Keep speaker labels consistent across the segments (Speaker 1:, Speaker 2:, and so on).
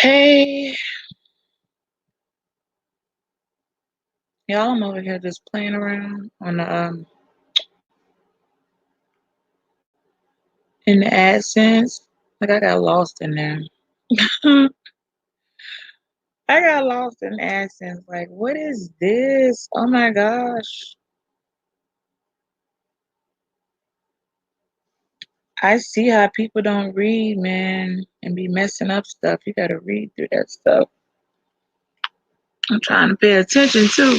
Speaker 1: Hey, y'all, I'm over here just playing around on the in the AdSense. Like I got lost in there. I got lost in AdSense. Like, what is this? Oh my gosh. I see how people don't read, man, and be messing up stuff. You gotta read through that stuff. I'm trying to pay attention too.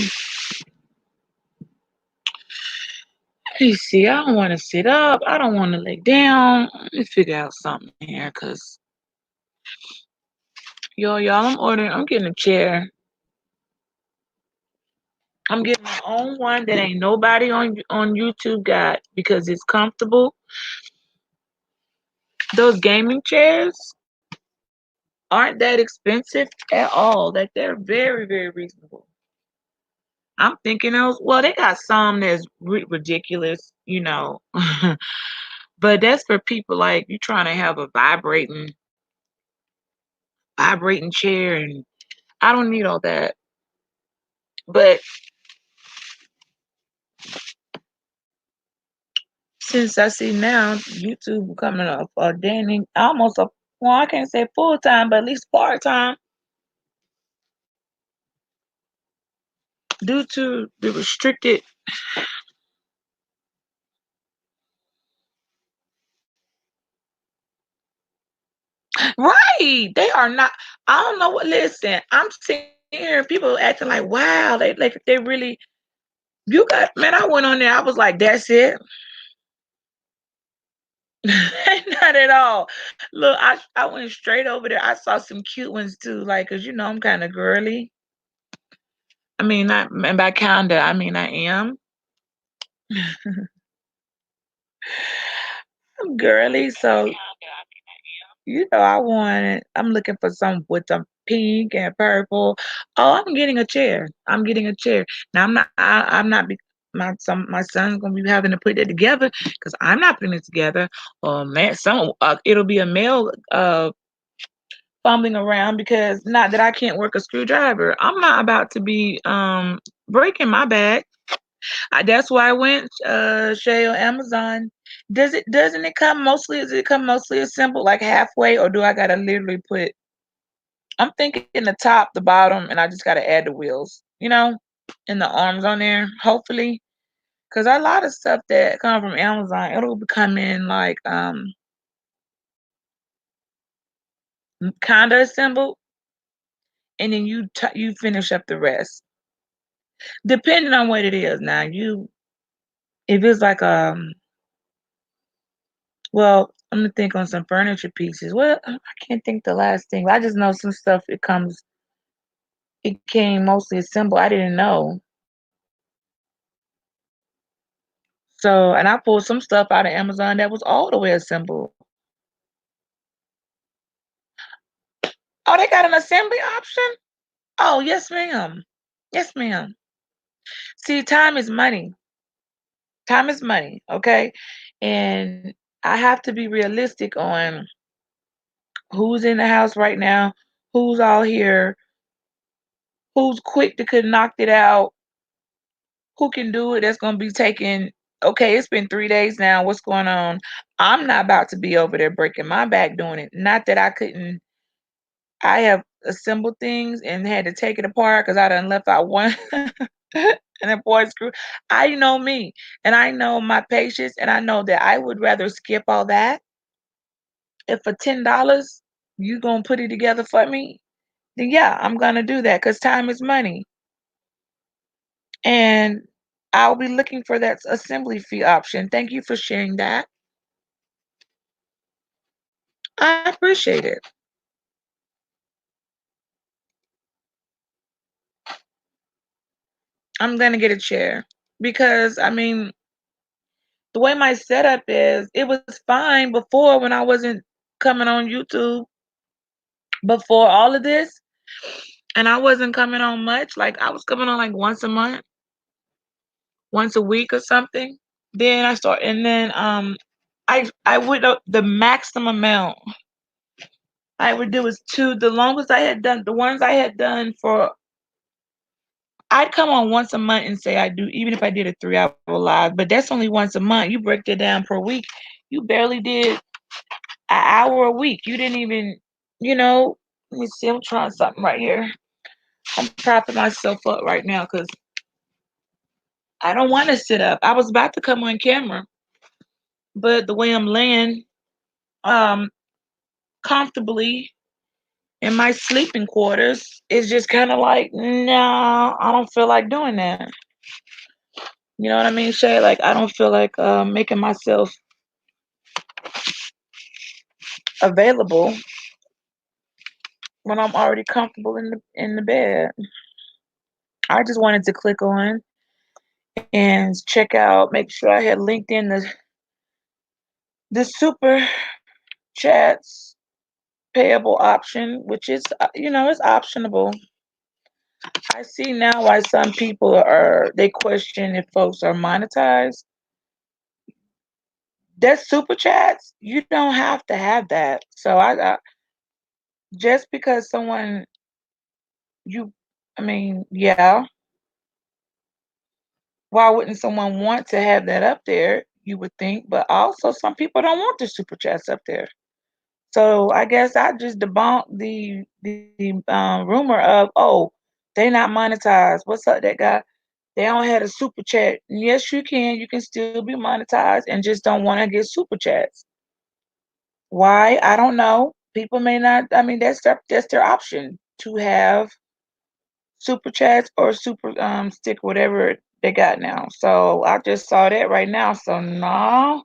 Speaker 1: Let me see. I don't want to sit up. I don't want to lay down. Let me figure out something here, cause y'all, I'm ordering. I'm getting a chair. I'm getting my own one that ain't nobody on YouTube got because it's comfortable. Those gaming chairs aren't that expensive at all. Like they're very, very reasonable. I'm thinking those. Well, they got some that's ridiculous. But that's for people like you trying to have a vibrating chair, and I don't need all that. But since I see now YouTube coming up ordaining almost a well, I can't say full time, but at least part time due to the restricted. Right, they are not. I don't know what. Listen, I'm seeing people acting like, wow, they really. You got man. I went on there. I was like, that's it. Not at all. Look, I went straight over there. I saw some cute ones too, like, cause I'm kind of girly. I mean, not and by kinda, I mean I am. I'm girly, so I'm looking for some with some pink and purple. Oh, I'm getting a chair. I'm getting a chair. Now I'm not my son's gonna be having to put it together because I'm not putting it together. Or man, it'll be a male fumbling around because not that I can't work a screwdriver. I'm not about to be breaking my back. That's why I went Shay on Amazon. Doesn't it come mostly? Does it come mostly assembled like halfway, or do I gotta literally put? I'm thinking the top, the bottom, and I just gotta add the wheels, and the arms on there. Hopefully, because a lot of stuff that come from Amazon, it'll come in like kinda assembled, and then you finish up the rest, depending on what it is. Now if it's like well, I'm gonna think on some furniture pieces. Well, I can't think the last thing. I just know some stuff it came mostly assembled. I didn't know. So, and I pulled some stuff out of Amazon that was all the way assembled. Oh, they got an assembly option? Oh, yes, ma'am. Yes, ma'am. See, time is money. Time is money, okay? And I have to be realistic on who's in the house right now, who's all here, who's quick to could knock it out, who can do it that's gonna be taking okay, it's been 3 days now. What's going on? I'm not about to be over there breaking my back doing it. Not that I couldn't I have assembled things and had to take it apart because I done left out one and then boy screw. I know me and I know my patience and I know that I would rather skip all that if for $10 you gonna put it together for me, then yeah, I'm gonna do that because time is money. And I'll be looking for that assembly fee option. Thank you for sharing that. I appreciate it. I'm gonna get a chair because I mean, the way my setup is, it was fine before when I wasn't coming on YouTube before all of this, and I wasn't coming on much. Like I was coming on like once a month, once a week or something. Then and then I went up the maximum amount I would do is two. The longest I had done, the ones I had done for, I'd come on once a month and say I do, even if I did a 3 hour live, but that's only once a month. You break that down per week. You barely did an hour a week. You didn't even, you know, let me see, I'm trying something right here. I'm propping myself up right now because I don't want to sit up. I was about to come on camera, but the way I'm laying um comfortably in my sleeping quarters is just kind of like, no, I don't feel like doing that. You know what I mean, Shay? Like I don't feel like making myself available when I'm already comfortable in the bed. I just wanted to click on and check out, make sure I had linked in the super chats payable option, which is it's optionable. I see now why some people they question if folks are monetized. That's super chats. You don't have to have that. So I just because someone you, I mean, yeah, why wouldn't someone want to have that up there? You would think, but also some people don't want the super chats up there. So I guess I just debunked the rumor of, oh, they not monetized. What's up, that guy? They don't have a super chat. Yes, you can. You can still be monetized and just don't want to get super chats. Why? I don't know. People may not. I mean, that's their option to have super chats or super stick whatever they got now. So I just saw that right now. So no,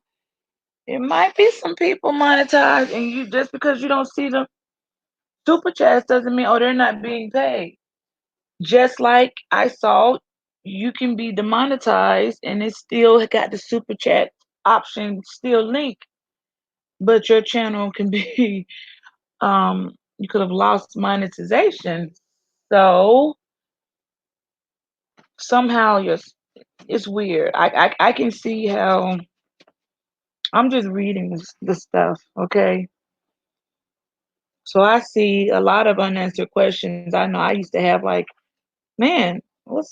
Speaker 1: it might be some people monetized, and you just because you don't see the super chats doesn't mean they're not being paid. Just like I saw, you can be demonetized and it still got the super chat option still linked, but your channel can be you could have lost monetization. So somehow it's weird. I can see how I'm just reading the stuff, okay? So I see a lot of unanswered questions. I know I used to have like, man, I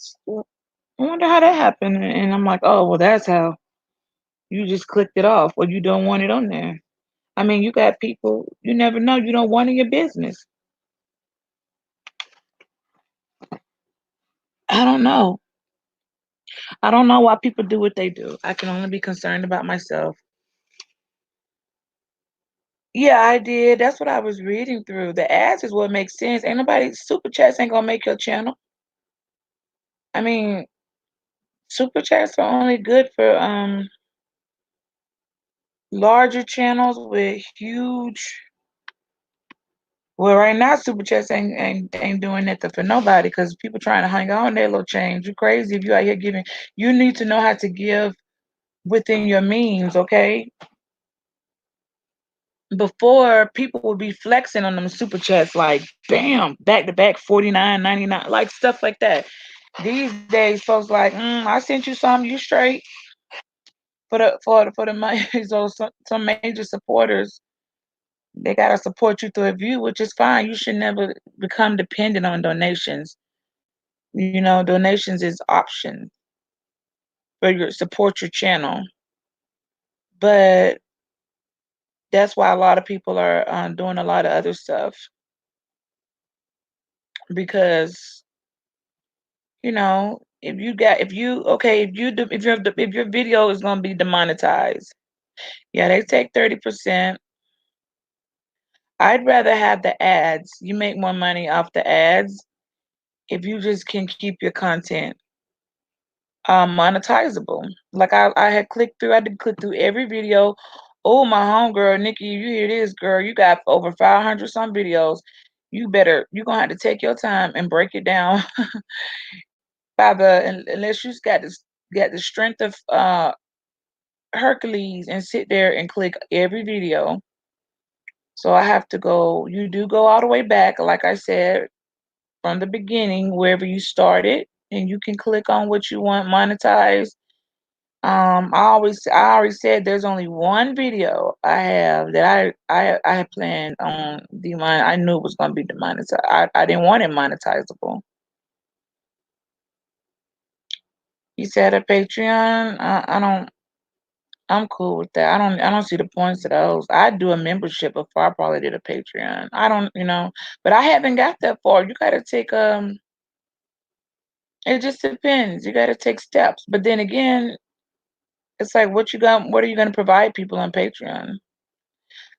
Speaker 1: wonder how that happened. And I'm like, oh, well, that's how you just clicked it off or you don't want it on there. I mean, you got people you never know you don't want in your business. I don't know. I don't know why people do what they do. I can only be concerned about myself. Yeah, I did. That's what I was reading through. The ads is what makes sense. Ain't nobody super chats ain't gonna make your channel. I mean, super chats are only good for larger channels with huge. Well, right now, super chats ain't doing nothing for nobody because people trying to hang on their little change. You crazy if you out here giving. You need to know how to give within your means, okay? Before people would be flexing on them super chats like, bam, back to back 49.99, like stuff like that. These days, folks like, I sent you some, you straight for the money. So some major supporters, they gotta support you through a view, which is fine. You should never become dependent on donations. You know, donations is option for your support your channel, but that's why a lot of people are doing a lot of other stuff because if you okay if your video is gonna be demonetized, yeah, they take 30%. I'd rather have the ads. You make more money off the ads if you just can keep your content monetizable. Like I had clicked through, I had to click through every video. Oh, my homegirl, Nikki, you hear this, girl? You got over 500 some videos. You're gonna have to take your time and break it down unless you got the strength of Hercules and sit there and click every video. So I have to go. You do go all the way back, like I said, from the beginning, wherever you started, and you can click on what you want monetized. I already said there's only one video I have that I had planned on I knew it was gonna be demonetized. I didn't want it monetizable. You said a Patreon. I don't. I'm cool with that. I don't see the points of those. I'd do a membership before I probably did a Patreon. I don't, but I haven't got that far. You gotta take it just depends. You gotta take steps. But then again, it's like what are you gonna provide people on Patreon?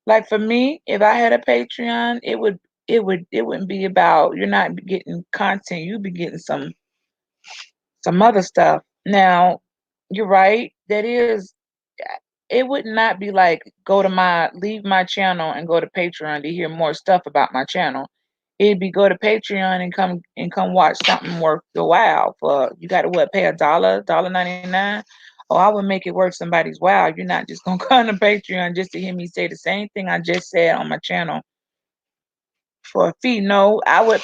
Speaker 1: Like for me, if I had a Patreon, it wouldn't be about you're not getting content, you'd be getting some other stuff. Now, you're right. That is, it would not be like leave my channel and go to Patreon to hear more stuff about my channel. It'd be go to Patreon and come watch something worth the while. For you got to what pay dollar 99. Oh, I would make it worth somebody's while. You're not just gonna come to Patreon just to hear me say the same thing I just said on my channel for a fee. No, I would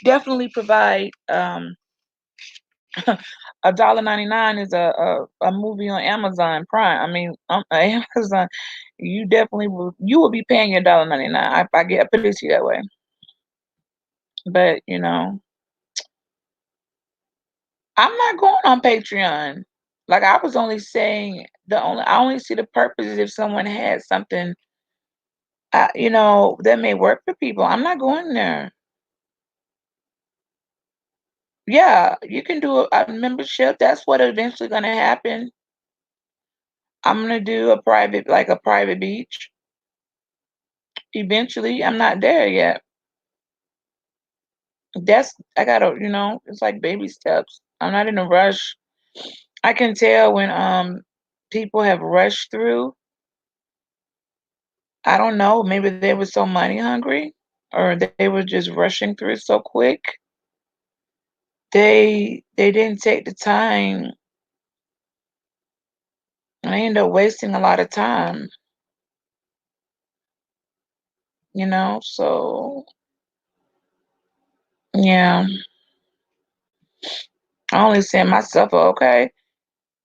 Speaker 1: definitely provide a dollar 99 is a movie on Amazon Prime. I mean, Amazon. You will be paying your dollar 99. I put it to you that way. But I'm not going on Patreon. Like I was only saying I only see the purpose is if someone has something that may work for people. I'm not going there. Yeah, you can do a membership. That's what eventually gonna happen. I'm gonna do a private beach. Eventually, I'm not there yet. I gotta, it's like baby steps. I'm not in a rush. I can tell when people have rushed through. I don't know, maybe they were so money hungry or they were just rushing through it so quick. They didn't take the time and they end up wasting a lot of time, so yeah. I only send myself okay.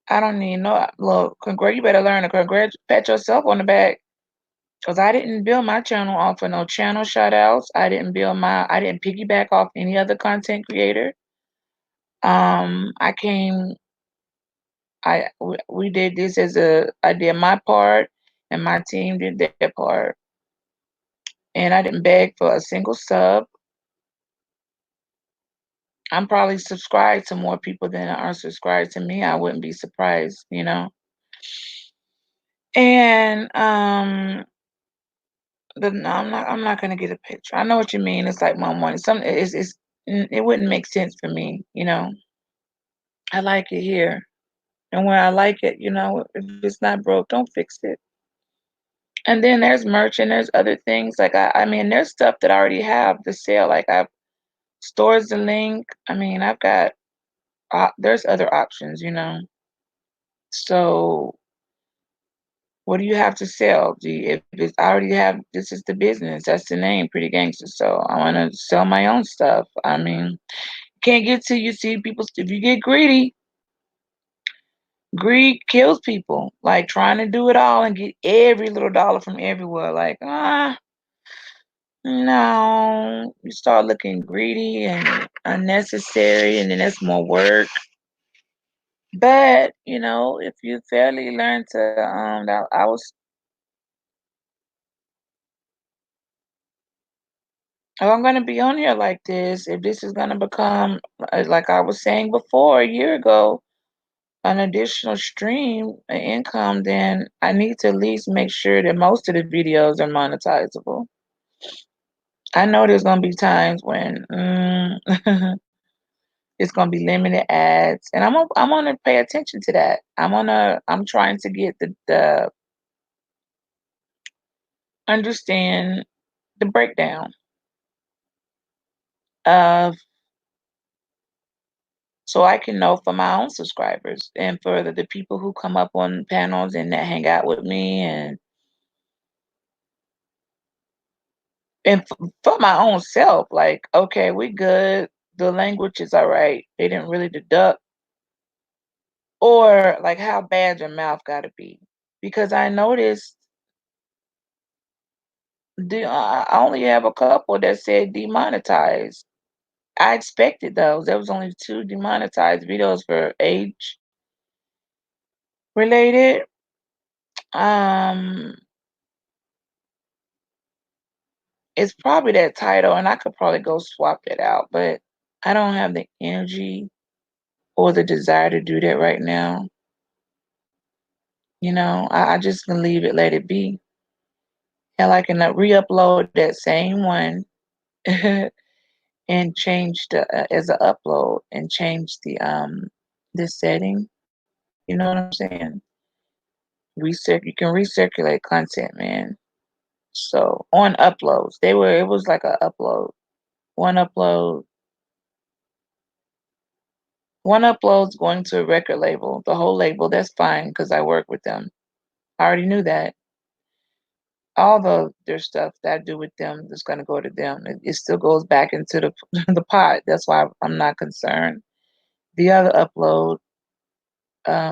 Speaker 1: I don't need no look, congrat you better learn to pat yourself on the back. Cause I didn't build my channel off of no channel shout outs. I didn't piggyback off any other content creator. I came, we did this I did my part and my team did their part. And I didn't beg for a single sub. I'm probably subscribed to more people than are subscribed to me. I wouldn't be surprised. And but no, I'm not gonna get a picture. I know what you mean. It's like my money. It wouldn't make sense for me. I like it here. And when I like it, if it's not broke, don't fix it. And then there's merch and there's other things. Like I mean, there's stuff that I already have to sell. Like I've stores the link. I mean, I've got there's other options. So what do you have to sell? If it's I already have this is the business. That's the name, Pretty Gangster. So I wanna sell my own stuff. I mean, can't get to you see people if you get greedy, greed kills people. Like trying to do it all and get every little dollar from everywhere. Like, no. You start looking greedy and unnecessary and then that's more work. But, if you fairly learn to that I was if I'm gonna be on here like this, if this is gonna become like I was saying before a year ago, an additional stream of income, then I need to at least make sure that most of the videos are monetizable. I know there's gonna be times when it's gonna be limited ads, and I'm gonna pay attention to that. I'm trying to get the understand the breakdown of so I can know for my own subscribers and for the people who come up on panels and that hang out with me and for my own self, like, okay, we good. The language is all right. They didn't really deduct or like how bad your mouth got to be. Because I noticed I only have a couple that said demonetized. I expected those. There was only two demonetized videos for age related. Um, it's probably that title, and I could probably go swap it out, but I don't have the energy or the desire to do that right now. I just can leave it, let it be. And I can re-upload that same one and change the as an upload and change the setting. You know what I'm saying? You can recirculate content, man. So on uploads, it was like a upload. One upload, one upload's going to a record label, the whole label, that's fine because I work with them. I already knew that. All their stuff that I do with them is gonna go to them. It still goes back into the the pot. That's why I'm not concerned. The other upload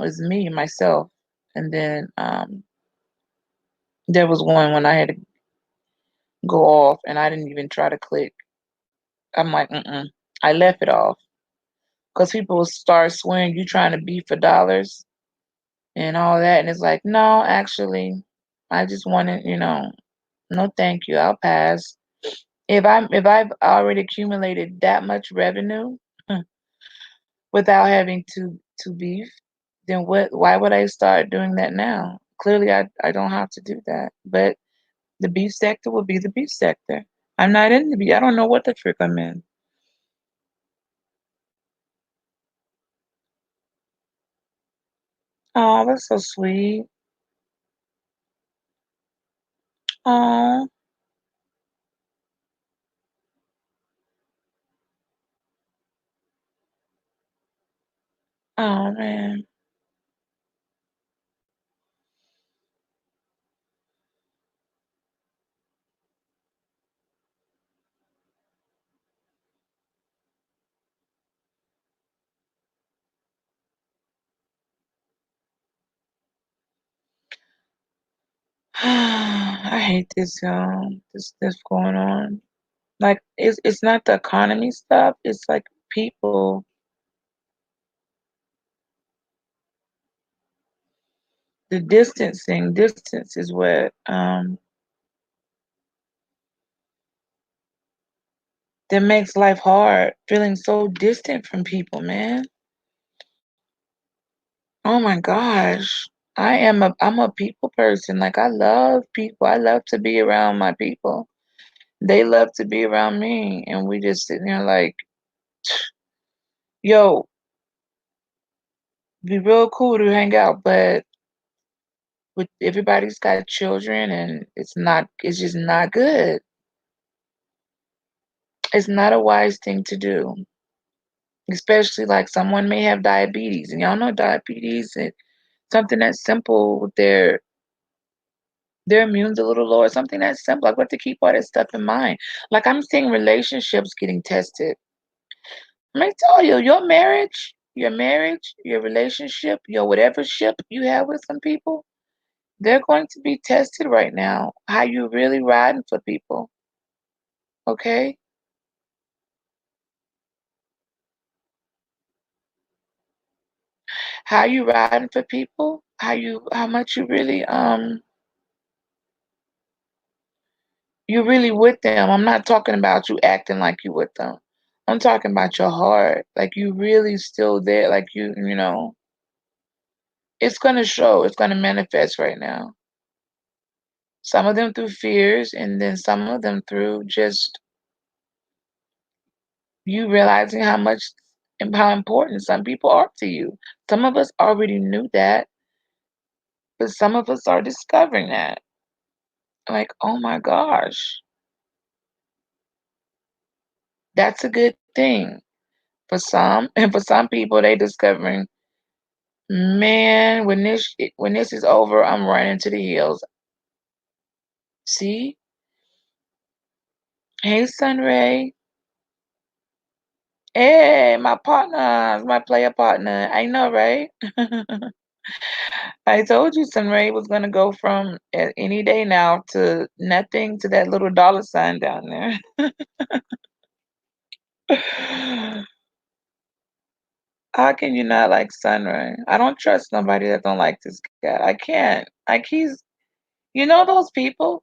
Speaker 1: is me, myself. And then there was one when I had to go off and I didn't even try to click. I'm like, I left it off because people will start swearing you trying to beat for dollars and all that. And it's like, no, actually, I just wanted, no, thank you. I'll pass. If I've already accumulated that much revenue without having to beef, then why would I start doing that now? Clearly I don't have to do that. But the beef sector will be the beef sector. I'm not in the beef. I don't know what the frick I'm in. Oh, that's so sweet. Oh, oh man. I hate this this going on. Like it's not the economy stuff, it's like people. The distance is what that makes life hard, feeling so distant from people, man. Oh my gosh. I'm a people person. Like I love people. I love to be around my people. They love to be around me. And we just sitting there like, yo, be real cool to hang out, but with everybody's got children and it's just not good. It's not a wise thing to do. Especially like someone may have diabetes and y'all know diabetes and something that's simple with their immune's a little lower, something that's simple. Like what to keep all that stuff in mind. Like I'm seeing relationships getting tested. Let me tell you, your marriage, your relationship, your whatever ship you have with some people, they're going to be tested right now. How you really riding for people, okay? How you riding for people? How much you really with them. I'm not talking about you acting like you with them. I'm talking about your heart. Like you really still there. Like it's gonna show. It's gonna manifest right now. Some of them through fears, and then some of them through just you realizing how much and how important some people are to you. Some of us already knew that, but some of us are discovering that. Like, oh my gosh, that's a good thing for some, and for some people, they discovering, man, when this is over, I'm running to the hills. See, hey, Sunray, Hey, my partner, my player partner. I know, right? I told you Sunray was gonna go from any day now to nothing to that little dollar sign down there. How can you not like Sunray? I don't trust nobody that don't like this guy. I can't. Like you know those people?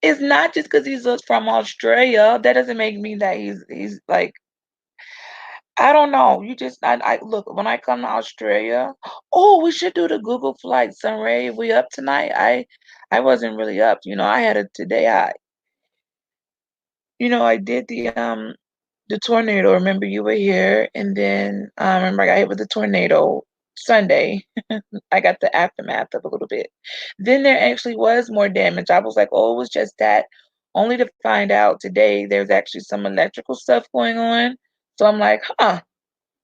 Speaker 1: It's not just because he's from Australia. That doesn't make me that he's like I don't know. You just I look when I come to Australia. Oh, we should do the Google flight, Sunray. We up tonight? I wasn't really up. I had a today. I did the tornado. Remember you were here, and then remember I got hit with the tornado Sunday. I got the aftermath of a little bit. Then there actually was more damage. I was like, oh, it was just that. Only to find out today there's actually some electrical stuff going on. So I'm like, huh,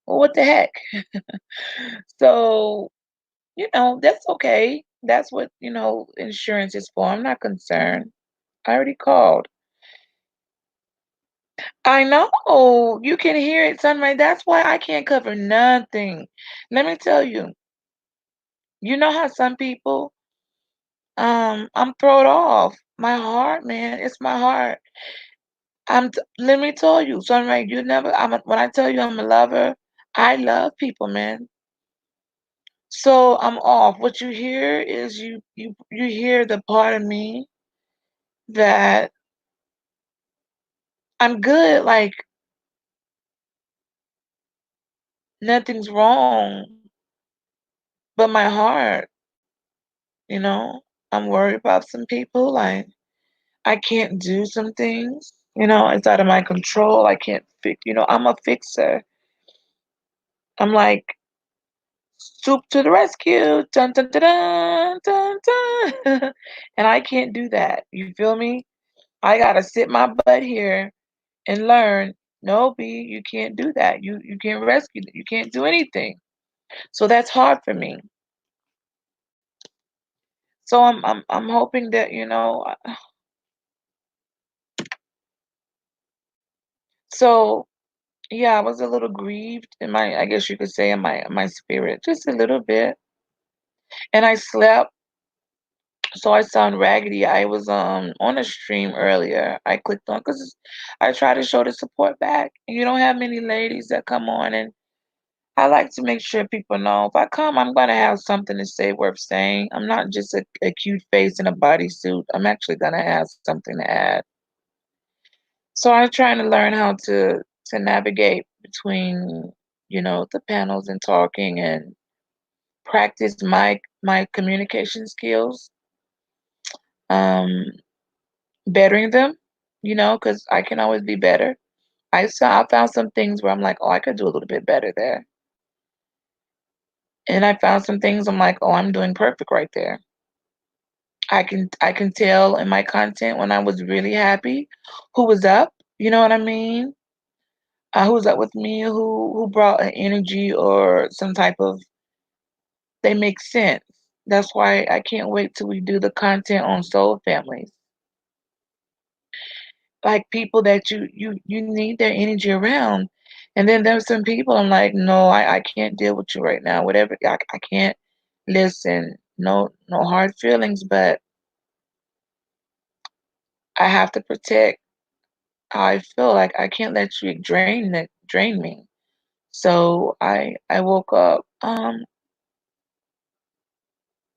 Speaker 1: well, what the heck? So, that's okay. That's what, insurance is for. I'm not concerned. I already called. I know. You can hear it, Sunray. That's why I can't cover nothing. Let me tell you, you know how some people, I'm thrown off. My heart, man, it's my heart. Let me tell you, Sunray, when I tell you I'm a lover, I love people, man. So I'm off. What you hear is you hear the part of me that I'm good, like nothing's wrong, but my heart, you know, I'm worried about some people. Like I can't do some things, it's out of my control. I can't fix, I'm a fixer. I'm like soup to the rescue, dun dun dun dun dun dun, and I can't do that. You feel me? I gotta sit my butt here and learn. No, B, you can't do that. You can't rescue. You can't do anything. So that's hard for me. So I'm hoping that so yeah, I was a little grieved in my I guess you could say in my spirit, just a little bit. And I slept, so I sound raggedy. I was on a stream earlier. I clicked on because I try to show the support back. And you don't have many ladies that come on, and I like to make sure people know if I come, I'm gonna have something to say worth saying. I'm not just a cute face in a bodysuit. I'm actually gonna have something to add. So I'm trying to learn how to navigate between, the panels and talking and practice my communication skills, um, bettering them, because I can always be better. I found some things where I'm like, oh, I could do a little bit better there. And I found some things I'm like, oh, I'm doing perfect right there. I can tell in my content when I was really happy who was up, you know what I mean? Who was up with me, who brought an energy or some type of they make sense. That's why I can't wait till we do the content on soul families. Like people that you need their energy around. And then there's some people I'm like, no, I can't deal with you right now. Whatever I can't listen. No hard feelings, but I have to protect how I feel. Like I can't let you drain me. So I woke up,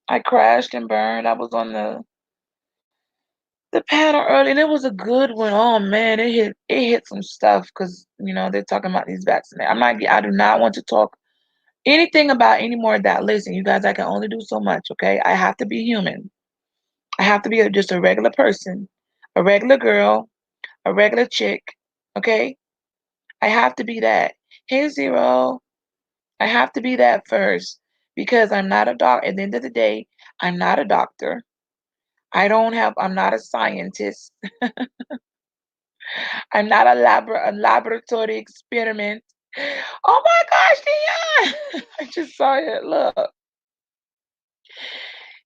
Speaker 1: I crashed and burned. I was on the panel early, and it was a good one. Oh man, it hit some stuff because they're talking about these vaccinations. I do not want to talk anything about any more of that. Listen, you guys, I can only do so much. Okay, I have to be human. I have to be just a regular person, a regular girl, a regular chick. Okay, I have to be that. Hey Zero, I have to be that first because I'm not a doc. At the end of the day, I'm not a doctor. I'm not a scientist. I'm not a laboratory experiment. Oh my gosh, Dion! I just saw it. Look.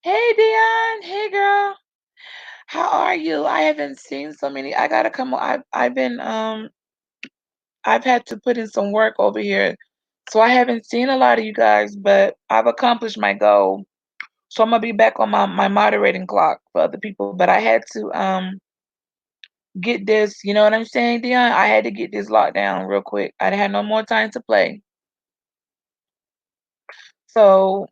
Speaker 1: Hey, Dion. Hey, girl. How are you? I haven't seen so many. I gotta come on. I've been I've had to put in some work over here. So I haven't seen a lot of you guys, but I've accomplished my goal. So I'm gonna be back on my moderating clock for other people. But I had to get this, you know what I'm saying, Dion? I had to get this locked down real quick. I had no more time to play. So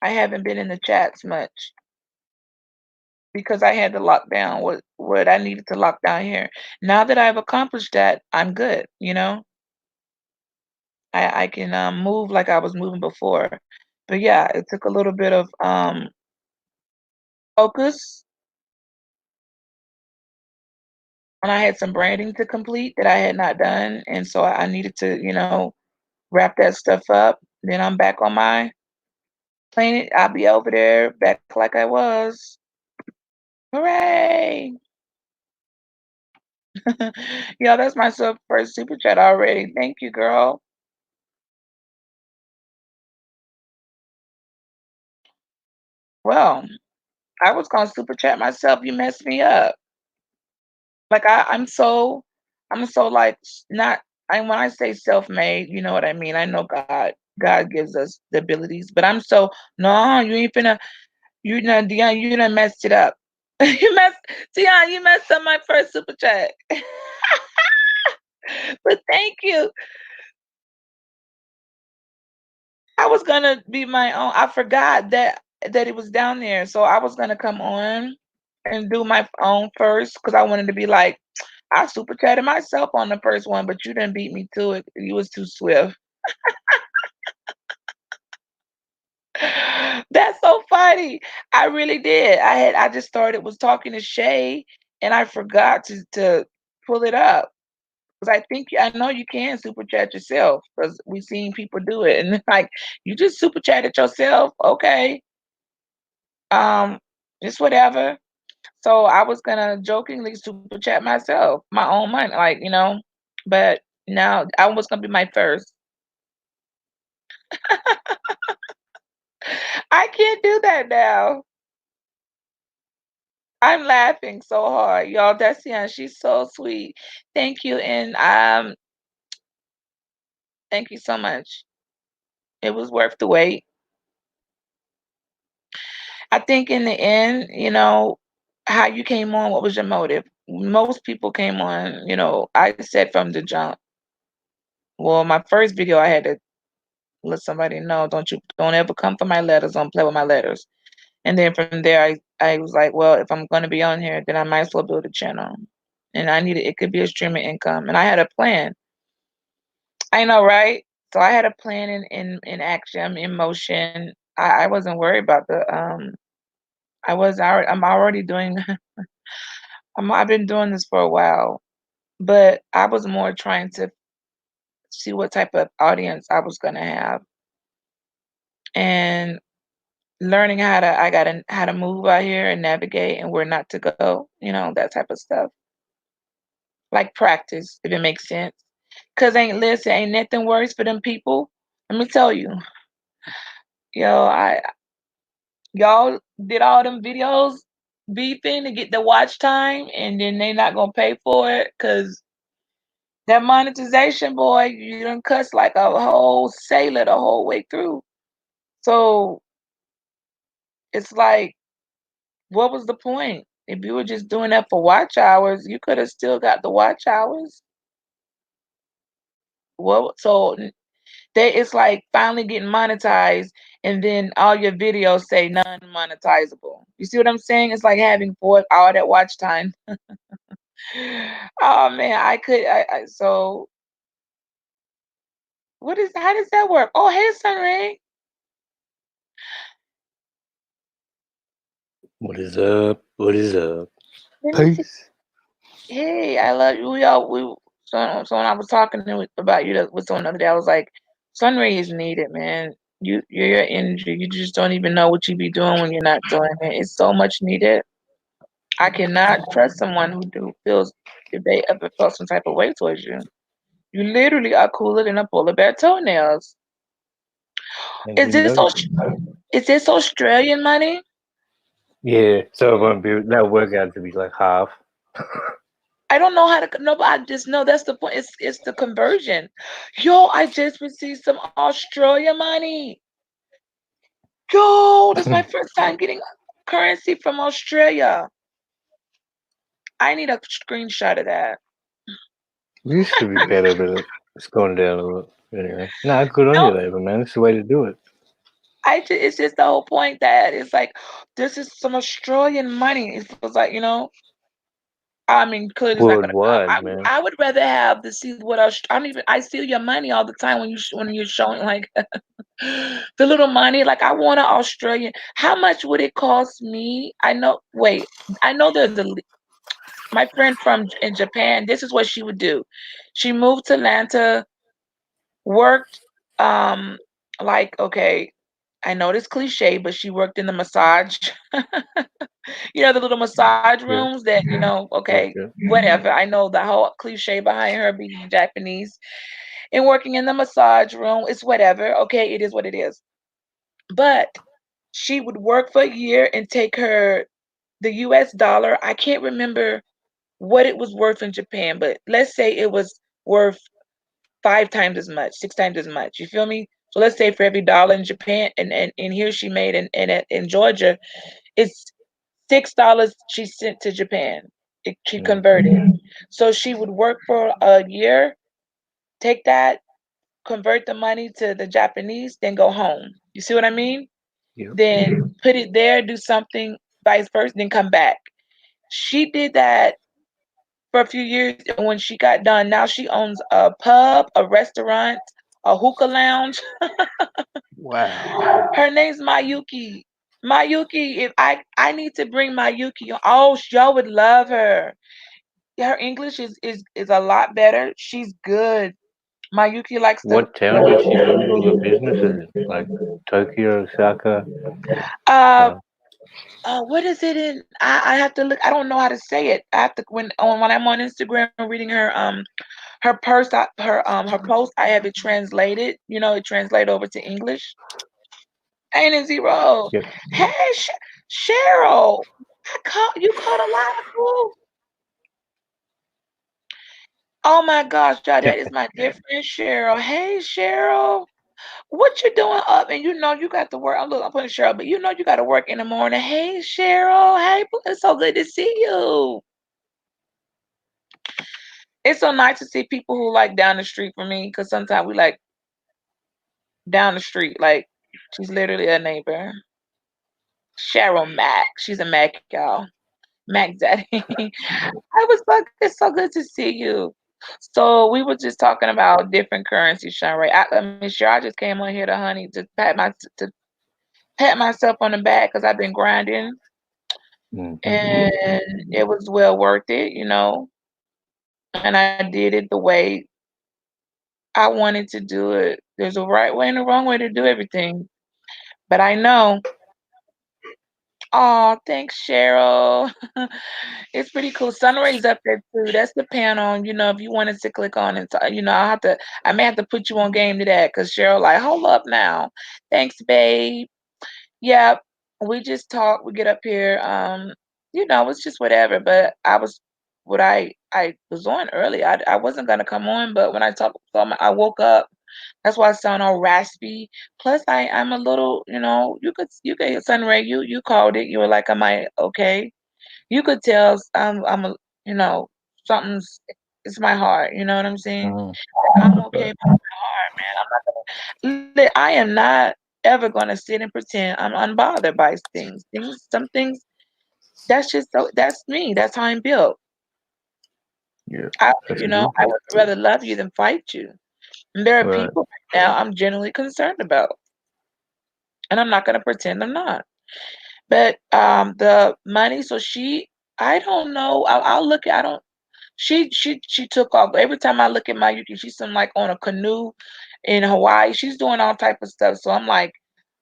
Speaker 1: I haven't been in the chats much because I had to lock down what I needed to lock down here. Now that I've accomplished that, I'm good, you know? I can move like I was moving before. But yeah, it took a little bit of focus, and I had some branding to complete that I had not done, and so I needed to, wrap that stuff up. Then I'm back on my plane. I'll be over there back like I was. Hooray! Yeah, that's my first super chat already. Thank you, girl. Well, I was gonna super chat myself. You messed me up. Like I'm so like not. When I say self-made, you know what I mean. I know God gives us the abilities, but I'm so no. You ain't finna. You know, Dion. You done messed it up. You messed, Dion. You messed up my first super chat. But thank you. I was gonna be my own. I forgot that it was down there, so I was gonna come on and do my own first because I wanted to be like I super chatted myself on the first one, but you didn't beat me to it. You was too swift. That's so funny. I really did. I just started was talking to Shay and I forgot to pull it up. Because I know you can super chat yourself because we've seen people do it. And like you just super chatted yourself, okay. Um, it's whatever. So I was gonna jokingly super chat myself, my own money, like, but now I was gonna be my first. I can't do that now. I'm laughing so hard, y'all. Desian, she's so sweet. Thank you, and thank you so much. It was worth the wait. I think in the end, how you came on, what was your motive? Most people came on, I said from the jump. Well, my first video, I had to let somebody know, don't ever come for my letters, don't play with my letters. And then from there, I was like, well, if I'm going to be on here, then I might as well build a channel. And it could be a streaming income. And I had a plan. I know, right? So I had a plan in action, I'm in motion. I wasn't worried about I'm already doing, I've been doing this for a while, but I was more trying to see what type of audience I was going to have and learning how to move out here and navigate and where not to go, that type of stuff. Like practice, if it makes sense. Cause ain't nothing worse for them people. Let me tell you, yo, y'all did all them videos beefing to get the watch time, and then they not gonna pay for it, cause that monetization, boy, you done cuss like a whole sailor the whole way through. So it's like, what was the point? If you were just doing that for watch hours, you could have still got the watch hours. Well, so it's like finally getting monetized, and then all your videos say non-monetizable. You see what I'm saying? It's like having all that watch time. Oh man, so how does that work? Oh, hey, Sunray.
Speaker 2: What is up? What is up?
Speaker 1: Let me see.
Speaker 2: Peace.
Speaker 1: Hey, I love you. So when I was talking about you with someone the other day, I was like, Sunray is needed, man. You're your energy. You just don't even know what you be doing when you're not doing it. It's so much needed. I cannot trust someone who feels if they ever felt some type of way towards you. You literally are cooler than a polar bear toenails.
Speaker 2: And
Speaker 1: Is
Speaker 2: we
Speaker 1: this
Speaker 2: know
Speaker 1: Aus-
Speaker 2: you.
Speaker 1: is this Australian money?
Speaker 2: Yeah, so it won't be that'll work out to be like half.
Speaker 1: I don't know how to no, but I just know that's the point. It's the conversion. Yo, I just received some Australia money. Yo, that's my first time getting currency from Australia. I need a screenshot of that.
Speaker 2: We used to be better, but it's gone down a lot. Anyway, no, good on you,
Speaker 1: No,
Speaker 2: Ava, man. It's the way to do it.
Speaker 1: it's just the whole point that it's like this is some Australian money. It feels like, I mean, clearly it's not gonna come.
Speaker 2: Worldwide, man.
Speaker 1: I would rather have to see what else. I don't even. I steal your money all the time when you're showing like the little money. Like I want an Australian. How much would it cost me? I know. Wait, I know there's my friend from in Japan. This is what she would do. She moved to Atlanta, worked um like okay. I know this cliche, but she worked in the massage. The little massage
Speaker 2: Yeah,
Speaker 1: rooms that,
Speaker 2: yeah,
Speaker 1: okay,
Speaker 2: yeah.
Speaker 1: whatever. I know the whole cliche behind her being Japanese and working in the massage room. It's whatever. Okay, it is what it is. But she would work for a year and take the US dollar. I can't remember what it was worth in Japan, but let's say it was worth 5 times as much, 6 times as much. You feel me? So let's say for every dollar in Japan and here she made in Georgia, it's $6 she sent to Japan. She
Speaker 2: Mm,
Speaker 1: converted. So she would work for a year, take that, convert the money to the Japanese, then go home. You see what I mean?
Speaker 2: yep.
Speaker 1: Then put it there, do something, vice versa, then come back. She did that for a few years, and when she got done, now she owns a pub, a restaurant, a hookah lounge.
Speaker 2: Wow.
Speaker 1: Her name's Mayuki. Mayuki, if I need to bring Mayuki on. Oh, y'all would love her. Her English is a lot better. She's good. Mayuki likes to
Speaker 2: What town did she build all the businesses in? Like Tokyo, Osaka?
Speaker 1: uh
Speaker 2: Uh,
Speaker 1: what is it in I have to look. I don't know how to say it. I have to when I'm on Instagram reading her post her post, I have it translated. It translated over to English. Ain't it zero?
Speaker 2: yep.
Speaker 1: Hey Cheryl, you caught a lot of food. Oh my gosh, y'all, that is my dear friend Cheryl. Hey Cheryl. What you doing up? And you got to work. I'm putting Cheryl, but you got to work in the morning. Hey Cheryl. Hey, it's so good to see you. It's so nice to see people who like down the street from me because sometimes we like down the street. Like she's literally a neighbor. Cheryl Mack. She's a Mac, y'all. Mac Daddy. I was like, it's so good to see you. So we were just talking about different currencies, Sean Ray. I mean, sure, I just came on here to honey to pat myself on the back because I've been grinding
Speaker 2: Mm-hmm.
Speaker 1: and it was well worth it, and I did it the way I wanted to do it. There's a right way and a wrong way to do everything, but I know. Oh, thanks, Cheryl. It's pretty cool. Sunray's up there too. That's the panel. If you wanted to click on it, I may have to put you on game to that because Cheryl, like, hold up now. Thanks, babe. Yeah, we just talk. We get up here. It's just whatever. But I was on early. I wasn't gonna come on, but when I talked, I woke up. That's why I sound all raspy. Plus, I'm a little. You could Sunray. You called it. You were like, "Am I okay?" You could tell I'm a. You know something's. It's my heart. You know what I'm saying?
Speaker 2: Mm,
Speaker 1: I'm okay with my heart, man. I'm not gonna. I am not ever gonna sit and pretend I'm unbothered by things. Some things. That's just that's me. That's how I'm built.
Speaker 2: yeah,
Speaker 1: I,
Speaker 2: that's good.
Speaker 1: I would rather love you than fight you. And there are
Speaker 2: Right.
Speaker 1: people right now I'm genuinely concerned about, and I'm not gonna pretend I'm not. But the money. So I don't know. I'll look at. I don't. She took off. Every time I look at my Yuki, she's some like on a canoe in Hawaii. She's doing all type of stuff. So I'm like,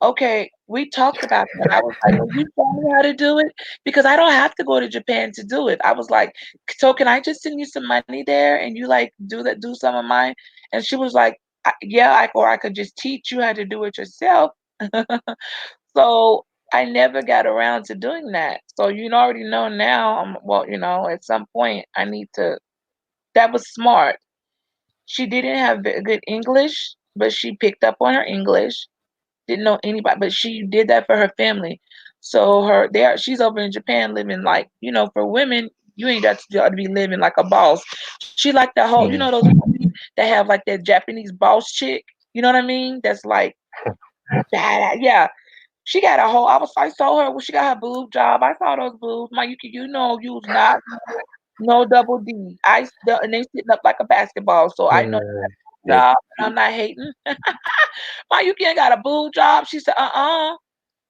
Speaker 1: okay, we talked about that. I was like, will you show me how to do it? Because I don't have to go to Japan to do it. I was like, so can I just send you some money there and you like do some of mine? And she was like, yeah, or I could just teach you how to do it yourself. So I never got around to doing that. So you already know now. Well, at some point I need to. That was smart. She didn't have good English, but she picked up on her English. Didn't know anybody, but she did that for her family. So she's over in Japan living like, for women, you ain't got to be living like a boss. She like the whole,
Speaker 2: Mm.
Speaker 1: those movies that have like that Japanese boss chick. You know what I mean? That's like, yeah. She got a whole. I saw her when she got her boob job. I saw those boobs. My, you was not no double D. And they sitting up like a basketball. So I know
Speaker 2: Uh, yep.
Speaker 1: job. I'm not hating. My Yuki ain't got a boob job. She said,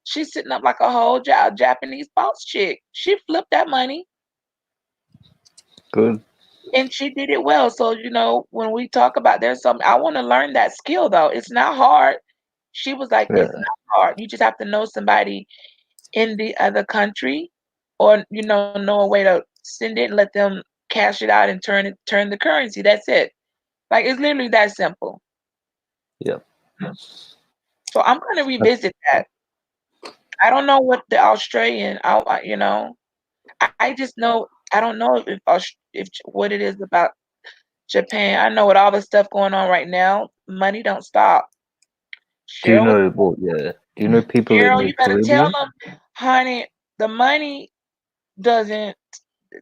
Speaker 1: She's sitting up like a whole Japanese boss chick. She flipped that money
Speaker 2: Good.
Speaker 1: and she did it well. So, when we talk about there's something, I want to learn that skill though. It's not hard. She was like, it's
Speaker 2: Yeah.
Speaker 1: not hard. You just have to know somebody in the other country or, know a way to send it and let them cash it out and turn the currency. That's it. Like it's literally that simple.
Speaker 2: Yep.
Speaker 1: So I'm going to revisit that. I don't know what the Australian, I just know I don't know if what it is about Japan. I know with all the stuff going on right now, money don't stop.
Speaker 2: Do you
Speaker 1: Cheryl,
Speaker 2: know what? Yeah. Do you know people in
Speaker 1: Cheryl,
Speaker 2: the
Speaker 1: you better tell
Speaker 2: Caribbean?
Speaker 1: them, honey, the money doesn't.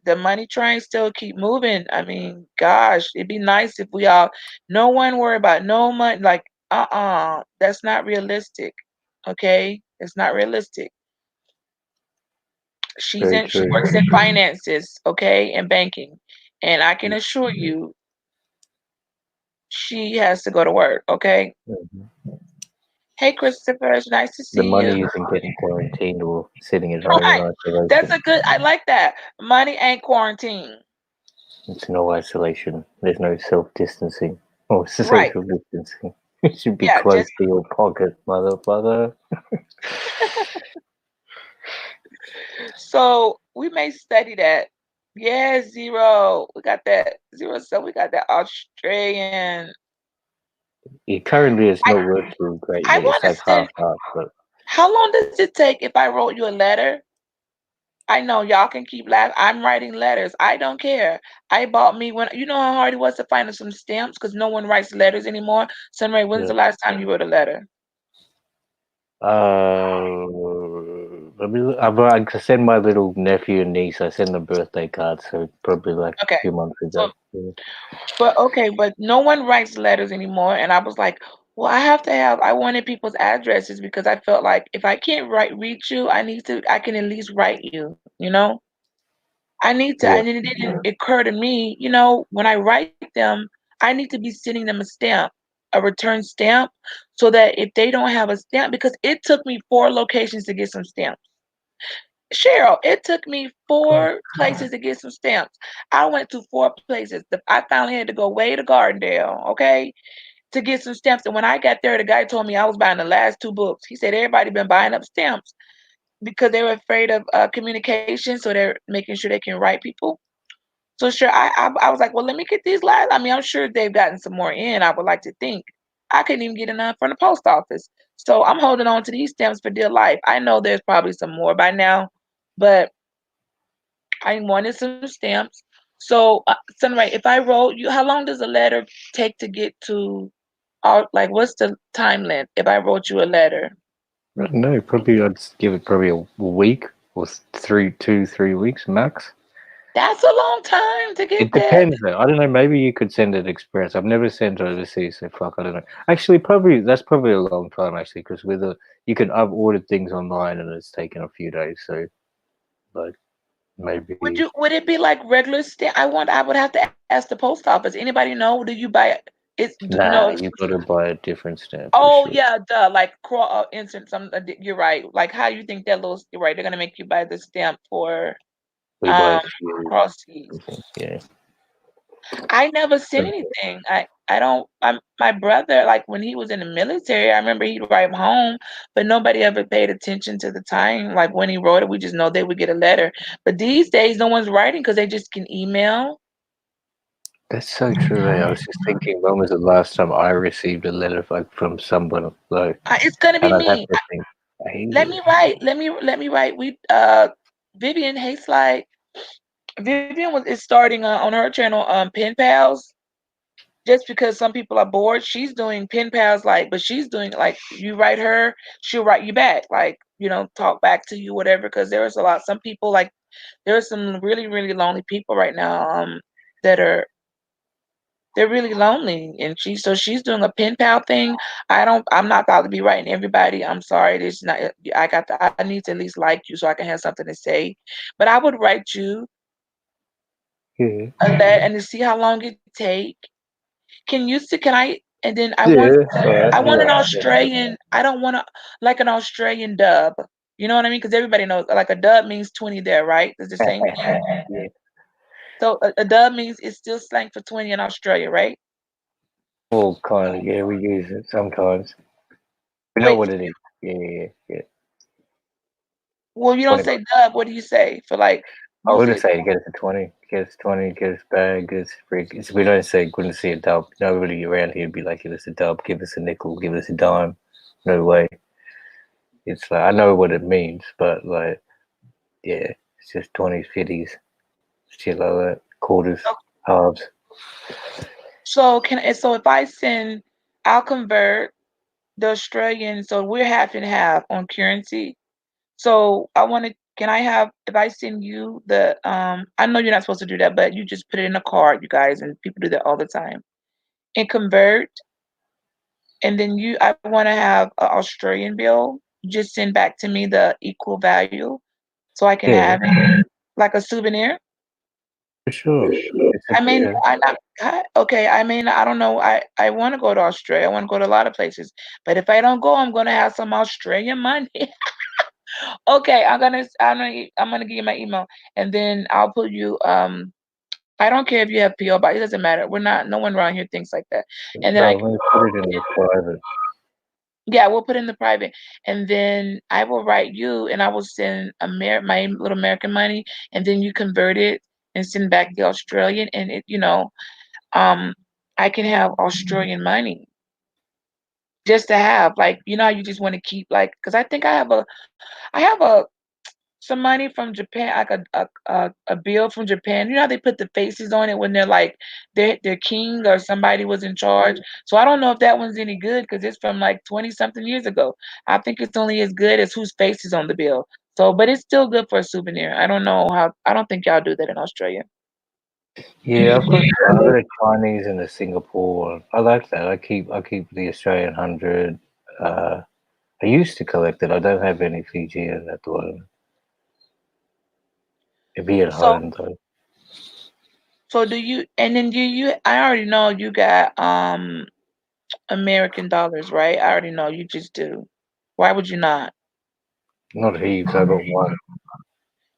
Speaker 1: The money train still keep moving. I mean, gosh, it'd be nice if we all, no one worry about no money. Like, that's not realistic. Okay, it's not realistic.
Speaker 2: Very
Speaker 1: She
Speaker 2: true.
Speaker 1: works in finances, okay, and banking, and I can assure you she has to go to work, okay?
Speaker 2: Mhm.
Speaker 1: Hey, Christopher, it's nice to
Speaker 2: The
Speaker 1: see you.
Speaker 2: money isn't getting quarantined or sitting at home in
Speaker 1: Right. That's
Speaker 2: isolation.
Speaker 1: a good, I like that. Money ain't quarantine.
Speaker 2: It's no isolation. There's no self distancing or
Speaker 1: Right.
Speaker 2: social distancing. It should be
Speaker 1: Yeah,
Speaker 2: close
Speaker 1: just
Speaker 2: to your pocket, motherfucker.
Speaker 1: so we may study that. Yeah, zero. We got that zero. So we got that Australian.
Speaker 2: It currently is
Speaker 1: I
Speaker 2: not working great
Speaker 1: I
Speaker 2: yet. It's
Speaker 1: want to
Speaker 2: like
Speaker 1: study.
Speaker 2: half, but
Speaker 1: How long does it take if I wrote you a letter? I know y'all can keep laughing. I'm writing letters. I don't care. I bought me when you know how hard it was to find some stamps because no one writes letters anymore. Sunray, when's
Speaker 2: yeah.
Speaker 1: the last time you wrote a letter?
Speaker 2: Uh, I can send my little nephew and niece. I send them birthday cards, so probably like
Speaker 1: Okay.
Speaker 2: a few months
Speaker 1: So,
Speaker 2: ago. Yeah.
Speaker 1: but no one writes letters anymore. And I was like, well, I wanted people's addresses because I felt like if I can't reach you, I can at least write you.
Speaker 2: Yeah.
Speaker 1: And it didn't occur to me, when I write them, I need to be sending them a return stamp, so that if they don't have a stamp, because it took me 4 locations to get some stamps. Cheryl, it took me
Speaker 2: God.
Speaker 1: 4 places to get some stamps. I went to 4 places. I finally had to go way to Gardendale, okay, to get some stamps. And when I got there, the guy told me I was buying the last 2 books. He said everybody been buying up stamps because they were afraid of communication, so they're making sure they can write people. So sure, I was like, well, let me get these last. I mean, I'm sure they've gotten some more in. I would like to think. I couldn't even get enough from the post office. So I'm holding on to these stamps for dear life. I know there's probably some more by now, but I wanted some stamps. So, Sunray, if I wrote you, how long does a letter take to get to? Like, what's the time length if I wrote you a letter?
Speaker 2: I don't know. Probably I'd give it probably a week or 3 weeks max.
Speaker 1: That's a long time to get
Speaker 2: It
Speaker 1: that.
Speaker 2: depends though. I don't know. Maybe you could send it express. I've never sent overseas, so fuck. I don't know. Actually, probably that's probably a long time actually, because with a I've ordered things online and it's taken a few days. So like maybe
Speaker 1: Would it be like regular stamp? I would have to ask the post office. Anybody know? Do you buy it?
Speaker 2: nah. You got to buy a different stamp for
Speaker 1: Oh
Speaker 2: sure.
Speaker 1: yeah, duh. Like instant. You're right. Like how you think that little. You're right. They're gonna make you buy the stamp for
Speaker 2: We buy a
Speaker 1: um
Speaker 2: few.
Speaker 1: cross keys.
Speaker 2: I think. Yeah.
Speaker 1: I never sent anything. I don't. My brother, like when he was in the military, I remember he'd write home, but nobody ever paid attention to the time. Like when he wrote it, we just know they would get a letter. But these days, no one's writing because they just can email.
Speaker 2: That's so true. I was just thinking, when was the last time I received a letter like from someone? Like,
Speaker 1: It's gonna be
Speaker 2: and I'd have
Speaker 1: me.
Speaker 2: to think. I hate
Speaker 1: Let
Speaker 2: it.
Speaker 1: me write. Let me write. We Vivian Hayslide. Vivian is starting on her channel pen pals, just because some people are bored. She's doing pen pals, like, but she's doing like, you write her, she'll write you back, like, talk back to you, whatever. Because there's a lot, some people, like, there are some really, really lonely people right now, that are, they're really lonely, and she's doing a pen pal thing. I'm not about to be writing everybody. I'm sorry, this not. I need to at least like you so I can have something to say. But I would write you
Speaker 2: Yeah.
Speaker 1: a letter and to see how long it take. Can you see? Can I? And then
Speaker 2: Yeah. Alright.
Speaker 1: I want an
Speaker 2: Yeah.
Speaker 1: Australian. I don't want to, like, an Australian dub. You know what I mean? Because everybody knows, like, a dub means 20 there, right? It's the same thing.
Speaker 2: Yeah.
Speaker 1: So a dub means it's still slang for 20 in Australia, right?
Speaker 2: Well, kind of. Yeah, we use it sometimes. We know
Speaker 1: Wait,
Speaker 2: what it is. Yeah, yeah, yeah.
Speaker 1: well, you don't
Speaker 2: 20
Speaker 1: say
Speaker 2: bucks.
Speaker 1: dub. What do you say for, like,
Speaker 2: I would
Speaker 1: usually?
Speaker 2: have say get us a 20, get us 20, get us bag, get us freak. We don't say couldn't see a dub. Nobody around here would be like, give us a dub, give us a nickel, give us a dime. No way. It's like I know what it means, but like, yeah, it's just 20s, 50s, shit like that. Quarters, halves.
Speaker 1: So if I send, I'll convert the Australian. So we're half and half on currency. So I want to. Can I have, if I send you the I know you're not supposed to do that, but you just put it in a card, you guys, and people do that all the time. And convert, and then I want to have an Australian bill. Just send back to me the equal value so I can
Speaker 2: Yeah,
Speaker 1: have it like a souvenir.
Speaker 2: for sure. It's a,
Speaker 1: I mean,
Speaker 2: yeah.
Speaker 1: okay. I mean, I don't know. I want to go to Australia. I want to go to a lot of places. But if I don't go, I'm gonna have some Australian money. Okay, I'm gonna give you my email, and then I'll put you. I don't care if you have PO box. It doesn't matter. We're not. No one around here thinks like that. And then
Speaker 2: No, I'm gonna put it in the private.
Speaker 1: yeah, we'll put in the private, and then I will write you, and I will send my little American money, and then you convert it and send back the Australian, and um, I can have Australian money just to have, like, how you just want to keep, like, because I think I have some money from Japan, like a bill from Japan. You know how they put the faces on it when they're like their king or somebody was in charge. So I don't know if that one's any good because it's from like 20 something years ago. I think it's only as good as whose face is on the bill. So, but it's still good for a souvenir. I don't know how. I don't think y'all do that in Australia.
Speaker 2: Yeah, I've got a Chinese and a Singapore. I like that. I keep the Australian 100. Uh, I used to collect it. I don't have any Fijian at the moment. It'd be at
Speaker 1: So,
Speaker 2: home though.
Speaker 1: so do you? And then you? I already know you got American dollars, right? I already know you just do. Why would you not?
Speaker 2: Not heaps. I got one.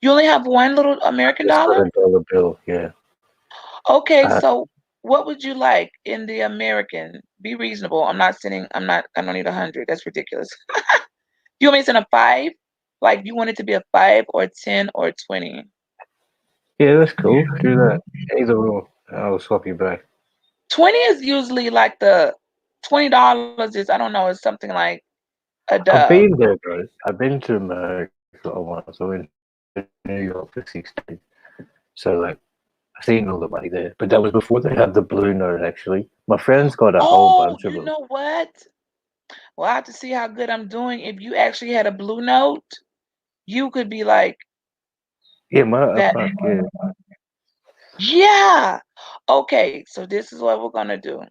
Speaker 1: You only have one little American
Speaker 2: Just got
Speaker 1: dollar?
Speaker 2: a dollar bill. Yeah.
Speaker 1: Okay,
Speaker 2: Uh,
Speaker 1: so what would you like in the American? Be reasonable. I don't need 100. That's ridiculous. You want me to send a five? Like, you want it to be a five or 10 or 20?
Speaker 2: yeah, that's cool. Do that. Either or. I'll swap you back.
Speaker 1: 20 is usually like $20 is, I don't know, it's something like a
Speaker 2: I've
Speaker 1: dub.
Speaker 2: been there, bro. I've been to America once. I went to New York for 6 days. So like, I've seen all the money there. But that was before they had the blue note. Actually, my friend's got a whole
Speaker 1: Oh,
Speaker 2: bunch of
Speaker 1: you
Speaker 2: them.
Speaker 1: know what? Well, I have to see how good I'm doing. If you actually had a blue note, you could be like
Speaker 2: Yeah,
Speaker 1: that.
Speaker 2: fuck yeah.
Speaker 1: Yeah. Okay, so this is what we're gonna do.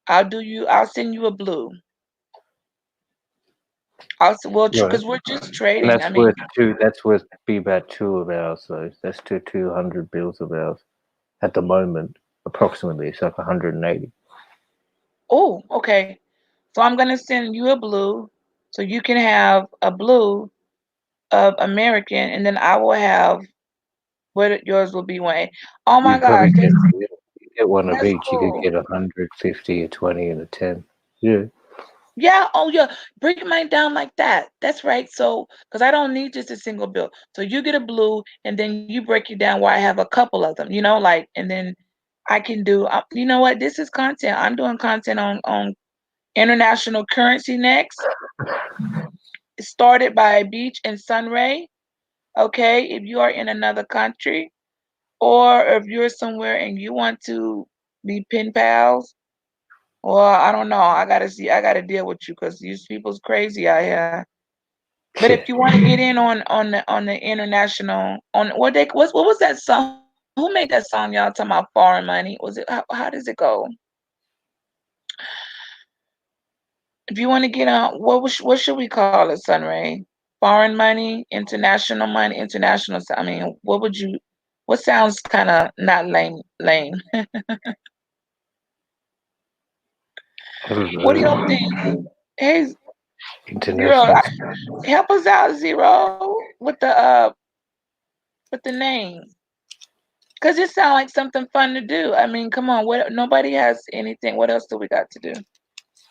Speaker 1: I'll send you a blue. Well,
Speaker 2: Right.
Speaker 1: because we're just
Speaker 2: And
Speaker 1: trading. I
Speaker 2: that's
Speaker 1: mean,
Speaker 2: worth two. That's worth be about two of ours. So that's 200 bills of ours at the moment. Approximately, it's like 180.
Speaker 1: oh, okay. So I'm gonna send you a blue, so you can have a blue of American, and then I will have what yours will be one. Oh my
Speaker 2: You probably
Speaker 1: gosh,
Speaker 2: get you get one of
Speaker 1: that's
Speaker 2: each. You could
Speaker 1: cool.
Speaker 2: get 150, a 20, and a 10. Yeah.
Speaker 1: Yeah, oh yeah, break mine down like that. That's right. So, because I don't need just a single bill. So you get a blue, and then you break it down where I have a couple of them. Like, and then I can do. You know what? This is content. I'm doing content on international currency next. started by beach and sunray. Okay, if you are in another country, or if you're somewhere and you want to be pen pals, well, I don't know. I gotta deal with you because these people's crazy out here. But if you want to get in on the international on what was that song? Who made that song? Y'all talking about foreign money? Was it how does it go? If you want to get on, what should we call it, Sunray? Foreign money, international money, international. I mean, what would you? What sounds kind of not lame? Lame.
Speaker 2: I don't
Speaker 1: What do y'all
Speaker 2: know.
Speaker 1: think? Hey, Zero,
Speaker 2: International.
Speaker 1: help us out, Zero, with the name, cause it sounds like something fun to do. I mean, come on, what? Nobody has anything. What else do we got to do?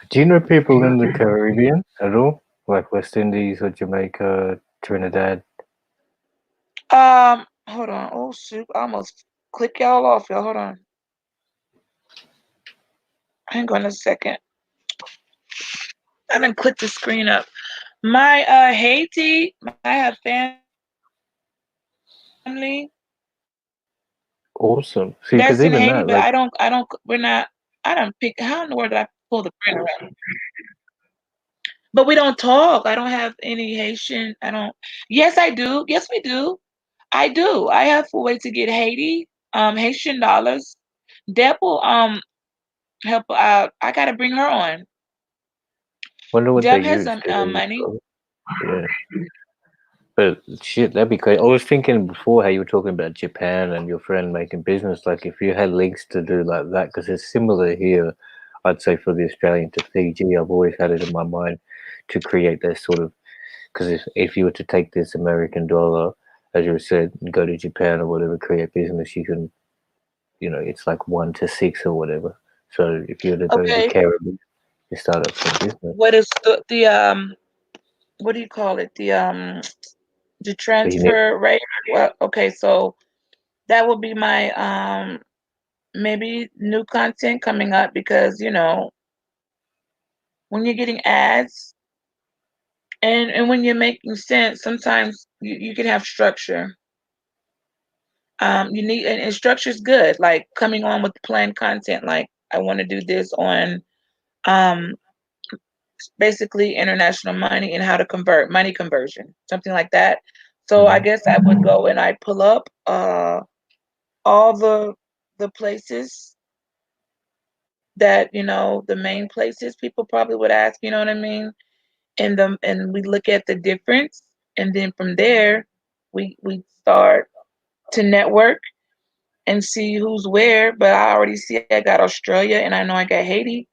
Speaker 2: Do you know people in the Caribbean at all? Like West Indies or Jamaica, Trinidad?
Speaker 1: Hold on. Oh shoot, I almost click y'all off, y'all. Hold on. Hang on a second. I didn't click the screen up. My Haiti, I have family that's in
Speaker 2: Awesome.
Speaker 1: Haiti,
Speaker 2: See,
Speaker 1: but
Speaker 2: because even that, like,
Speaker 1: I don't pick. How in the world did I pull the printer up? But we don't talk. I don't have any Haitian. I don't. Yes, I do. Yes, we do. I do. I have a way to get Haitian dollars. Deb will help out. I gotta bring her on.
Speaker 2: wonder what they
Speaker 1: Deb has
Speaker 2: use.
Speaker 1: some
Speaker 2: Do they use
Speaker 1: money.
Speaker 2: gold? Yeah. But shit, that'd be great. I was thinking before how you were talking about Japan and your friend making business. Like, if you had links to do like that, because it's similar here, I'd say for the Australian to Fiji, I've always had it in my mind to create that sort of. Because if you were to take this American dollar, as you said, and go to Japan or whatever, create business, you can, it's like 1 to 6 or whatever. So if you were to go to the
Speaker 1: Okay.
Speaker 2: Caribbean, you start up some business.
Speaker 1: What is the what do you call it? The
Speaker 2: But you need,
Speaker 1: transfer rate. Well, okay, so that will be my maybe new content coming up because when you're getting ads and when you're making sense, sometimes you can have structure. You need and structure is good, like coming on with planned content. Like I want to do this on um basically international money and how to convert money conversion, something like that. So I
Speaker 2: mhm.
Speaker 1: guess I would go and I pull up all the places that the main places people probably would ask, you know what I mean? And we look at the difference, and then from there we start to network and see who's where. But I already see I got Australia and I know I got Haiti.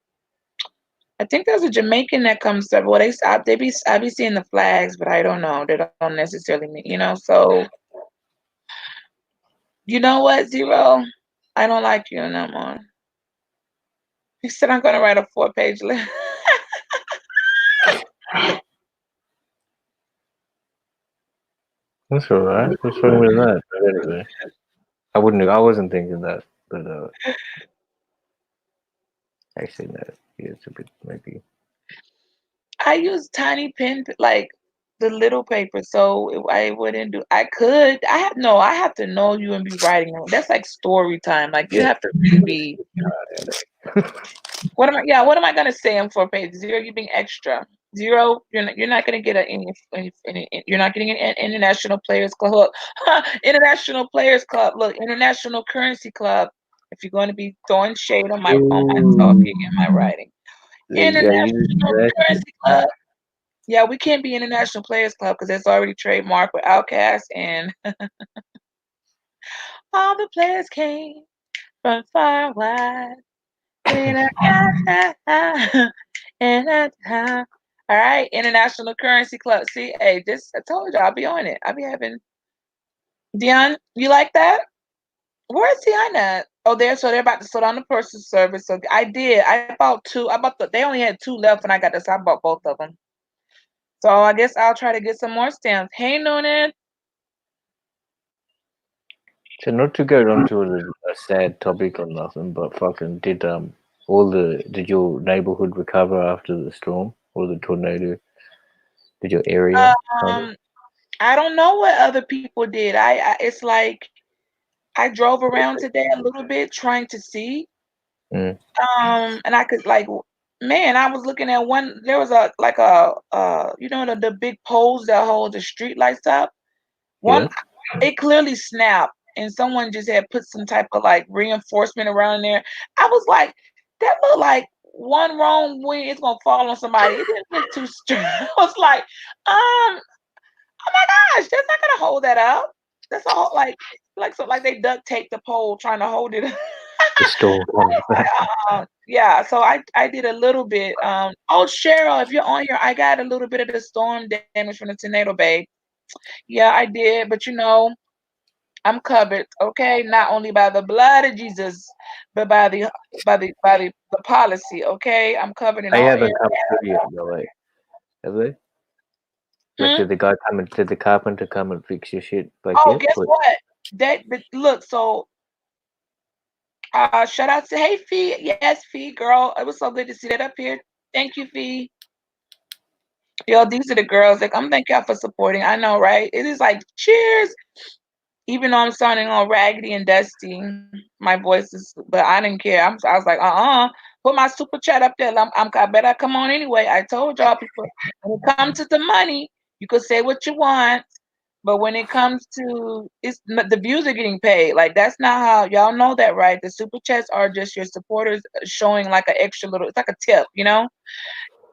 Speaker 1: I think there's a Jamaican that comes up. Well, I be seeing the flags, but I don't know. They don't necessarily mean. So you know what, Zero? I don't like you no more. He said I'm gonna write a 4-page list.
Speaker 2: That's all right. What's wrong with that? But anyway, I wouldn't. I wasn't thinking that, but actually, no. Yeah, it's a bit maybe.
Speaker 1: I use tiny pen, like the little paper, so I wouldn't do. I could. I have no. I have to know you and be writing. That's like story time. Like you
Speaker 2: Yeah.
Speaker 1: have to really be. What am I? Yeah. What am I gonna say on 4 page? Zero. You being extra. Zero. You're not gonna get you're not getting an international players club. Look, international players club. Look, international currency club. If you're going to be throwing shade on my
Speaker 2: Ooh,
Speaker 1: talking and my writing,
Speaker 2: there you go. You
Speaker 1: international
Speaker 2: exactly.
Speaker 1: currency club. Yeah, we can't be International Players Club because it's already trademarked with Outkast, and all the players came from far and wide. And all right, International Currency Club. See, hey, this I told you I'll be on it. I'll be having Dion. You like that? Where's Dion at? Oh, they're about to slow down the postal service. So I did. I bought two. They only had two left when I got this. I bought both of them. So I guess I'll try to get some more stamps. Hey, Noonan.
Speaker 2: So not to go on to a sad topic or nothing, but fucking did your neighborhood recover after the storm or the tornado? Did your area have it?
Speaker 1: Um, I don't know what other people did. It's like I drove around today a little bit trying to see.
Speaker 2: Mm,
Speaker 1: And I could like, man, I was looking at one. There was a like a the big poles that hold the street lights up. One,
Speaker 2: yeah.
Speaker 1: it clearly snapped, and someone just had put some type of like reinforcement around there. I was like, that looked like one wrong wing, it's gonna fall on somebody. It didn't look too straight. I was like, oh my gosh, that's not gonna hold that up. That's all like they duct tape the pole trying to hold it.
Speaker 2: The storm coming back.
Speaker 1: Yeah, so I did a little bit. Oh Cheryl, if you're on here, I got a little bit of the storm damage from the tornado, babe. Yeah, I did, but I'm covered, okay? Not only by the blood of Jesus, but by the policy, okay? I'm covered in
Speaker 2: They
Speaker 1: all areas.
Speaker 2: haven't come through yet, though, like, have they? Like,
Speaker 1: Hmm?
Speaker 2: did the carpenter come and fix your shit back
Speaker 1: Oh,
Speaker 2: yet?
Speaker 1: guess
Speaker 2: What?
Speaker 1: what? But look, so shout out to hey Fee. Yes, Fee, girl. It was so good to see that up here. Thank you, Fee. Yo, these are the girls. Like, I'm thank y'all for supporting. I know, right? It is like cheers. Even though I'm sounding all raggedy and dusty, my voice is, but I didn't care. I was like, put my super chat up there. I better come on anyway. I told y'all people, when it comes to the money, you could say what you want, but when it comes to the views are getting paid. Like that's not how y'all know that, right? The super chats are just your supporters showing like an extra little. It's like a tip,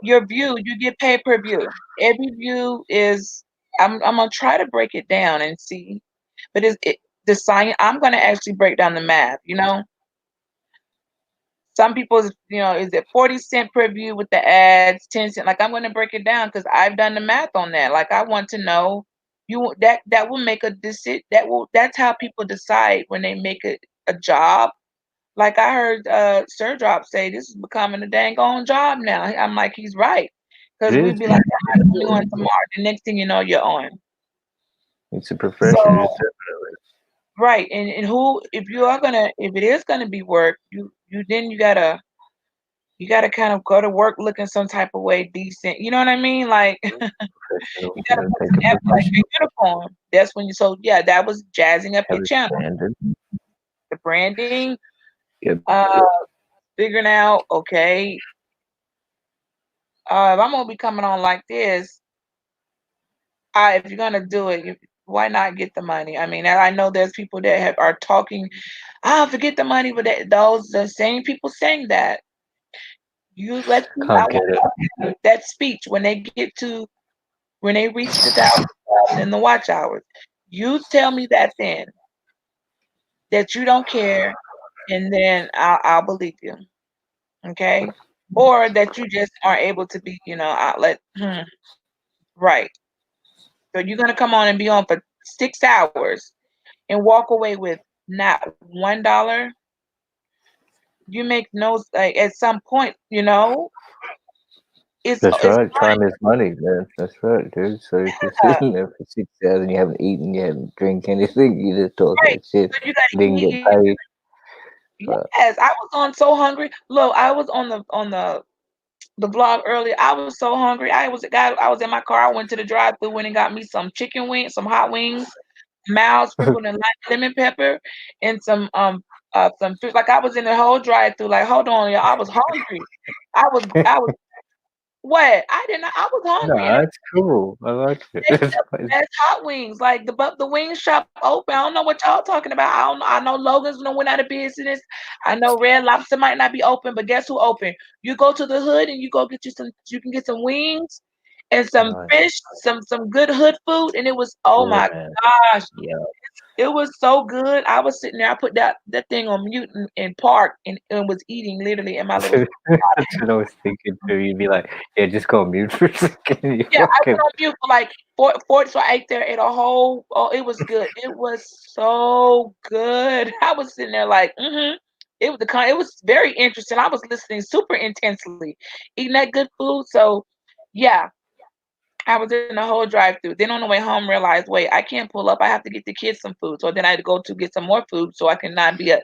Speaker 1: Your view, you get paid per view. Every view is. I'm gonna try to break it down and see, but the science. I'm gonna actually break down the math. Some people's, is it 40 cent per view with the ads, 10 cent? Like I'm gonna break it down because I've done the math on that. Like I want to know that will make a decision. That's how people decide when they make a job. Like I heard Sir Drop say this is becoming a dang on job now. I'm like, he's right.
Speaker 2: It
Speaker 1: Because we'd
Speaker 2: is.
Speaker 1: be like, I'm coming on tomorrow. The next thing you know, you're on.
Speaker 2: It's a
Speaker 1: So
Speaker 2: profession, it's definitely.
Speaker 1: right. And who if it is gonna be work, you gotta kind of go to work looking some type of way decent. You know what I mean? Like you
Speaker 2: Professional.
Speaker 1: gotta
Speaker 2: You
Speaker 1: put
Speaker 2: take
Speaker 1: some
Speaker 2: a
Speaker 1: effort, like your
Speaker 2: professional,
Speaker 1: uniform. That's when yeah, that was jazzing up
Speaker 2: have
Speaker 1: your
Speaker 2: it
Speaker 1: channel.
Speaker 2: standard.
Speaker 1: The branding,
Speaker 2: Yep.
Speaker 1: uh figuring out, okay, if I'm gonna be coming on like this, if you're gonna do it, why not get the money? I mean, I know there's people that are talking, forget the money, but the same people saying that. Let's see, I
Speaker 2: Can't get it.
Speaker 1: want that speech when they reach the 1,000 in the watch hours. You tell me that then that you don't care, and then I'll believe you, okay? Or that you just aren't able to be, outlet. Right. So you're gonna come on and be on for 6 hours and walk away with not $1. You make no like at some point,
Speaker 2: That's
Speaker 1: it's
Speaker 2: right. Time is money, man. That's right, dude. So if you're sitting there for 6 hours and you haven't eaten, you haven't drank anything, you just talk
Speaker 1: right.
Speaker 2: that shit.
Speaker 1: So you
Speaker 2: You
Speaker 1: gotta
Speaker 2: didn't get
Speaker 1: eat.
Speaker 2: paid. But
Speaker 1: Yes, I was on so hungry. Look, I was on the vlog earlier. I was so hungry. I was in my car. I went to the drive-thru, went and got me some chicken wings, some hot wings, mild sprinkled in lemon pepper, and some fish. Like I was in the whole drive-thru. Like, hold on, y'all. I was hungry. I was what? I didn't. I was hungry, and
Speaker 2: no, it's cool. I like it.
Speaker 1: they sell the best hot wings. Like the wing shop open. I don't know what y'all talking about. I don't know. I know Logan's went out of business. I know Red Lobster might not be open, but guess who open? You go to the hood and you go get you some. You can get some wings and some
Speaker 2: nice.
Speaker 1: fish, some good hood food, and it was, oh
Speaker 2: Yeah,
Speaker 1: my
Speaker 2: man.
Speaker 1: gosh,
Speaker 2: Yeah.
Speaker 1: it was so good. I was sitting there. I put that thing on mute and parked and was eating literally in my little.
Speaker 2: That's what I was thinking too. You'd be like, yeah, just go on mute for a second. You
Speaker 1: Yeah, I went
Speaker 2: fucking
Speaker 1: on mute for like 40, so I ate there, ate a whole. Oh, it was good. It was so good. I was sitting there like, It was very interesting. I was listening super intensely, eating that good food. So, yeah, I was in the whole drive-through. Then on the way home, realized, wait, I can't pull up. I have to get the kids some food. So then I had to go to get some more food, so I can not be a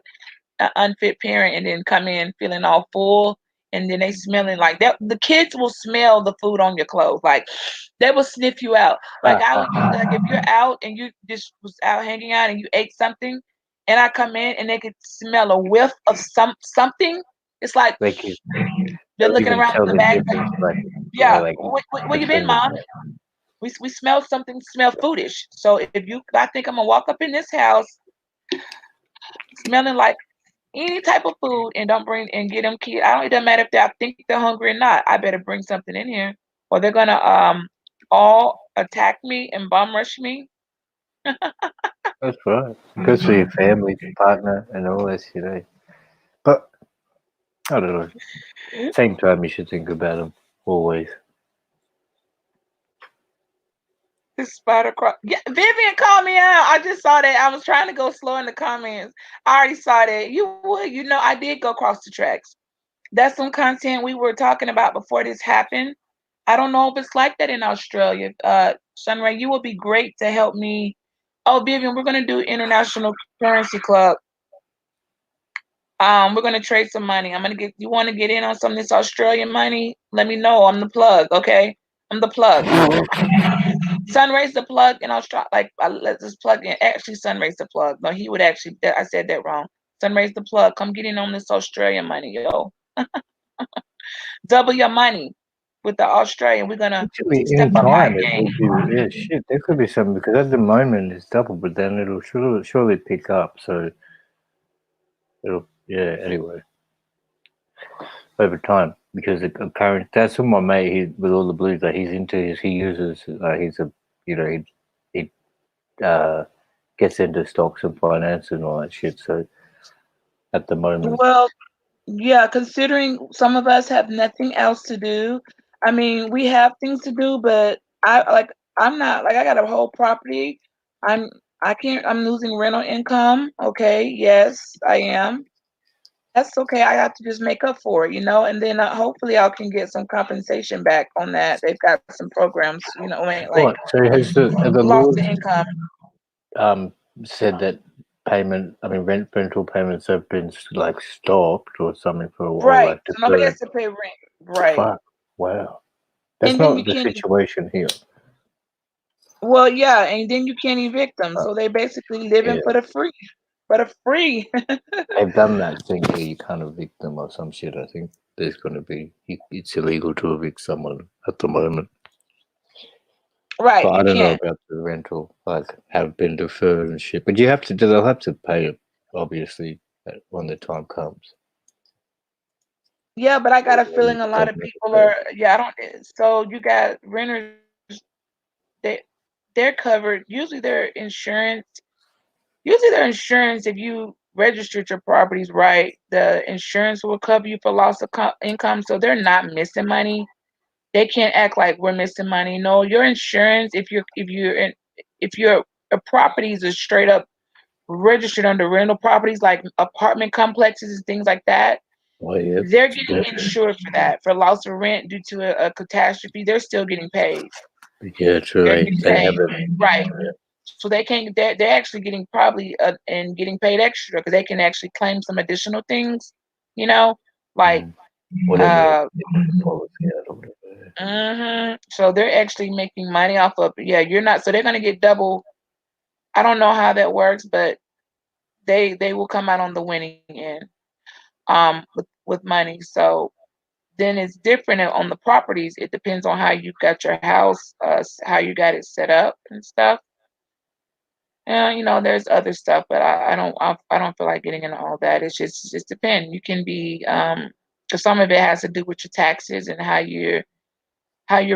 Speaker 1: unfit parent and then come in feeling all full and then they smelling like that. The kids will smell the food on your clothes, like they will sniff you out. Like like if you're out and you just was out hanging out and you ate something, and I come in and they could smell a whiff of something. It's like
Speaker 2: Like you,
Speaker 1: they're
Speaker 2: they'll
Speaker 1: looking
Speaker 2: even
Speaker 1: around
Speaker 2: tell
Speaker 1: the
Speaker 2: the
Speaker 1: bag.
Speaker 2: difference, like like
Speaker 1: Where you been,
Speaker 2: between the
Speaker 1: mom? We smell something, smell foodish. So if you, I think I'm gonna walk up in this house smelling like any type of food and don't bring and get them kids. I don't. It doesn't matter if they I think they're hungry or not. I better bring something in here, or they're gonna all attack me and bum rush me.
Speaker 2: That's right. Because for your family, partner, and all that shit. Eh? But I don't know. Same time, you should think about them always.
Speaker 1: This spider cross. Yeah, Vivian called me out. I just saw that. I was trying to go slow in the comments. I already saw that. You would, I did go across the tracks. That's some content we were talking about before this happened. I don't know if it's like that in Australia. Sunray, you would be great to help me. Oh, Vivian, we're gonna do International Currency Club. We're gonna trade some money. I'm gonna get. You want to get in on some of this Australian money? Let me know. I'm the plug. Okay, I'm the plug. Sunray's the plug in Australia. Like, let's just plug in. Actually, Sunray's the plug. No, he would actually. I said that wrong. Sunray's the plug. Come get in on this Australian money, yo. Double your money with the Australian. We're gonna
Speaker 2: Actually,
Speaker 1: step
Speaker 2: in
Speaker 1: up my
Speaker 2: time, it
Speaker 1: game.
Speaker 2: will be, yeah, shit, there could be something because at the moment it's double, but then it'll surely pick up. So it'll, yeah, anyway, over time because the current, that's what my mate, with all the blues that he's into, he uses, he's a, he gets into stocks and finance and all that shit. So at the moment,
Speaker 1: Well, yeah, considering some of us have nothing else to do. I mean, we have things to do, but I'm not like I got a whole property. I'm I can't I'm losing rental income. Okay, yes, I am. That's okay. I have to just make up for it, and then hopefully I can get some compensation back on that. They've got some programs, like
Speaker 2: what? So has the
Speaker 1: lost
Speaker 2: Lord
Speaker 1: the income.
Speaker 2: um said that payment, I mean rental payments have been like stopped or something for a while,
Speaker 1: Right.
Speaker 2: like
Speaker 1: So nobody has
Speaker 2: deferred.
Speaker 1: to pay rent. Right.
Speaker 2: Fuck. Wow. That's
Speaker 1: And then you
Speaker 2: not the
Speaker 1: can't
Speaker 2: situation here.
Speaker 1: Well, yeah, and then you can't evict them.
Speaker 2: Uh,
Speaker 1: So they basically living
Speaker 2: yeah.
Speaker 1: for the free. For the free.
Speaker 2: They've done that thing where you can't evict them or some shit. I think there's going to be, it's illegal to evict someone at the moment.
Speaker 1: Right,
Speaker 2: But I
Speaker 1: you
Speaker 2: don't know
Speaker 1: can't.
Speaker 2: about the rental, like have been deferred and shit. But you have to, they'll have to pay it, obviously, when the time comes.
Speaker 1: Yeah, but I got a
Speaker 2: The
Speaker 1: feeling a lot of
Speaker 2: government
Speaker 1: people
Speaker 2: will pay.
Speaker 1: are yeah, I don't so you got renters they they're covered. Usually their insurance, if you registered your properties right, the insurance will cover you for loss of income, so they're not missing money. They can't act like we're missing money. No, your insurance, if your properties are straight up registered under rental properties like apartment complexes and things like that,
Speaker 2: Oh, yeah.
Speaker 1: they're getting
Speaker 2: Yeah.
Speaker 1: insured for that. For loss of rent due to a catastrophe, they're still getting paid.
Speaker 2: Yeah, true.
Speaker 1: They're
Speaker 2: Eh?
Speaker 1: getting
Speaker 2: They
Speaker 1: paid.
Speaker 2: have it.
Speaker 1: Right. So they can't. They're actually getting probably and getting paid extra because they can actually claim some additional things. You know, like
Speaker 2: Whatever
Speaker 1: uh,
Speaker 2: policy out or whatever.
Speaker 1: So they're actually making money off of yeah. You're not. So they're gonna get double. I don't know how that works, but they will come out on the winning end. With money. So then it's different on the properties. It depends on how you got your house, how you got it set up and stuff. And there's other stuff, but I don't feel like getting into all that. It's just depend. You can be 'cause some of it has to do with your taxes and how you're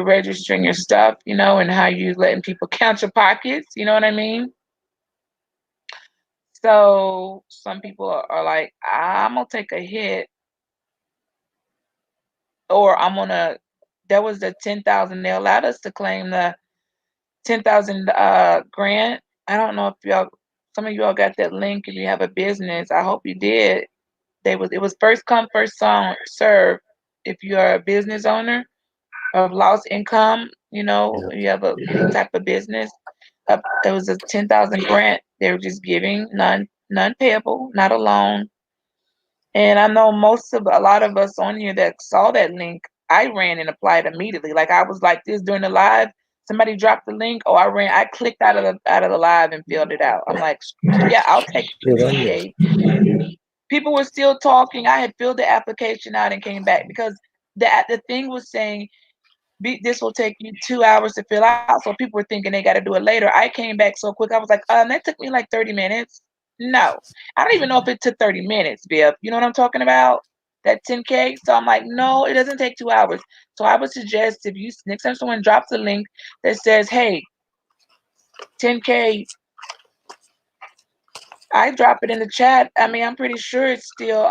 Speaker 1: registering your stuff, and how you letting people count your pockets. You know what I mean? So some people are like, I'm gonna take a hit, or I'm gonna. There was the 10,000. They allowed us to claim the 10,000 grant. I don't know if some of y'all got that link. If you have a business, I hope you did. It was first come first serve. If you're a business owner of lost income,
Speaker 2: Yeah.
Speaker 1: you have any type of business. There was a 10,000 grant they were just giving, non payable, not a loan, And I know most of a lot of us on here that saw that link, I ran and applied immediately. Like I was like this during the live. Somebody dropped the link. Oh, I clicked out of the live and filled it out. I'm like, yeah, I'll take
Speaker 2: Good
Speaker 1: the
Speaker 2: on you.
Speaker 1: 58. People were still talking. I had filled the application out and came back because the thing was saying this will take you 2 hours to fill out. So people were thinking they got to do it later. I came back so quick. I was like, that took me like 30 minutes. No, I don't even know if it took 30 minutes, Biff. You know what I'm talking about? That 10K. So I'm like, no, it doesn't take 2 hours. So I would suggest if you next time someone drops a link that says, hey, 10K, I drop it in the chat. I mean, I'm pretty sure it's still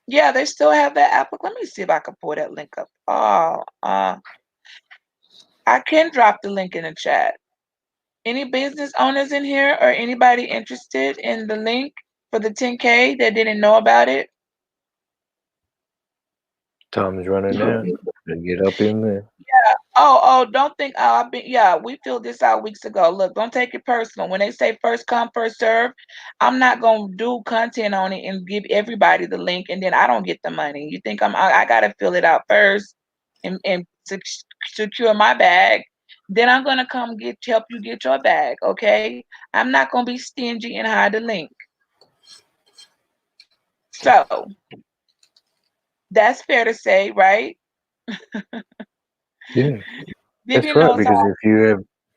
Speaker 1: yeah, they still have that application. Let me see if I can pull that link up. Oh, I can drop the link in the chat. Any business owners in here or anybody interested in the link for the 10K that didn't know about it?
Speaker 2: Time's running out. Gotta get up in there.
Speaker 1: Don't think, I've been, yeah, we filled this out weeks ago. Look, don't take it personal. When they say first come, first serve, I'm not going to do content on it and give everybody the link and then I don't get the money. You think I got to fill it out first and secure my bag. Then I'm going to come help you get your bag, okay? I'm not going to be stingy and hide the link. So that's fair to say, right?
Speaker 2: Yeah, that's
Speaker 1: Vivian
Speaker 2: right.
Speaker 1: knows
Speaker 2: Because
Speaker 1: how.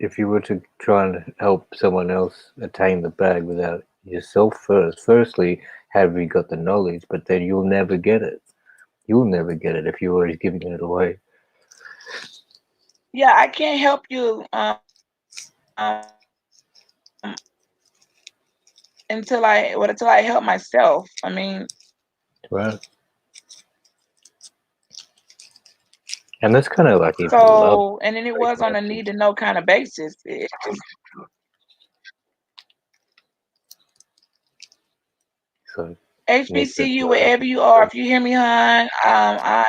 Speaker 2: if you were to try and help someone else attain the bag without yourself first, firstly, have you got the knowledge? But then you'll never get it. You'll never get it if you're always giving it away.
Speaker 1: Yeah, I can't help you until I help myself. I mean,
Speaker 2: Right. And that's kind of like if you love
Speaker 1: so and then it was on a need to know kind of basis. It just
Speaker 2: so need to
Speaker 1: HBCU
Speaker 2: learn.
Speaker 1: wherever you are. If you hear me, hon, I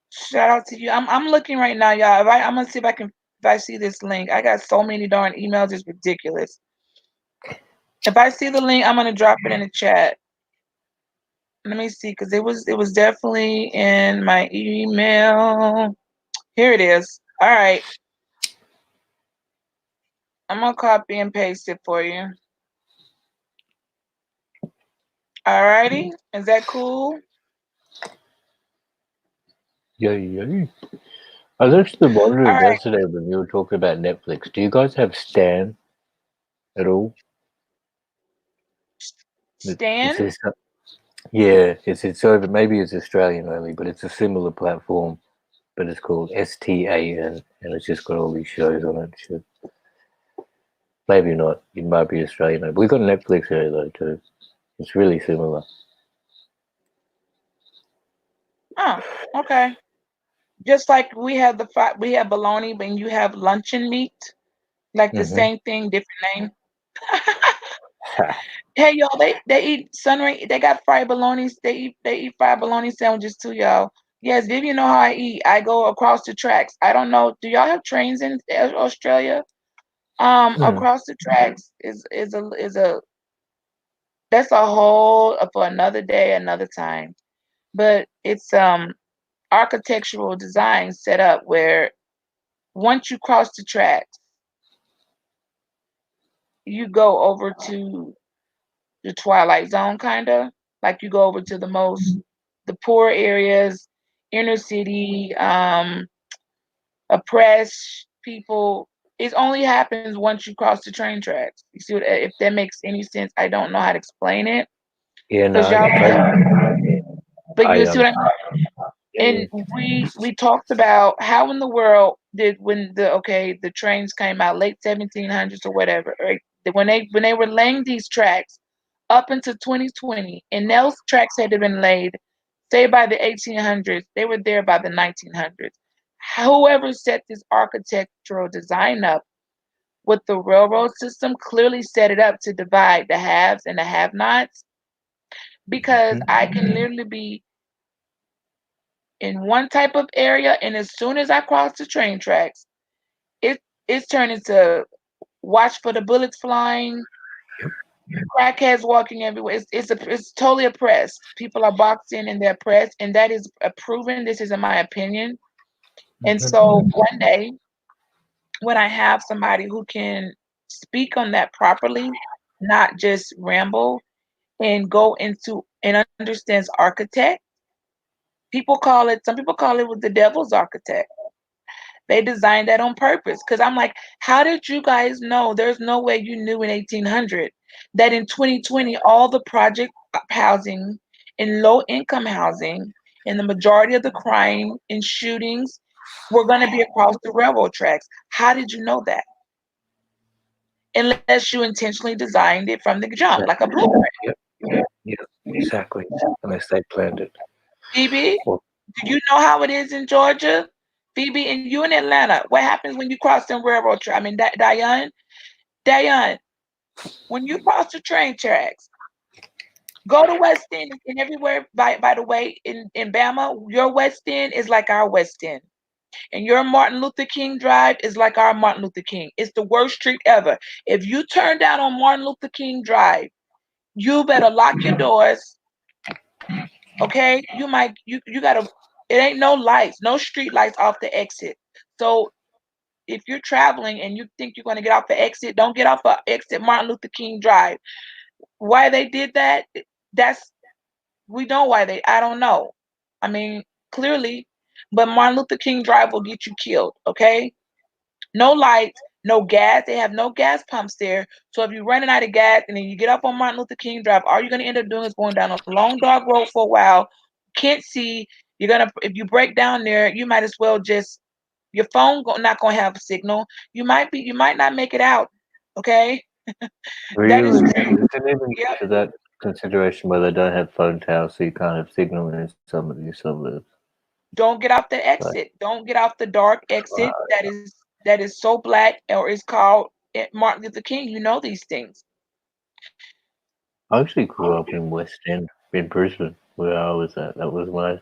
Speaker 1: shout out to you. I'm looking right now, y'all. I'm gonna see if I see this link. I got so many darn emails. It's ridiculous. If I see the link, I'm gonna drop it in the chat. Let me see, because it was definitely in my email. Here it is. All right. I'm gonna copy and paste it for you. Alrighty. Is that cool?
Speaker 2: Yeah, yeah. I was actually
Speaker 1: All
Speaker 2: wondering
Speaker 1: right.
Speaker 2: yesterday when you were talking about Netflix. Do you guys have Stan at all? Is
Speaker 1: Stan?
Speaker 2: this? Yeah, it's over. Maybe it's Australian only, but it's a similar platform. But it's called STAN, and it's just got all these shows on it. Shit. Maybe not. It might be Australian. We got Netflix here though too. It's really similar.
Speaker 1: Oh, okay. Just like we have bologna, but you have luncheon meat, like the
Speaker 2: Mm-hmm.
Speaker 1: same thing, different name. Hey y'all, they eat sunray. They got fried bologna. They eat fried bologna sandwiches too, y'all. Yes, Vivian know how I eat. I go across the tracks. I don't know. Do y'all have trains in Australia?
Speaker 2: Mm.
Speaker 1: Across the tracks is a that's a whole for another day, another time. But it's architectural design set up where once you cross the tracks, you go over to the twilight zone, kind of like you go over to the poor areas, inner city, oppressed people. It only happens once you cross the train tracks. You see if that makes any sense? I don't know how to explain it
Speaker 2: Yeah,
Speaker 1: because
Speaker 2: no,
Speaker 1: y'all, but
Speaker 2: I
Speaker 1: you see what I.
Speaker 2: yeah,
Speaker 1: And we talked about how in the world did when the trains came out late 1700s or whatever, right? When they were laying these tracks up into 2020, and those tracks had been laid, say by the 1800s, they were there by the 1900s. Whoever set this architectural design up with the railroad system clearly set it up to divide the haves and the have-nots because
Speaker 2: mhm.
Speaker 1: I can literally be in one type of area, and as soon as I cross the train tracks, it it's turned into watch for the bullets flying, Crackheads walking everywhere. It's totally oppressed. People are boxed in and they're oppressed, and that is a proven. This is in my opinion. And
Speaker 2: Mhm.
Speaker 1: so one day, when I have somebody who can speak on that properly, not just ramble and go into and understands architect, some people call it with the devil's architect. They designed that on purpose because I'm like, how did you guys know? There's no way you knew in 1800 that in 2020 all the project housing and low income housing and the majority of the crime and shootings were going to be across the railroad tracks. How did you know that? Unless you intentionally designed it from the jump, like a blueprint.
Speaker 2: Yep, yep, exactly. Unless they planned it.
Speaker 1: Phoebe,
Speaker 2: Well,
Speaker 1: do you know how it is in Georgia? Phoebe, and you in Atlanta, what happens when you cross them railroad tracks? I mean, Diane, when you cross the train tracks, go to West End and everywhere. By the way, in Bama, your West End is like our West End, and your Martin Luther King Drive is like our Martin Luther King. It's the worst street ever. If you turn down on Martin Luther King Drive, you better lock your doors. Okay, you gotta. It ain't no lights, no street lights off the exit. So if you're traveling and you think you're going to get off the exit, don't get off the exit Martin Luther King Drive. Why they did that? That's we know why they. I don't know. I mean, clearly, but Martin Luther King Drive will get you killed. Okay, no lights, no gas. They have no gas pumps there. So if you're running out of gas and then you get up on Martin Luther King Drive, all you're going to end up doing is going down a long dark road for a while. Can't see. You're gonna if you break down there, you might as well just your not gonna have a signal. You might not make it out. Okay, that is
Speaker 2: really,
Speaker 1: true.
Speaker 2: you can even
Speaker 1: Yep.
Speaker 2: get to that consideration where they don't have phone towers, so you can't have signal in some of these suburbs.
Speaker 1: Don't get off the
Speaker 2: Like,
Speaker 1: exit. Don't get off the dark exit.
Speaker 2: wow.
Speaker 1: That is so black or is called Martin Luther King. You know these things.
Speaker 2: I actually grew up in West End, in Brisbane, where I was at. That was my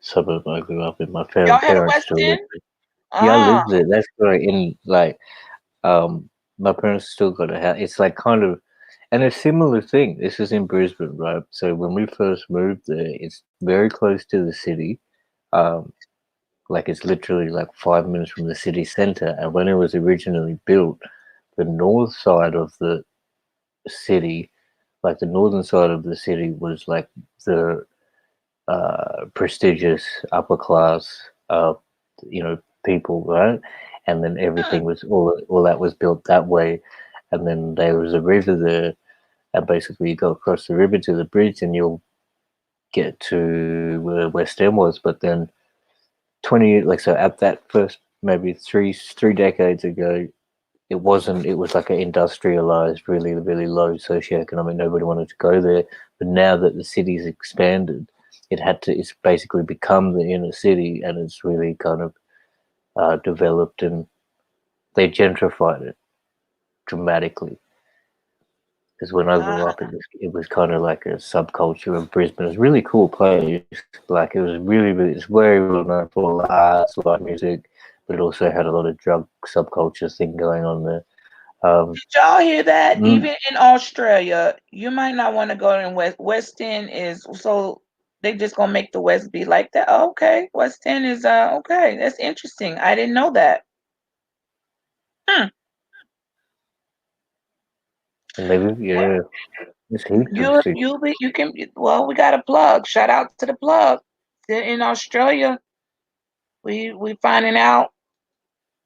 Speaker 2: suburb I grew up in. My
Speaker 1: Y'all had a
Speaker 2: parents
Speaker 1: West
Speaker 2: still live
Speaker 1: End?
Speaker 2: there. Yeah, I
Speaker 1: Ah,
Speaker 2: lived there. That's where in like my parents still got a house. It's like kind of and a similar thing. This is in Brisbane, right? So when we first moved there, it's very close to the city. Um, like it's literally like 5 minutes from the city center. And when it was originally built, the north side of the city, like the northern side of the city, was like the prestigious upper class, people, right? And then
Speaker 1: hmm.
Speaker 2: everything was all that was built that way. And then there was a river there, and basically you go across the river to the bridge, and you'll get to where West End was. But then 20 like so at that first maybe three decades ago, it wasn't. It was like an industrialized, really really low socioeconomic. Nobody wanted to go there. But now that the city's expanded, it's basically become the inner city, and it's really kind of developed, and they gentrified it dramatically. Because when I grew up,
Speaker 1: Ah,
Speaker 2: it was kind of like a subculture of Brisbane. It's a really cool place. Like it was it's very well known for all the arts, live music, but it also had a lot of drug subculture thing going on there. Um,
Speaker 1: did y'all hear that?
Speaker 2: mm,
Speaker 1: Even in Australia, you might not want to go in West End is so they just gonna make the West be like that. Oh, okay, West End is okay. That's interesting. I didn't know that. Hmm.
Speaker 2: and maybe yeah, there's heaps of shit.
Speaker 1: You can well we got a plug. Shout out to the plug. In Australia, we finding out.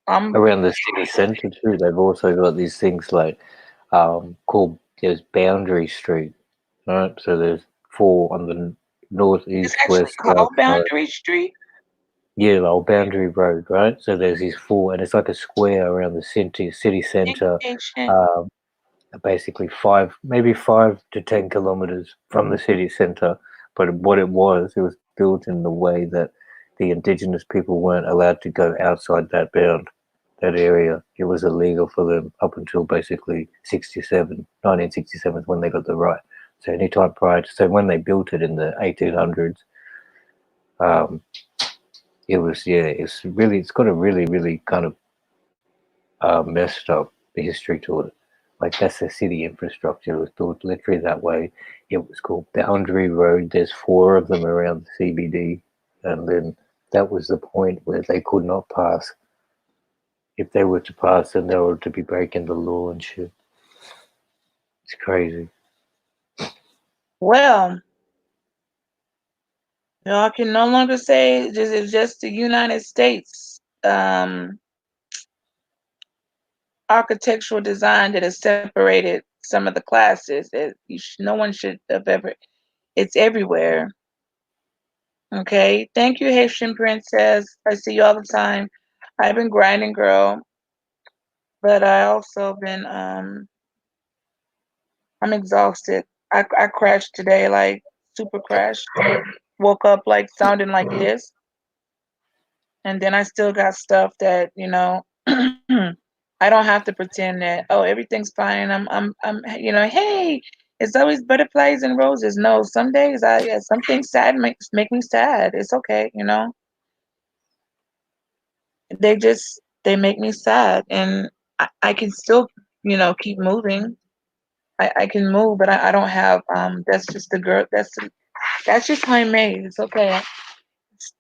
Speaker 1: Um,
Speaker 2: Around the city centre too. They've also got these things like called there's Boundary Street, right? So there's four on the north,
Speaker 1: it's
Speaker 2: east,
Speaker 1: actually
Speaker 2: west, south
Speaker 1: called
Speaker 2: side.
Speaker 1: Boundary Street.
Speaker 2: Yeah, the old Boundary Road, right? So there's these four, and it's like a square around the city centre.
Speaker 1: Vacation.
Speaker 2: Um, Basically maybe 5 to 10 kilometers from the city centre. But what it was built in the way that the indigenous people weren't allowed to go outside that area. It was illegal for them up until basically 1967 is when they got the right. So any time prior to, so when they built it in the 1800s, um, it's got a really, really kind of messed up history to it. Like that's the city infrastructure. It was built literally that way. It was called Boundary Road. There's four of them around the CBD, and then that was the point where they could not pass. If they were to pass, then they were to be breaking the law and shit. It's crazy.
Speaker 1: Well, y'all can no longer say it's just the United States architectural design that has separated some of the classes. No one should have ever. It's everywhere. Okay. Thank you, Haitian princess. I see you all the time. I've been grinding, girl, but I also been I'm exhausted. I crashed today, like super crashed. Woke up like sounding like this, and then I still got stuff that I don't have to pretend that everything's fine. I'm hey, it's always butterflies and roses. No, some days some things sad make me sad. It's okay, they make me sad, and I can still keep moving. I can move, but I don't have that's just the girl that's just how I'm made. It's okay.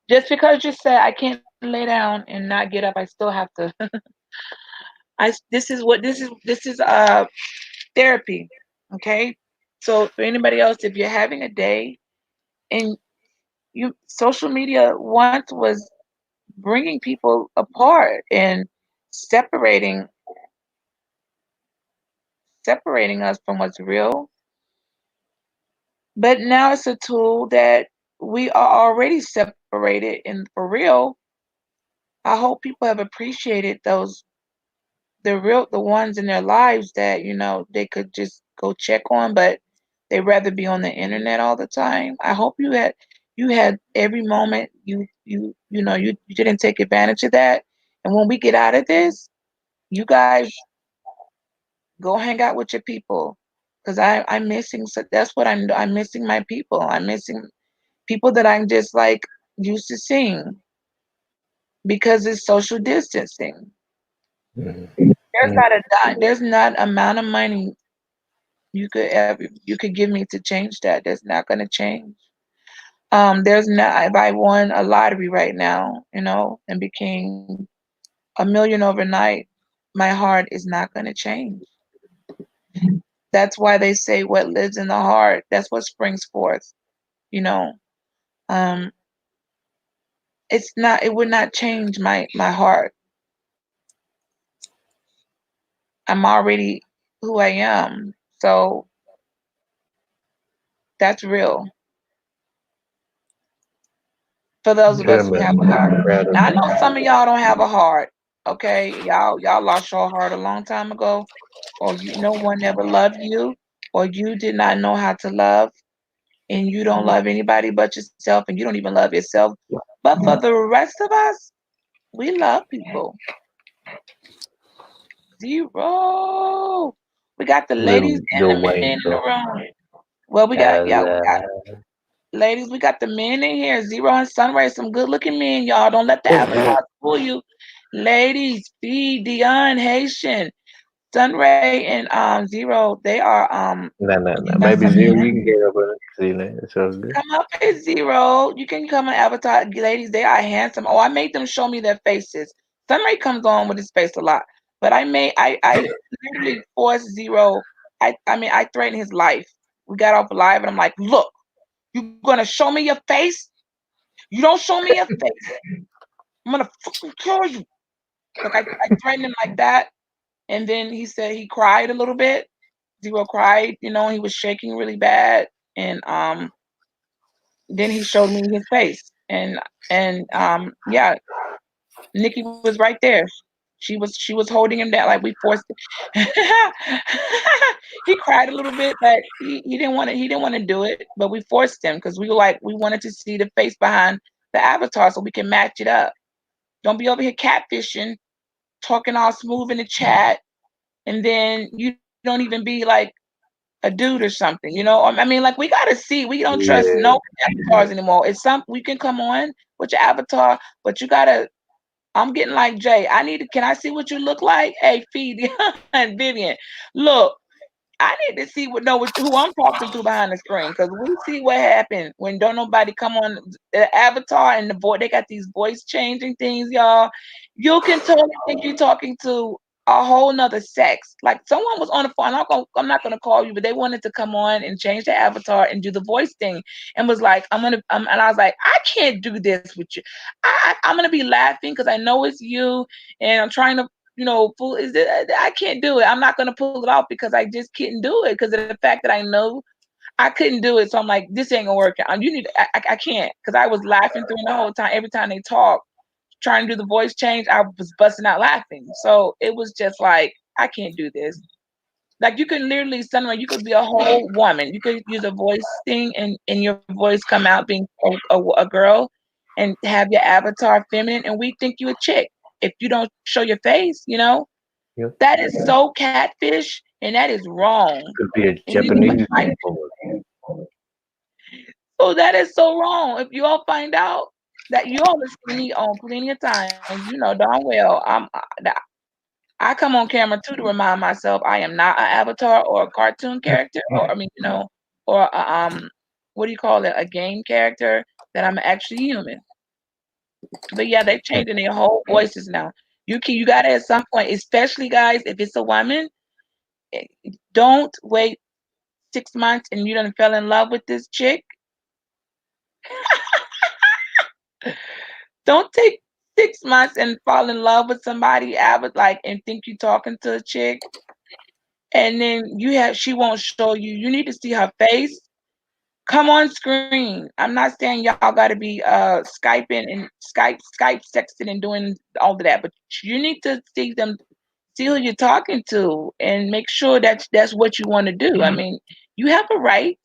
Speaker 1: Just because you say I can't lay down and not get up, I still have to. This is therapy. Okay, so for anybody else, if you're having a day and you social media once was bringing people apart and separating separating us from what's real, but now it's a tool that we are already separated, and for real, I hope people have appreciated the ones in their lives that they could just go check on, but they rather be on the internet all the time. I hope you had every moment you didn't take advantage of that, and when we get out of this, you guys go hang out with your people, because I'm missing. So that's what I'm missing, my people. I'm missing people that I'm just like used to seeing, because it's social distancing.
Speaker 2: Mm-hmm.
Speaker 1: There's not amount of money you could give me to change that. That's not going to change. There's not. If I won a lottery right now, and became a million overnight, my heart is not going to change. That's why they say what lives in the heart, that's what springs forth. You know, um, it's not. It would not change my heart. I'm already who I am. So that's real for those of
Speaker 2: Good,
Speaker 1: us who
Speaker 2: man.
Speaker 1: have a heart.
Speaker 2: I'm proud of
Speaker 1: Now I
Speaker 2: you.
Speaker 1: know some of y'all don't have a heart. Okay, y'all lost your heart a long time ago, or no one ever loved you, or you did not know how to love, and you don't love anybody but yourself, and you don't even love yourself. But for the rest of us, we love people. Zero. We got the ladies and the
Speaker 2: Lil
Speaker 1: men in
Speaker 2: Wayne
Speaker 1: the
Speaker 2: song.
Speaker 1: room. Well, we got ladies, we got the men in here. Zero and Sunray, some good looking men, y'all. Don't let the avatar fool you. Ladies, Fee, Dion, Haitian, Sunray, and Zero, they are
Speaker 2: No, no, no.
Speaker 1: got
Speaker 2: Maybe
Speaker 1: some
Speaker 2: Zero, you can get up on it. So, it's all good.
Speaker 1: come up at Zero. You can come and avatar. Ladies, they are handsome. Oh, I made them show me their faces. Sunray comes on with his face a lot. But I literally forced Zero. I mean I threatened his life. We got off live and I'm like, look, you gonna show me your face? You don't show me your face, I'm gonna fucking kill you. Look, I threatened him like that, and then he said he cried a little bit. Zero cried, he was shaking really bad, and then he showed me his face, and yeah, Nikki was right there. She was holding him down, like we forced it. He cried a little bit, but he didn't want to do it, but we forced him because we wanted to see the face behind the avatar so we can match it up. Don't be over here catfishing, talking all smooth in the chat, and then you don't even be like a dude or something, I mean, like we gotta see. We don't trust
Speaker 2: Yeah.
Speaker 1: no avatars anymore. It's some we can come on with your avatar, but you gotta. I'm getting like Jay. I need to. Can I see what you look like? Hey, feed and Vivian. Look, I need to see who I'm talking to behind the screen because we see what happened when don't nobody come on the avatar and the voice. They got these voice changing things, y'all. You can totally think you're talking to a whole nother sex. Like someone was on the phone. I'm not gonna call you, but they wanted to come on and change the avatar and do the voice thing, and was like, and I was like, I can't do this with you. I'm gonna be laughing because I know it's you, and I'm trying to fool is it, I can't do it. I'm not gonna pull it off because I just couldn't do it because of the fact that I know I couldn't do it. So I'm like, this ain't gonna work. You need, I can't because I was laughing through the whole time. Every time they talk, trying to do the voice change, I was busting out laughing. So it was just like, I can't do this. Like you can literally, somewhere you could be a whole woman. You could use a voice thing and your voice come out being a girl, and have your avatar feminine, and we think you a chick if you don't show your face.
Speaker 2: Yeah.
Speaker 1: That is so catfish, and that is wrong.
Speaker 2: Could be a
Speaker 1: And we need to
Speaker 2: Japanese
Speaker 1: fight.
Speaker 2: woman.
Speaker 1: Oh, that is so wrong. If you all find out that you all have seen me on plenty of times, you know darn well I come on camera too to remind myself I am not an avatar or a cartoon character, or I mean, or what do you call it, a game character. That I'm actually human. But yeah, they're changing their whole voices now. You got to at some point, especially guys, if it's a woman, eh, don't wait 6 months and you done fell in love with this chick. Don't take 6 months and fall in love with somebody, like, and think you talking to a chick, and then she won't show you. You need to see her face. Come on screen. I'm not saying y'all got to be Skyping and Skype sexting and doing all of that, but you need to see who you're talking to, and make sure that's what you want to do. I mean, you have a right,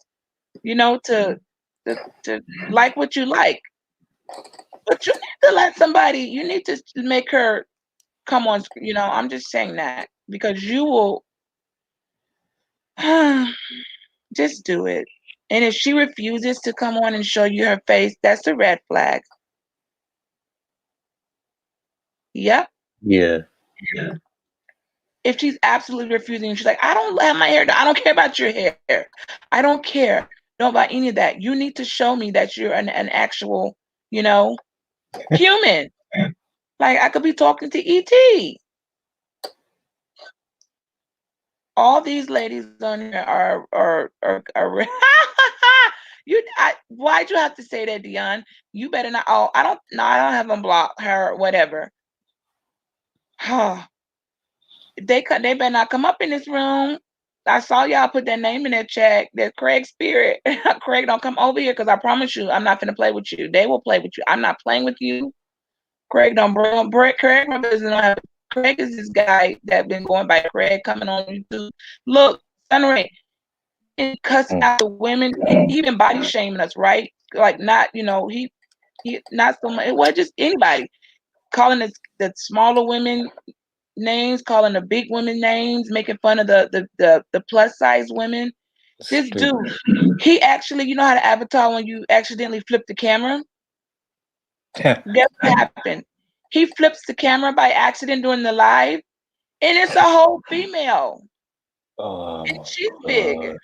Speaker 1: to like what you like. But you need to let somebody, you need to make her come on, I'm just saying that because you will just do it. And if she refuses to come on and show you her face, that's a red flag. Yep.
Speaker 2: Yeah.
Speaker 1: If she's absolutely refusing, she's like, I don't have my hair done. I don't care about your hair. I don't care. Don't about any of that. You need to show me that you're an actual, you know, human. Like I could be talking to ET. All these ladies on here are why'd you have to say that, Dion? You better not. Oh, I don't. No, I don't have them blocked her. Whatever. They better not come up in this room. I saw y'all put their name in that chat. That Craig Spirit. Craig, don't come over here because I promise you, I'm not gonna play with you. They will play with you. I'm not playing with you. Craig, don't bring Craig. My business don't have. Craig is this guy that been going by Craig coming on YouTube. Look, Sunray, he been cussing
Speaker 2: Mm.
Speaker 1: out the women. He been body shaming us, right? Like not, he not so much. It was just anybody calling the smaller women names, calling the big women names, making fun of the plus size women. This dude,
Speaker 2: Stupid.
Speaker 1: he actually, you know how to avatar when you accidentally flip the camera? Guess what happened? He flips the camera by accident during the live, and it's a whole female,
Speaker 2: Oh
Speaker 1: and
Speaker 2: my
Speaker 1: she's big.
Speaker 2: god.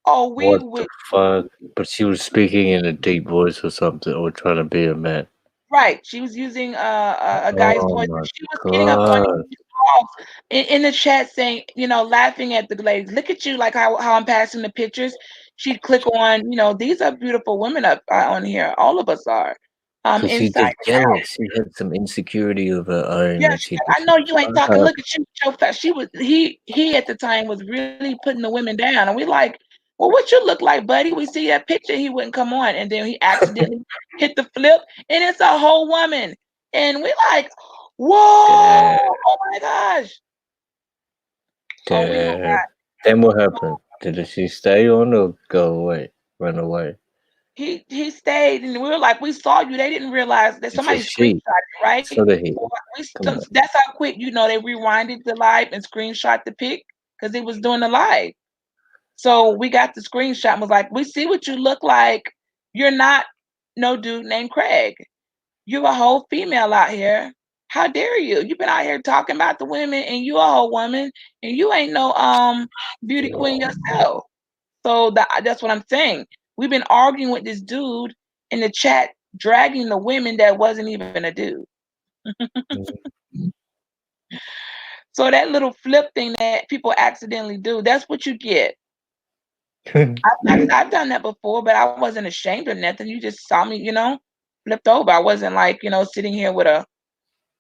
Speaker 1: Oh, we
Speaker 2: What the
Speaker 1: would.
Speaker 2: fuck? But she was speaking in a deep voice or something, or trying to be a man.
Speaker 1: Right. She was using a guy's
Speaker 2: Oh
Speaker 1: voice.
Speaker 2: my
Speaker 1: She was getting up on
Speaker 2: god.
Speaker 1: you all in the chat saying, laughing at the ladies. Look at you, like how I'm passing the pictures. She'd click on, these are beautiful women up on here. All of us are,
Speaker 2: Because she
Speaker 1: inside
Speaker 2: just
Speaker 1: and out.
Speaker 2: jealous. She had some insecurity of her own,
Speaker 1: Yeah,
Speaker 2: and
Speaker 1: she's
Speaker 2: she
Speaker 1: like, I
Speaker 2: just
Speaker 1: know you ain't talking.
Speaker 2: fuck.
Speaker 1: Look at you, with your fat. She was he at the time was really putting the women down, and we like, well, what you look like, buddy? We see that picture. He wouldn't come on, and then he accidentally hit the flip, and it's a whole woman, and we like, whoa,
Speaker 2: Damn,
Speaker 1: oh my gosh, oh we don't
Speaker 2: damn.
Speaker 1: got.
Speaker 2: Then what happened? Did she stay on or go away? Run away?
Speaker 1: He stayed, and we were like, we saw you. They didn't realize that
Speaker 2: It's a
Speaker 1: somebody
Speaker 2: she.
Speaker 1: screenshot it, right?
Speaker 2: So did he.
Speaker 1: Or
Speaker 2: Come on.
Speaker 1: that's how quick, they rewinded the live and screenshot the pic because it was doing the live. So we got the screenshot and was like, we see what you look like. You're not no dude named Craig. You a whole female out here. How dare you? You been out here talking about the women and you a whole woman and you ain't no beauty queen yourself. So that's what I'm saying. We've been arguing with this dude in the chat, dragging the women that wasn't even a dude. So that little flip thing that people accidentally do, that's what you get. I've done that before, but I wasn't ashamed of nothing. You just saw me, flipped over. I wasn't like, sitting here with a,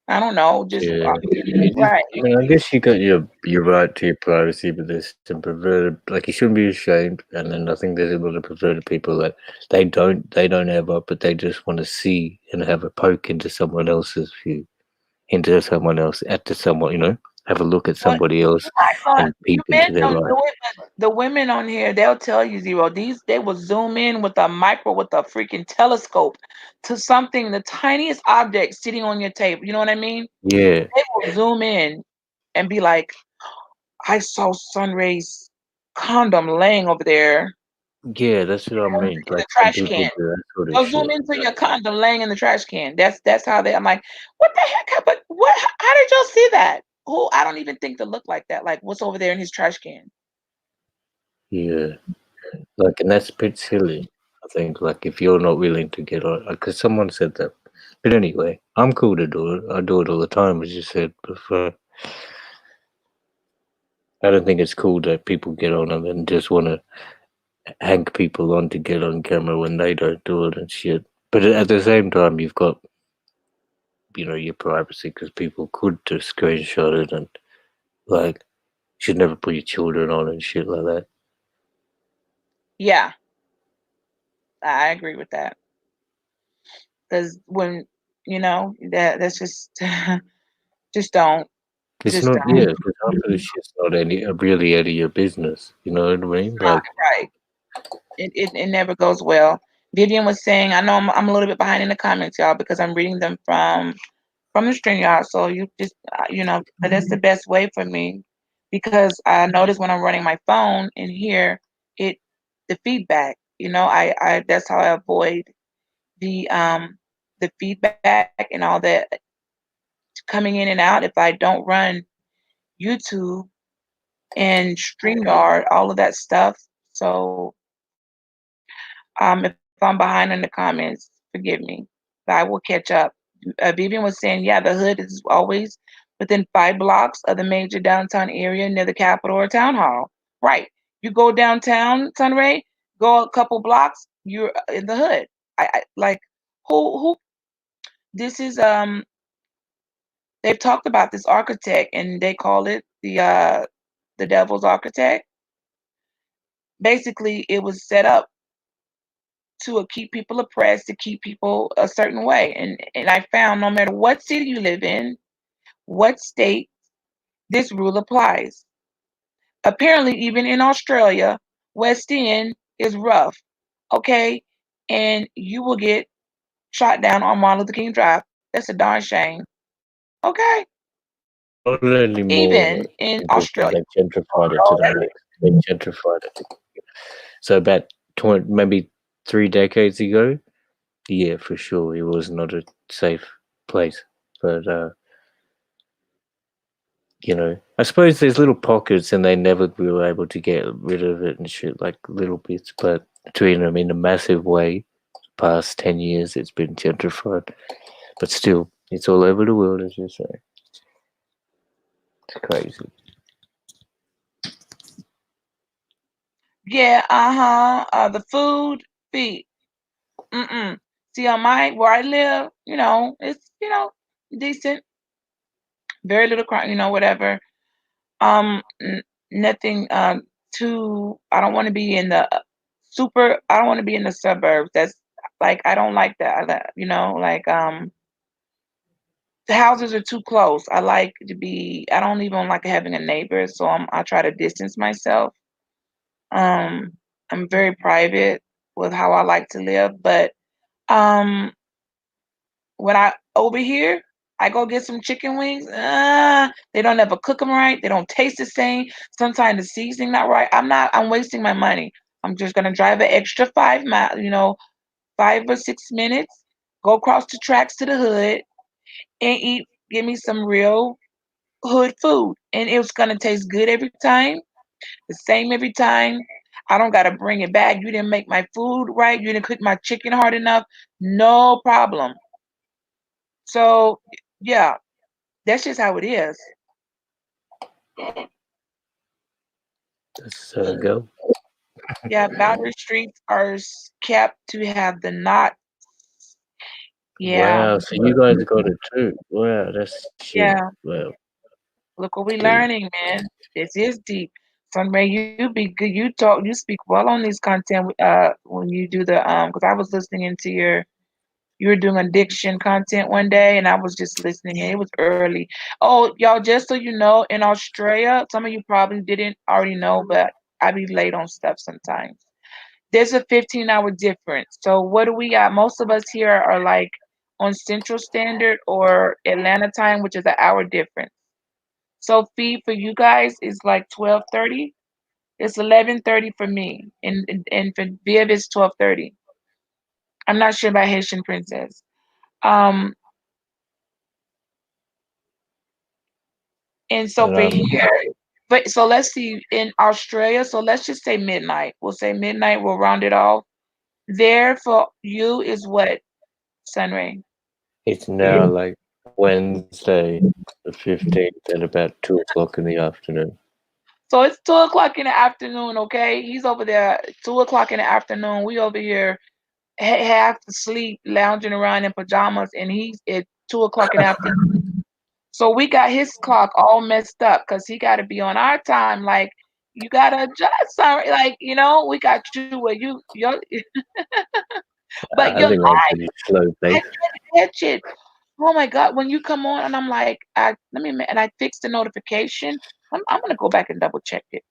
Speaker 1: I don't know, just
Speaker 2: Yeah,
Speaker 1: right.
Speaker 2: I mean, I guess you got your right to your privacy, but there's some perverted. Like, you shouldn't be ashamed. And then I think there's a lot of perverted people that they don't ever, but they just want to see and have a poke into someone else's view, into someone else, after someone, have a look at
Speaker 1: But
Speaker 2: somebody else
Speaker 1: right,
Speaker 2: and
Speaker 1: you
Speaker 2: peep
Speaker 1: men
Speaker 2: into their
Speaker 1: don't
Speaker 2: life.
Speaker 1: do it, but the women on here, they'll tell you zero. They will zoom in with a with a freaking telescope to something, the tiniest object sitting on your table. You know what I mean?
Speaker 2: Yeah,
Speaker 1: They will zoom in and be like, I saw Sunray's condom laying over there
Speaker 2: yeah, that's what I mean.
Speaker 1: in the
Speaker 2: Like when
Speaker 1: trash
Speaker 2: people
Speaker 1: can.
Speaker 2: do that sort of
Speaker 1: They'll zoom
Speaker 2: shit.
Speaker 1: into your condom laying in the trash can. That's how they. I'm like, what the heck? But what? How did y'all see that? Who? I don't even think to look like that. Like, what's over there in his trash can?
Speaker 2: Yeah, like, and that's a bit silly. I think, like, if you're not willing to get on, because someone said that. But anyway, I'm cool to do it. I do it all the time, as you said before. I don't think it's cool that people get on them and just want to hang people on to get on camera when they don't do it and shit. But at the same time, you've got, your privacy because people could just screenshot it and, like, you should never put your children on and shit like that.
Speaker 1: Yeah, I agree with that. Because when that's just just don't
Speaker 2: It's
Speaker 1: just
Speaker 2: not,
Speaker 1: don't.
Speaker 2: yeah, because half of the shit's not really any of your business. You know what I mean?
Speaker 1: Not
Speaker 2: Like,
Speaker 1: right. It never goes well. Vivian was saying, I know I'm a little bit behind in the comments, y'all, because I'm reading them from the StreamYard. So you just but that's the best way for me because I notice when I'm running my phone in here, it the feedback. I that's how I avoid the feedback and all that coming in and out if I don't run YouTube and StreamYard, all of that stuff. So if I'm behind in the comments, forgive me. But I will catch up. Vivian was saying, yeah, the hood is always within 5 blocks of the major downtown area near the Capitol or Town Hall. Right. You go downtown, Sunray, go a couple blocks, you're in the hood. I like who this is they've talked about this architect and they call it the devil's architect. Basically, it was set up to keep people oppressed, to keep people a certain way. And I found no matter what city you live in, what state, this rule applies. Apparently, even in Australia, West End is rough, okay? And you will get shot down on Martin Luther King Drive. That's a darn shame, okay?
Speaker 2: not anymore
Speaker 1: Even in
Speaker 2: because
Speaker 1: Australia.
Speaker 2: they gentrified it to
Speaker 1: Oh,
Speaker 2: the max. They gentrified it. So about maybe 3 decades ago, yeah, for sure, it was not a safe place. But I suppose there's little pockets, and they never were able to get rid of it and shit, like little bits. But between them, in a massive way, past 10 years, it's been gentrified. But still, it's all over the world, as you say. It's crazy.
Speaker 1: yeah, the food, feed. Mm-mm. See, on where I live, it's, decent, very little crime, whatever. Nothing I don't want to be in the I don't want to be in the suburbs. That's like I don't like that. Like the houses are too close. I don't even like having a neighbor, so I try to distance myself. Um I'm very private with how I like to live, but um when I over here, I go get some chicken wings. They don't ever cook them right. They don't taste the same. Sometimes the seasoning not right. I'm wasting my money. I'm just gonna drive an extra 5 miles, 5 or 6 minutes. Go across the tracks to the hood and eat. Give me some real hood food, and it was gonna taste good every time. The same every time. I don't gotta bring it back. You didn't make my food right. You didn't cook my chicken hard enough. No problem. So yeah, that's just how it is.
Speaker 2: That's go.
Speaker 1: Yeah, boundary streets are kept to have the not. Yeah,
Speaker 2: Wow, so you guys got it too. Wow, that's shit.
Speaker 1: yeah.
Speaker 2: Well,
Speaker 1: Look what we
Speaker 2: deep.
Speaker 1: learning, man. This is deep. Sunray, you be good. You talk. You speak well on these content. When you do the because I was listening into your. You were doing addiction content one day, and I was just listening, and it was early. Oh, y'all, just so you know, in Australia, some of you probably didn't already know, but I be late on stuff sometimes. There's a 15-hour difference. So what do we got? Most of us here are like on Central Standard or Atlanta time, which is an hour difference. So feed for you guys is like 12:30. It's 11:30 for me, and for Viv it's 12:30. I'm not sure about Haitian Princess. Um, and so
Speaker 2: And
Speaker 1: for here, but so let's see in Australia. So let's just say midnight. We'll say midnight. We'll round it off. There for you is what, Sunray?
Speaker 2: it's now like Wednesday, the 15th, at about 2 o'clock in the afternoon.
Speaker 1: So it's 2 o'clock in the afternoon. Okay, he's over there 2 o'clock in the afternoon. We over here half asleep, lounging around in pajamas, and he's at 2 o'clock in the afternoon. So we got his clock all messed up because he got to be on our time. Like you gotta adjust, sorry. Like we got you where but
Speaker 2: I
Speaker 1: you're
Speaker 2: think I'm
Speaker 1: live.
Speaker 2: pretty slow
Speaker 1: I
Speaker 2: pace.
Speaker 1: can't catch it. Oh my God! When you come on, and I'm like, and I fixed the notification. I'm gonna go back and double check it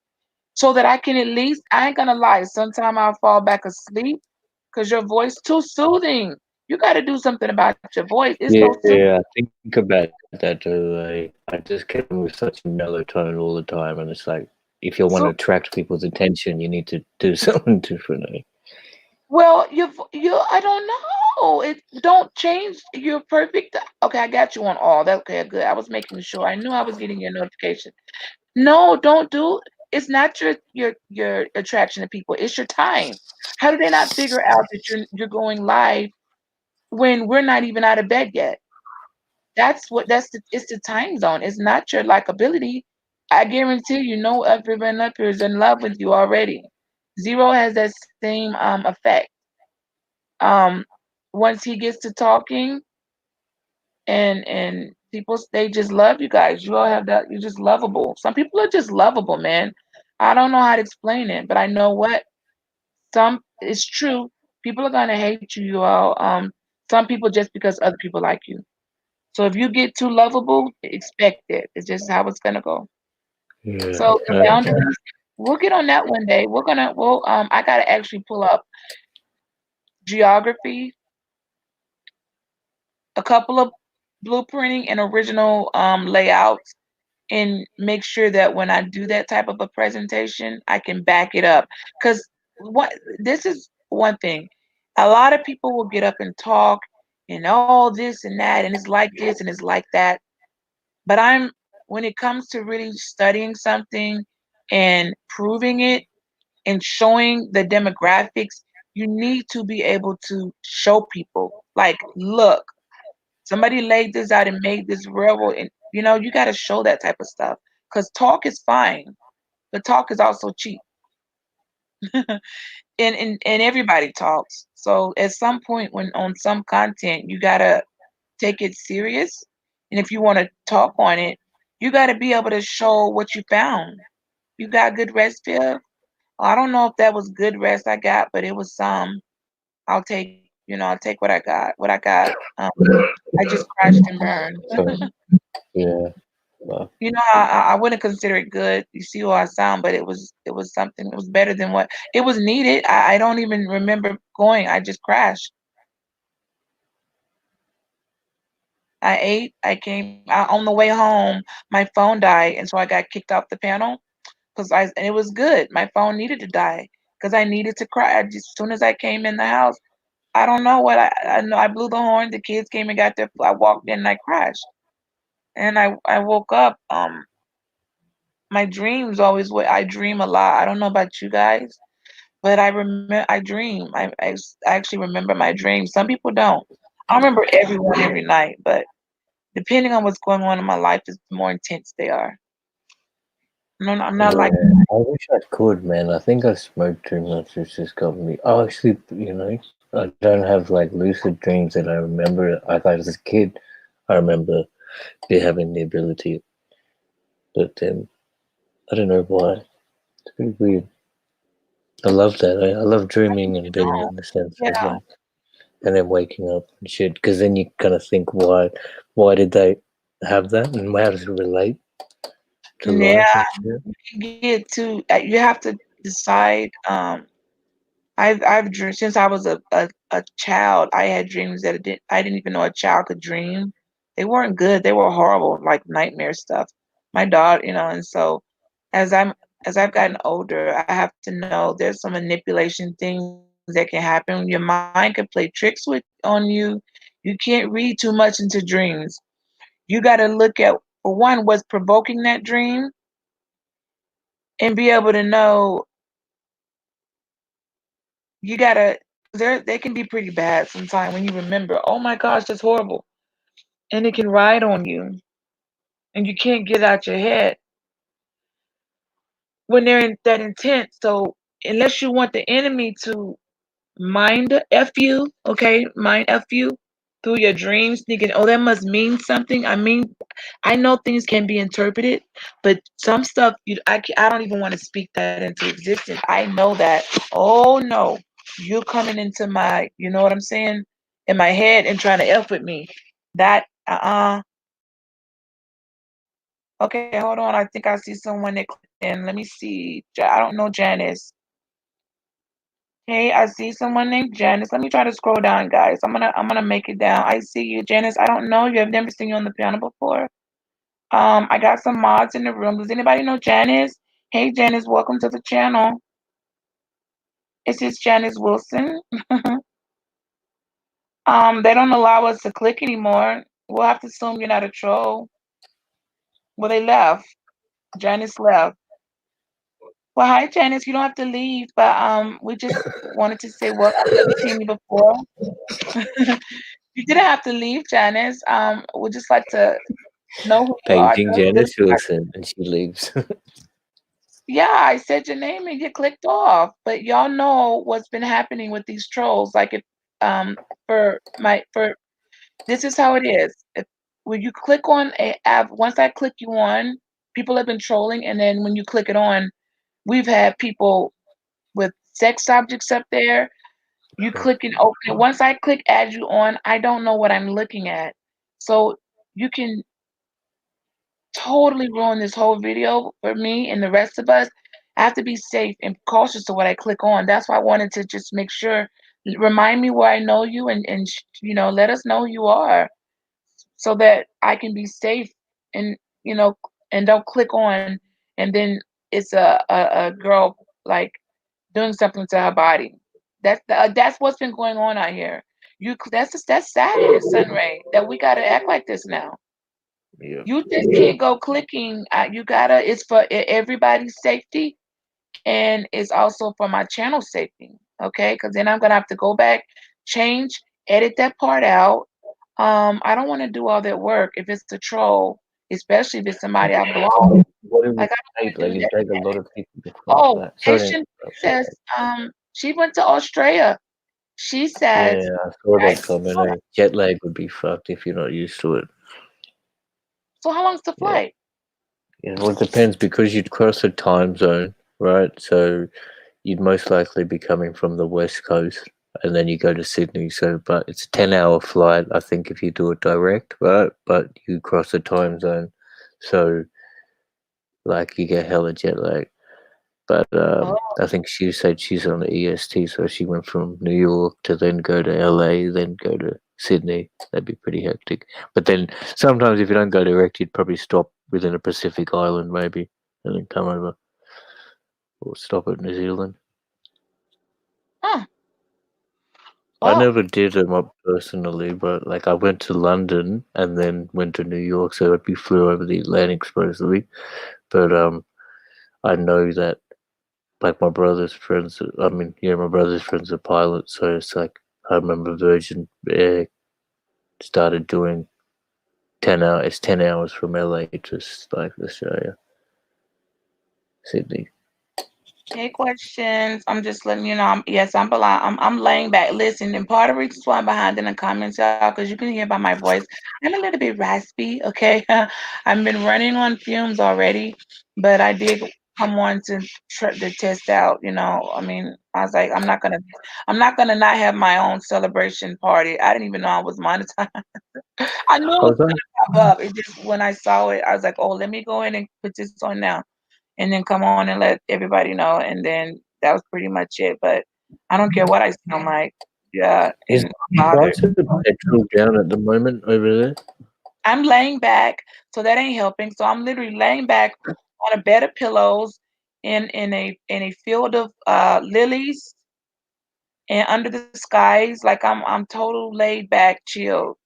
Speaker 1: so that I can at least. I ain't gonna lie. Sometime I'll fall back asleep because your voice too soothing. You got to do something about your voice. It's so soothing.
Speaker 2: Yeah, I think about that too. I just get on with such a mellow tone all the time, and it's like if you want to
Speaker 1: So
Speaker 2: attract people's attention, you need to do something different. Eh?
Speaker 1: well, you I don't know. It don't change. You're perfect. Okay, I got you on all that. Okay, good. I was making sure. I knew I was getting your notification. No, don't do. It's not your attraction to people. It's your time. How do they not figure out that you're going live when we're not even out of bed yet? It's the time zone. It's not your likability. I guarantee you, no everyone up here is in love with you already. Zero has that same effect. Um, once he gets to talking and people they just love you guys. You all have that. You're just lovable. Some people are just lovable, man. I don't know how to explain it, but I know what some it's true. People are gonna hate you, you all. Some people just because other people like you. So if you get too lovable, expect it. It's just how it's gonna go.
Speaker 2: Yeah.
Speaker 1: So the boundaries, we'll get on that one day. We'll I gotta actually pull up geography, a couple of blueprinting and original layouts and make sure that when I do that type of a presentation, I can back it up. Because what this is one thing, a lot of people will get up and talk and all this and that, and it's like this and it's like that. But when it comes to really studying something and proving it and showing the demographics, you need to be able to show people, like, look, somebody laid this out and made this railroad, and you got to show that type of stuff. Because talk is fine, but talk is also cheap, and everybody talks. So at some point, when on some content, you gotta take it serious, and if you want to talk on it, you got to be able to show what you found. You got good rest, Viv? I don't know if that was good rest I got, but it was some. I'll take what I got. What I got. I just crashed and burned.
Speaker 2: So yeah. Well,
Speaker 1: I wouldn't consider it good. You see how I sound, but it was something. It was better than what it was needed. I don't even remember going. I just crashed. I ate. I came on the way home. My phone died, and so I got kicked off the panel and it was good. My phone needed to die because I needed to cry. As soon as I came in the house, I don't know what I know. I blew the horn. The kids came and got their. I walked in and I crashed, and I woke up. My dreams always. What I dream a lot. I don't know about you guys, but I dream. I actually remember my dreams. Some people don't. I don't remember everyone every night, but depending on what's going on in my life, is the more intense they are. No, I'm not like
Speaker 2: Yeah, I wish I could, man. I think I smoked too much. It's just got me. Oh, actually, I don't have like lucid dreams that I remember. I thought as a kid, I remember be having the ability, but I don't know why. It's pretty weird. I love that. I love dreaming and being
Speaker 1: no.
Speaker 2: in the sense of
Speaker 1: Yeah.
Speaker 2: like, and then waking up and shit. Because then you kind of think, why did they have that, and how does it relate to life
Speaker 1: Yeah.
Speaker 2: and shit?
Speaker 1: You get to you have to decide. I've dreamed since I was a child. I had dreams that I didn't even know a child could dream. They weren't good. They were horrible, like nightmare stuff. My daughter, and so as I've gotten older, I have to know there's some manipulation things that can happen. Your mind can play tricks on you. You can't read too much into dreams. You got to look at, for one, what's provoking that dream, and be able to know. You gotta, they can be pretty bad sometimes when you remember, oh my gosh, that's horrible. And it can ride on you and you can't get it out your head when they're that intense. So unless you want the enemy to mind F you, okay, mind F you through your dreams, thinking, oh, that must mean something. I mean, I know things can be interpreted, but some stuff I don't even want to speak that into existence. I know that. Oh no, you're coming into my, you know what I'm saying, in my head and trying to f with me. That Okay, hold on. I think I see someone that clicked in. Let me see. I don't know Janice. Hey, I see someone named Janice. Let me try to scroll down, guys. I'm gonna make it down. I see you, Janice. I don't know you. I've never seen you on the piano before. I got some mods in the room. Does anybody know Janice? Hey, Janice, welcome to the channel. This is Janice Wilson. They don't allow us to click anymore. We'll have to assume you're not a troll. Well, they left. Janice left. Well, hi, Janice. You don't have to leave, but we just wanted to say welcome. Never seen you before. You didn't have to leave, Janice. We'd just like to know who you are.
Speaker 2: Paging
Speaker 1: Tell us a little
Speaker 2: Janice
Speaker 1: bit about.
Speaker 2: Wilson, and she leaves.
Speaker 1: Yeah, I said your name and you clicked off. But y'all know what's been happening with these trolls. Like if for this is how it is. If when you click on a app, once I click you on, people have been trolling, and then when you click it on, we've had people with sex objects up there. You click and open it. Once I click add you on, I don't know what I'm looking at. So you can totally ruin this whole video for me and the rest of us. I have to be safe and cautious of what I click on. That's why I wanted to just make sure, remind me where I know you, and let us know who you are so that I can be safe and you know and don't click on and then it's a girl like doing something to her body. That's what's been going on out here. That's sad, Sunray, that we gotta act like this now.
Speaker 2: Yeah.
Speaker 1: You just can't go clicking. You gotta. It's for everybody's safety, and it's also for my channel safety. Okay, because then I'm gonna have to go back, change, edit that part out. I don't want to do all that work if it's a troll, especially if it's somebody I block.
Speaker 2: What it
Speaker 1: Like
Speaker 2: would
Speaker 1: I don't
Speaker 2: take,
Speaker 1: want to
Speaker 2: like
Speaker 1: do
Speaker 2: it
Speaker 1: that.
Speaker 2: take a lot of people to fight
Speaker 1: Oh,
Speaker 2: that. Sorry to
Speaker 1: Haitian
Speaker 2: interrupt.
Speaker 1: says she went to Australia. She said,
Speaker 2: Yeah, I saw
Speaker 1: right?
Speaker 2: that comment. Jet lag would be fucked if you're not used to it.
Speaker 1: So how long's the
Speaker 2: Yeah.
Speaker 1: flight?
Speaker 2: Yeah, well, it depends because you'd cross a time zone, right? So you'd most likely be coming from the west coast, and then you go to Sydney. So, but it's a 10-hour flight, I think, if you do it direct, right? But you cross a time zone, so like you get hella jet lag. But
Speaker 1: Oh,
Speaker 2: I think she said she's on the EST, so she went from New York to then go to LA, then go to Sydney. That'd be pretty hectic. But then sometimes if you don't go direct, you'd probably stop within a Pacific island, maybe, and then come over or stop at New Zealand.
Speaker 1: huh.
Speaker 2: I
Speaker 1: Well,
Speaker 2: never did them up personally, but like I went to London and then went to New York, so we flew over the Atlantic supposedly. But I know that like my brother's friends. I mean, yeah, my brother's friends are pilots, so it's like I remember Virgin Air started doing 10 hours. It's 10 hours from LA to like Australia, Sydney.
Speaker 1: hey, questions. I'm just letting you know. Yes, I'm behind. I'm laying back. Listen, and part of the reason why I'm behind in the comments, y'all, because you can hear by my voice, I'm a little bit raspy. Okay, I've been running on fumes already, but I did come on to test out. I mean, I was like, I'm not gonna not have my own celebration party. I didn't even know I was monetized. I knew it
Speaker 2: I
Speaker 1: was
Speaker 2: was like,
Speaker 1: gonna pop up. It just when I saw it, I was like, oh, let me go in and put this on now and then come on and let everybody know. And then that was pretty much it. But I don't care what I sound like. Yeah,
Speaker 2: is
Speaker 1: and
Speaker 2: the
Speaker 1: I'm bothered.
Speaker 2: price of petrol down at the moment over there?
Speaker 1: I'm laying back, so that ain't helping. So I'm literally laying back on a bed of pillows in a field of lilies and under the skies. Like I'm total laid back, chill.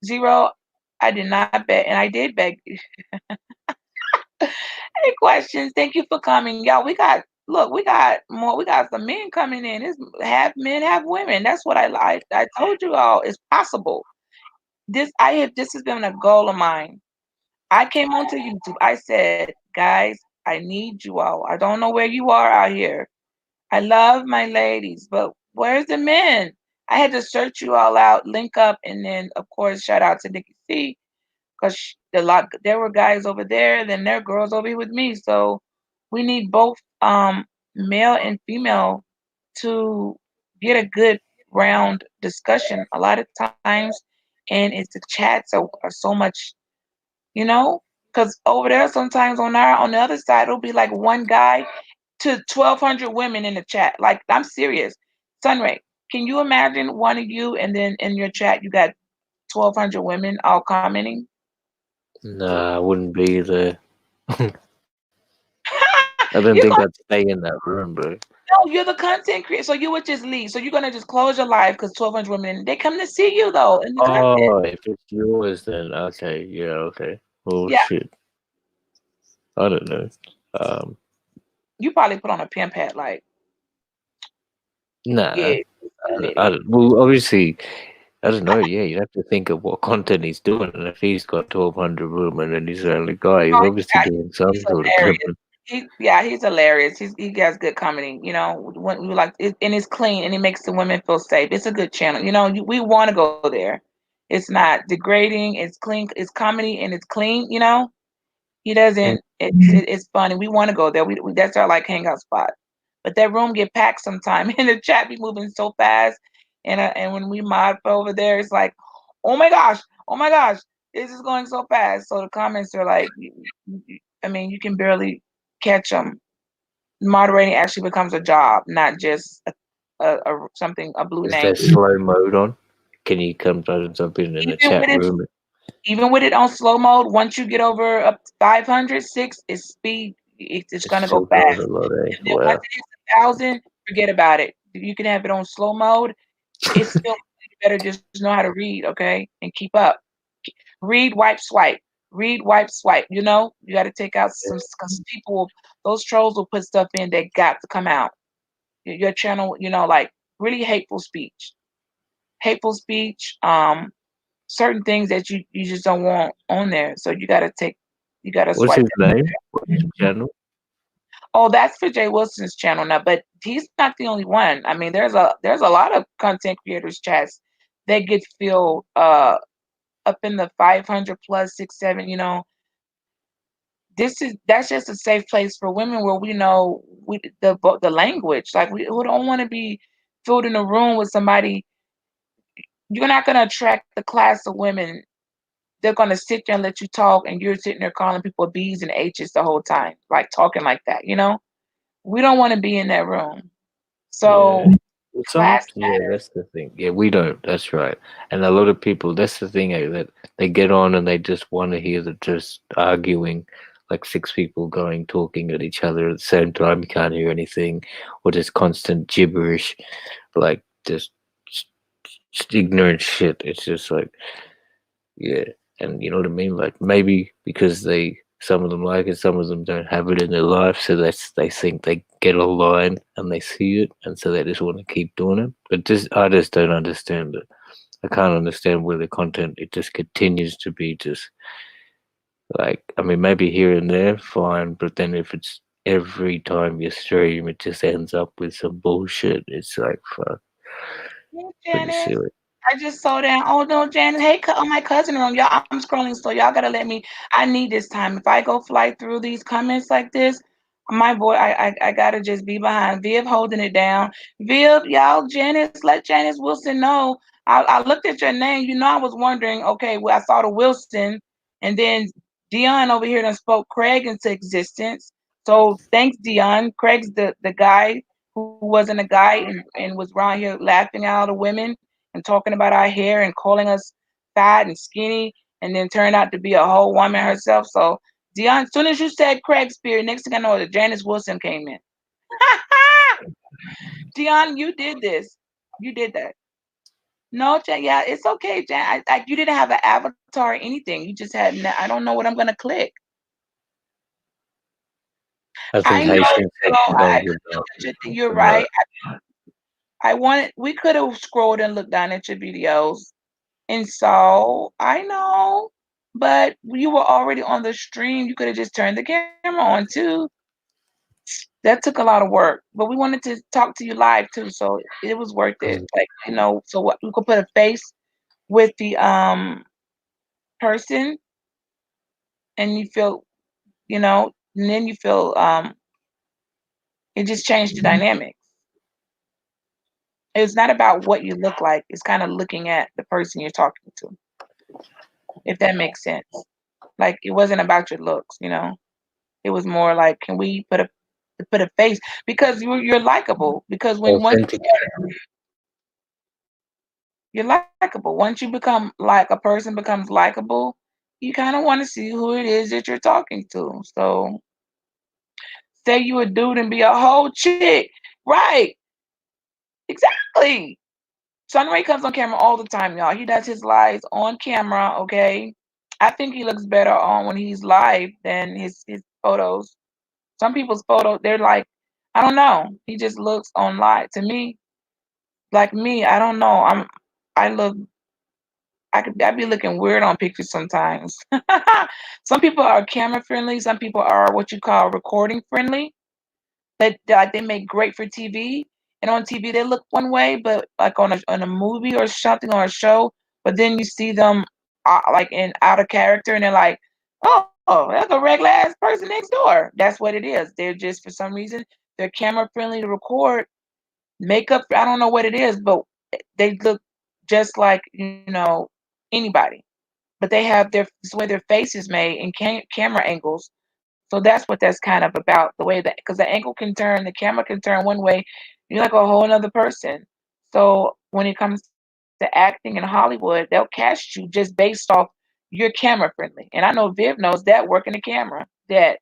Speaker 1: Zero. I did not beg, and I did beg. Any questions? Thank you for coming, y'all. We got more. We got some men coming in. It's half men, half women. That's what I like. I told you all it's possible. This has been a goal of mine. I came onto YouTube. I said, guys, I need you all. I don't know where you are out here. I love my ladies, but where's the men? I had to search you all out, link up, and then of course shout out to Nikki C because there were guys over there, then there are girls over here with me. So we need both male and female to get a good round discussion a lot of times, and it's the chats are so much, because over there sometimes on the other side it'll be like one guy to 1,200 women in the chat. Like I'm serious. Sunray, can you imagine one of you and then in your chat you got 1,200 women all commenting?
Speaker 2: Nah, I wouldn't be there. I don't
Speaker 1: You're
Speaker 2: think
Speaker 1: gonna
Speaker 2: I'd stay in that room, bro.
Speaker 1: know you're the content creator, so you would just leave. So you're gonna just close your live because 1,200 women they come to see you though in the content.
Speaker 2: Oh, if it's yours, then okay, yeah, okay. Well,
Speaker 1: Yeah,
Speaker 2: shit, I don't know. Um,
Speaker 1: you probably put on a pimp hat like,
Speaker 2: nah,
Speaker 1: yeah,
Speaker 2: well, obviously, I don't know. Yeah, you have to think of what content he's doing, and if he's got 1,200 women and he's the only guy, he's
Speaker 1: oh,
Speaker 2: obviously doing
Speaker 1: he's
Speaker 2: some sort of
Speaker 1: hilarious.
Speaker 2: pimping.
Speaker 1: He's hilarious. He has good comedy. When we like it, and it's clean, and it makes the women feel safe. It's a good channel. We want to go there. It's not degrading. It's clean. It's comedy and it's clean. He
Speaker 2: Mm.
Speaker 1: doesn't. It's fun, and we want to go there. We that's our like hangout spot. But that room get packed sometime, and the chat be moving so fast. And when we mod for over there, it's like, oh my gosh, this is going so fast. So the comments are like, I mean, you can barely catch them. Moderating actually becomes a job, not just a blue
Speaker 2: Is
Speaker 1: name.
Speaker 2: there slow mode on? Can you come jump in a
Speaker 1: Even
Speaker 2: chat
Speaker 1: with it,
Speaker 2: room?
Speaker 1: even with it on slow mode, once you get over up to 500, 6 is speed. It's
Speaker 2: It's
Speaker 1: gonna go
Speaker 2: still going a
Speaker 1: fast.
Speaker 2: lot, eh?
Speaker 1: And then once
Speaker 2: Wow.
Speaker 1: it hits 1,000, forget about it. You can have it on slow mode. It's still you better just know how to read, okay, and keep up. Read, wipe, swipe. Read, wipe, swipe. You got to take out some because those trolls will put stuff in that got to come out. Your channel, like really hateful speech, certain things that you just don't want on there. So you got to
Speaker 2: What's
Speaker 1: swipe
Speaker 2: his
Speaker 1: that.
Speaker 2: name? What's his channel?
Speaker 1: Oh, that's for Jay Wilson's channel now, but he's not the only one. I mean, there's a lot of content creators chats that get filled up in the 500 plus 6 7. That's just a safe place for women where we know the language. Like we don't want to be filled in a room with somebody. You're not going to attract the class of women. They're going to sit there and let you talk, and you're sitting there calling people B's and H's the whole time, like talking like that. We don't want to be in that room.
Speaker 2: Yeah.
Speaker 1: So
Speaker 2: Well,
Speaker 1: class
Speaker 2: yeah,
Speaker 1: matters.
Speaker 2: that's the thing. Yeah, we don't. That's right. And a lot of people, that's the thing, that they get on and they just want to hear the just arguing, like six people going talking at each other at the same time. You can't hear anything, or just constant gibberish, like just just ignorant shit. It's just like, yeah, and you know what I mean. Like maybe because some of them like it, some of them don't have it in their life, so they think they get a line and they see it, and so they just want to keep doing it. But just I just don't understand it. I can't understand where the content it just continues to be just like, I mean, maybe here and there, fine, but then if it's every time you stream, it just ends up with some bullshit. It's like, fuck,
Speaker 1: Hey,
Speaker 2: pretty
Speaker 1: Janice.
Speaker 2: silly.
Speaker 1: I just saw that. Oh no, Janice. Hey, oh, my cousin room. Y'all, I'm scrolling, so y'all gotta let me. I need this time. If I go fly through these comments like this, my boy, I gotta just be behind. Viv holding it down. Viv, y'all, Janice, let Janice Wilson know. I looked at your name. You know, I was wondering. Okay, well, I saw the Wilson, and then Dion over here done spoke Craig into existence. So thanks, Dion. Craig's the guy who wasn't a guy and was around here laughing at all the women and talking about our hair and calling us fat and skinny, and then turned out to be a whole woman herself. So Dion, as soon as you said Craig Spear, next thing I know, the Janice Wilson came in. Dion, you did this. You did that. No, Jan, yeah, it's okay, Jan. You didn't have an avatar or anything. You just had. I don't know what I'm gonna click.
Speaker 2: I
Speaker 1: I
Speaker 2: think
Speaker 1: know,
Speaker 2: Haitian
Speaker 1: girl.
Speaker 2: section
Speaker 1: I
Speaker 2: don't
Speaker 1: could
Speaker 2: give
Speaker 1: look
Speaker 2: up.
Speaker 1: at your thing. You're
Speaker 2: But
Speaker 1: right. I wanted. We could have scrolled and looked down at your videos. And so I know, but you were already on the stream. You could have just turned the camera on too. That took a lot of work, but we wanted to talk to you live too, so it was worth it. Like so what we could put a face with the person, and you feel, and then you feel it just changed the dynamics. It's not about what you look like. It's kind of looking at the person you're talking to, if that makes sense. Like it wasn't about your looks. It was more like, can we put a face because you're likable. Because when once
Speaker 2: authentic.
Speaker 1: you're likable, once you become like a person becomes likable, you kind of want to see who it is that you're talking to. So say you a dude and be a whole chick, right? Exactly. Sunray comes on camera all the time, y'all. He does his lives on camera. Okay, I think he looks better on when he's live than his photos. Some people's photos, they're like, I don't know. He just looks on live. To me, like me, I don't know. I look I'd be looking weird on pictures sometimes. Some people are camera friendly, some people are what you call recording friendly. They make great for TV. And on TV they look one way, but like on a movie or something or a show, but then you see them like in out of character and they're like, oh, that's a regular ass person next door. That's what it is. They're just for some reason they're camera friendly to record. Makeup, I don't know what it is, but they look just like, anybody. But they have this way their face is made in camera angles. So that's what that's kind of about, the way that, because the angle can turn, the camera can turn one way, you're like a whole other person. So when it comes to acting in Hollywood, they'll cast you just based off you're camera friendly. And I know Viv knows that working the camera. That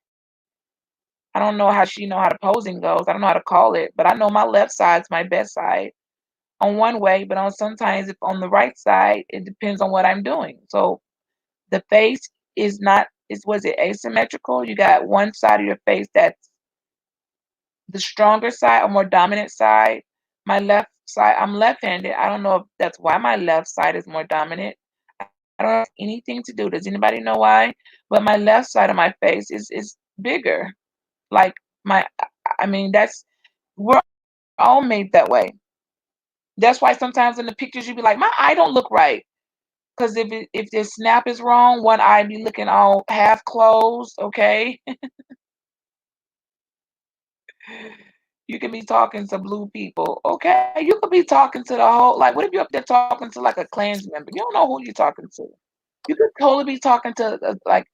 Speaker 1: I don't know how she know how the posing goes. I don't know how to call it, but I know my left side's my best side on one way, but on sometimes if on the right side, it depends on what I'm doing. So the face is not is was it asymmetrical? You got one side of your face that's the stronger side or more dominant side. My left side, I'm left-handed. I don't know if that's why my left side is more dominant. I don't know if it has anything to do. Does anybody know why? But my left side of my face is bigger. Like my, I mean, we're all made that way. That's why sometimes in the pictures you be like, my eye don't look right. Because if the snap is wrong, one eye be looking all half closed, okay? You can be talking to blue people, okay? You could be talking to the whole, like, what if you're up there talking to like a Klans member? You don't know who you're talking to. You could totally be talking to like,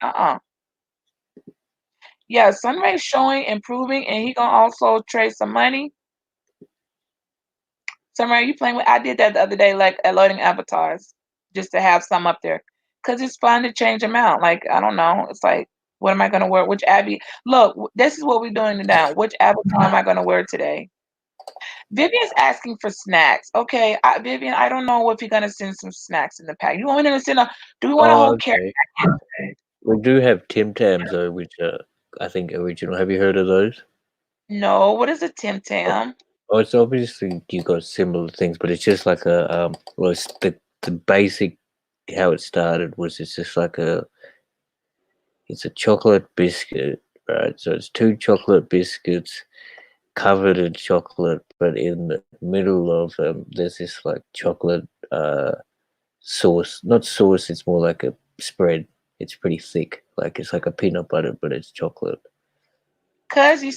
Speaker 1: yeah, Sunray's showing, improving, and he gonna also trade some money. Sunray, you playing with? I did that the other day, like loading avatars, just to have some up there, cause it's fun to change them out. Like I don't know, it's like, what am I gonna wear? Which Abby? Look, this is what we're doing now. Which avatar am I gonna wear today? Vivian's asking for snacks. Okay, Vivian, I don't know if you're gonna send some snacks in the pack. You want me to send a? Do we want a
Speaker 2: Oh,
Speaker 1: whole care
Speaker 2: okay.
Speaker 1: package?
Speaker 2: We do have Tim Tams though, which are I think original. Have you heard of those?
Speaker 1: No. What is a Tim Tam?
Speaker 2: Oh, it's obviously you got similar things, but it's just like a well, it's the basic how it started was it's just like it's a chocolate biscuit, right? So it's two chocolate biscuits covered in chocolate, but in the middle of there's this like chocolate sauce, not sauce. It's more like a spread. It's pretty thick, like it's like a peanut butter, but it's chocolate.
Speaker 1: Cuz you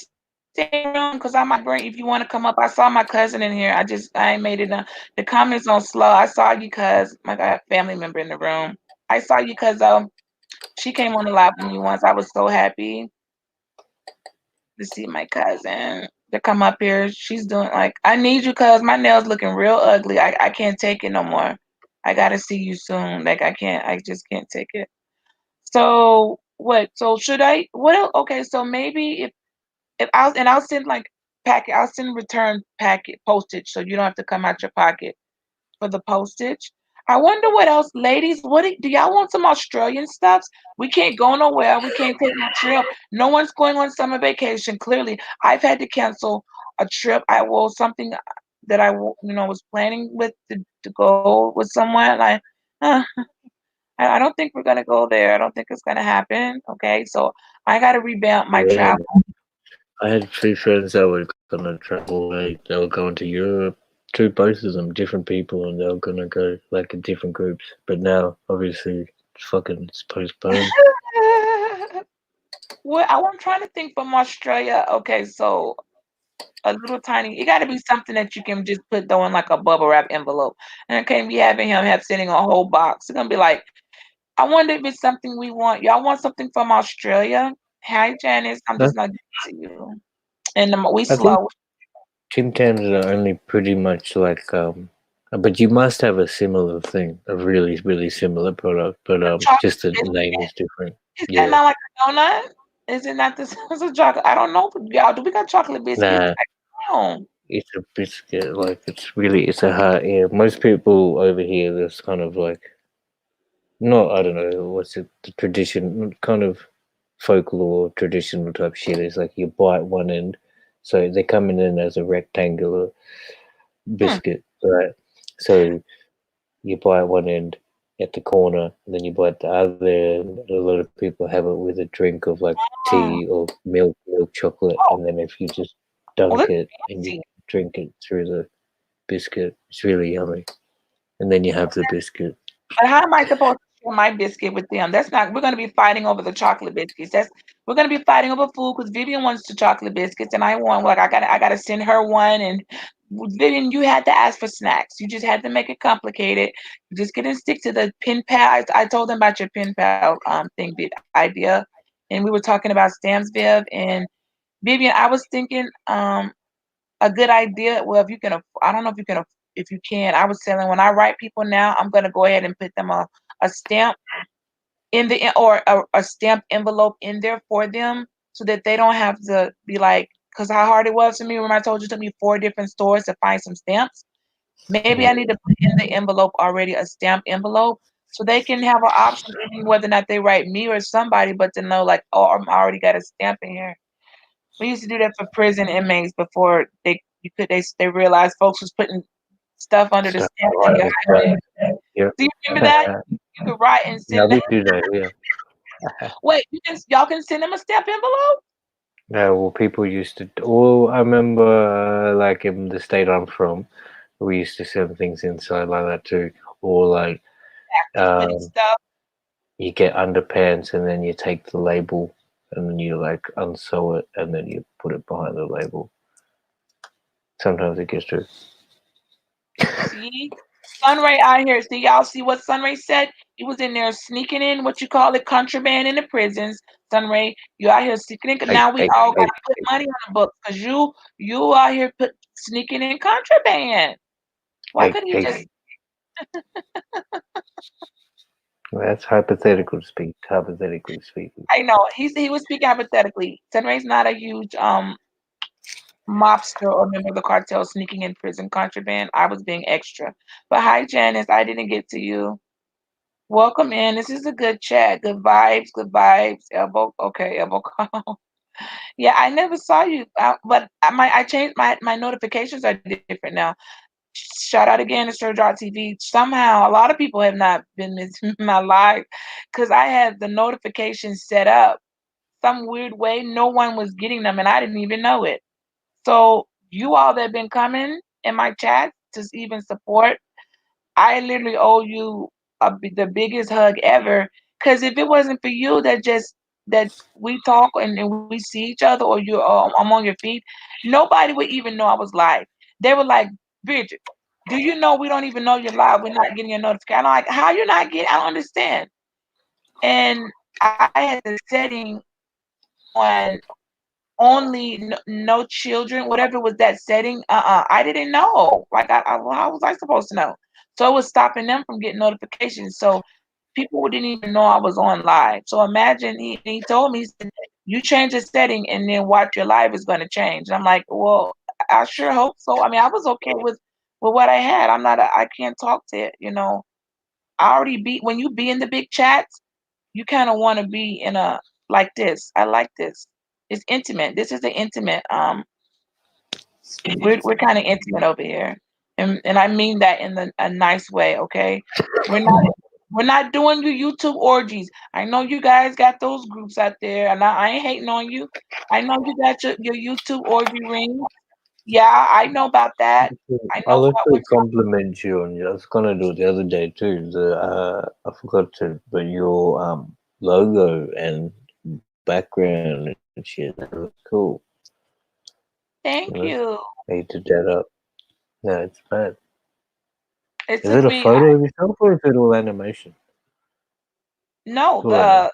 Speaker 1: stay in the room because I might bring if you want to come up. I saw my cousin in here. I ain't made it. The comments on slow. I saw you cuz my God, family member in the room. I saw you cuz she came on the live with me once. I was so happy to see my cousin to come up here. She's doing like I need you cuz my nails looking real ugly. I can't take it no more. I got to see you soon. Like I just can't take it. So what? So should I what okay, so maybe if I'll send like packet. I'll send return packet postage, so you don't have to come out your pocket for the postage. I wonder what else, ladies. Do y'all want some Australian stuffs? We can't go nowhere. We can't take no trip. No one's going on summer vacation. Clearly, I've had to cancel a trip. I will something that was planning with to go with someone. Uh, I don't think we're gonna go there. I don't think it's gonna happen. Okay, so I got to revamp my
Speaker 2: Yeah,
Speaker 1: travel.
Speaker 2: I had three friends that were gonna travel. They were going to Europe. Two, both of them, different people, and they were gonna go like in different groups. But now, obviously, it's postponed.
Speaker 1: Well, I'm trying to think from Australia. Okay, so a little tiny. It got to be something that you can just put though in like a bubble wrap envelope, and it can't be having him have sending a whole box. It's gonna be like, I wonder if it's something we want. Y'all want something from Australia? Hi, Janice. I'm
Speaker 2: No,
Speaker 1: just not to you. And we
Speaker 2: I think
Speaker 1: slow.
Speaker 2: Tim Tams are only pretty much like but you must have a similar thing, a really really similar product, but
Speaker 1: A chocolate
Speaker 2: just the name
Speaker 1: biscuit.
Speaker 2: is different.
Speaker 1: Is that
Speaker 2: Yeah,
Speaker 1: not like a donut? Is it not this? It's a chocolate. I don't know. Y'all, do we got chocolate biscuits?
Speaker 2: nah,
Speaker 1: I don't know.
Speaker 2: it's a biscuit. Like it's a hard. Yeah, most people over here, that's kind of like not. I don't know what's it. The tradition, kind of folklore, traditional type shit. Is like you bite one end, so they come in as a rectangular
Speaker 1: Hmm.
Speaker 2: biscuit, right? So you bite one end at the corner, and then you bite the other end. A lot of people have it with a drink of like
Speaker 1: Oh,
Speaker 2: tea or milk chocolate,
Speaker 1: oh,
Speaker 2: and then if you just
Speaker 1: well,
Speaker 2: dunk
Speaker 1: it's
Speaker 2: it and you
Speaker 1: fancy.
Speaker 2: drink it through the biscuit, it's really yummy. And then you have the biscuit.
Speaker 1: But how am I supposed to share my biscuit with them? That's not. We're going to be fighting over the chocolate biscuits. We're going to be fighting over food because Vivian wants the chocolate biscuits, and I want like I got to send her one. And Vivian, you had to ask for snacks. You just had to make it complicated. You just couldn't stick to the pen pal. I told them about your pen pal thing idea, and we were talking about stamps, Viv and Vivian. I was thinking a good idea. Well, if you can, I don't know if you can, if you can. I was telling when I write people now, I'm gonna go ahead and put them a stamp in the or a stamped envelope in there for them, so that they don't have to be like, because how hard it was for me when I told you it took me 4 different stores to find some stamps. Maybe I
Speaker 2: Yeah.
Speaker 1: need to put in the envelope already a stamped envelope. So they can have an option, even whether or not they write me or somebody, but to know like, oh, I already got a stamp in here. We used to do that for prison inmates before they realized folks was putting stuff under the
Speaker 2: Stuff
Speaker 1: stamp
Speaker 2: right
Speaker 1: and you
Speaker 2: on
Speaker 1: hide
Speaker 2: stuff.
Speaker 1: it.
Speaker 2: Yeah.
Speaker 1: Do you remember that? You could write and
Speaker 2: Yeah,
Speaker 1: send
Speaker 2: we
Speaker 1: that.
Speaker 2: do that, yeah.
Speaker 1: Wait, y'all can send them a stamp envelope?
Speaker 2: Yeah, well, people used to. Oh, I remember, like in the state I'm from, we used to send things inside like that too. Or like,
Speaker 1: Taxes, putting
Speaker 2: um,
Speaker 1: stuff.
Speaker 2: you get underpants and then you take the label and then you like unsew it and then you put it behind the label. Sometimes it gets through.
Speaker 1: See? Sunray out here. See, y'all see what Sunray said? He was in there sneaking in what you call it contraband in the prisons. Sunray, you out here sneaking in.
Speaker 2: Hey,
Speaker 1: Now we
Speaker 2: hey,
Speaker 1: all got
Speaker 2: hey,
Speaker 1: to put
Speaker 2: hey,
Speaker 1: money on the books because you out here sneaking in contraband. Why
Speaker 2: hey,
Speaker 1: couldn't he
Speaker 2: hey.
Speaker 1: just?
Speaker 2: That's hypothetical to speak. Hypothetically speaking.
Speaker 1: I know he was speaking hypothetically. Sunray's not a huge mobster or member of the cartel sneaking in prison contraband. I was being extra. But hi, Janice. I didn't get to you. Welcome in. This is a good chat. Good vibes. Good vibes. Elbow. Okay. Elbow call. Yeah, I never saw you. But I changed my notifications are different now. Shout out again to Sir Jar TV. Somehow, a lot of people have not been missing my live because I had the notifications set up some weird way. No one was getting them, and I didn't even know it. So you all that have been coming in my chat to even support, I literally owe you the biggest hug ever. Because if it wasn't for you, that we talk and we see each other, or I'm on your feed, nobody would even know I was live. They were like, Bridget, do you know we don't even know you're live? We're not getting your notification. I'm like, how you not getting? I don't understand. And I had the setting on only no children, whatever was that setting. I didn't know. Like, how was I supposed to know? So it was stopping them from getting notifications. So people didn't even know I was on live. So imagine he told me, he said, you change the setting and then watch your live is going to change. And I'm like, well, I sure hope so. I mean, I was okay with what I had. I can't talk to it. I already when you be in the big chats, you kind of want to be in a like this. I like this. It's intimate. This is the intimate. We're kind of intimate over here, and I mean that in a nice way. Okay, we're not we're not doing your YouTube orgies. I know you guys got those groups out there, and I ain't hating on you. I know you got your YouTube orgy ring. Yeah, I know about that. I know
Speaker 2: I'll
Speaker 1: what
Speaker 2: actually
Speaker 1: we're
Speaker 2: compliment you on. I was gonna do it the other day too. I forgot to, but your logo and background and shit, that looks cool. You know,
Speaker 1: Thank you.
Speaker 2: how you did that up. Yeah, it's bad.
Speaker 1: It
Speaker 2: Is it
Speaker 1: took
Speaker 2: a
Speaker 1: me
Speaker 2: photo of yourself or is it all animation?
Speaker 1: no
Speaker 2: It's all animation.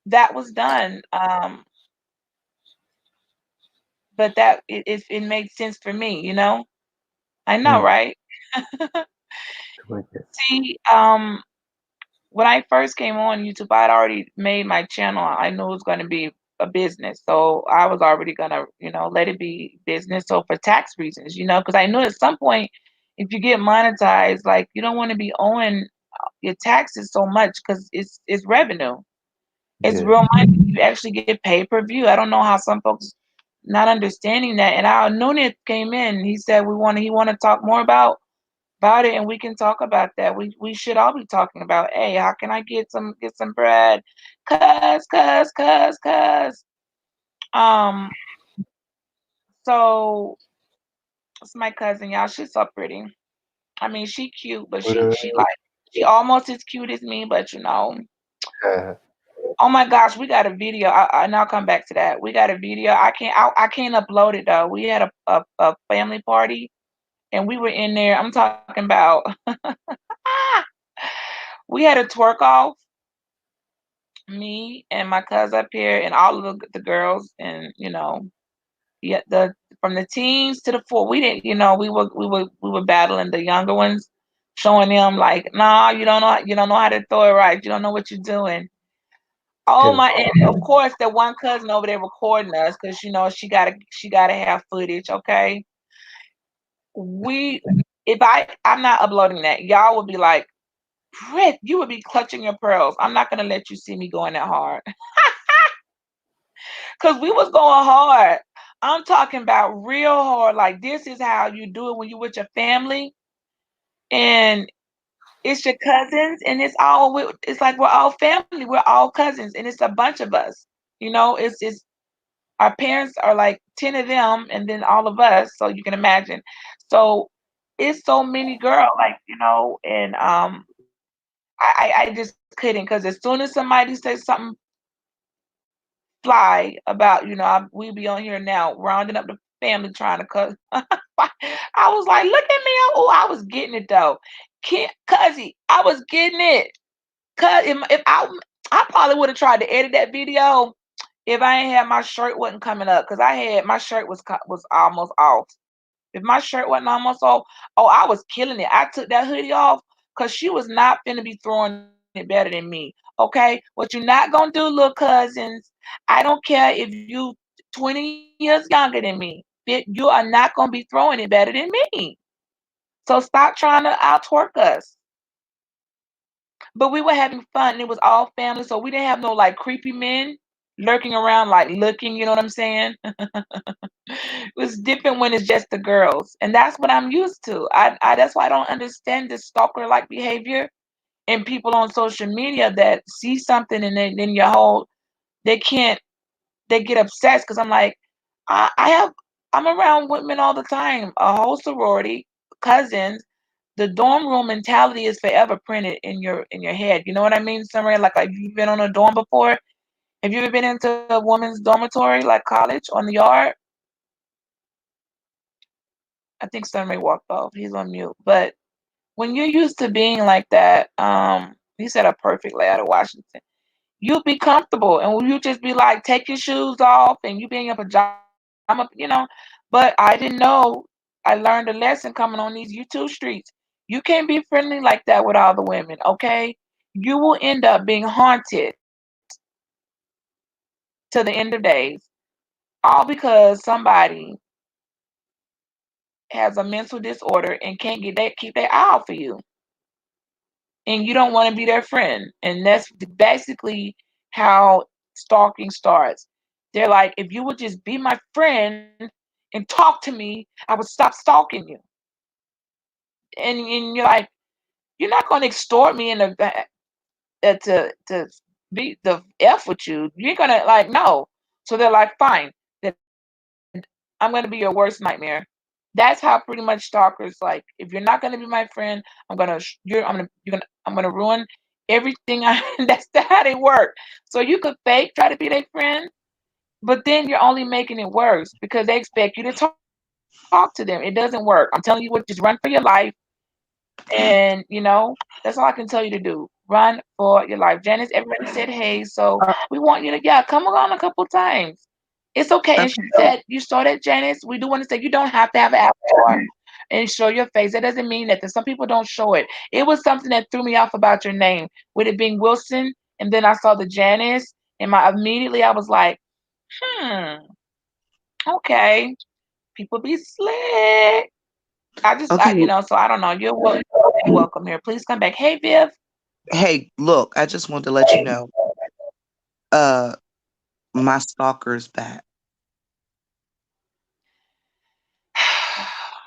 Speaker 1: that was done. But that it made sense for me. I know,
Speaker 2: Hmm.
Speaker 1: right?
Speaker 2: Wicked.
Speaker 1: See, when I first came on YouTube, I'd already made my channel. I knew it was going to be a business, so I was already gonna, let it be business. So for tax reasons, because I knew at some point, if you get monetized, like you don't want to be owing your taxes so much because it's revenue. It's
Speaker 2: Yeah.
Speaker 1: real money. You actually get pay per view. I don't know how some folks not understanding that. And our Nunez came in. He said he want to talk more about it, and we can talk about that. We should all be talking about, hey, how can I get some bread? Cuz. Um, so it's my cousin, y'all. She's so pretty. I mean, she cute, but
Speaker 2: What
Speaker 1: she almost as cute as me, but
Speaker 2: uh,
Speaker 1: oh my gosh, we got a video. And I'll come back to that. We got a video. I can't upload it though. We had a family party, and we were in there. I'm talking about we had a twerk off, me and my cousin up here, and all of the girls, and yeah, the from the teens to the four. We didn't, we were battling the younger ones, showing them like, nah, you don't know how to throw it right. You don't know what you're doing. Oh
Speaker 2: yeah.
Speaker 1: my, and of course, the one cousin over there recording us because she gotta have footage. Okay, we I'm not uploading that. Y'all would be like, Brit, you would be clutching your pearls. I'm not gonna let you see me going that hard because we was going hard. I'm talking about real hard. Like this is how you do it when you with your family and it's your cousins and it's like we're all family. We're all cousins and it's a bunch of us. It's our parents are like 10 of them and then all of us, so you can imagine. So it's so many girls, like, and I just couldn't because as soon as somebody says something fly about, we be on here now rounding up the family trying to cut. I was like, look at me. Oh, I was getting it though. Cuzzy, I was getting it. Cause if I probably would have tried to edit that video if I ain't had my shirt wasn't coming up because my shirt was almost off. If my shirt wasn't almost off, oh, I was killing it. I took that hoodie off because she was not finna be throwing it better than me. Okay, what you're not gonna do, little cousins. I don't care if you 20 years younger than me, 15 fit, you are not gonna be throwing it better than me. So stop trying to out-twerk us. But we were having fun, and it was all family, so we didn't have no, like, creepy men lurking around, like, looking, you know what I'm saying? It was different when it's just the girls, and that's what I'm used to. I That's why I don't understand this stalker-like behavior in people on social media that see something and then your whole they can't they get obsessed because I'm like, I have I'm around women all the time, a whole sorority, cousins. The dorm room mentality is forever printed in your head. You know what I mean? Somewhere like you've been on a dorm before. Have you ever been into a woman's dormitory like college on the yard? I think Sunray walked off. He's on mute. But when you're used to being like that, he said a perfect layout of Washington. You'll be comfortable and you just be like, take your shoes off and you be in your pajama. But I didn't know. I learned a lesson coming on these YouTube streets. You can't be friendly like that with all the women, okay? You will end up being haunted to the end of days, all because somebody has a mental disorder and can't keep their eye out for you. And you don't want to be their friend. And that's basically how stalking starts. They're like, if you would just be my friend and talk to me, I would stop stalking you. And you're like, you're not going to extort me to be the F with you. You're going to like, no. So they're like, fine, then I'm going to be your worst nightmare. That's how pretty much stalkers like. If you're not going to be my friend, I'm gonna ruin everything. That's how they work. So you could fake, try to be their friend, but then you're only making it worse because they expect you to talk to them. It doesn't work. I'm telling you what, just run for your life. And that's all I can tell you to do. Run for your life. Janice, everybody said hey, so
Speaker 3: Uh,
Speaker 1: we want you to come on a couple times. It's okay. And she
Speaker 3: okay.
Speaker 1: said, you saw that, Janice. We do want to say you don't have to have an avatar and show your face. That doesn't mean nothing. Some people don't show it. It was something that threw me off about your name, with it being Wilson, and then I saw the Janice, and my immediately I was like, hmm, okay. People be slick.
Speaker 3: Okay.
Speaker 1: So I don't know. You're welcome here. Please come back. Hey, Viv.
Speaker 3: Hey, look, I just wanted to let you know, uh, my stalker's back.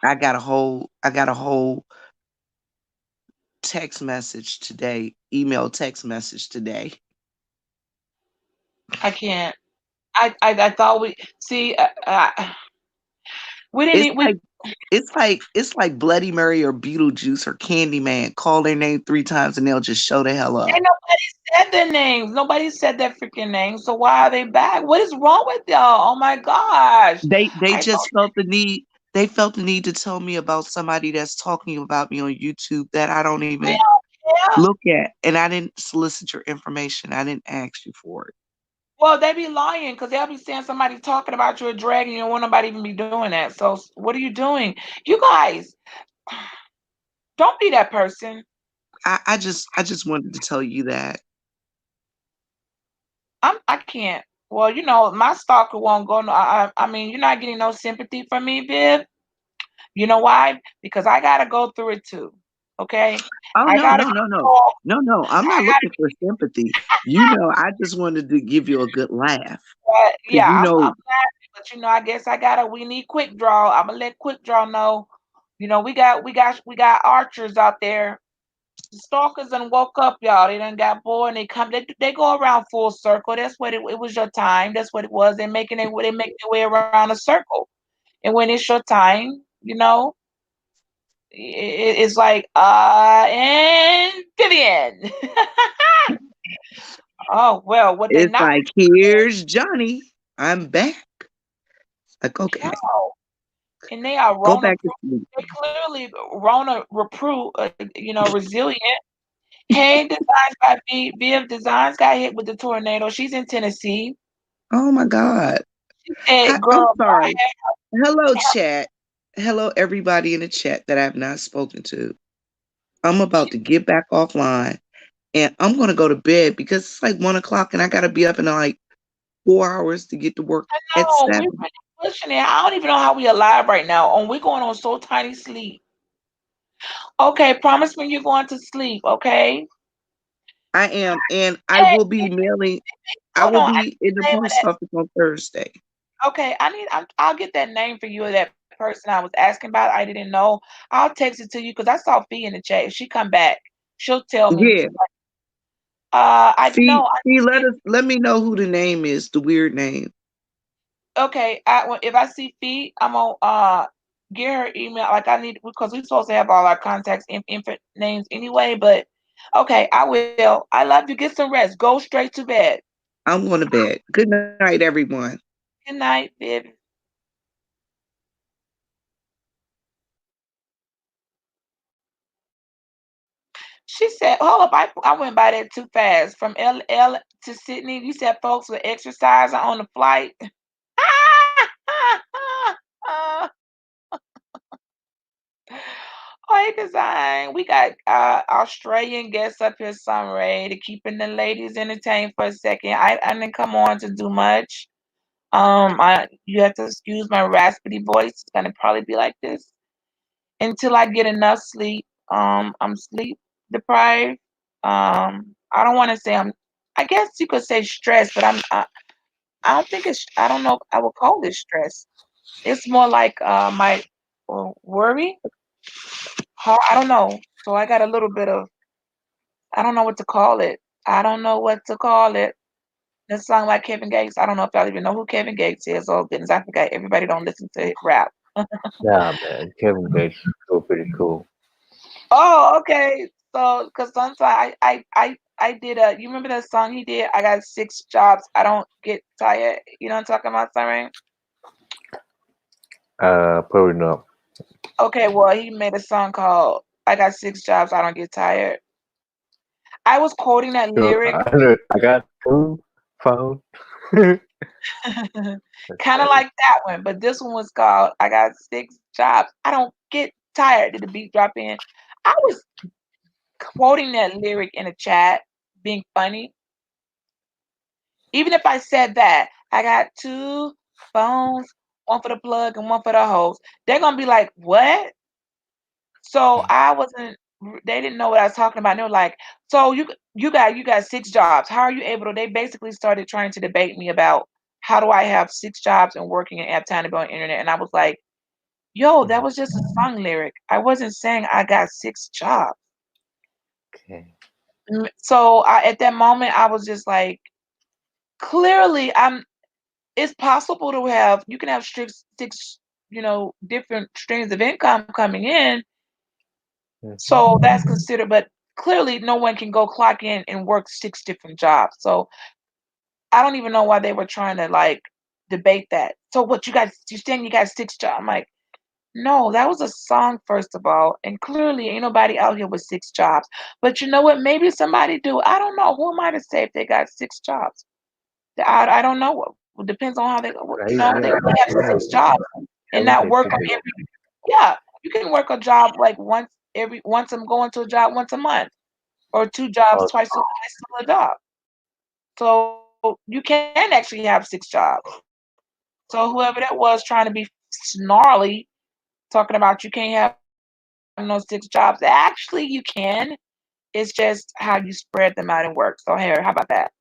Speaker 3: I got a whole text message today, email text message today.
Speaker 1: I can't. I thought we see. We didn't.
Speaker 3: It's
Speaker 1: We
Speaker 3: like it's like Bloody Mary or Beetlejuice or Candyman. Call their name 3 times and they'll just show the hell up.
Speaker 1: ain't nobody said their names. Nobody said their freaking names. So why are they back? What is wrong with y'all? Oh my gosh!
Speaker 3: They
Speaker 1: I thought
Speaker 3: just felt the need. They felt the need to tell me about somebody that's talking about me on YouTube that I don't
Speaker 1: we
Speaker 3: even
Speaker 1: don't care.
Speaker 3: look at, and I didn't solicit your information. I didn't ask you for it.
Speaker 1: Well, they be lying because they'll be saying somebody talking about you or dragging you, and won't nobody even be doing that. So what are you doing? You guys, don't be that person.
Speaker 3: I just wanted to tell you that.
Speaker 1: I can't. Well, my stalker won't go. No, I mean, you're not getting no sympathy from me, Viv. You know why? Because I gotta go through it too. Okay,
Speaker 3: Oh
Speaker 1: I
Speaker 3: no,
Speaker 1: gotta
Speaker 3: no,
Speaker 1: go.
Speaker 3: no, no. No, no. I'm not looking for sympathy. I just wanted to give you a good laugh. Cause
Speaker 1: Yeah, I'm laughing, but I guess I gotta. We need quick draw. I'm gonna let quick draw know. We got archers out there. The stalkers done woke up, y'all. They done got bored and they come. They go around full circle. That's what it was your time. That's what it was. They make their way around a circle. And when it's your time, it's like and Vivian. Oh well, what they
Speaker 3: it's
Speaker 1: not
Speaker 3: like, here's Johnny. I'm back. Like, okay,
Speaker 1: no, and they are
Speaker 3: go
Speaker 1: Rona.
Speaker 3: back to sleep.
Speaker 1: They clearly Rona resilient. Hey, Designs by Viv Designs got hit with the tornado. She's in Tennessee.
Speaker 3: Oh my God.
Speaker 1: She said,
Speaker 3: I'm
Speaker 1: "Girl,
Speaker 3: sorry. Hello, chat. Hello, everybody in the chat that I've not spoken to. I'm about to get back offline and I'm gonna go to bed because it's like 1 o'clock and I gotta be up in like 4 hours to get to work at
Speaker 1: no, we
Speaker 3: 7.
Speaker 1: pushing it. I don't even know how we alive right now. And we're going on so tiny sleep. Okay, promise me you're going to sleep, okay?
Speaker 3: I am, and I
Speaker 1: Hey,
Speaker 3: will be mailing. I
Speaker 1: hold
Speaker 3: will
Speaker 1: on. I
Speaker 3: be in
Speaker 1: need
Speaker 3: the
Speaker 1: the name of
Speaker 3: post office on Thursday.
Speaker 1: that. Okay, I'll get that name for you of that person I was asking about. I didn't know. I'll text it to you because I saw Fee in the chat. If she come back, she'll tell me.
Speaker 3: Yeah,
Speaker 1: I
Speaker 3: see,
Speaker 1: know. I
Speaker 3: see,
Speaker 1: did.
Speaker 3: let me know who the name is. The weird name.
Speaker 1: Okay. If I see Fee, I'm gonna get her email. Like I need because we're supposed to have all our contacts info names anyway. But okay, I will. I love you. Get some rest. Go straight to bed.
Speaker 3: I'm going to bed. Good night, everyone.
Speaker 1: Good night, baby. She said, "Hold up, I went by that too fast. From LL to Sydney, you said folks were exercising on the flight." Hey, design. We got Australian guests up here, Sunray, to keeping the ladies entertained for a second. I didn't come on to do much. I you have to excuse my raspy voice. It's gonna probably be like this until I get enough sleep. I'm sleep deprived. I don't want to say I'm. I guess you could say stressed, but I don't think it's. I don't know if I would call this stress. It's more like my worry. I don't know. So I got a little bit of. I don't know what to call it. I don't know what to call it. That song like Kevin Gates. I don't know if y'all even know who Kevin Gates is. Oh goodness, I forgot. Everybody don't listen to rap.
Speaker 2: Nah, man, Kevin Gates is still pretty cool.
Speaker 1: Oh, okay. So, cause sometimes I did a. You remember that song he did? I got six jobs. I don't get tired. You know what I'm talking about, Siren?
Speaker 2: Probably not.
Speaker 1: Okay, well he made a song called "I Got Six Jobs. I Don't Get Tired." I was quoting that
Speaker 2: So
Speaker 1: lyric,
Speaker 2: I know I got two phones. That's
Speaker 1: kind of
Speaker 2: funny.
Speaker 1: like that one, but this one was called "I Got Six Jobs. I Don't Get Tired." Did the beat drop in? I was quoting that lyric in a chat, being funny. Even if I said that, I got two phones, one for the plug and one for the hose. They're gonna be like, "What?" So I wasn't. They didn't know what I was talking about. They were like, "So you got six jobs. How are you able to?" They basically started trying to debate me about how do I have six jobs and working and have time to be on the internet. And I was like, "Yo, that was just a song lyric. I wasn't saying I got six jobs."
Speaker 2: Okay.
Speaker 1: So at that moment, I was just like, clearly, it's possible to have you can have six different streams of income coming in, so
Speaker 2: Hmm.
Speaker 1: that's considered, but clearly no one can go clock in and work six different jobs. So I don't even know why they were trying to like debate that. So what you saying you got six jobs? I'm like, no, that was a song first of all, and clearly ain't nobody out here with six jobs. But you know what, maybe somebody do. I don't know, who am I to say if they got six jobs? I don't know. It depends on how they
Speaker 2: But
Speaker 1: they may have six jobs and
Speaker 2: haven't
Speaker 1: not
Speaker 2: they
Speaker 1: work on
Speaker 2: figured
Speaker 1: every. Yeah, you can work a job like once I'm going to a job once a month, or two jobs
Speaker 2: out?
Speaker 1: twice a month, it's still a job. So you can actually have six jobs. So whoever that was trying to be snarly, talking about you can't have no six jobs, actually you can. It's just how you spread them out and work. So here, how about that?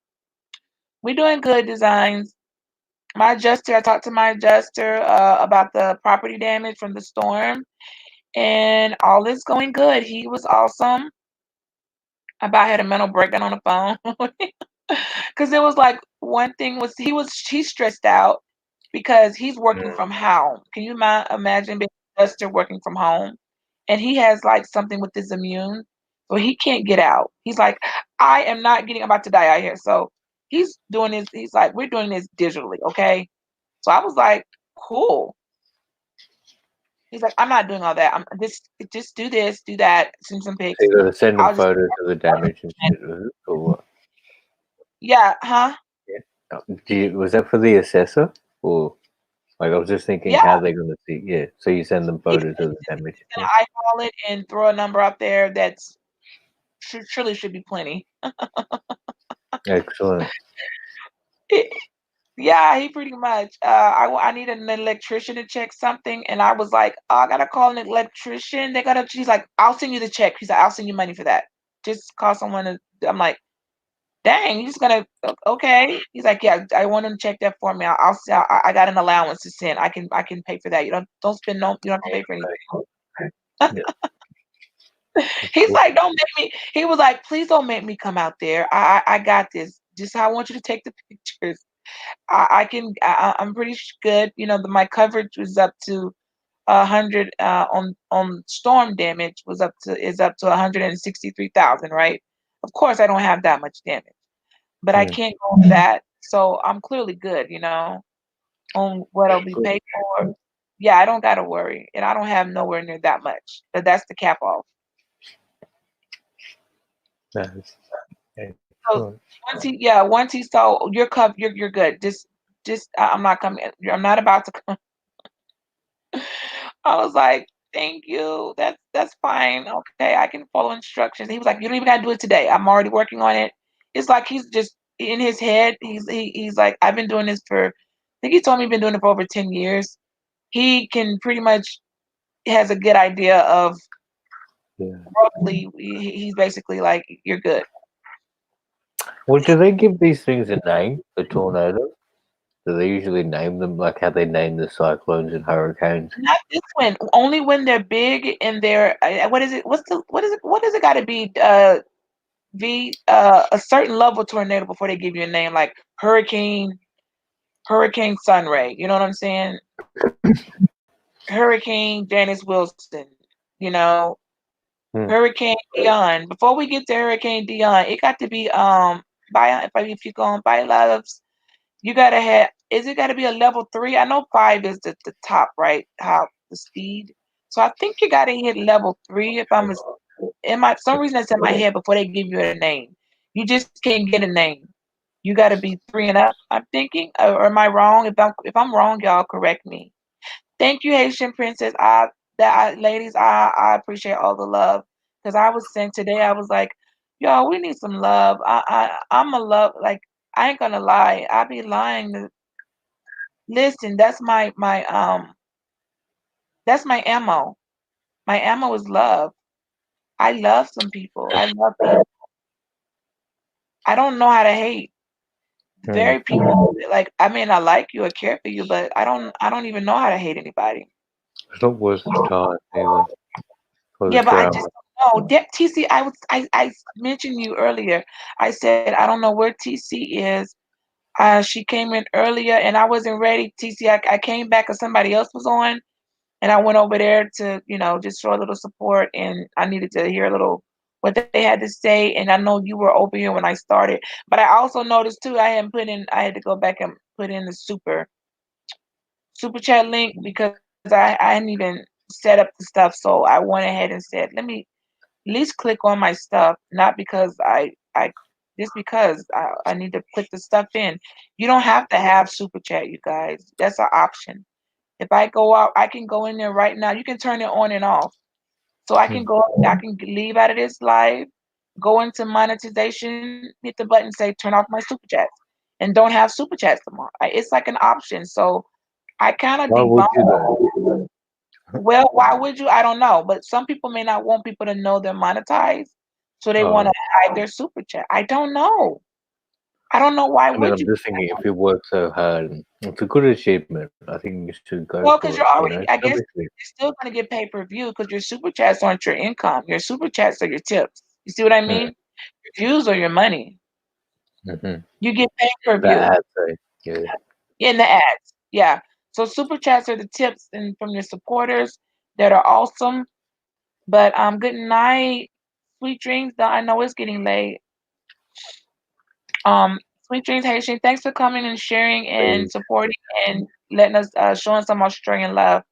Speaker 1: We're doing good designs. My adjuster, I talked to my adjuster about the property damage from the storm, and all is going good. He was awesome. About had a mental breakdown on the phone because it was like one thing was he's stressed out because he's working from home. Can you imagine being an adjuster working from home? And he has like something with his immune, so he can't get out. He's like, I am not getting about to die out here. So he's doing this. He's like, we're doing this digitally, okay? So I was like, cool. He's like, I'm not doing all that. I'm just do this, do that, send some
Speaker 2: So
Speaker 1: pics.
Speaker 2: you gotta send them
Speaker 1: I'll just
Speaker 2: photos of the damage and shit, was it? Or what?
Speaker 1: yeah, huh?
Speaker 2: Yeah. Was that for the assessor? Or like I was just thinking
Speaker 1: Yeah.
Speaker 2: how they're gonna see, yeah. So you send them
Speaker 1: He's
Speaker 2: photos of the damage.
Speaker 1: he's
Speaker 2: Yeah.
Speaker 1: gonna eyeball it and throw a number up there that's surely should be plenty.
Speaker 2: Excellent.
Speaker 1: Yeah, he pretty much. I need an electrician to check something, and I was like, oh, I gotta call an electrician. They gotta. She's like, I'll send you the check. He's like, I'll send you money for that. Just call someone. I'm like, dang, you just gonna okay? He's like, yeah, I want him to check that for me. I got an allowance to send. I can pay for that. You don't spend no. You don't have to pay for anything.
Speaker 2: Yeah, that's
Speaker 1: He's
Speaker 2: cool.
Speaker 1: like, don't make me. He was like, please don't make me come out there. I got this. Just how I want you to take the pictures. I can. I'm pretty good. My coverage was up to 100 on storm damage is up to 163,000. Right. Of course, I don't have that much damage, but I
Speaker 2: Yeah,
Speaker 1: can't go over that. So I'm clearly good. On what I'll be
Speaker 2: good.
Speaker 1: paid for. Yeah, I don't gotta worry, and I don't have nowhere near that much. But that's the cap off.
Speaker 2: That's
Speaker 1: So
Speaker 2: excellent.
Speaker 1: once he saw your cup, you're good. Just I'm not coming. I'm not about to come. I was like, thank you. That's fine. Okay, I can follow instructions. He was like, you don't even gotta do it today. I'm already working on it. It's like he's just in his head. He's like, I've been doing this for. I think he told me he's been doing it for over 10 years. He can pretty much has a good idea of
Speaker 2: Yeah.
Speaker 1: roughly. He's basically like, you're good.
Speaker 2: Well, do they give these things a name? The tornado? Do they usually name them like how they name the cyclones and hurricanes?
Speaker 1: Not this one. Only when they're big and they're what is it? What is it got to be? A certain level tornado before they give you a name like Hurricane Sunray. You know what I'm saying? Hurricane Janice Wilson. You know,
Speaker 2: Hmm.
Speaker 1: Hurricane Dion. Before we get to Hurricane Dion, it got to be by if you go on by loves, you gotta have. Is it got to be a level 3? I know 5 is the top, right? How the speed. So I think you gotta hit level 3 if I'm in my some reason that's in my head before they give you a name. You just can't get a name. You got to be 3 and up. I'm thinking, or am I wrong? If I'm wrong, y'all correct me. Thank you, Haitian princess. Ladies, I appreciate all the love because I was sent today. I was like, y'all, we need some love. I'm a love like I ain't gonna lie. I be lying. Listen, that's my ammo. My ammo is love. I love some people. I love people. I don't know how to hate.
Speaker 2: Hmm.
Speaker 1: Very people like I may not like you or care for you, but I don't even know how to hate anybody.
Speaker 2: It's not worth the time either for the
Speaker 1: Yeah, but I
Speaker 2: drama.
Speaker 1: just don't know. TC, I mentioned you earlier. I said I don't know where TC is. She came in earlier and I wasn't ready. TC, I came back because somebody else was on, and I went over there to just show a little support, and I needed to hear a little what they had to say. And I know you were over here when I started, but I also noticed too I had to go back and put in the super chat link because I hadn't even set up the stuff. So I went ahead and said, let me at least click on my stuff, not because I just because I need to click the stuff in. You don't have to have super chat, you guys. That's an option. If I go out, I can go in there right now. You can turn it on and off. So
Speaker 2: Hmm.
Speaker 1: I can leave out of this live, go into monetization, hit the button, say turn off my super chats, and don't have super chats tomorrow. It's like an option. So I kind of
Speaker 2: Why would you though?
Speaker 1: debunked. Well, why would you? I don't know. But some people may not want people to know they're monetized, so they want
Speaker 2: Oh,
Speaker 1: to hide their super chat. I don't know. I don't know why
Speaker 2: I mean,
Speaker 1: would
Speaker 2: I'm
Speaker 1: you?
Speaker 2: just thinking if you work so hard, and it's a good achievement. I think you should go
Speaker 1: Well,
Speaker 2: for
Speaker 1: because
Speaker 2: it.
Speaker 1: you're
Speaker 2: You know,
Speaker 1: already, I
Speaker 2: don't
Speaker 1: guess
Speaker 2: be sweet.
Speaker 1: you're still going to get pay per view because your super chats aren't your income. Your super chats are your tips. You see what I
Speaker 2: Hmm.
Speaker 1: mean? Your views are your money.
Speaker 2: Mm-hmm.
Speaker 1: You get pay per
Speaker 2: That
Speaker 1: view
Speaker 2: ad though, yeah.
Speaker 1: in the ads. Yeah. So super chats are the tips and from your supporters that are awesome. But good night, sweet dreams. I know it's getting late. Sweet dreams, Haitian. Thanks for coming and sharing and
Speaker 2: Please.
Speaker 1: supporting and letting us showing some Australian love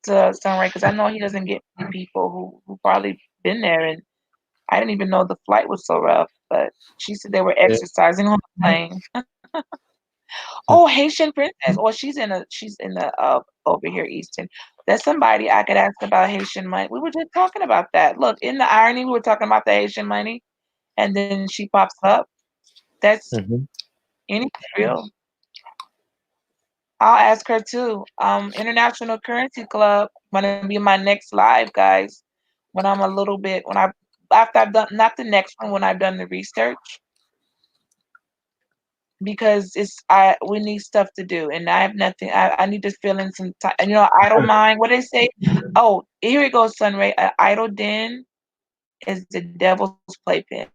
Speaker 1: to Sunray because I know he doesn't get many people who probably been there, and I didn't even know the flight was so rough. But she said they were
Speaker 2: Yeah.
Speaker 1: exercising on the plane. Oh, Haitian princess. Or she's in the over here Eastern. That's somebody I could ask about Haitian money. We were just talking about that. Look, in the irony, we were talking about the Haitian money, and then she pops up. That's
Speaker 2: Mm-hmm.
Speaker 1: anything real. I'll ask her too. International Currency Club gonna be my next live, guys. When I'm a little bit when I after I've done not the next one when I've done the research because it's I we need stuff to do and I have nothing. I need to fill in some time. And idle mind. What they say? Oh, here it goes, Sunray. An idle den is the devil's playpen,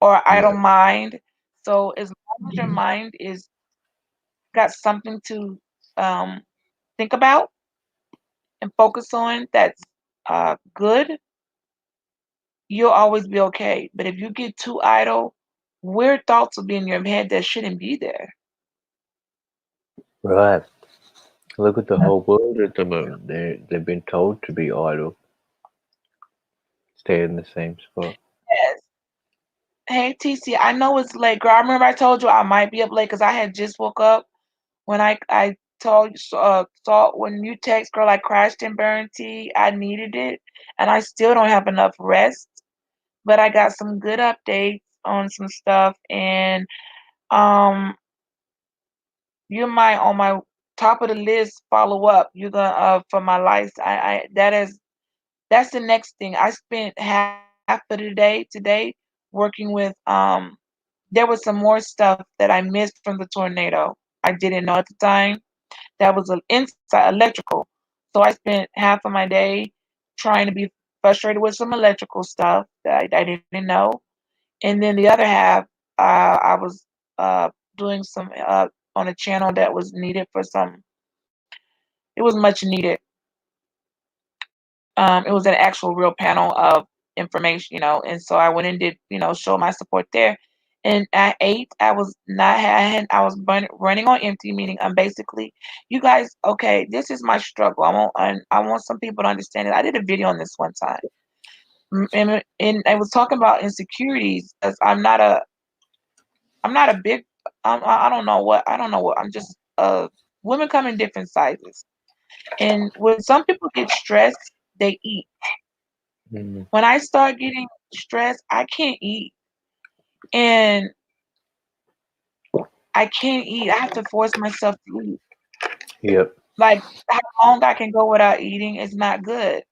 Speaker 1: or idle
Speaker 2: Yeah.
Speaker 1: mind. So as long as your mind is got something to think about and focus on that's good, you'll always be okay. But if you get too idle, weird thoughts will be in your head that shouldn't be there.
Speaker 2: Right. Look at the whole world at the moment. They've been told to be idle, stay in the same spot.
Speaker 1: Yes. Hey TC, I know it's late, girl. I remember I told you I might be up late because I had just woke up when I told you saw when you text, girl. I crashed and burned tea. I needed it, and I still don't have enough rest. But I got some good updates on some stuff, and um, you might on my top of the list follow up. You're gonna for my life. That's the next thing. I spent half of the today working with there was some more stuff that I missed from the tornado. I didn't know at the time. That was an inside electrical. So I spent half of my day trying to be frustrated with some electrical stuff that I didn't know. And then the other half, I was doing some on a channel that was needed for some. It was much needed. It was an actual real panel of information, and so I went and did, show my support there. And at 8, I was not, I was running on empty, meaning I'm basically, you guys, okay, this is my struggle. I want some people to understand it. I did a video on this one time, and I was talking about insecurities because I'm not a big, I don't know what, I'm just, women come in different sizes. And when some people get stressed, they eat.
Speaker 2: Mm.
Speaker 1: When I start getting stressed, I can't eat. And I can't eat. I have to force myself to eat.
Speaker 2: Yep.
Speaker 1: Like how long I can go without eating is not good.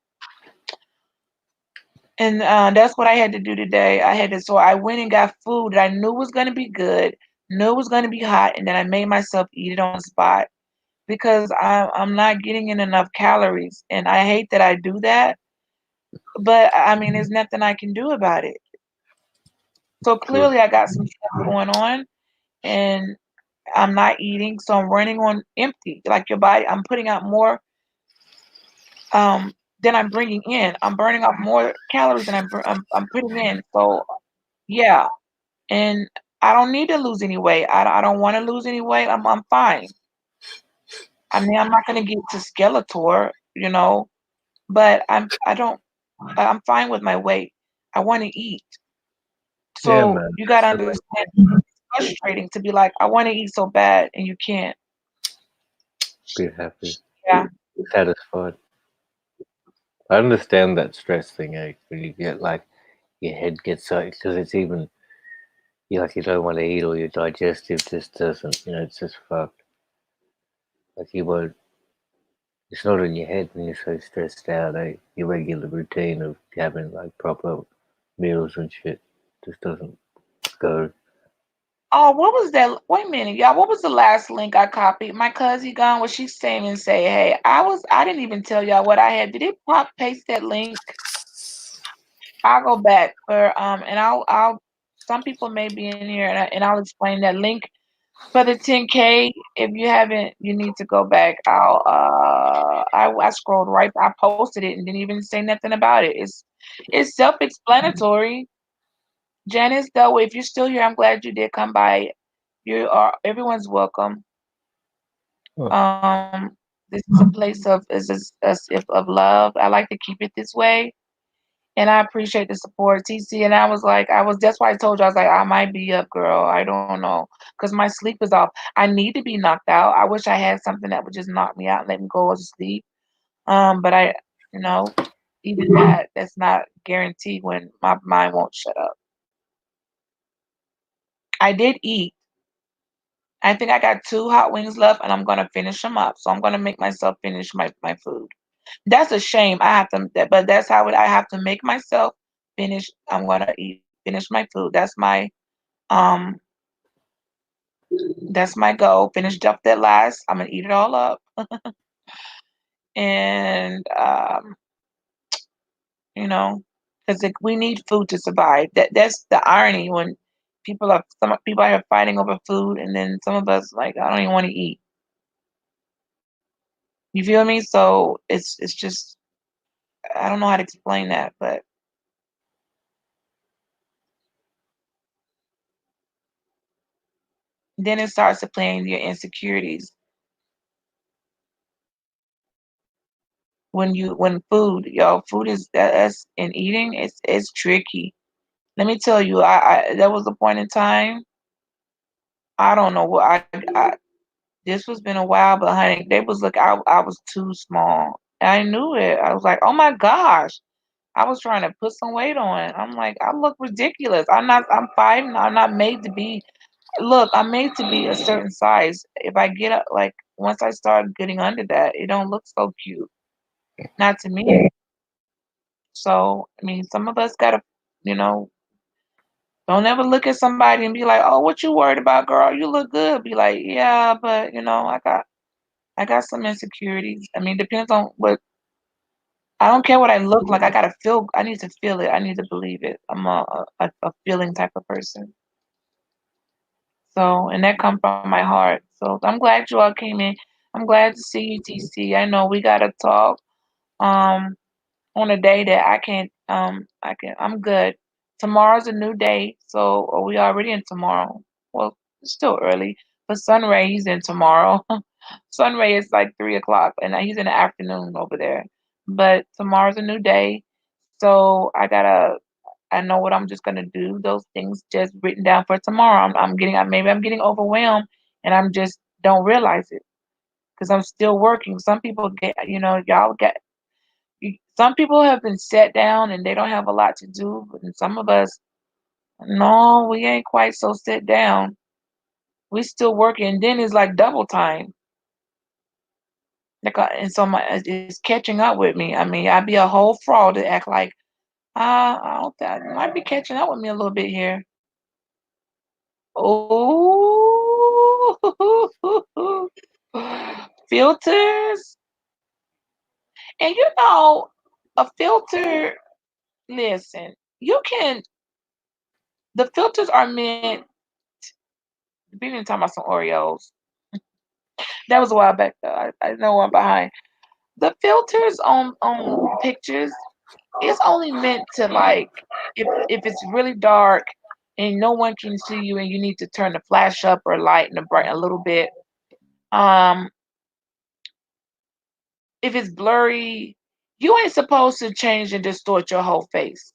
Speaker 1: And that's what I had to do today. So I went and got food that I knew was going to be good, knew it was going to be hot, and then I made myself eat it on the spot because I'm not getting in enough calories. And I hate that I do that, but I mean, there's nothing I can do about it. So
Speaker 2: True.
Speaker 1: clearly, I got some stuff going on, and I'm not eating, so I'm running on empty. Like your body, I'm putting out more than I'm bringing in. I'm burning off more calories than I'm putting in. So yeah, and I don't need to lose any weight. I don't want to lose any weight. I'm fine. I mean, I'm not gonna get to Skeletor, but I don't. I'm fine with my weight. I want to eat.
Speaker 2: Yeah,
Speaker 1: So
Speaker 2: man.
Speaker 1: you
Speaker 2: That's
Speaker 1: gotta
Speaker 2: the main
Speaker 1: understand. It's frustrating to be like, I want to eat so bad, and you can't.
Speaker 2: thing. Be happy,
Speaker 1: Yeah.
Speaker 2: satisfied. I understand that stress thing, when you get like your head gets so because it's even you don't want to eat or your digestive just doesn't, it's just fucked. Like you won't. It's not in your head when you're so stressed out. Your regular routine of having like proper meals and shit just doesn't go.
Speaker 1: Oh, what was that? Wait a minute, y'all. What was the last link I copied? My cousin gone. Was she saying and say, "Hey, I didn't even tell y'all what I had. Did it pop paste that link? I'll go back and I'll. Some people may be in here, and I'll explain that link for the 10K. If you haven't, you need to go back. I scrolled right. I posted it and didn't even say nothing about it. It's self-explanatory. Janice, though, if you're still here, I'm glad you did come by. Everyone's welcome.
Speaker 2: Oh,
Speaker 1: This is a place of love. I like to keep it this way, and I appreciate the support, TC. And that's why I told you I was like, I might be up, girl. I don't know, because my sleep is off. I need to be knocked out. I wish I had something that would just knock me out and let me go to sleep. But you know, even that's not guaranteed when my mind won't shut up. I did eat. I think I got two hot wings left, and I'm gonna finish them up. So I'm gonna make myself finish my food. That's a shame. I have to, but that's how I have to make myself finish. I'm gonna finish my food. Um, that's my goal. Finish up that last. I'm gonna eat it all up, and you know, because we need food to survive. That's the irony when some people are fighting over food, and then some of us like I don't even want to eat. You feel me? So it's just I don't know how to explain that, but then it starts to play into your insecurities when food is that's in eating it's tricky. Let me tell you, I there was a point in time I don't know what I this was been a while, but honey, they was look I was too small. I knew it. I was like, oh my gosh. I was trying to put some weight on. I'm like, I look ridiculous. I'm 5 and I'm not made to be look, I'm made to be a certain size. If I get up like once I start getting under that, it don't look so cute. Not to me. So, I mean, some of us gotta, you know, don't ever look at somebody and be like, "Oh, what you worried about, girl? You look good." Be like, "Yeah, but I got some insecurities. I mean, depends on what. I don't care what I look like. I gotta feel. I need to feel it. I need to believe it. I'm a feeling type of person. So, and that comes from my heart. So, I'm glad you all came in. I'm glad to see you, TC. I know we gotta talk. Um, on a day that I'm good. Tomorrow's a new day, so are we already in tomorrow? Well, it's still early. But Sunray, he's in tomorrow. Sunray is like 3 o'clock, and he's in the afternoon over there. But tomorrow's a new day, so I know what I'm just gonna do. Those things just written down for tomorrow. Maybe I'm getting overwhelmed, and I'm just don't realize it because I'm still working. Some people get, y'all get some people have been set down and they don't have a lot to do, and some of us, no, we ain't quite so set down. We still working, and then it's like double time. And so it's catching up with me. I mean, I'd be a whole fraud to act like, I don't think it might be catching up with me a little bit here. Oh, filters. And a filter, listen, the filters are meant. We didn't talk about some Oreos. That was a while back though. I know I'm behind. The filters on pictures is only meant to like if it's really dark and no one can see you and you need to turn the flash up or light and the bright a little bit. Um, if it's blurry, you ain't supposed to change and distort your whole face.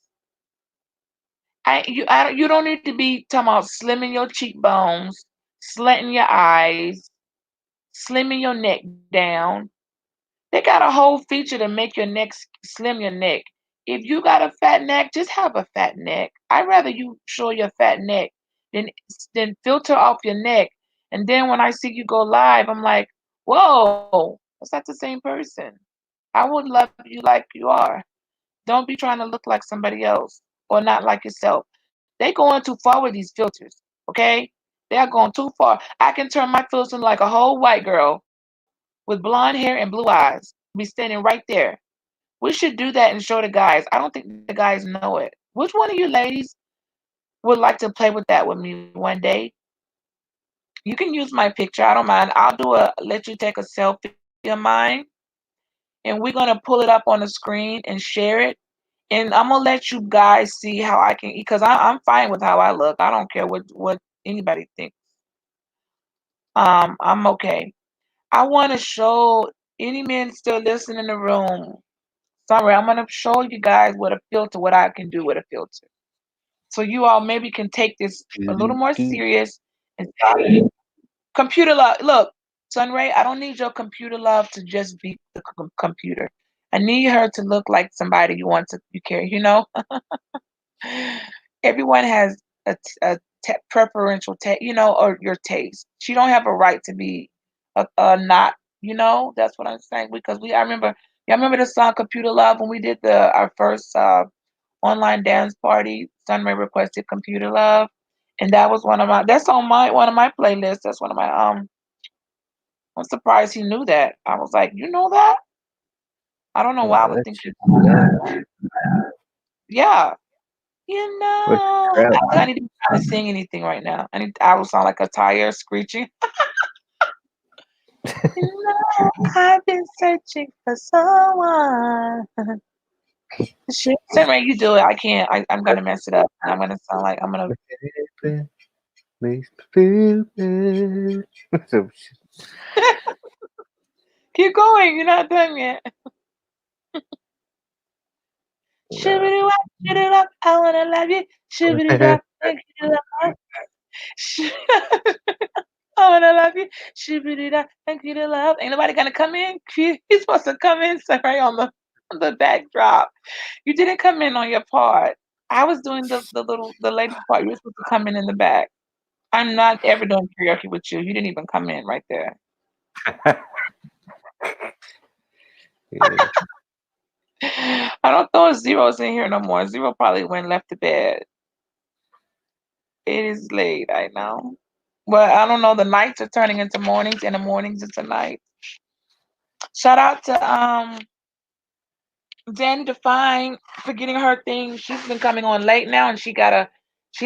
Speaker 1: You don't need to be talking about slimming your cheekbones, slanting your eyes, slimming your neck down. They got a whole feature to make your neck slim your neck. If you got a fat neck, just have a fat neck. I'd rather you show your fat neck than filter off your neck. And then when I see you go live, I'm like, whoa, that's not the same person. I would love you like you are. Don't be trying to look like somebody else or not like yourself. They going too far with these filters, okay? They are going too far. I can turn my filter like a whole white girl with blonde hair and blue eyes. Be standing right there. We should do that and show the guys. I don't think the guys know it. Which one of you ladies would like to play with that with me one day? You can use my picture. I don't mind. Let you take a selfie of mine and we're gonna pull it up on the screen and share it. And I'm gonna let you guys see how I can eat because I'm fine with how I look. I don't care what anybody thinks. I'm okay. I want to show any men still listening in the room. Sorry, I'm gonna show you guys what I can do with a filter. So you all maybe can take this a little more
Speaker 2: Do.
Speaker 1: serious and stop. Computer love. Look, Sunray, I don't need your computer love to just be the computer. I need her to look like somebody you want to you care. Everyone has a preferential taste, or your taste. She don't have a right to be a not, That's what I'm saying because y'all remember the song "Computer Love" when we did the our first online dance party. Sunray requested "Computer Love," and that was that's on my one of my playlists. That's one of my I'm surprised he knew that. I was like, you know that? I don't know why I would
Speaker 2: That
Speaker 1: think you.
Speaker 2: shit's bad.
Speaker 1: Yeah,
Speaker 2: What
Speaker 1: I
Speaker 2: crap?
Speaker 1: think I need to be trying to sing anything right now. I will sound like a tire screeching. I've been searching for someone. Shit, Samurai, you do it. I can't. I'm gonna mess it up. I'm gonna sound like I'm gonna
Speaker 2: Makes me feel bad. So
Speaker 1: keep going. You're not done yet.
Speaker 2: nah.
Speaker 1: Shibbity wop, shitty wop, I wanna love you. Shibbity dop, thank you, love. I wanna love you. Shibbity dop, thank you, love. Ain't nobody gonna come in. He's supposed to come in, Samurai, on the backdrop. You didn't come in on your part. I was doing the lady part. You were supposed to come in the back. I'm not ever doing karaoke with you. You didn't even come in right there.
Speaker 2: Yeah.
Speaker 1: I don't throw zeros in here no more. Zero probably went left to bed. It is late, I know. Well, I don't know. The nights are turning into mornings, and the mornings into nights. Shout out to Danny Define for getting her thing. She's been coming on late now, and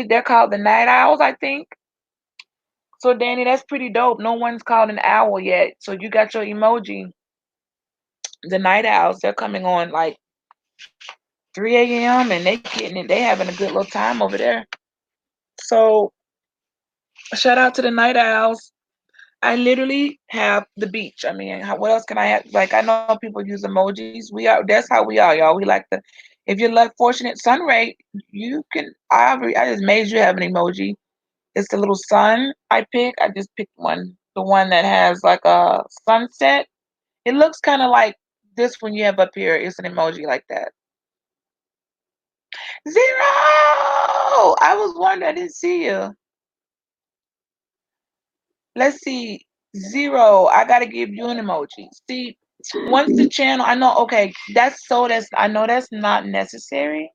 Speaker 1: they're called the Night Owls, I think. So Danny, that's pretty dope. No one's called an owl yet. So you got your emoji. The Night Owls, they're coming on like 3 a.m. and they getting it. They having a good little time over there. So shout out to the Night Owls. I literally have the beach. I mean, what else can I have? Like I know people use emojis. We are. That's how we are, y'all. We like the. If you're like fortunate, Sunray, you can. I just made you have an emoji. It's the little sun I pick. I just picked one. The one that has like a sunset. It looks kind of like this one you have up here. It's an emoji like that. Zero. I was wondering. I didn't see you. Let's see. Zero. I gotta give you an emoji. See, once the channel, I know. Okay, that's. I know that's not necessary,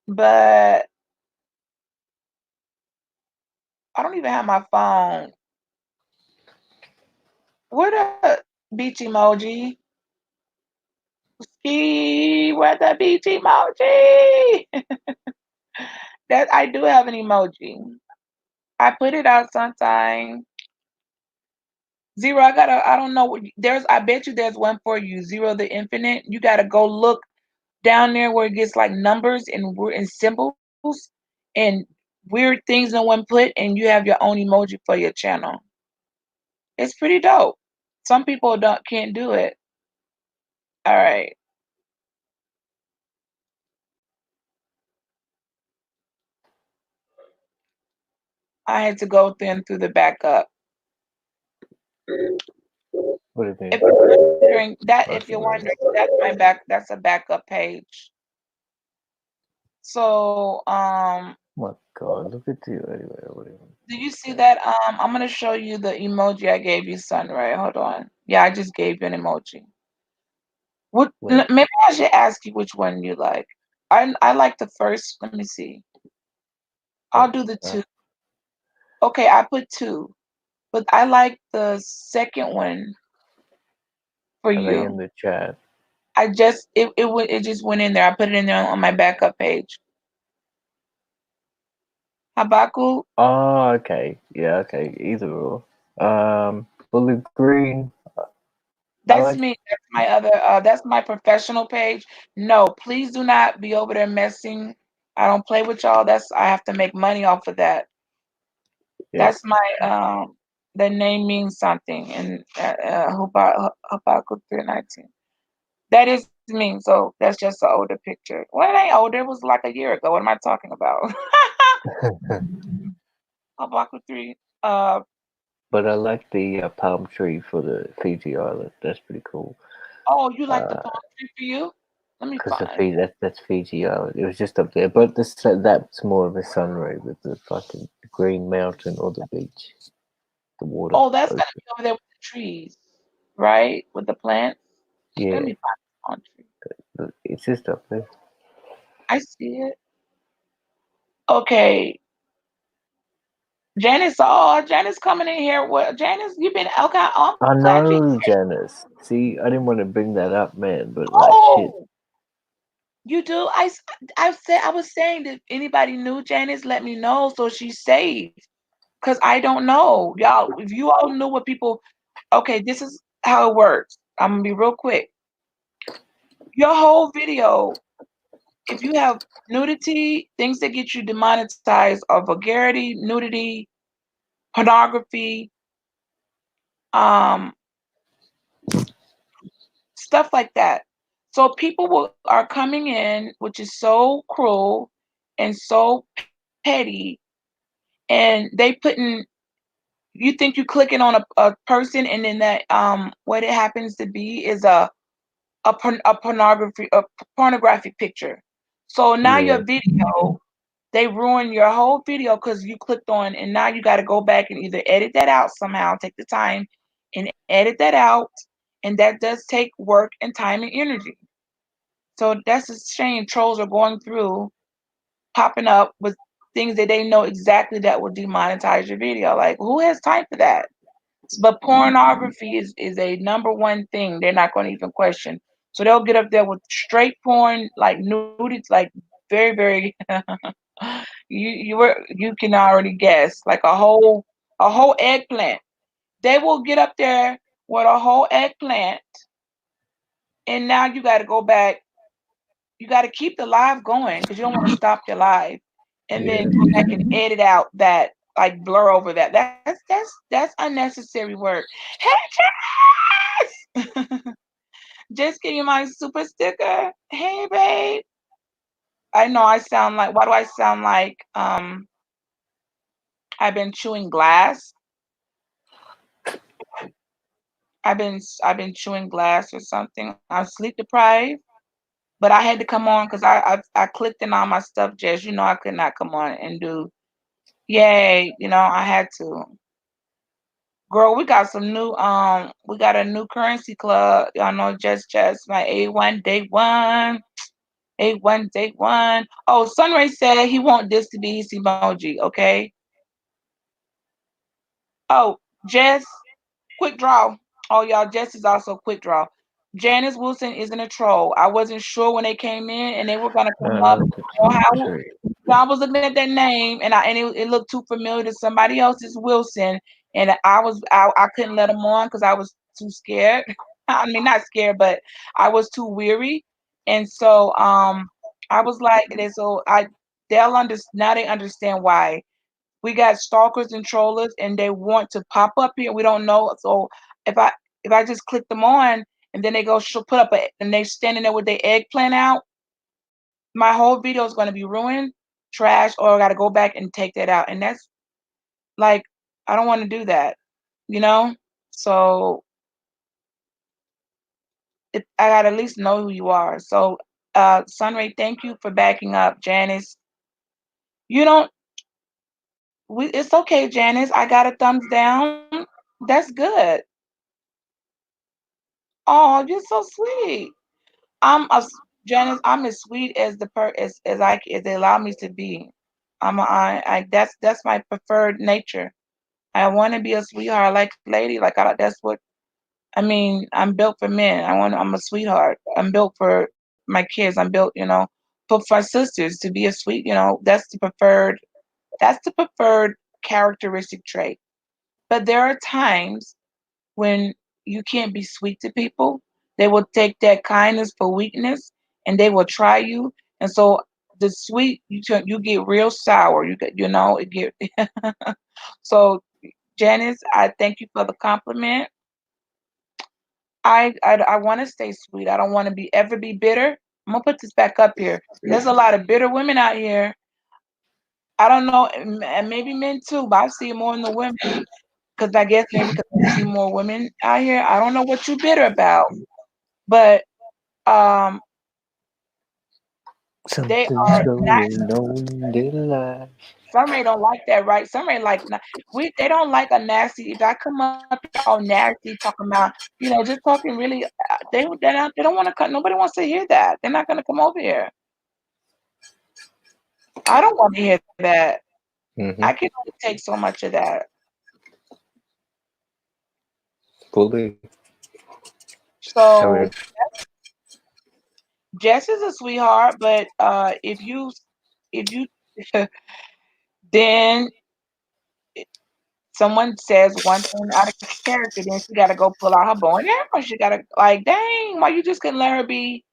Speaker 1: but I don't even have my phone. Where the beach emoji? Ski. Where the beach emoji? That I do have an emoji. I put it out sometime. Zero. I gotta. I don't know. There's. I bet you there's one for you. Zero the infinite. You gotta go look down there where it gets like numbers and symbols and weird things no one put, and you have your own emoji for your channel. It's pretty dope. Some people don't can't do it. All right, I had to go through the backup.
Speaker 2: What do you
Speaker 1: If
Speaker 2: mean?
Speaker 1: you're wondering that, if you're
Speaker 2: Nothing really.
Speaker 1: wondering, that's my back. That's a backup page. So,
Speaker 2: My God, look at you anyway. What do you mean?
Speaker 1: do you see that? I'm gonna show you the emoji I gave you, Sunray. Hold on. Yeah, I just gave you an emoji.
Speaker 2: Wait,
Speaker 1: Maybe I should ask you which one you like. I like the first. Let me see. I'll
Speaker 2: wait.
Speaker 1: do the two. Okay, I put two, but I like the second one for
Speaker 2: Are they in
Speaker 1: you.
Speaker 2: the chat?
Speaker 1: It just went in there. I put it in there on my backup page. Habaku,
Speaker 2: Oh, okay. Yeah, okay. Either or. Bullet green. I
Speaker 1: that's
Speaker 2: like.
Speaker 1: me. That's my other. That's my professional page. No, please do not be over there messing. I don't play with y'all. I have to make money off of that.
Speaker 2: Yeah.
Speaker 1: That's my the name means something in Habakkuk 3:19. That is me. So that's just an older picture. Well, it ain't older. It was like a year ago. What am I talking about? Habakkuk 3.
Speaker 2: But I like the palm tree for the Fiji island. That's pretty cool.
Speaker 1: Oh, you like the
Speaker 2: Uh,
Speaker 1: palm tree for you? Let me
Speaker 2: Because the
Speaker 1: find.
Speaker 2: Fiji, that's Fiji Island. It was just up there, but that's more of a sunray with the fucking green mountain or the beach, the water,
Speaker 1: Oh, that's gonna
Speaker 2: ocean.
Speaker 1: be over there with the trees, right? With the plants. Let
Speaker 2: Yeah,
Speaker 1: me find the palm tree.
Speaker 2: it's just up there.
Speaker 1: I see it. Okay, Janice. Oh, Janice coming in here. Well, Janice, you've been okay. Oh,
Speaker 2: I
Speaker 1: I'm glad you.
Speaker 2: know, Janice. See, I didn't want to bring that up, man, but like, shit.
Speaker 1: Oh, you do. I said I was saying that anybody knew Janice, let me know so she's safe. Cause I don't know, y'all. If you all knew what people, okay, this is how it works. I'm gonna be real quick. Your whole video, if you have nudity, things that get you demonetized, or vulgarity, nudity, pornography, um, stuff like that. So are coming in, which is so cruel and so petty, and they putting you think you clicking on a person, and then that what it happens to be is a pornographic picture. So now
Speaker 2: Yeah,
Speaker 1: your video, they ruin your whole video because you clicked on, and now you got to go back and either edit that out somehow, take the time and edit that out, and that does take work and time and energy. So that's a shame. Trolls are going through, popping up with things that they know exactly that will demonetize your video. Like, who has time for that? But pornography is a number one thing they're not going to even question. So they'll get up there with straight porn, like nudity, like very, very. You can already guess, like a whole eggplant. They will get up there with a whole eggplant, and now you got to go back. You got to keep the live going because you don't want to stop your live, and then
Speaker 2: yeah.
Speaker 1: go back and edit out that, like blur over that. That's unnecessary work. Hey, Jess! Just give you my super sticker. Hey, babe. I know I sound like. Why do I sound like I've been chewing glass? I've been chewing glass or something. I'm sleep deprived, but I had to come on because I clicked in all my stuff. Jess, you know I could not come on and do. Yay, I had to. Girl, we got a new currency club. Y'all know just my A1 day one. A1 day one. Oh, Sunray said he want this to be his emoji, okay? Oh, Jess, quick draw. Oh, y'all, Jess is also quick draw. Janice Wilson isn't a troll. I wasn't sure when they came in and they were gonna come up
Speaker 2: That's
Speaker 1: on
Speaker 2: not
Speaker 1: how
Speaker 2: true.
Speaker 1: I was looking at that name, and it looked too familiar to somebody else's Wilson, and I couldn't let them on because I was too scared. I mean, not scared, but I was too weary, and so I was like, and so now they understand why we got stalkers and trollers, and they want to pop up here. We don't know, so if I if I just click them on, and then they go put up and they standing there with their eggplant out, my whole video is going to be ruined, trash, or I got to go back and take that out. And that's like, I don't want to do that, you know? So I got to at least know who you are. So, Sunray, thank you for backing up. Janice, you don't, it's okay, Janice. I got a thumbs down. That's good. Oh, you're so sweet. Janice, I'm as sweet as as they allow me to be. That's my preferred nature. I want to be a sweetheart. I like lady. That's what I mean. I'm built for men. I'm a sweetheart. I'm built for my kids. I'm built, for my sisters to be a sweet. That's the preferred characteristic trait. But there are times when you can't be sweet to people. They will take that kindness for weakness, and they will try you. And so the sweet, you get real sour. It get. So Janice, I thank you for the compliment. I want to stay sweet. I don't want to be ever be bitter. I'm gonna put this back up here. There's a lot of bitter women out here. I don't know, and maybe men too, but I see it more in the women because I guess maybe because I see more women out here. I don't know what you're bitter about, but um, They
Speaker 2: Something's
Speaker 1: are
Speaker 2: going
Speaker 1: nasty.
Speaker 2: on in their life.
Speaker 1: Some may don't like that, right? Some may like we. They don't like a nasty. If I come up here all nasty, talking about just talking really, they don't want to cut. Nobody wants to hear that. They're not gonna come over here. I don't want to hear that. I
Speaker 2: Mm-hmm.
Speaker 1: can only take so much of that.
Speaker 2: Fully.
Speaker 1: So
Speaker 2: However,
Speaker 1: Jess is a sweetheart, but if you then someone says one thing out of character, then she got to go pull out her bow and arrow. She got to like, dang, why you just couldn't let her be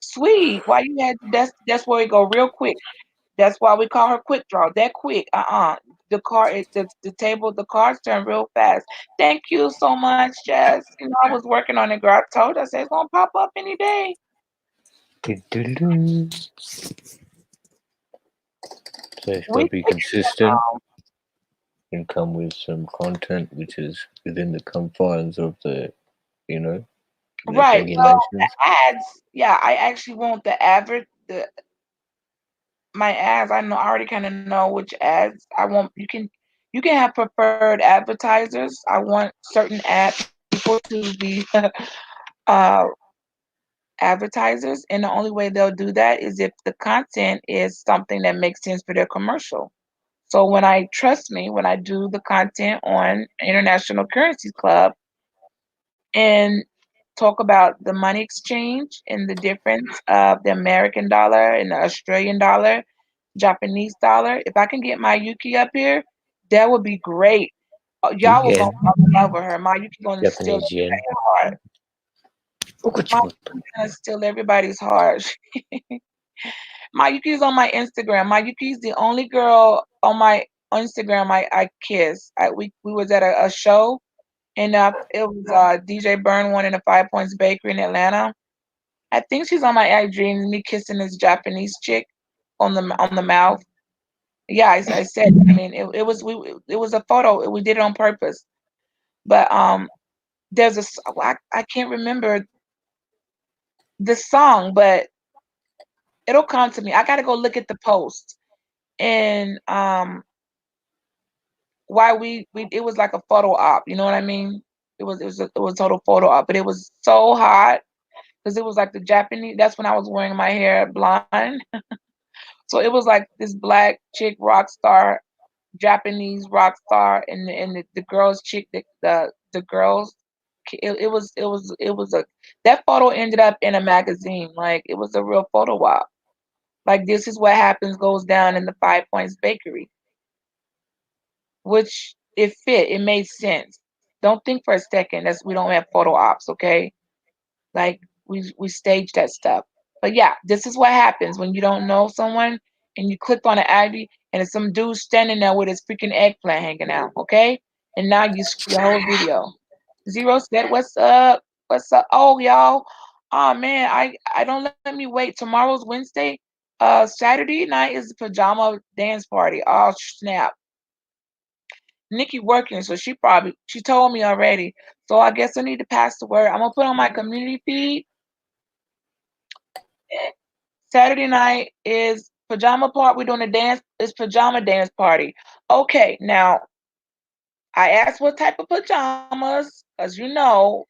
Speaker 1: sweet? Why you had that's where we go real quick. That's why we call her quick draw. That quick, The card, the table, the cards turn real fast. Thank you so much, Jess. I was working on it, girl. I told her, I said it's gonna pop up any day.
Speaker 2: doo-doo-doo. So it's got
Speaker 1: We
Speaker 2: to be
Speaker 1: taking
Speaker 2: consistent and come with some content which is within the confines of you know, the
Speaker 1: right. Well,
Speaker 2: regulations.
Speaker 1: the ads. Yeah, I actually want the my ads. I know. I already kind of know which ads I want. You can have preferred advertisers. I want certain ad people to be uh advertisers, and the only way they'll do that is if the content is something that makes sense for their commercial. So trust me, when I do the content on International Currencies Club and talk about the money exchange and the difference of the American dollar and the Australian dollar, Japanese dollar, if I can get my Yuki up here, that would be great. Y'all will go
Speaker 2: Yen,
Speaker 1: fall in love with her. My Yuki gonna steal
Speaker 2: Japanese yen.
Speaker 1: everybody's heart. My Yuki's gonna steal everybody's heart. Mayuki's on my Instagram. Mayuki's the only girl on my Instagram I kiss. We was at a show and it was DJ Burn one in the Five Points Bakery in Atlanta. I think she's on my IG and me kissing this Japanese chick on the mouth. Yeah, I said. I mean, it was a photo. We did it on purpose. But there's I can't remember the song, but it'll come to me. I gotta go look at the post and why we it was like a photo op, you know what I mean? It was a total photo op, but it was so hot because it was like the Japanese. That's when I was wearing my hair blonde, so it was like this black chick rock star, Japanese rock star, and the girls chick the girls. It was a that photo ended up in a magazine. Like it was a real photo op. Like this is what happens goes down in the Five Points Bakery, which it fit. It made sense. Don't think for a second that we don't have photo ops, okay? Like we stage that stuff. But yeah, this is what happens when you don't know someone and you click on an ID and it's some dude standing there with his freaking eggplant hanging out, okay? And now you screw the whole video. Zero said, "What's up? What's up? Oh, y'all. Oh man, I don't let me wait. Tomorrow's Wednesday. Saturday night is the pajama dance party. Oh snap. Nikki working, so she told me already. So I guess I need to pass the word. I'm gonna put on my community feed. Saturday night is pajama party. We're doing a dance. It's pajama dance party. Okay, now I asked what type of pajamas, as you know.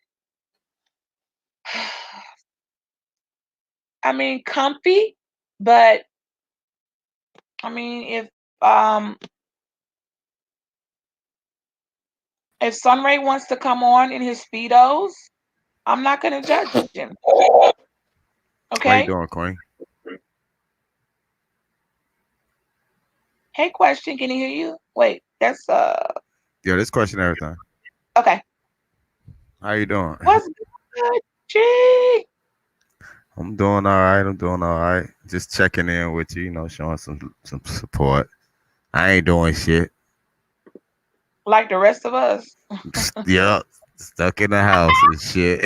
Speaker 1: I mean, comfy, but I mean, if Sunray wants to come on in his speedos, I'm not gonna judge him.
Speaker 4: How you
Speaker 1: Okay.
Speaker 4: doing, Queen?
Speaker 1: Hey, question. Can he hear you? Wait, that's
Speaker 4: Yeah, this question everything.
Speaker 1: okay.
Speaker 4: How you doing?
Speaker 1: What's good, G?
Speaker 4: I'm doing all right. I'm doing all right. Just checking in with you, showing some support. I ain't doing shit.
Speaker 1: Like the rest of us.
Speaker 4: Yep, stuck in the house and shit.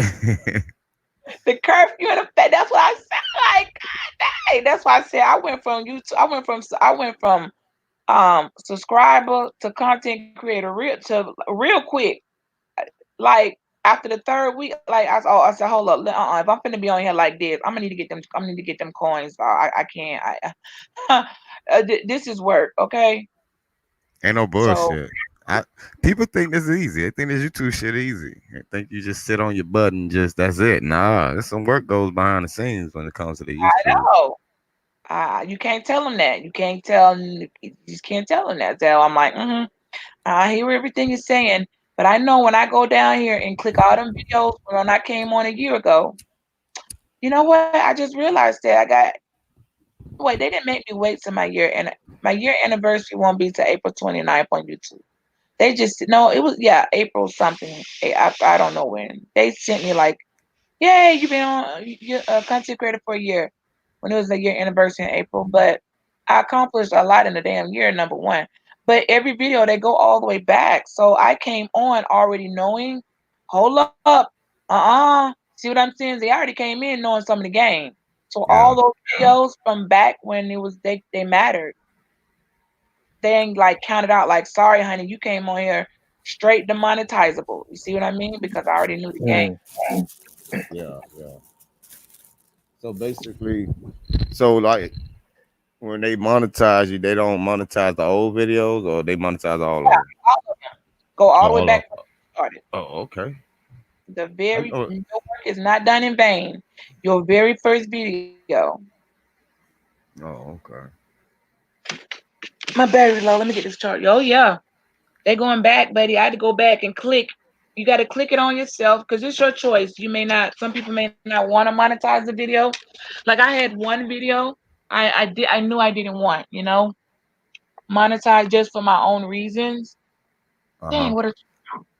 Speaker 1: The curfew and the fed. That's what I said. Like, God dang. That's why I said I went from YouTube. I went from subscriber to content creator real quick. Like After the third week, like I said, hold up, if I'm finna be on here like this, I'm gonna need to get them. I'm gonna need to get them coins. I can't. This is work, okay?
Speaker 4: Ain't no
Speaker 1: So
Speaker 4: bullshit. I People think this is easy. They think this YouTube shit easy. They think you just sit on your butt and just that's it. Nah, there's some work goes behind the scenes when it comes to the
Speaker 1: I
Speaker 4: YouTube.
Speaker 1: know. You can't tell them that. You can't tell. You just can't tell them that. So I'm like, I hear everything you're saying, but I know when I go down here and click all them videos when I came on a year ago, you know what? I just realized that I got. Wait, they didn't make me wait till my year anniversary won't be till April 29th on YouTube. They just no, it was April something. I don't know when. They sent me like, yay, you've been on you content creator for a year when it was the year anniversary in April. But I accomplished a lot in the damn year, number one. But every video they go all the way back. So I came on already knowing, hold up, see what I'm saying? They already came in knowing some of the game. So
Speaker 4: Yeah.
Speaker 1: all those videos from back when it was they mattered. They ain't like counted out like, sorry, honey, you came on here straight demonetizable. You see what I mean? Because I already knew the game.
Speaker 2: Mm.
Speaker 4: Yeah, yeah. So basically, so like when they monetize you, they don't monetize the old videos or they monetize all of them.
Speaker 1: All of them. Go all the way
Speaker 4: All
Speaker 1: back
Speaker 4: of.
Speaker 1: to when you started.
Speaker 4: Oh, okay.
Speaker 1: The
Speaker 4: I
Speaker 1: very
Speaker 4: know.
Speaker 1: your work is not done in vain. Your very first video.
Speaker 4: Oh, okay.
Speaker 1: My battery low. Let me get this charge. Oh yeah. They going back, buddy. I had to go back and click. You got to click it on yourself because it's your choice. You may not. Some people may not want to monetize the video. Like I had one video. I did. I knew I didn't want. Monetize just for my own reasons.
Speaker 4: Uh
Speaker 1: Dang,
Speaker 4: huh.
Speaker 1: what?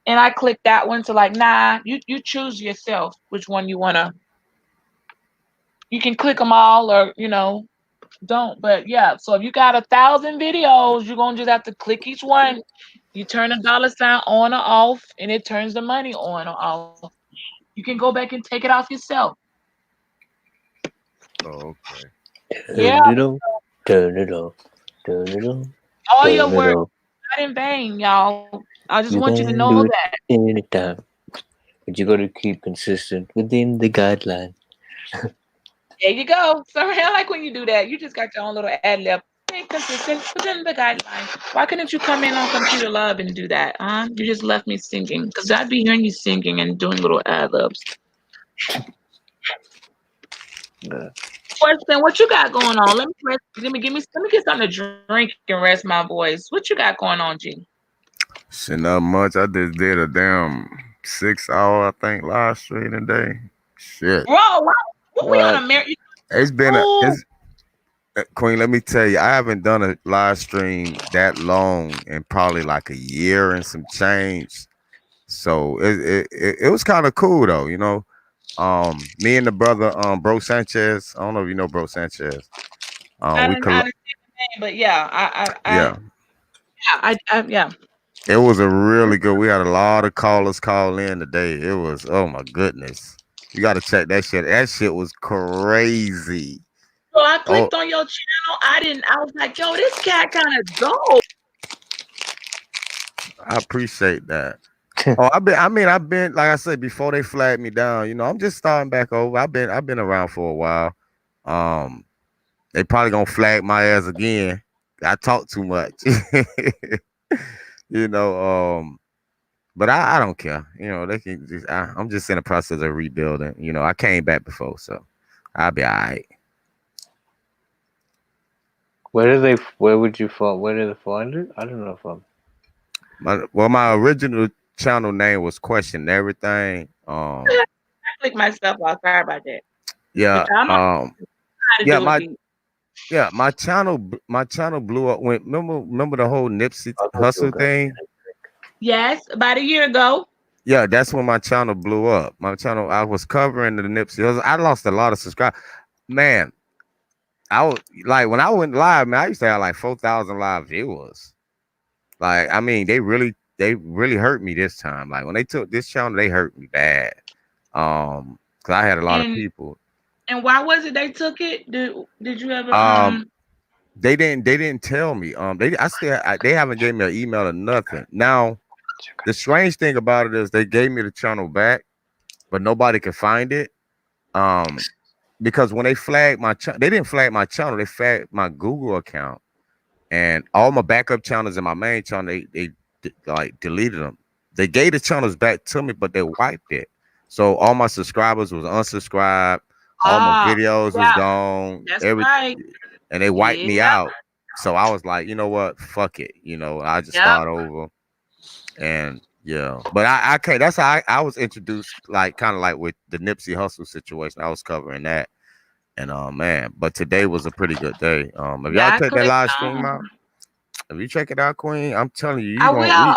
Speaker 1: And I clicked that one to like, nah. You choose yourself which one you wanna. You can click them all, or don't. But yeah. So if you got 1,000 videos, you're gonna just have to click each one. You turn a dollar sign on or off, and it turns the money on or off. You can go back and take it off yourself.
Speaker 4: Oh, okay.
Speaker 1: Yeah,
Speaker 2: Turn it on, turn it off, turn it on,
Speaker 1: all your
Speaker 2: turn it
Speaker 1: work
Speaker 2: off.
Speaker 1: not in vain, y'all. I just want
Speaker 2: You
Speaker 1: you to
Speaker 2: can
Speaker 1: know
Speaker 2: do it
Speaker 1: that.
Speaker 2: anytime, but you gotta keep consistent within the guideline.
Speaker 1: There you go. So I like when you do that. You just got your own little ad lib. Stay consistent within the guideline. Why couldn't you come in on Computer Love and do that? You just left me singing because I'd be hearing you singing and doing little ad libs.
Speaker 2: Uh,
Speaker 1: Question, what you got going on? Let me rest, let me get something to drink and rest my voice. What you got going on, G?
Speaker 4: Shit, not much. I just did a damn 6 hour, I think, live stream today. Shit.
Speaker 1: Bro, wow. What we on
Speaker 2: what?
Speaker 1: American?
Speaker 4: It's been a
Speaker 1: Oh,
Speaker 4: it's Queen, let me tell you, I haven't done a live stream that long in probably like a year and some change. So it was kind of cool though, you know. Me and the brother, Bro Sanchez. I don't know if you know Bro Sanchez.
Speaker 1: I
Speaker 4: We
Speaker 1: didn't, I
Speaker 4: coll-
Speaker 1: didn't see the name, but yeah,
Speaker 4: yeah.
Speaker 1: yeah.
Speaker 4: It was a really good. We had a lot of callers call in today. It was, oh my goodness. You got to check that shit. That shit was crazy.
Speaker 1: So I
Speaker 4: Oh,
Speaker 1: clicked on your channel. I didn't. I was like, yo, this cat kind of dope.
Speaker 4: I appreciate that. Oh, I've been, like I said, before they flagged me down, you know, I'm just starting back over. I've been around for a while. Um, they probably gonna flag my ass again. I talk too much. you know, but I don't care. You know, they can just, I'm just in the process of rebuilding. You know, I came back before, so I'll be all right.
Speaker 2: Where do they? Where would you find? Where do they find it? I don't know if I'm.
Speaker 4: My original channel name was Question Everything.
Speaker 1: I clicked myself off. Sorry about that. But
Speaker 4: Yeah,
Speaker 1: y'all know how to
Speaker 4: yeah,
Speaker 1: do it. B.
Speaker 4: my channel blew up when remember the whole Nipsey
Speaker 2: I'll go to a
Speaker 4: Hustle
Speaker 2: guy.
Speaker 4: thing.
Speaker 1: Yes, about a year ago.
Speaker 4: Yeah, that's when my channel blew up. My channel, I was covering the Nipsey Hussle. I lost a lot of subscribers. Man, I was like when I went live, man, I used to have like 4,000 live viewers. Like, I mean, they really hurt me this time. Like when they took this channel, they hurt me bad. Because I had a lot of
Speaker 1: And
Speaker 4: people.
Speaker 1: and why was it they took it? Did you ever
Speaker 4: Um, they didn't tell me. They haven't gave me an email or nothing. Now The strange thing about it is they gave me the channel back, but nobody could find it. Um, because when they flagged my channel, they didn't flag my channel. They flagged my Google account and all my backup channels and my main channel. Like deleted them. They gave the channels back to me, but they wiped it. So all my subscribers was unsubscribed. All my
Speaker 1: Ah,
Speaker 4: videos was
Speaker 1: yeah,
Speaker 4: gone.
Speaker 1: that's right.
Speaker 4: And they wiped me
Speaker 1: Yeah,
Speaker 4: out. So I was like, you know what? Fuck it. I just
Speaker 1: yep.
Speaker 4: start over. And yeah, but I can't. That's how I was introduced, like kind of like with the Nipsey Hustle situation. I was covering that, and man, but today was a pretty good day. If y'all
Speaker 1: Yeah, I
Speaker 4: check that
Speaker 1: clicked
Speaker 4: live stream
Speaker 1: on.
Speaker 4: out, if you check it out, Queen, I'm telling you, you
Speaker 1: I will.
Speaker 4: gonna we,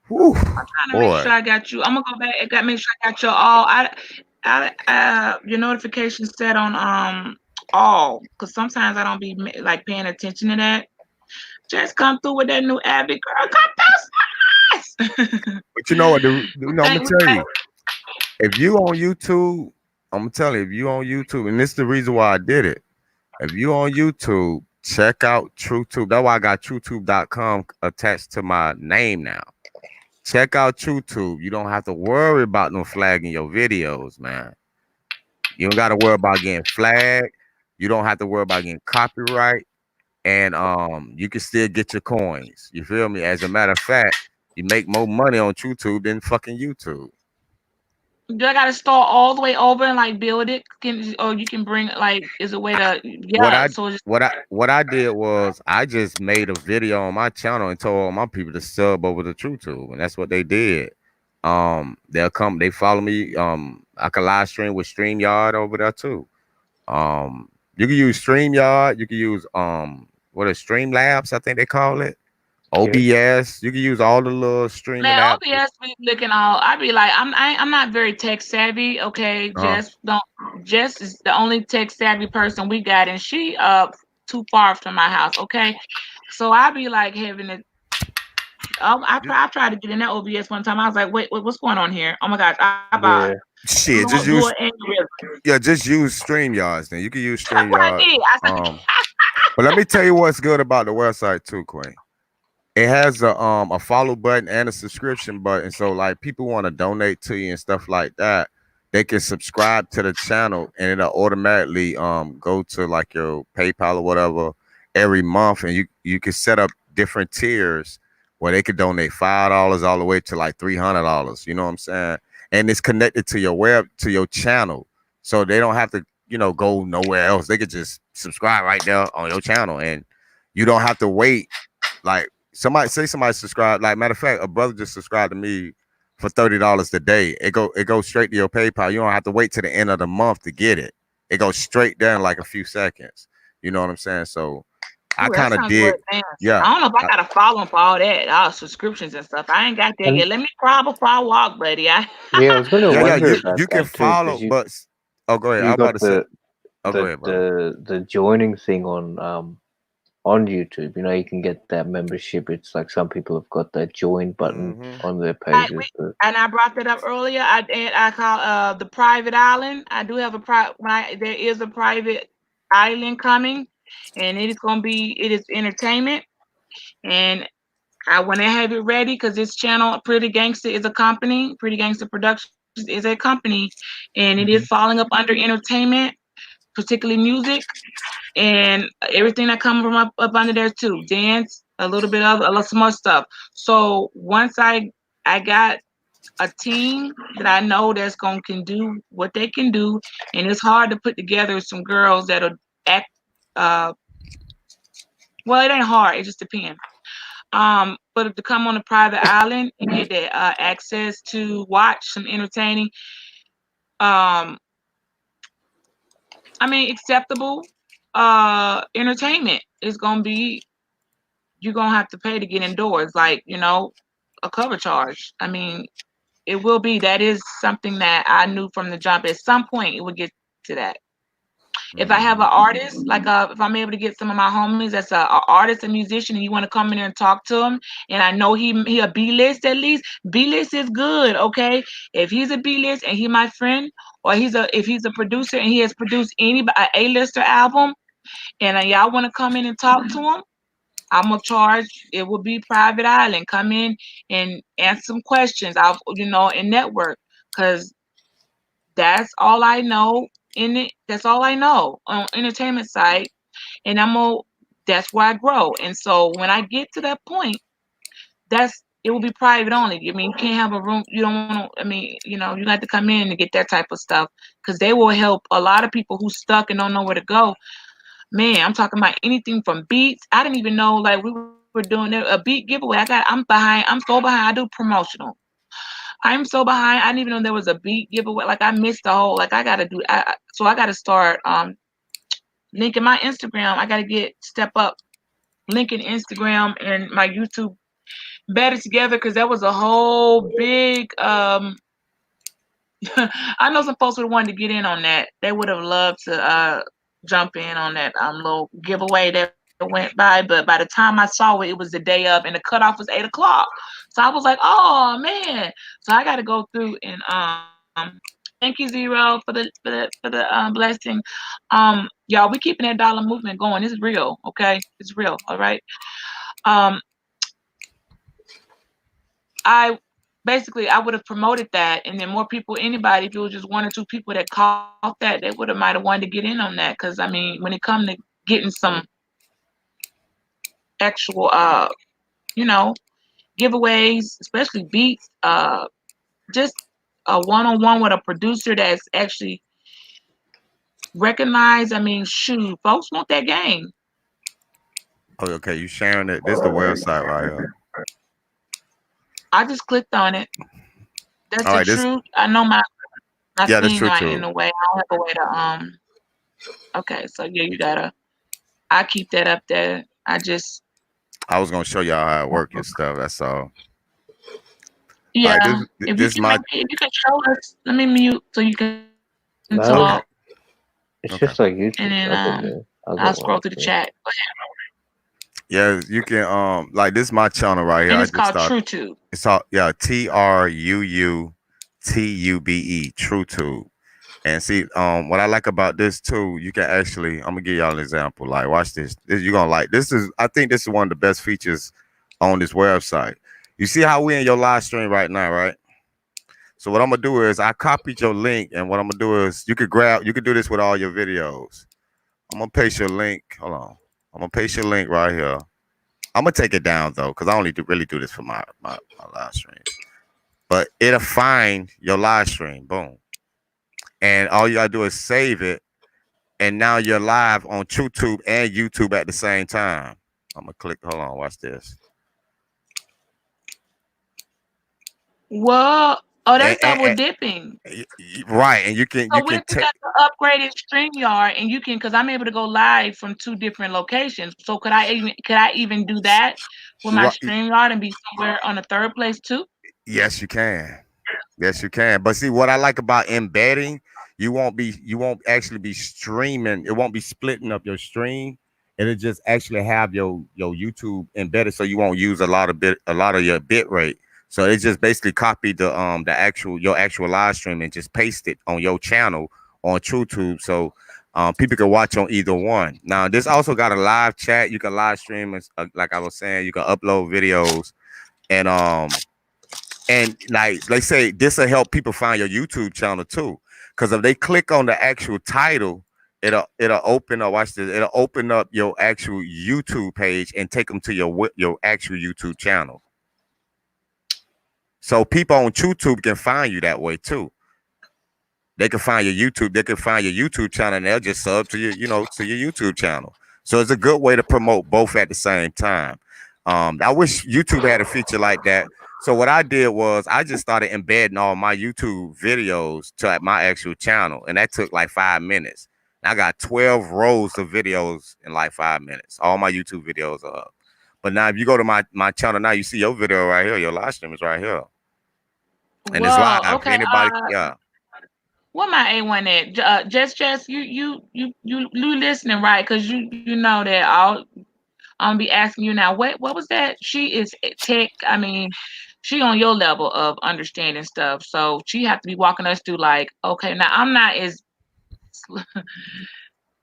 Speaker 4: whew,
Speaker 1: I'm trying to make
Speaker 4: boy.
Speaker 1: sure I got you. I'm gonna go back and make sure I got your all. Your notifications set on all, because sometimes I don't be like paying attention to that. Just come through with that new Abby girl. Come through, sis.
Speaker 4: But you know what? I'm gonna
Speaker 1: Thank we
Speaker 4: tell
Speaker 1: got
Speaker 4: you, if you on YouTube, I'm gonna tell you, if you on YouTube, and this is the reason why I did it. If you on YouTube, check out TrueTube. That's why I got TrueTube.com attached to my name now. Check out TrueTube. You don't have to worry about them flagging your videos, man. You don't got to worry about getting flagged. You don't have to worry about getting copyright, and you can still get your coins. You feel me? As a matter of fact, you make more money on TrueTube than fucking YouTube.
Speaker 1: do I gotta start all the way over and like build it? Or you can bring like is a way to
Speaker 4: what
Speaker 1: yeah.
Speaker 4: I
Speaker 1: So just
Speaker 4: what I did was I just made a video on my channel and told all my people to sub over to TrueTube, and that's what they did. They'll come, they follow me. I can live stream with StreamYard over there too. You can use StreamYard, you can use what is Streamlabs, I think they call it.
Speaker 2: Yeah.
Speaker 4: OBS, you can use all the little streaming
Speaker 1: man,
Speaker 4: apps.
Speaker 1: OBS be looking all. I be like, I'm not very tech savvy. Okay,
Speaker 4: Uh,
Speaker 1: Jess is the only tech savvy person we got, and she too far from my house. Okay, so I be like having it. I tried to get in that OBS one time. I was like, wait, what's going on here? Oh my gosh, I about
Speaker 2: Yeah.
Speaker 4: shit, just
Speaker 1: do
Speaker 4: use
Speaker 1: an aneurysm.
Speaker 4: just use StreamYards. Then you can use
Speaker 1: That's what I
Speaker 4: StreamYard.
Speaker 1: did. I said,
Speaker 4: But let me tell you what's good about the website too, Queen. It has a follow button and a subscription button. So like people want to donate to you and stuff like that, they can subscribe to the channel and it'll automatically go to like your PayPal or whatever every month, and you can set up different tiers where they could donate $5 all the way to like $300. You know what I'm saying? And it's connected to your your channel, so they don't have to go nowhere else. They could just subscribe right there on your channel, and you don't have to wait like somebody subscribed. Like matter of fact, a brother just subscribed to me for $30 a day. It goes straight to your PayPal. You don't have to wait to the end of the month to get it. It goes straight there in like a few seconds. You know what I'm saying? So I
Speaker 1: ooh, that
Speaker 4: kind of
Speaker 1: sounds well
Speaker 4: did,
Speaker 1: advanced.
Speaker 4: yeah.
Speaker 1: I don't know if I gotta follow him for all that, all subscriptions and stuff. I ain't got that
Speaker 2: And
Speaker 1: yet. Let me crawl before I walk, buddy.
Speaker 2: yeah, I was going to
Speaker 4: Yeah,
Speaker 2: wonder
Speaker 4: you
Speaker 2: about
Speaker 4: can
Speaker 2: that too,
Speaker 4: follow,
Speaker 2: because
Speaker 4: but oh, go ahead. I
Speaker 2: you
Speaker 4: was about
Speaker 2: got
Speaker 4: to say, oh, go
Speaker 2: the
Speaker 4: ahead, brother.
Speaker 2: the joining thing on YouTube. You know, you can get that membership. It's like some people have got that join button
Speaker 4: Mm-hmm.
Speaker 2: on their
Speaker 1: I,
Speaker 2: pages,
Speaker 1: we,
Speaker 2: but
Speaker 1: and I brought that up earlier. I call the private island. I do have a there is a private island coming, and it is entertainment. And I want to have it ready because this channel, Pretty Gangster, is a company. Pretty Gangster Productions is a company, and it is
Speaker 2: Mhm.
Speaker 1: falling up under entertainment, particularly music and everything that comes from up under there too. Dance, a little bit of a lot some more stuff. So once I got a team that I know that's gonna can do what they can do, and it's hard to put together some girls that'll act. Uh, well, it ain't hard. It just depends. But to come on a private island and get the access to watch some entertaining, um, I mean acceptable entertainment is gonna be you're gonna have to pay to get indoors, like a cover charge. I mean, it will be. That is something that I knew from the jump. At some point, it would get to that. If I have
Speaker 4: Mm-hmm.
Speaker 1: an artist, like if I'm able to get some of my homies that's a artist, a musician, and you want to come in there and talk to him, and I know he a B list at least. B list is good, okay. If he's a B list and he my friend, or if he's a producer and he has produced any a lister album, and y'all want to come in and talk to him, I'm gonna charge. It will be private island. Come in and answer some questions. I'll and network because that's all I know in it. That's all I know on entertainment side, and That's where I grow. And so when I get to that point, it will be private only. I mean, you can't have a room. You don't want to. I mean, you have to come in and get that type of stuff because they will help a lot of people who stuck and don't know where to go. Man, I'm talking about anything from beats. I didn't even know like we were doing a beat giveaway. I'm behind. I'm so behind. I do promotional. I'm so behind. I didn't even know there was a beat giveaway. Like I missed the whole. Like I gotta do. So I gotta start linking my Instagram. I gotta get step up linking Instagram and my YouTube better together because there was a whole big I know some folks would have wanted to get in on that. They would have loved to jump in on that little giveaway that went by. But by the time I saw it, it was the day of, and the cutoff was 8 o'clock. So I was like, oh man. So I got to go through and thank you Zero for the blessing. Y'all, we keeping that dollar movement going. This is real, okay? It's real, all right. Um, I basically I would have promoted that, and then more people, anybody, if it was just one or two people that caught that, they would have might have wanted to get in on that. Because I mean, when it comes to getting some actual, you know, giveaways, especially beats, just a one-on-one with a producer that's actually recognized. I mean, shoot, folks want that game.
Speaker 4: Oh, okay. You sharing it? This is the website right here.
Speaker 1: I just clicked on it. That's
Speaker 4: All
Speaker 1: the
Speaker 4: right. This,
Speaker 1: truth. I know my
Speaker 4: yeah, that's
Speaker 1: thing
Speaker 4: true
Speaker 1: not in
Speaker 4: too.
Speaker 1: the way. I don't have a way to Okay, so yeah, you gotta. I keep that up there. I just
Speaker 4: I was gonna show y'all how it work and stuff. That's all. All right.
Speaker 1: yeah. If you
Speaker 4: This
Speaker 1: can
Speaker 4: my
Speaker 1: make it, if you can show us, let me mute so you can talk,
Speaker 2: No, it's
Speaker 4: okay.
Speaker 2: just like
Speaker 1: and then
Speaker 2: YouTube. I got one. I
Speaker 1: I'll
Speaker 2: got
Speaker 1: scroll
Speaker 2: one.
Speaker 1: through the
Speaker 2: Yeah.
Speaker 1: chat.
Speaker 4: Yeah, you can like this is my channel right here.
Speaker 1: And
Speaker 4: I
Speaker 1: it's
Speaker 4: just
Speaker 1: called
Speaker 4: started.
Speaker 1: TrueTube.
Speaker 4: It's all yeah, TruuTube. TrueTube. And see, what I like about this too, you can actually, I'm gonna give y'all an example. Like, watch this. You're gonna like this is I think this is one of the best features on this website. You see how we in your live stream right now, right? So what I'm gonna do is I copied your link, and what I'm gonna do is you could do this with all your videos. I'm gonna paste your link. Hold on. I'm gonna paste your link right here. I'm gonna take it down though, because I only really do this for my live streams. But it'll find your live stream. Boom. And all you gotta do is save it. And now you're live on TrueTube and YouTube at the same time. I'm gonna click, hold on, watch this.
Speaker 1: Whoa! Oh, that's
Speaker 4: And,
Speaker 1: double dipping.
Speaker 4: right, and you
Speaker 1: So what
Speaker 4: can
Speaker 1: if you
Speaker 4: take
Speaker 1: got the upgraded StreamYard and you can? Because I'm able to go live from two different locations. So could I even do that with my
Speaker 4: right,
Speaker 1: StreamYard and be somewhere on a third place too?
Speaker 4: yes, you can. Yes, you can. But see, what I like about embedding, you won't actually be streaming. It won't be splitting up your stream. It'll just actually have your YouTube embedded, so you won't use a lot of your bit rate. So it just basically copied the actual your actual live stream and just paste it on your channel on TrueTube, so people can watch on either one. Now, this also got a live chat. You can live stream, like I was saying. You can upload videos and like they say, this will help people find your YouTube channel too. Because if they click on the actual title, it'll open up. Watch this. It'll open up your actual YouTube page and take them to your actual YouTube channel. So people on YouTube can find you that way too. They can find your YouTube. They can find your YouTube channel, and they'll just sub to to your YouTube channel. So it's a good way to promote both at the same time. I wish YouTube had a feature like that. So what I did was I just started embedding all my YouTube videos to my actual channel, and that took like 5 minutes. I got 12 rows of videos in like 5 minutes. All my YouTube videos are up. But now if you go to my channel now, you see your video right here. Your live stream is right here, and it's live.
Speaker 1: Whoa. Okay.
Speaker 4: Anybody, yeah.
Speaker 1: What my A1 at? Just you listening right? Cause you know that I'm gonna be asking you now. What was that? She is tech. I mean, she on your level of understanding stuff. So she have to be walking us through like, okay, now I'm not as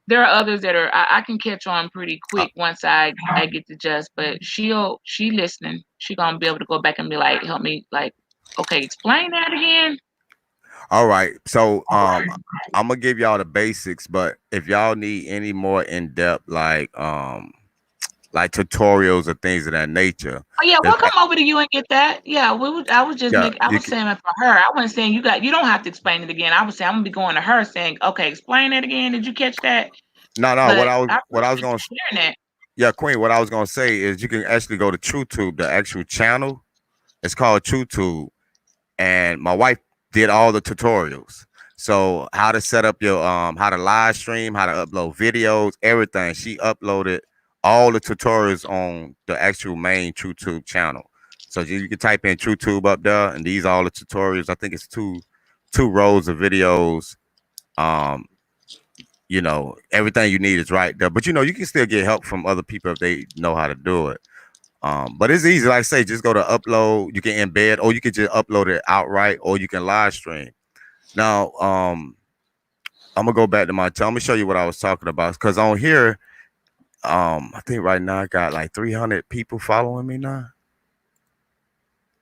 Speaker 1: There are others that are I can catch on pretty
Speaker 4: Uh,
Speaker 1: quick once I get the gist, but she listening. She gonna be able to go back and be like, help me, like, okay, explain that again.
Speaker 4: all right. So I'm gonna give y'all the basics, but if y'all need any more in depth, like tutorials or things of that nature,
Speaker 1: Oh yeah,
Speaker 4: there's
Speaker 1: we'll come over to you and get that. Yeah, I was just
Speaker 4: yeah,
Speaker 1: making. I
Speaker 4: you
Speaker 1: was
Speaker 4: can
Speaker 1: saying it for her. I wasn't saying you don't have to explain it again. I was saying I'm gonna be going to her saying, okay, explain it again. Did you catch that?
Speaker 4: no.
Speaker 1: But I
Speaker 4: What I was
Speaker 1: appreciate
Speaker 4: gonna
Speaker 1: you sharing that.
Speaker 4: yeah, Queen. What I was gonna say is you can actually go to TrueTube, the actual channel. It's called TrueTube, and my wife did all the tutorials. So how to set up your how to live stream, how to upload videos, everything. She uploaded all the tutorials on the actual main TrueTube channel. So you can type in TrueTube up there, and these are all the tutorials. I think it's two rows of videos. Um, everything you need is right there. But you can still get help from other people if they know how to do it. But it's easy. Like I say, just go to upload. You can embed, or you can just upload it outright, or you can live stream. Now, I'm gonna go back to my. I'm gonna show you what I was talking about. Because on here, I think right now I got like 300 people following me now.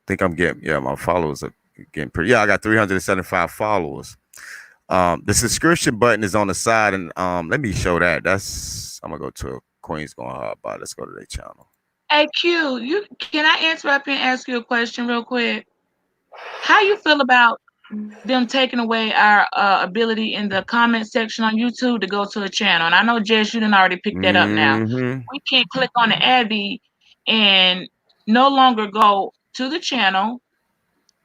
Speaker 4: Think I'm getting my followers are getting pretty. Yeah, I got 375 followers. The subscription button is on the side, and let me show that. I'm gonna go to Queen's going hard by. Let's go to their channel.
Speaker 1: Hey Q, you can I interrupt and ask you a question real quick? How you feel about them taking away our ability in the comment section on YouTube to go to a channel? And I know Jess, you didn't already pick that up now.
Speaker 4: Mm-hmm.
Speaker 1: We can't click on the Abby and no longer go to the channel,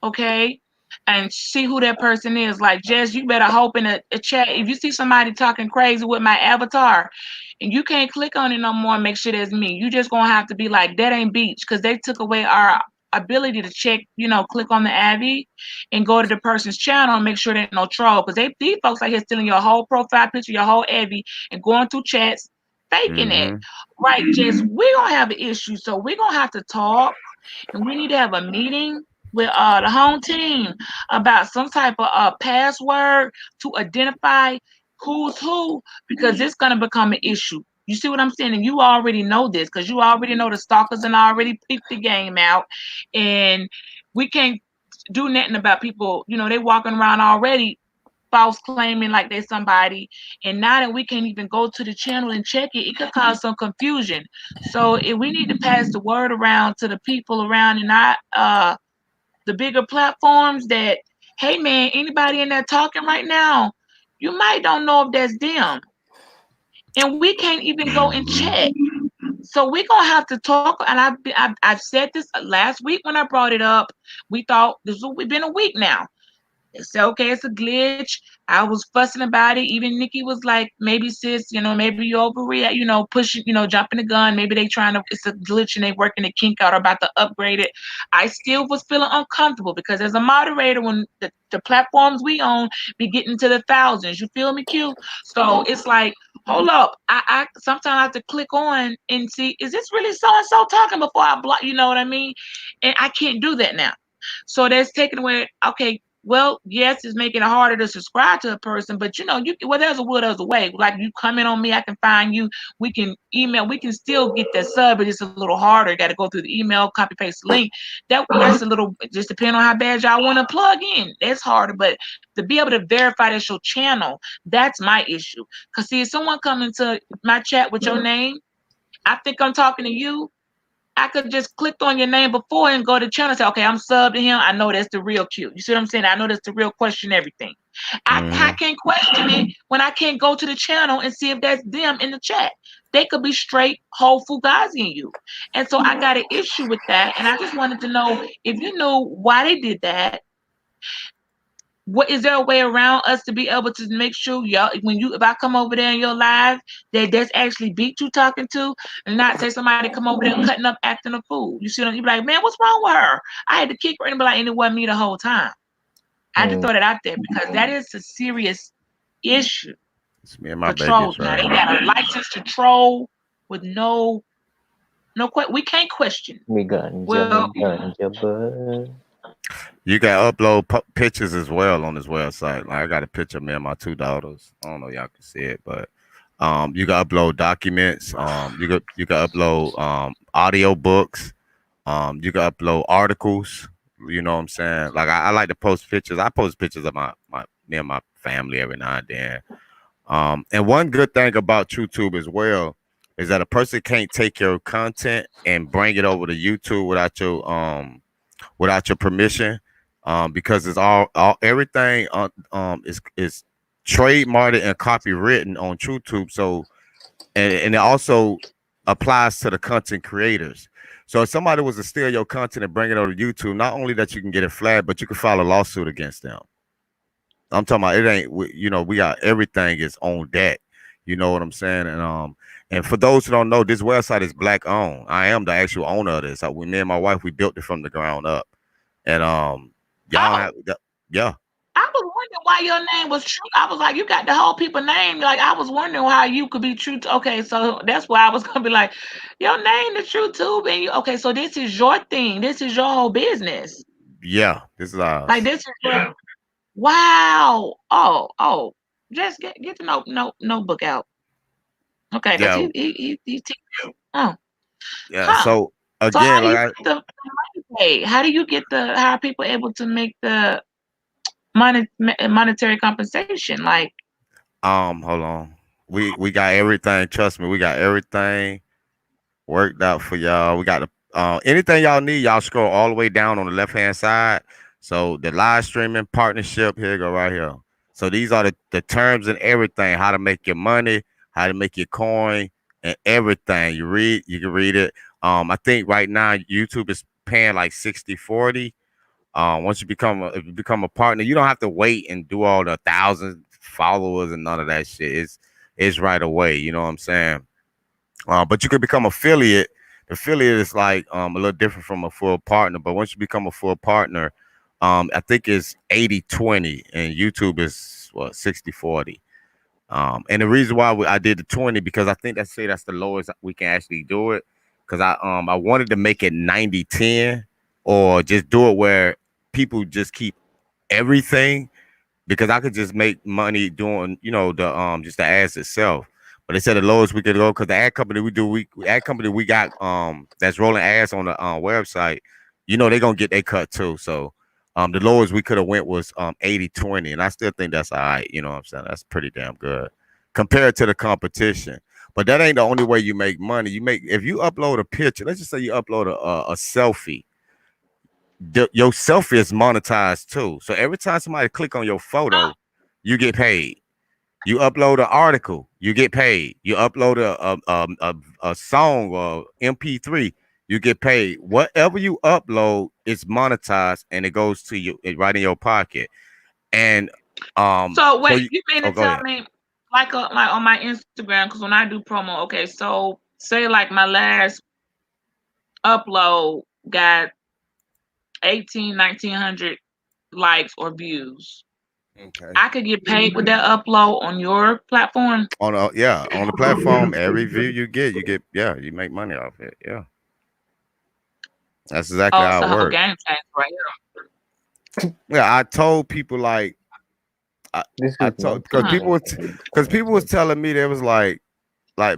Speaker 1: okay, and see who that person is. Like, Jess, you better hope in a chat. If you see somebody talking crazy with my avatar and you can't click on it no more and make sure that's me, you just gonna have to be like, that ain't Beach, because they took away our ability to check, click on the Abby and go to the person's channel and make sure there's no troll. Because these folks out here stealing your whole profile picture, your whole Abby, and going through chats, faking it.
Speaker 4: Mm-hmm.
Speaker 1: Right, Jess, we're gonna have an issue. So we're gonna have to talk and we need to have a meeting with the home team about some type of password to identify who's who, because it's going to become an issue. You see what I'm saying? And you already know this because you already know the stalkers and already peeped the game out. And we can't do nothing about people. They walking around already false claiming like they're somebody, and now that we can't even go to the channel and check it, it could cause some confusion. So if we need to pass the word around to the people around in our the bigger platforms that, hey man, anybody in there talking right now, you might don't know if that's them, and we can't even go and
Speaker 4: Mm-hmm.
Speaker 1: check. So we're gonna have to talk, and I've said this last week when I brought it up. We thought this was been a week now. It's okay, it's a glitch. I was fussing about it. Even Nikki was like, maybe sis, maybe you overreact, pushing, jumping the gun. Maybe they trying to, it's a glitch and they working the kink out or about to upgrade it. I still was feeling uncomfortable because as a moderator, when the platforms we own be getting to the thousands, you feel me, Q? So it's like, hold up. I sometimes I have to click on and see, is this really so and so talking before I block, you know what I mean? And I can't do that now. So that's taking away, okay, well, yes, it's making it harder to subscribe to a person, but there's a will, there's a way. Like you comment on me, I can find you. We can email, we can still get that sub, but it's a little harder. Got to go through the email, copy paste the link. That's a little, just depending on how bad y'all want to plug in. That's harder, but to be able to verify that's your channel, that's my issue. Cause see, if someone come into my chat with your name, I think I'm talking to you. I could just click on your name before and go to the channel and say, okay, I'm subbed to him. I know that's the real Q. You see what I'm saying? I know that's the real question, everything. I
Speaker 4: Mm-hmm.
Speaker 1: can't question it when I can't go to the channel and see if that's them in the chat. They could be straight whole fugazi in you. And so I got an issue with that. And I just wanted to know if you knew why they did that. What is there a way around us to be able to make sure y'all, when you, if I come over there in your live, that that's actually Beat you talking to, and not say somebody come over there cutting up acting a fool. You see what I'm, you be like, man, what's wrong with her? I had to kick her and be like, and it wasn't me the whole time. I had to
Speaker 2: Mm.
Speaker 1: throw that out there because that is a serious issue
Speaker 4: It's me and my
Speaker 1: for
Speaker 4: babies
Speaker 1: trolls. Now
Speaker 4: right
Speaker 1: they
Speaker 4: here.
Speaker 1: got a license to troll with we can't question.
Speaker 2: Me ganja,
Speaker 1: Well,
Speaker 2: me ganja, bud.
Speaker 4: You can upload pictures as well on this website. Like I got a picture of me and my two daughters. I don't know if y'all can see it, but You can upload documents. You can upload audio books. You can upload articles. You know what I'm saying? Like I like to post pictures. I post pictures of my me and my family every now and then. And one good thing about YouTube as well is that a person can't take your content and bring it over to YouTube without your permission, because it's all everything is trademarked and copywritten on YouTube. So and it also applies to the content creators. So if somebody was to steal your content and bring it over to YouTube, not only that you can get it flagged, but you can file a lawsuit against them. I'm talking about it ain't we got everything is on deck. You know what I'm saying? And for those who don't know, this website is black owned. I am the actual owner of this. Me and my wife, we built it from the ground up. And y'all
Speaker 1: Oh,
Speaker 4: have yeah.
Speaker 1: I was wondering why your name was True. I was like, you got the whole people name. Like, I was wondering how you could be True. Okay, so that's why I was gonna be like, your name is True Tube, and you okay. So this is your thing. This is your whole business.
Speaker 4: Yeah, this is
Speaker 1: Like
Speaker 4: ours.
Speaker 1: this is your wow. Oh. Just get the notebook out. Okay, because
Speaker 4: Yeah,
Speaker 1: he oh
Speaker 4: yeah.
Speaker 1: huh.
Speaker 4: So
Speaker 1: So how
Speaker 4: again,
Speaker 1: do
Speaker 4: like
Speaker 1: you
Speaker 4: I
Speaker 1: get the money paid? How do you get the how are people able to make the monetary compensation? Like,
Speaker 4: hold on. We got everything. Trust me, we got everything worked out for y'all. We got the anything y'all need. Y'all scroll all the way down on the left hand side. So the live streaming partnership here go right here. So these are the terms and everything. How to make your money, how to make your coin, and everything. You can read it. I think right now YouTube is paying like 60/40. Once if you become a partner, you don't have to wait and do all the 1,000 followers and none of that shit. It's right away. You know what I'm saying? But you could become affiliate. The affiliate is like a little different from a full partner. But once you become a full partner, I think it's 80/20, and YouTube is what 60/40. And the reason why I did the 20 because I think that's the lowest we can actually do it. Because I wanted to make it 90/10, or just do it where people just keep everything, because I could just make money doing, the just the ads itself. But they said the lowest we could go, because the ad company ad company we got that's rolling ads on the website, they're gonna get their cut too. So the lowest we could have went was 80/20, and I still think that's all right. You know what I'm saying? That's pretty damn good compared to the competition. But that ain't the only way you make money. If you upload a picture, let's just say you upload a selfie, your selfie is monetized too. So every time somebody click on your photo, you get paid. You upload an article, you get paid. You upload a song or MP3, you get paid. Whatever you upload is monetized, and it goes to you right in your pocket. And
Speaker 1: so
Speaker 4: so
Speaker 1: wait,
Speaker 4: you
Speaker 1: you mean
Speaker 4: oh,
Speaker 1: to
Speaker 4: go
Speaker 1: tell
Speaker 4: ahead.
Speaker 1: me like on my Instagram? Because when I do promo, okay, so say like my last upload got 1900 likes or views.
Speaker 4: Okay.
Speaker 1: I could get paid with that upload on your platform.
Speaker 4: On the platform, every view you get, yeah, you make money off it. Yeah, that's exactly
Speaker 1: Oh,
Speaker 4: how
Speaker 1: it's
Speaker 4: it
Speaker 1: a whole
Speaker 4: works.
Speaker 1: game changer right
Speaker 4: Yeah, I told people like I,
Speaker 2: This
Speaker 4: I
Speaker 2: is
Speaker 4: told because
Speaker 1: here.
Speaker 2: multiple.
Speaker 4: people was telling me, they was like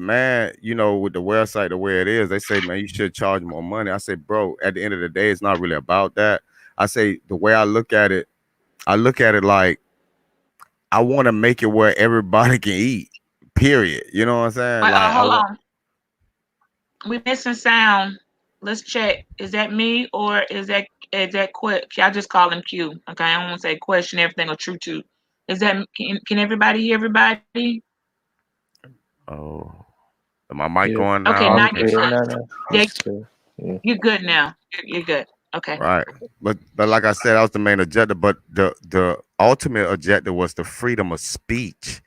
Speaker 4: man, with the website the way it is, they say, man, you should charge more money. I say, bro, at the end of the day, it's not really about that. I say the way I look at it like I want to make it where everybody can eat. Period. You know what I'm saying?
Speaker 1: Wait,
Speaker 4: Like I
Speaker 1: hold
Speaker 4: want.
Speaker 1: on. We missing sound. Let's check. Is that me or is that quick? I just call him Q. Okay, I don't want to say question everything or true to. Is that can everybody hear everybody?
Speaker 4: Oh, is my mic
Speaker 2: Yeah,
Speaker 1: Okay,
Speaker 4: going
Speaker 1: now
Speaker 4: now?
Speaker 1: you're
Speaker 2: I'm
Speaker 4: Okay.
Speaker 1: good.
Speaker 2: clear. No, no,
Speaker 1: Yeah,
Speaker 2: it's clear. Yeah.
Speaker 1: you're good now. You're good. Okay.
Speaker 4: Right. But like I said, that was the main objective. But the ultimate objective was the freedom of speech.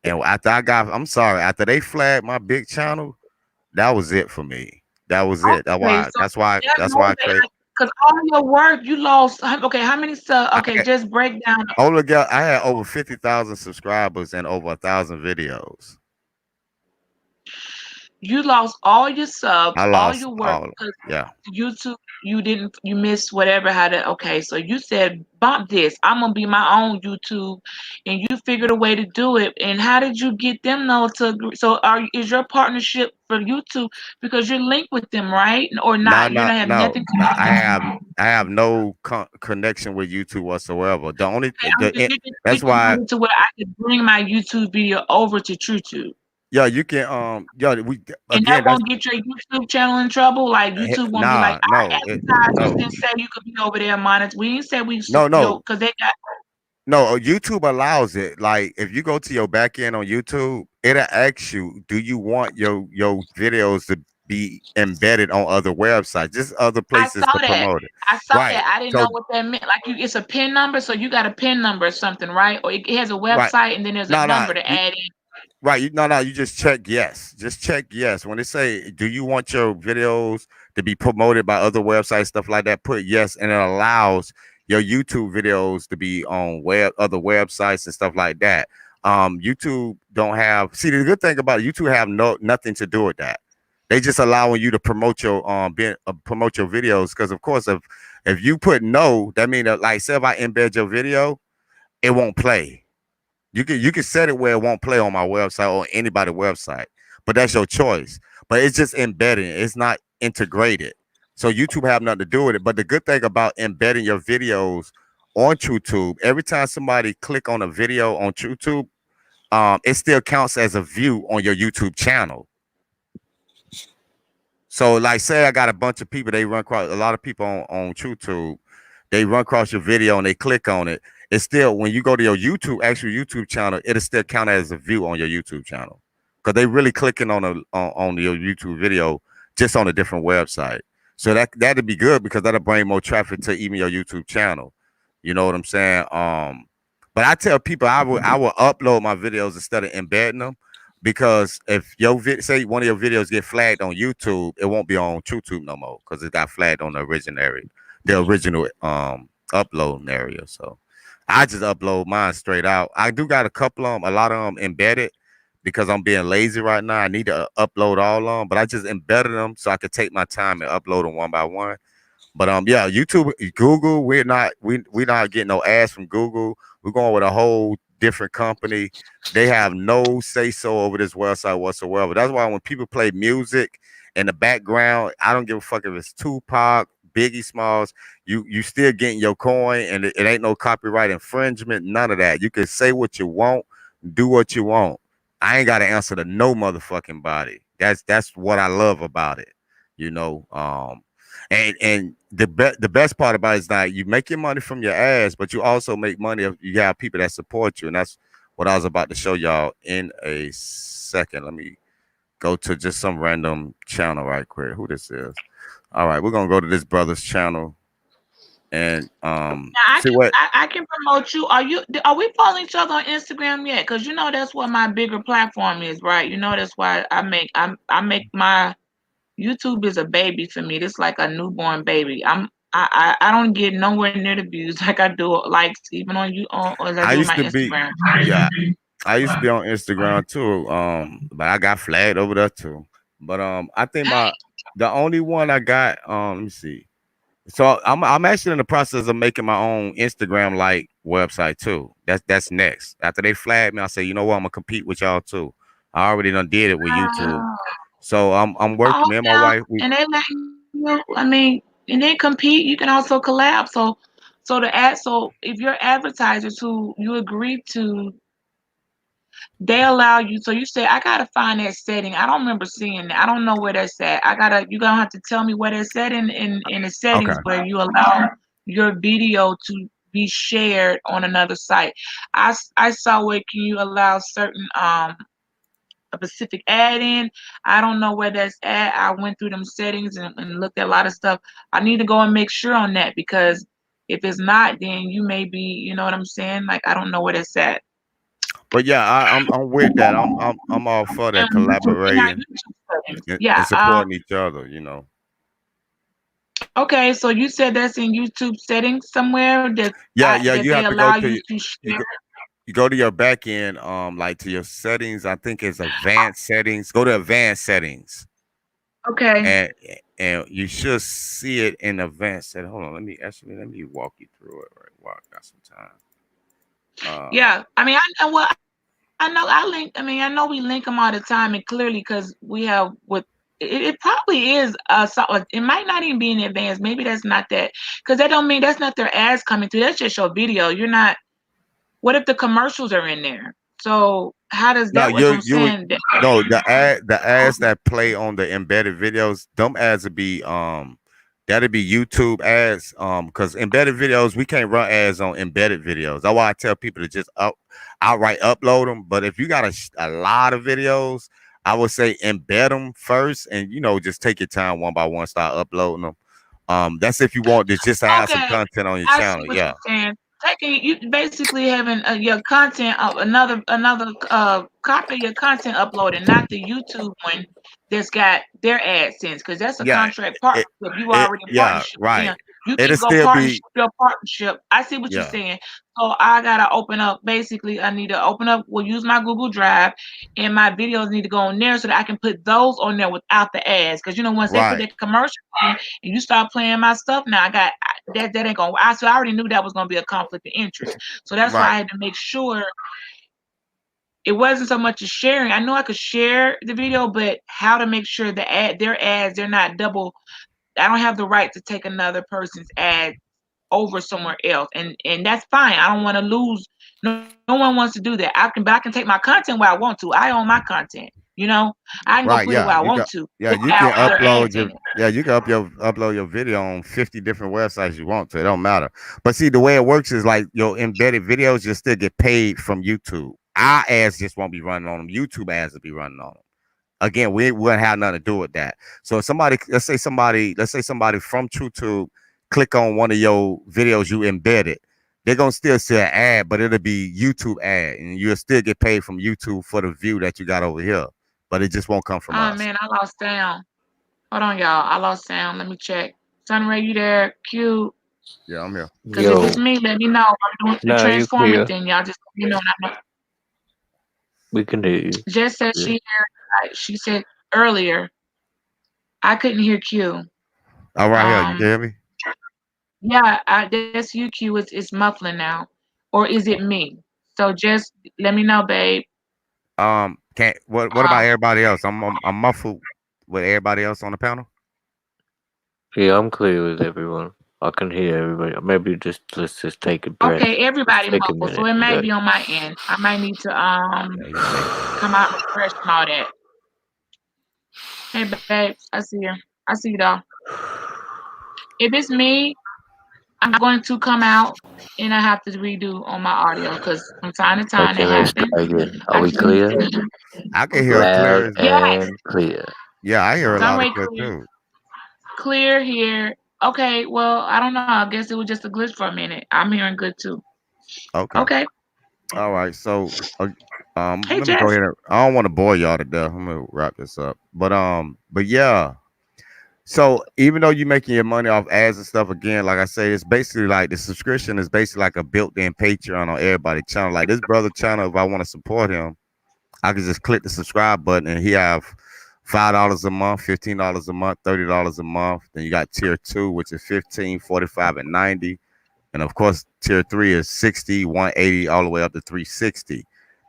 Speaker 4: And I'm sorry, after they flagged my big channel, that was it for me. That was it. That's
Speaker 1: Okay,
Speaker 4: why.
Speaker 1: so
Speaker 4: That's why.
Speaker 1: that
Speaker 4: That's why I
Speaker 1: motivated
Speaker 4: create.
Speaker 1: because all your work you lost. Okay, how many sub?
Speaker 4: I
Speaker 1: Okay,
Speaker 4: had,
Speaker 1: just break down.
Speaker 4: I had over 50,000 subscribers and over 1,000 videos.
Speaker 1: You lost all your subs,
Speaker 4: I
Speaker 1: all
Speaker 4: lost
Speaker 1: your work
Speaker 4: all.
Speaker 1: because
Speaker 4: Yeah.
Speaker 1: YouTube. you missed whatever how to okay, so you said bump this. I'm gonna be my own YouTube and you figured a way to do it. And how did you get them though to agree? So is your partnership for YouTube because you're linked with them, right? Or
Speaker 4: No,
Speaker 1: not? You
Speaker 4: no,
Speaker 1: don't have
Speaker 4: no.
Speaker 1: nothing to
Speaker 4: I have no connection with YouTube whatsoever. The only
Speaker 1: I'm just you
Speaker 4: that's
Speaker 1: can
Speaker 4: why.
Speaker 1: do it to where I could bring my YouTube video over to TrueTube.
Speaker 4: Yeah, you can yeah, we
Speaker 1: And that
Speaker 4: again that's
Speaker 1: won't get your YouTube channel in trouble. Like YouTube won't be like
Speaker 4: nah,
Speaker 1: our
Speaker 4: no,
Speaker 1: advertisers
Speaker 4: no.
Speaker 1: didn't say you could be over there monitoring. We didn't say we
Speaker 4: No,
Speaker 1: yo
Speaker 4: no.
Speaker 1: because they got
Speaker 4: No, YouTube allows it. Like if you go to your back end on YouTube, it'll ask you, do you want your videos to be embedded on other websites, just other
Speaker 1: I
Speaker 4: places
Speaker 1: saw
Speaker 4: to
Speaker 1: that.
Speaker 4: promote it.
Speaker 1: I saw
Speaker 4: Right.
Speaker 1: that. I didn't know
Speaker 4: So
Speaker 1: what that meant. Like it's a pin number, so you got a pin number or something, right? Or it has a
Speaker 4: right.
Speaker 1: website and then there's a
Speaker 4: No, no.
Speaker 1: number to add in.
Speaker 4: Right. No, you just check yes. Just check yes. When they say, do you want your videos to be promoted by other websites, stuff like that, put yes, and it allows your YouTube videos to be on other websites and stuff like that. YouTube don't have see the good thing about it, YouTube have nothing to do with that. They just allowing you to promote your videos because of course if you put no, that means that like say if I embed your video, it won't play. You can set it where it won't play on my website or anybody's website, but that's your choice. But it's just embedding. It's not integrated. So YouTube have nothing to do with it. But the good thing about embedding your videos on TrueTube, every time somebody click on a video on TrueTube, it still counts as a view on your YouTube channel. So, like, say I got a bunch of people, they run across a lot of people on TrueTube, they run across your video and they click on it. It's still when you go to your YouTube, actual YouTube channel, it'll still count as a view on your YouTube channel because they really clicking on your YouTube video just on a different website. So that'd be good because that'll bring more traffic to even your YouTube channel. You know what I'm saying? But I tell people I will upload my videos instead of embedding them because if say one of your videos get flagged on YouTube, it won't be on TrueTube no more because it got flagged on the original uploading area. So I just upload mine straight out. I do got a lot of them embedded because I'm being lazy right now. I need to upload all of them, but I just embedded them so I could take my time and upload them one by one. But yeah, YouTube, Google, we're not getting no ads from Google. We're going with a whole different company. They have no say so over this website whatsoever. That's why when people play music in the background, I don't give a fuck if it's Tupac, Biggie Smalls. You still getting your coin, and it ain't no copyright infringement. None of that. You can say what you want, do what you want. I ain't got to answer to no motherfucking body. That's what I love about it. You know. And the best part about it is that you make your money from your ads, but you also make money if you have people that support you. And that's what I was about to show y'all in a second. Let me go to just some random channel right quick. Who this is? All right, we're gonna go to this brother's channel and
Speaker 1: Now
Speaker 4: see what.
Speaker 1: I can promote you. Are we following each other on Instagram yet? Because you know that's what my bigger platform is, right? You know that's why I make my YouTube is a baby for me. It's like a newborn baby. I don't get nowhere near the views like I do likes even on you on as I
Speaker 4: I
Speaker 1: do on
Speaker 4: used
Speaker 1: my
Speaker 4: to be,
Speaker 1: Instagram.
Speaker 4: yeah, I used to be on Instagram too. But I got flagged over there too. But I think the only one I got, let me see. So I'm actually in the process of making my own Instagram like website too. That's next. After they flag me, I say, you know what, I'm gonna compete with y'all too. I already done did it with YouTube.
Speaker 1: Uh,
Speaker 4: So I'm
Speaker 1: oh
Speaker 4: working. Me and my
Speaker 1: now
Speaker 4: wife, we
Speaker 1: and they let you. I mean, and then compete. You can also collab. So if your advertisers who you agree to they allow you. So you say, I gotta find that setting. I don't remember seeing that. I don't know where that's at. You gonna have to tell me where that's at in the settings
Speaker 4: okay.
Speaker 1: where you allow your video to be shared on another site. I saw where can you allow certain a specific add in. I don't know where that's at. I went through them settings and looked at a lot of stuff. I need to go and make sure on that because if it's not, then you may be, you know what I'm saying? Like I don't know where that's at.
Speaker 4: But yeah, I'm with that. I'm all for that
Speaker 1: In our
Speaker 4: collaborating
Speaker 1: YouTube settings.
Speaker 4: and
Speaker 1: Yeah.
Speaker 4: supporting each other. You know.
Speaker 1: Okay. So you said that's in YouTube settings somewhere
Speaker 4: Yeah.
Speaker 1: that
Speaker 4: You
Speaker 1: they
Speaker 4: have to go
Speaker 1: allow
Speaker 4: to
Speaker 1: you to
Speaker 4: you
Speaker 1: share.
Speaker 4: go, you go to your back end, like to your settings. I think it's advanced settings. Go to advanced settings.
Speaker 1: Okay.
Speaker 4: and you should see it in advance. And hold on, let me walk you through it right while I got some time.
Speaker 1: Yeah. I mean, I know I link. I mean, I know we link them all the time, and clearly because we have what it probably is. So it might not even be in advance. Maybe that's not that because that don't mean that's not their ads coming through. That's just your video. You're not. What if the commercials are in there? So how does
Speaker 4: No,
Speaker 1: that? What I'm
Speaker 4: you
Speaker 1: saying. That,
Speaker 4: no the ads that play on the embedded videos, them ads would be that'd be YouTube ads. Because embedded videos, we can't run ads on embedded videos. That's why I tell people to just outright upload them. But if you got a lot of videos, I would say embed them first, and just take your time one by one, start uploading them. That's if you want this just to have some
Speaker 1: okay,
Speaker 4: content on your
Speaker 1: I see
Speaker 4: channel.
Speaker 1: what
Speaker 4: Yeah,
Speaker 1: you're saying. Taking you basically having your content another copy of your content uploaded, not the YouTube one that's got their AdSense because that's a
Speaker 4: yeah,
Speaker 1: contract
Speaker 4: it,
Speaker 1: partnership. You
Speaker 4: it
Speaker 1: already in
Speaker 4: yeah,
Speaker 1: partnership with
Speaker 4: right.
Speaker 1: them. You
Speaker 4: It'll
Speaker 1: can go
Speaker 4: still be
Speaker 1: partnership your partnership. I see what you're
Speaker 4: yeah,
Speaker 1: saying. So I gotta open up. Basically, I need to open up. We'll use my Google Drive, and my videos need to go on there so that I can put those on there without the ads. Because once they put
Speaker 4: right,
Speaker 1: that commercial in, and you start playing my stuff, now that ain't gonna. So I already knew that was gonna be a conflict of interest. So that's why I
Speaker 4: right,
Speaker 1: had to make sure it wasn't so much as sharing. I know I could share the video, but how to make sure their ads, they're not double. I don't have the right to take another person's ad over somewhere else, and that's fine. I don't want to lose. No one wants to do that. But I can take my content where I want to. I own my content. I can go put it
Speaker 4: right.
Speaker 1: where I
Speaker 4: Yeah,
Speaker 1: want to
Speaker 4: you
Speaker 1: without
Speaker 4: can
Speaker 1: their ads
Speaker 4: upload
Speaker 1: in
Speaker 4: your
Speaker 1: it.
Speaker 4: you can upload your video on 50 different websites you want to. It don't matter. But see, the way it works is like your embedded videos, you still get paid from YouTube. Our ads just won't be running on them. YouTube ads will be running on them. Again, we wouldn't have nothing to do with that. So if somebody, let's say somebody from TrueTube click on one of your videos you embedded, they're gonna still see an ad, but it'll be YouTube ad, and you'll still get paid from YouTube for the view that you got over here. But it just won't come from
Speaker 1: Oh
Speaker 4: us.
Speaker 1: man, I lost sound. Hold on, y'all. I lost sound. Let me check. Sunray, you there? Q.
Speaker 4: Yeah, I'm here.
Speaker 1: Because if it's
Speaker 2: Yo,
Speaker 1: me, let me know. I'm doing the
Speaker 2: now you
Speaker 1: transforming
Speaker 2: clear.
Speaker 1: thing. Y'all just let me know.
Speaker 2: We can hear you.
Speaker 1: Jess said
Speaker 2: Yeah.
Speaker 1: she said earlier, I couldn't hear Q.
Speaker 4: All right, here. You can
Speaker 1: Um,
Speaker 4: hear me?
Speaker 1: yeah, that's you, Q. It's muffling now. Or is it me? So just let me know, babe.
Speaker 4: Can't. What about
Speaker 1: Um,
Speaker 4: everybody else? I'm muffled with everybody else on the panel.
Speaker 2: Yeah, I'm clear with everyone. I can hear everybody. Maybe let's just take a breath.
Speaker 1: okay,
Speaker 2: Let's
Speaker 1: everybody
Speaker 2: take a
Speaker 1: muffled. So
Speaker 2: minute
Speaker 1: it
Speaker 2: and
Speaker 1: might
Speaker 2: go.
Speaker 1: be on my end. I might need to
Speaker 4: Yeah, he say.
Speaker 1: come out and refresh and all that. Hey, babe, I see you. I see you, though. If it's me, I'm going to come out and I have to redo on my audio because from time to time
Speaker 2: Okay,
Speaker 1: it
Speaker 2: let's
Speaker 1: happens.
Speaker 2: try again. Are
Speaker 1: I
Speaker 2: we
Speaker 1: just need
Speaker 2: clear?
Speaker 1: to.
Speaker 4: I can hear it clear
Speaker 2: Loud
Speaker 4: as
Speaker 1: Yes,
Speaker 2: and clear.
Speaker 4: yeah. I hear it loud and
Speaker 1: Sunray
Speaker 4: clear
Speaker 1: clear,
Speaker 4: too.
Speaker 1: clear here. Okay, well I don't know. I guess it was just a glitch for a minute. I'm hearing good too.
Speaker 4: Okay.
Speaker 1: Okay.
Speaker 4: All right. So,
Speaker 1: Hey
Speaker 4: let me go
Speaker 1: Jess.
Speaker 4: ahead. I don't want to bore y'all to death. I'm gonna wrap this up. But yeah. So even though you're making your money off ads and stuff, again, like I say, it's basically like the subscription is basically like a built-in Patreon on everybody's channel. Like this brother channel, if I want to support him, I can just click the subscribe button and he have $5 a month, $15 a month, $30 a month. Then you got tier two, which is 15, 45, and 90. And of course, tier three is 60, 180, all the way up to 360.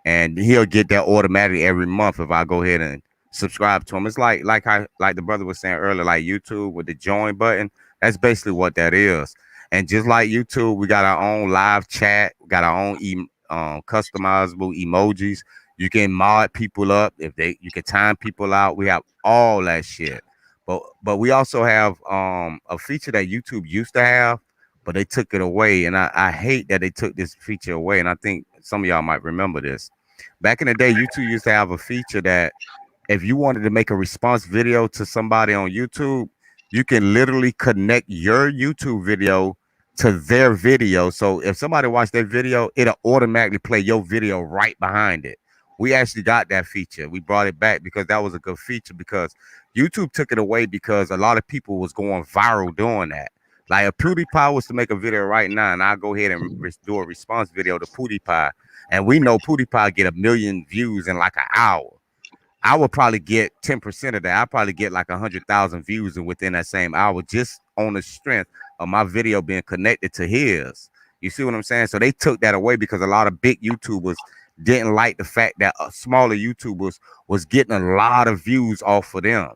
Speaker 4: And he'll get that automatically every month if I go ahead and subscribe to him. It's like the brother was saying earlier, like YouTube with the join button. That's basically what that is. And just like YouTube, we got our own live chat, we got our own customizable emojis. You can mod people up if you can time people out. We have all that shit. But we also have a feature that YouTube used to have, but they took it away. And I hate that they took this feature away. And I think some of y'all might remember this. Back in the day, YouTube used to have a feature that if you wanted to make a response video to somebody on YouTube, you can literally connect your YouTube video to their video. So if somebody watched their video, it'll automatically play your video right behind it. We actually got that feature. We brought it back because that was a good feature because YouTube took it away because a lot of people was going viral doing that. Like if PewDiePie was to make a video right now, and I go ahead and do a response video to PewDiePie, and we know PewDiePie get 1 million views in like an hour. I would probably get 10% of that. I probably get like 100,000 views and within that same hour, just on the strength of my video being connected to his. You see what I'm saying? So they took that away because a lot of big YouTubers didn't like the fact that smaller YouTubers was getting a lot of views off of them.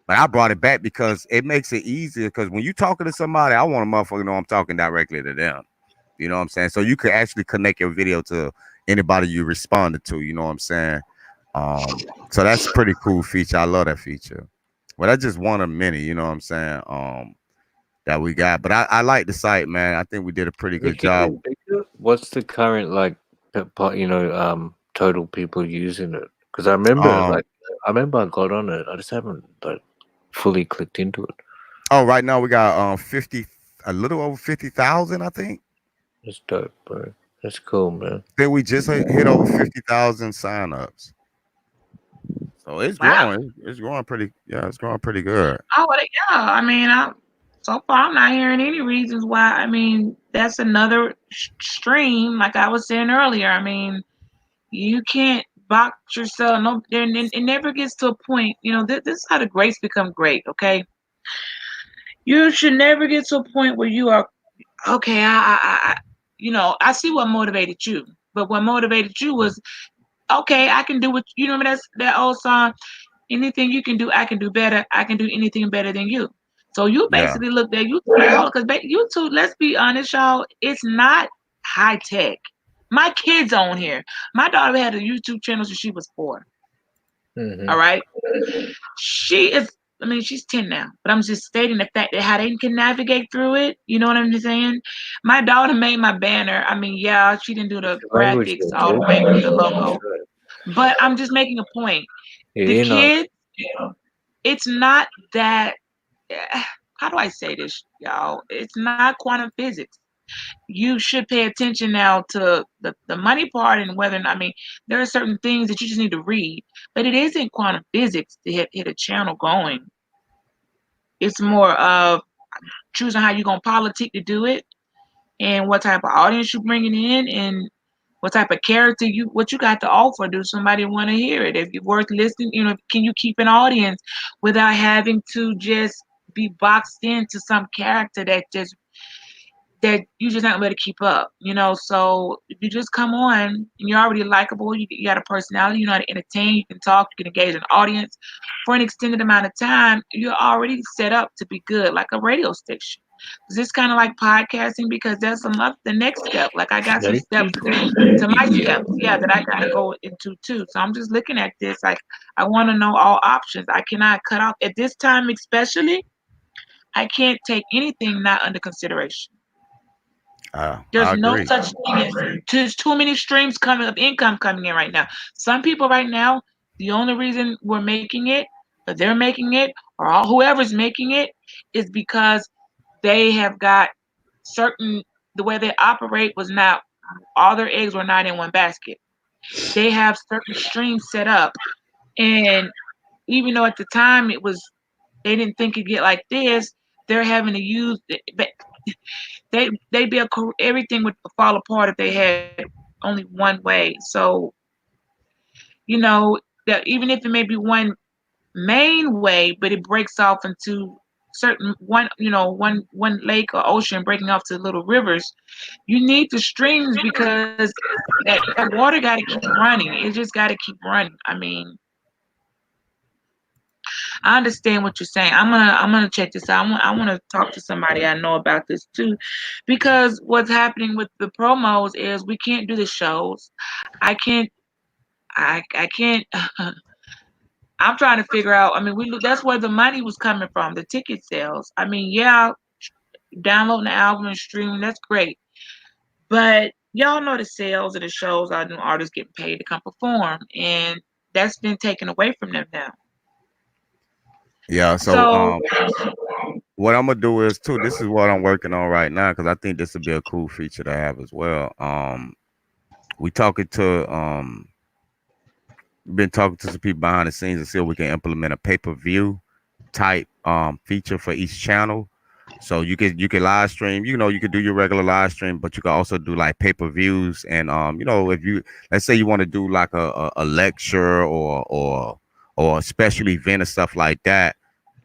Speaker 4: But I brought it back because it makes it easier. Because when you talking to somebody, I want a motherfucker to know I'm talking directly to them. You know what I'm saying? So you could actually connect your video to anybody you responded to. You know what I'm saying? So that's a pretty cool feature. I love that feature. But that's just one of many. You know what I'm saying? That we got. But I like the site, man. I think we did a pretty
Speaker 2: Is
Speaker 4: good
Speaker 2: it
Speaker 4: job.
Speaker 2: getting bigger? What's the current like, total people using it? Because
Speaker 4: Um,
Speaker 2: I remember I got on it. I just haven't like fully clicked into it.
Speaker 4: oh, right now we got 50, a little over 50,000, I think.
Speaker 2: That's dope, bro. That's cool, man.
Speaker 4: Then we just hit over 50,000 signups. So it's
Speaker 1: Wow.
Speaker 4: growing. It's growing pretty. Yeah, it's growing pretty good.
Speaker 1: Oh, well, yeah. I mean, so far I'm not hearing any reasons why. I mean, that's another stream, like I was saying earlier. I mean, you can't box yourself. No, it never gets to a point. You know, this is how the greats become great. Okay, you should never get to a point where you are okay. I see what motivated you, but what motivated you was okay. I can do what you know. That's that old song. Anything you can do, I can do better. I can do anything better than you. So you
Speaker 4: Yeah,
Speaker 1: basically looked at YouTube because YouTube. Let's be honest, y'all. It's not high tech. My kids on here. My daughter had a YouTube channel since she was 4.
Speaker 2: Mm-hmm.
Speaker 1: All right. She is. I mean, she's 10 now, but I'm just stating the fact that how they can navigate through it. You know what I'm saying? My daughter made my banner. I mean, yeah, she didn't do the
Speaker 2: The language
Speaker 1: graphics
Speaker 2: thing,
Speaker 1: all the way with the logo,
Speaker 2: yeah.
Speaker 1: but I'm just making a point.
Speaker 2: Yeah,
Speaker 1: The
Speaker 2: you know,
Speaker 1: kids, it's not that. How do I say this, y'all? It's not quantum physics. You should pay attention now to the money part and whether I mean there are certain things that you just need to read, but it isn't quantum physics to hit a channel going. It's more of choosing how you're gonna politic to do it and what type of audience you bringing in and what type of character you what you got to offer. Do somebody want to hear it? If you're worth listening, can you keep an audience without having to just be boxed into some character that you just not able to keep up, So if you just come on and you're already likable, you got a personality, you know how to entertain, you can talk, you can engage an audience for an extended amount of time, you're already set up to be good, like a radio station. Is this kind of like podcasting because there's the next step. Like I got some
Speaker 2: thank
Speaker 1: steps
Speaker 2: you.
Speaker 1: to my steps, yeah, that I gotta go into too. So I'm just looking at this like I want to know all options. I cannot cut off at this time, especially. I can't take anything not under consideration. There's
Speaker 4: I
Speaker 1: no
Speaker 4: agree.
Speaker 1: such thing as there's too many streams coming of income coming in right now. Some people right now, the only reason we're making it, or they're making it, or whoever's making it, is because they have got certain the way they operate was not all their eggs were not in one basket. They have certain streams set up, and even though at the time they didn't think it'd get like this, they're having to use they'd be everything would fall apart if they had only one way. So that even if it may be one main way, but it breaks off into certain one lake or ocean breaking off to little rivers. You need the streams because that water got to keep running. It just got to keep running. I mean, I understand what you're saying. I'm gonna check this out. I want to talk to somebody I know about this too, because what's happening with the promos is we can't do the shows. I can't. I can't. I'm trying to figure out. I mean, that's where the money was coming from, the ticket sales. I mean, yeah, downloading the album and streaming, that's great, but y'all know the sales of the shows our new artists getting paid to come perform, and that's been taken away from them now.
Speaker 4: Yeah. So
Speaker 1: So
Speaker 4: what I'm gonna do is too. This is what I'm working on right now because I think this would be a cool feature to have as well. We talking to been talking to some people behind the scenes to see if we can implement a pay-per-view type feature for each channel. So you can live stream, you could do your regular live stream, but you can also do like pay-per-views and if you let's say you want to do like a lecture or or a special event or stuff like that,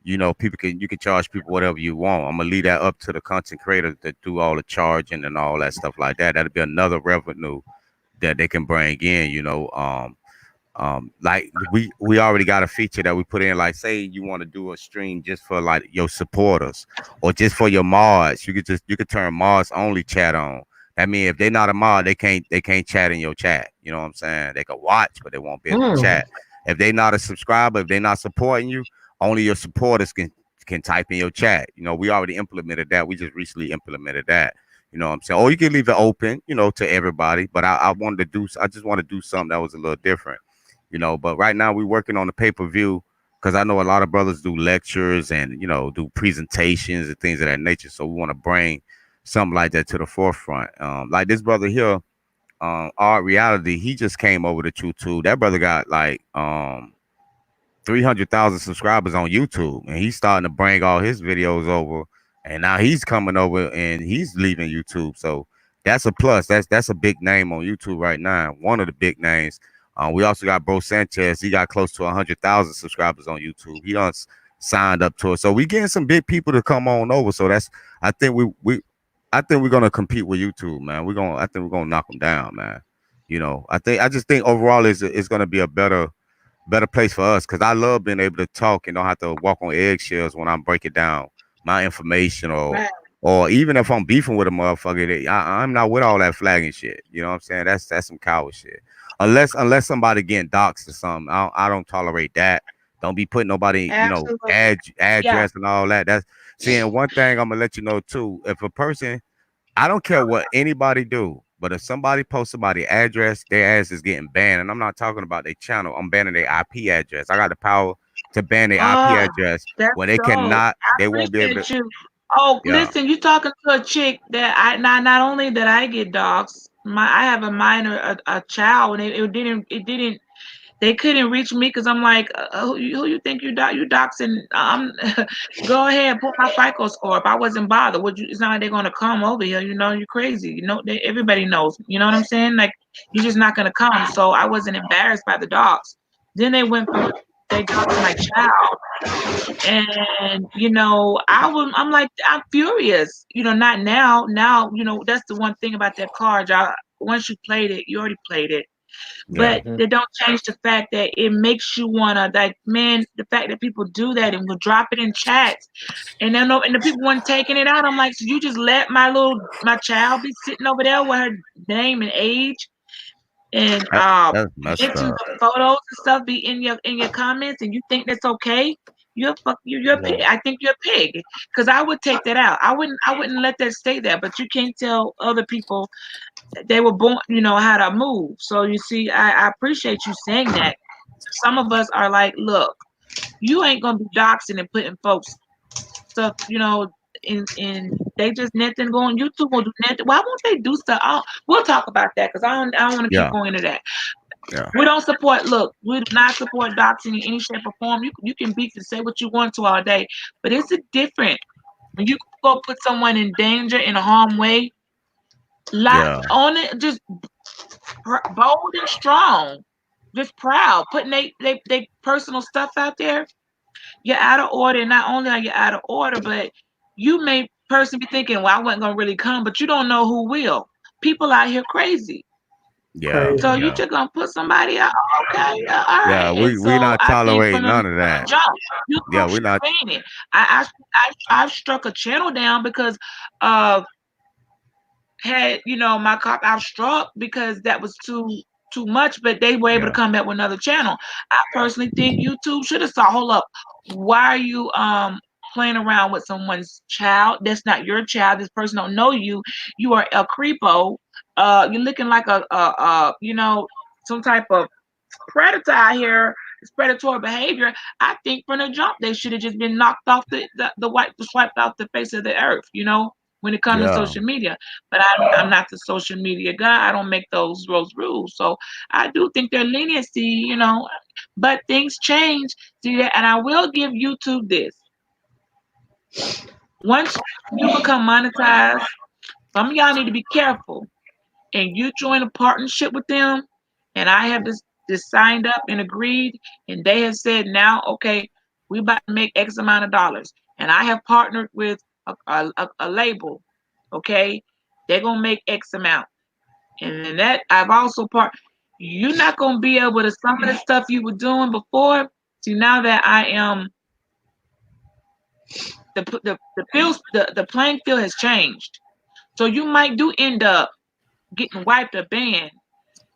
Speaker 4: people you can charge people whatever you want. I'm gonna leave that up to the content creator to do all the charging and all that stuff like that. That'll be another revenue that they can bring in. Like we already got a feature that we put in. Like, say you want to do a stream just for like your supporters or just for your mods, you could turn mods only chat on. I mean, if they're not a mod, they can't chat in your chat. You know what I'm saying? They can watch, but they won't be able to
Speaker 2: Mm.
Speaker 4: chat. If they not a subscriber, if they're not supporting you, only your supporters can type in your chat. We already implemented that. We just recently implemented that. You know what I'm saying? Or you can leave it open, to everybody. But I just want to do something that was a little different. But right now we're working on the pay-per-view because I know a lot of brothers do lectures and do presentations and things of that nature. So we want to bring something like that to the forefront. Like this brother here, Art Reality, he just came over to YouTube. That brother got like 300,000 subscribers on YouTube, and he's starting to bring all his videos over. And now he's coming over and he's leaving YouTube. So that's a plus. That's a big name on YouTube right now. One of the big names. We also got Bro Sanchez. He got close to 100,000 subscribers on YouTube. He done signed up to it. So we getting some big people to come on over. So that's I think I think we're gonna compete with YouTube, man. I think we're gonna knock them down, man. I just think overall it's gonna be a better place for us because I love being able to talk and don't have to walk on eggshells when I'm breaking down my information or
Speaker 1: Right.
Speaker 4: or even if I'm beefing with a motherfucker, I'm not with all that flagging shit. You know what I'm saying? That's some coward shit. Unless somebody getting doxxed or something, I don't tolerate that. Don't be putting nobody,
Speaker 1: Absolutely. Yeah.
Speaker 4: address and all that. That's seeing one thing I'm gonna let you know too. If a person I don't care what anybody do, but if somebody posts somebody address, their ass is getting banned. And I'm not talking about their channel. I'm banning their IP address. I got the power to ban their IP
Speaker 1: Oh,
Speaker 4: address
Speaker 1: that's
Speaker 4: where they
Speaker 1: dope.
Speaker 4: cannot,
Speaker 1: I
Speaker 4: they won't be able to.
Speaker 1: appreciate you. Oh,
Speaker 4: Yeah,
Speaker 1: listen, you talking to a chick that not only that I get dogs, I have a minor a child, and it didn't they couldn't reach me because I'm like, who you think you doxing? Go ahead, put my FICO score up. I wasn't bothered. Would you? It's not like they're gonna come over here. You're crazy. Everybody knows. You know what I'm saying? Like, you're just not gonna come. So I wasn't embarrassed by the dogs. Then they doxed my child, and I'm like, I'm furious. Not now. Now, that's the one thing about that card, y'all. Once you played it, you already played it,
Speaker 4: yeah,
Speaker 1: but
Speaker 2: Mhm.
Speaker 1: they don't change the fact that it makes you wanna, like, man, the fact that people do that and will drop it in chats, and then and the people weren't taking it out. I'm like, so you just let my child be sitting over there with her name and age and
Speaker 4: that's messed
Speaker 1: mentions
Speaker 4: up.
Speaker 1: of photos and stuff be in your comments, and you think that's okay? You're a
Speaker 2: Yeah.
Speaker 1: pig. I think you're a pig because I would take that out. I wouldn't let that stay there. But you can't tell other people they were born, how to move. So you see, I appreciate you saying that. Some of us are like, look, you ain't gonna be doxing and putting folks stuff, in they just nothing go on YouTube will do nothing. Why won't they do stuff? We'll talk about that because I don't want to keep
Speaker 4: Yeah,
Speaker 1: going into that.
Speaker 4: yeah,
Speaker 1: We don't support. Look, we do not support doxing in any shape or form. You can beef and say what you want to all day, but it's a different when you go put someone in danger in a harm way. Lot
Speaker 4: yeah,
Speaker 1: on it, just bold and strong, just proud, putting they personal stuff out there. You're out of order. Not only are you out of order, but you may personally be thinking, "Well, I wasn't gonna really come," but you don't know who will. People out here crazy,
Speaker 4: yeah,
Speaker 1: so
Speaker 2: Crazy.
Speaker 1: you
Speaker 4: yeah,
Speaker 1: just gonna put somebody out. Okay, all
Speaker 4: yeah.
Speaker 1: right. And
Speaker 4: We
Speaker 1: so
Speaker 4: not
Speaker 1: I think
Speaker 4: tolerating
Speaker 1: from the
Speaker 4: none of that.
Speaker 1: jump,
Speaker 4: Yeah,
Speaker 1: YouTube
Speaker 4: we
Speaker 1: should
Speaker 4: not.
Speaker 1: ban it. I've struck a channel down because of had my cop out struck because that was too much, but they were able to
Speaker 4: Yeah,
Speaker 1: come back with another channel. I personally think YouTube should have saw, hold up, why are you playing around with someone's child? That's not your child. This person don't know you. You are a creepo. You're looking like some type of predator out here. It's predatory behavior. I think from the jump they should have just been knocked off the white swiped off the face of the earth, when it comes to
Speaker 4: yeah,
Speaker 1: social media. But I'm not the social media guy. I don't make those rules. So I do think their leniency, but things change. See that, and I will give YouTube this. Once you become monetized, some of y'all need to be careful. And you join a partnership with them, and I have this just signed up and agreed, and they have said now, okay, we about to make X amount of dollars, and I have partnered with a label, okay, they're gonna make X amount, and then that I've also You're not gonna be able to some of the stuff you were doing before. See, now that I am the playing field has changed, so you might do end up getting wiped or banned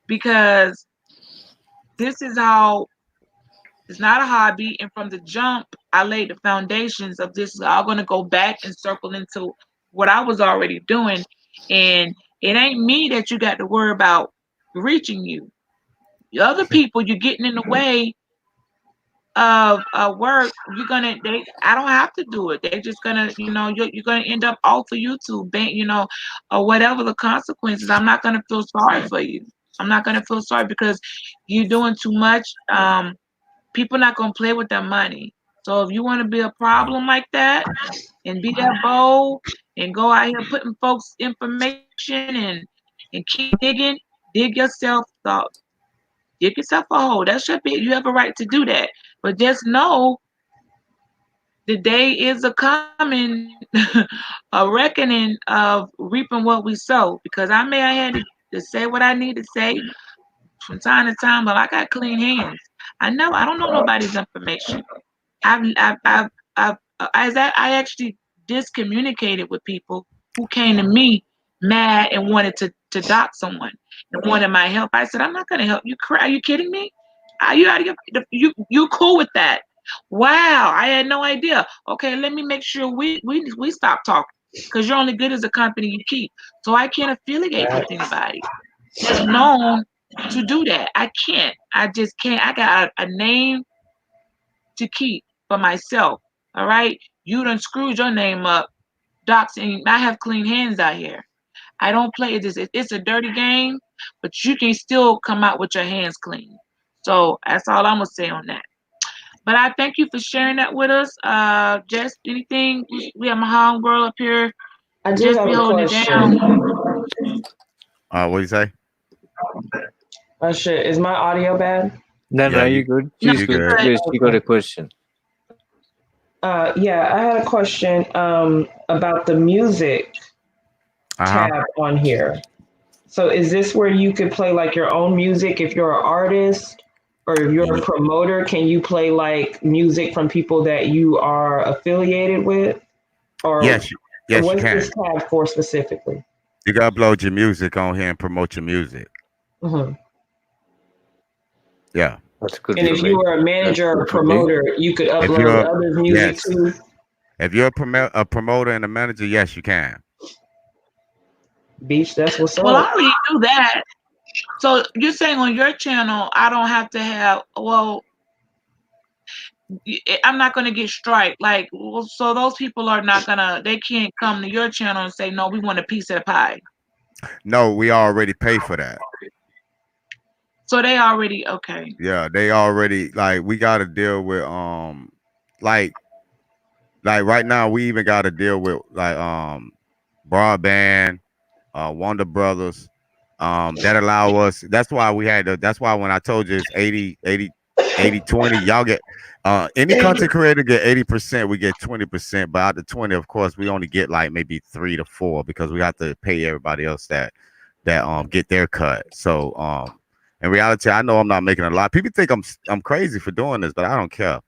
Speaker 1: because this is how it's not a hobby. And from the jump, I laid the foundations of this is all going to go back and circle into what I was already doing. And it ain't me that you got to worry about reaching you. The other people, you're getting in the way of work. I don't have to do it. They're just gonna, you're gonna end up off of YouTube, or whatever the consequences. I'm not gonna feel sorry for you. I'm not gonna feel sorry because you're doing too much. People not gonna play with their money. So if you want to be a problem like that and be that bold and go out here putting folks' information and keep digging, dig yourself up, dig yourself a hole. That should be you have a right to do that. But just know the day is a coming, a reckoning of reaping what we sow. Because I may have had to say what I need to say from time to time, but I got clean hands. I don't know nobody's information. I've I actually discommunicated with people who came to me mad and wanted to dock someone and wanted my help. I said, I'm not going to help you. Are you kidding me? Are you out of you cool with that? Wow, I had no idea. Okay, let me make sure we stop talking because you're only good as a company you keep. So I can't affiliate with anybody that's known to do that. I can't. I just can't. I got a name to keep for myself. All right. You done screwed your name up, docs, and I have clean hands out here. I don't play this. It's a dirty game, but you can still come out with your hands clean. So that's all I'm gonna say on that. But I thank you for sharing that with us. Jess, anything? We have my homegirl up here.
Speaker 5: I do
Speaker 1: Just
Speaker 5: have
Speaker 1: be
Speaker 5: a
Speaker 1: holding it
Speaker 5: question.
Speaker 1: down.
Speaker 4: What do you say?
Speaker 5: Oh shit, is my audio bad?
Speaker 2: No,
Speaker 4: Yeah,
Speaker 2: no, you good.
Speaker 1: No,
Speaker 2: She's
Speaker 4: you
Speaker 2: good.
Speaker 4: good.
Speaker 2: Yes, she got a question.
Speaker 5: Yeah, I had a question about the music
Speaker 4: Uh huh.
Speaker 5: tab on here. So is this where you could play like your own music if you're an artist or if you're a promoter? Can you play like music from people that you are affiliated with? Or
Speaker 4: Yes, yes, you
Speaker 5: what's
Speaker 4: can.
Speaker 5: this tab for specifically?
Speaker 4: You can upload your music on here and promote your music.
Speaker 5: Hmm.
Speaker 4: Yeah.
Speaker 2: That's good
Speaker 5: And
Speaker 2: for
Speaker 5: if you
Speaker 2: me.
Speaker 5: were a
Speaker 2: That's
Speaker 5: manager or
Speaker 2: good
Speaker 5: a
Speaker 2: for me.
Speaker 5: promoter, you could
Speaker 4: If
Speaker 5: upload
Speaker 4: you're
Speaker 5: others' music
Speaker 4: yes,
Speaker 5: too.
Speaker 4: if you're a promoter and a manager, yes, you can.
Speaker 5: Beach, that's what's
Speaker 1: well, I
Speaker 5: up.
Speaker 1: already do that. So you're saying on your channel, I don't have to have. Well, I'm not going to get strike. Like, well, so those people are not gonna. They can't come to your channel and say, no, we want a piece of the pie.
Speaker 4: No, we already pay for that.
Speaker 1: So they already okay.
Speaker 4: Yeah, they already like we got to deal with like right now we even got to deal with like broadband, Wonder Brothers, that allow us. That's why we had to. That's why when I told you it's 80 20, y'all get any content creator get 80%, we get 20%, but out of 20, of course, we only get like maybe 3 to 4 because we have to pay everybody else that get their cut. So in reality, I know I'm not making a lot. People think I'm crazy for doing this, but I don't care.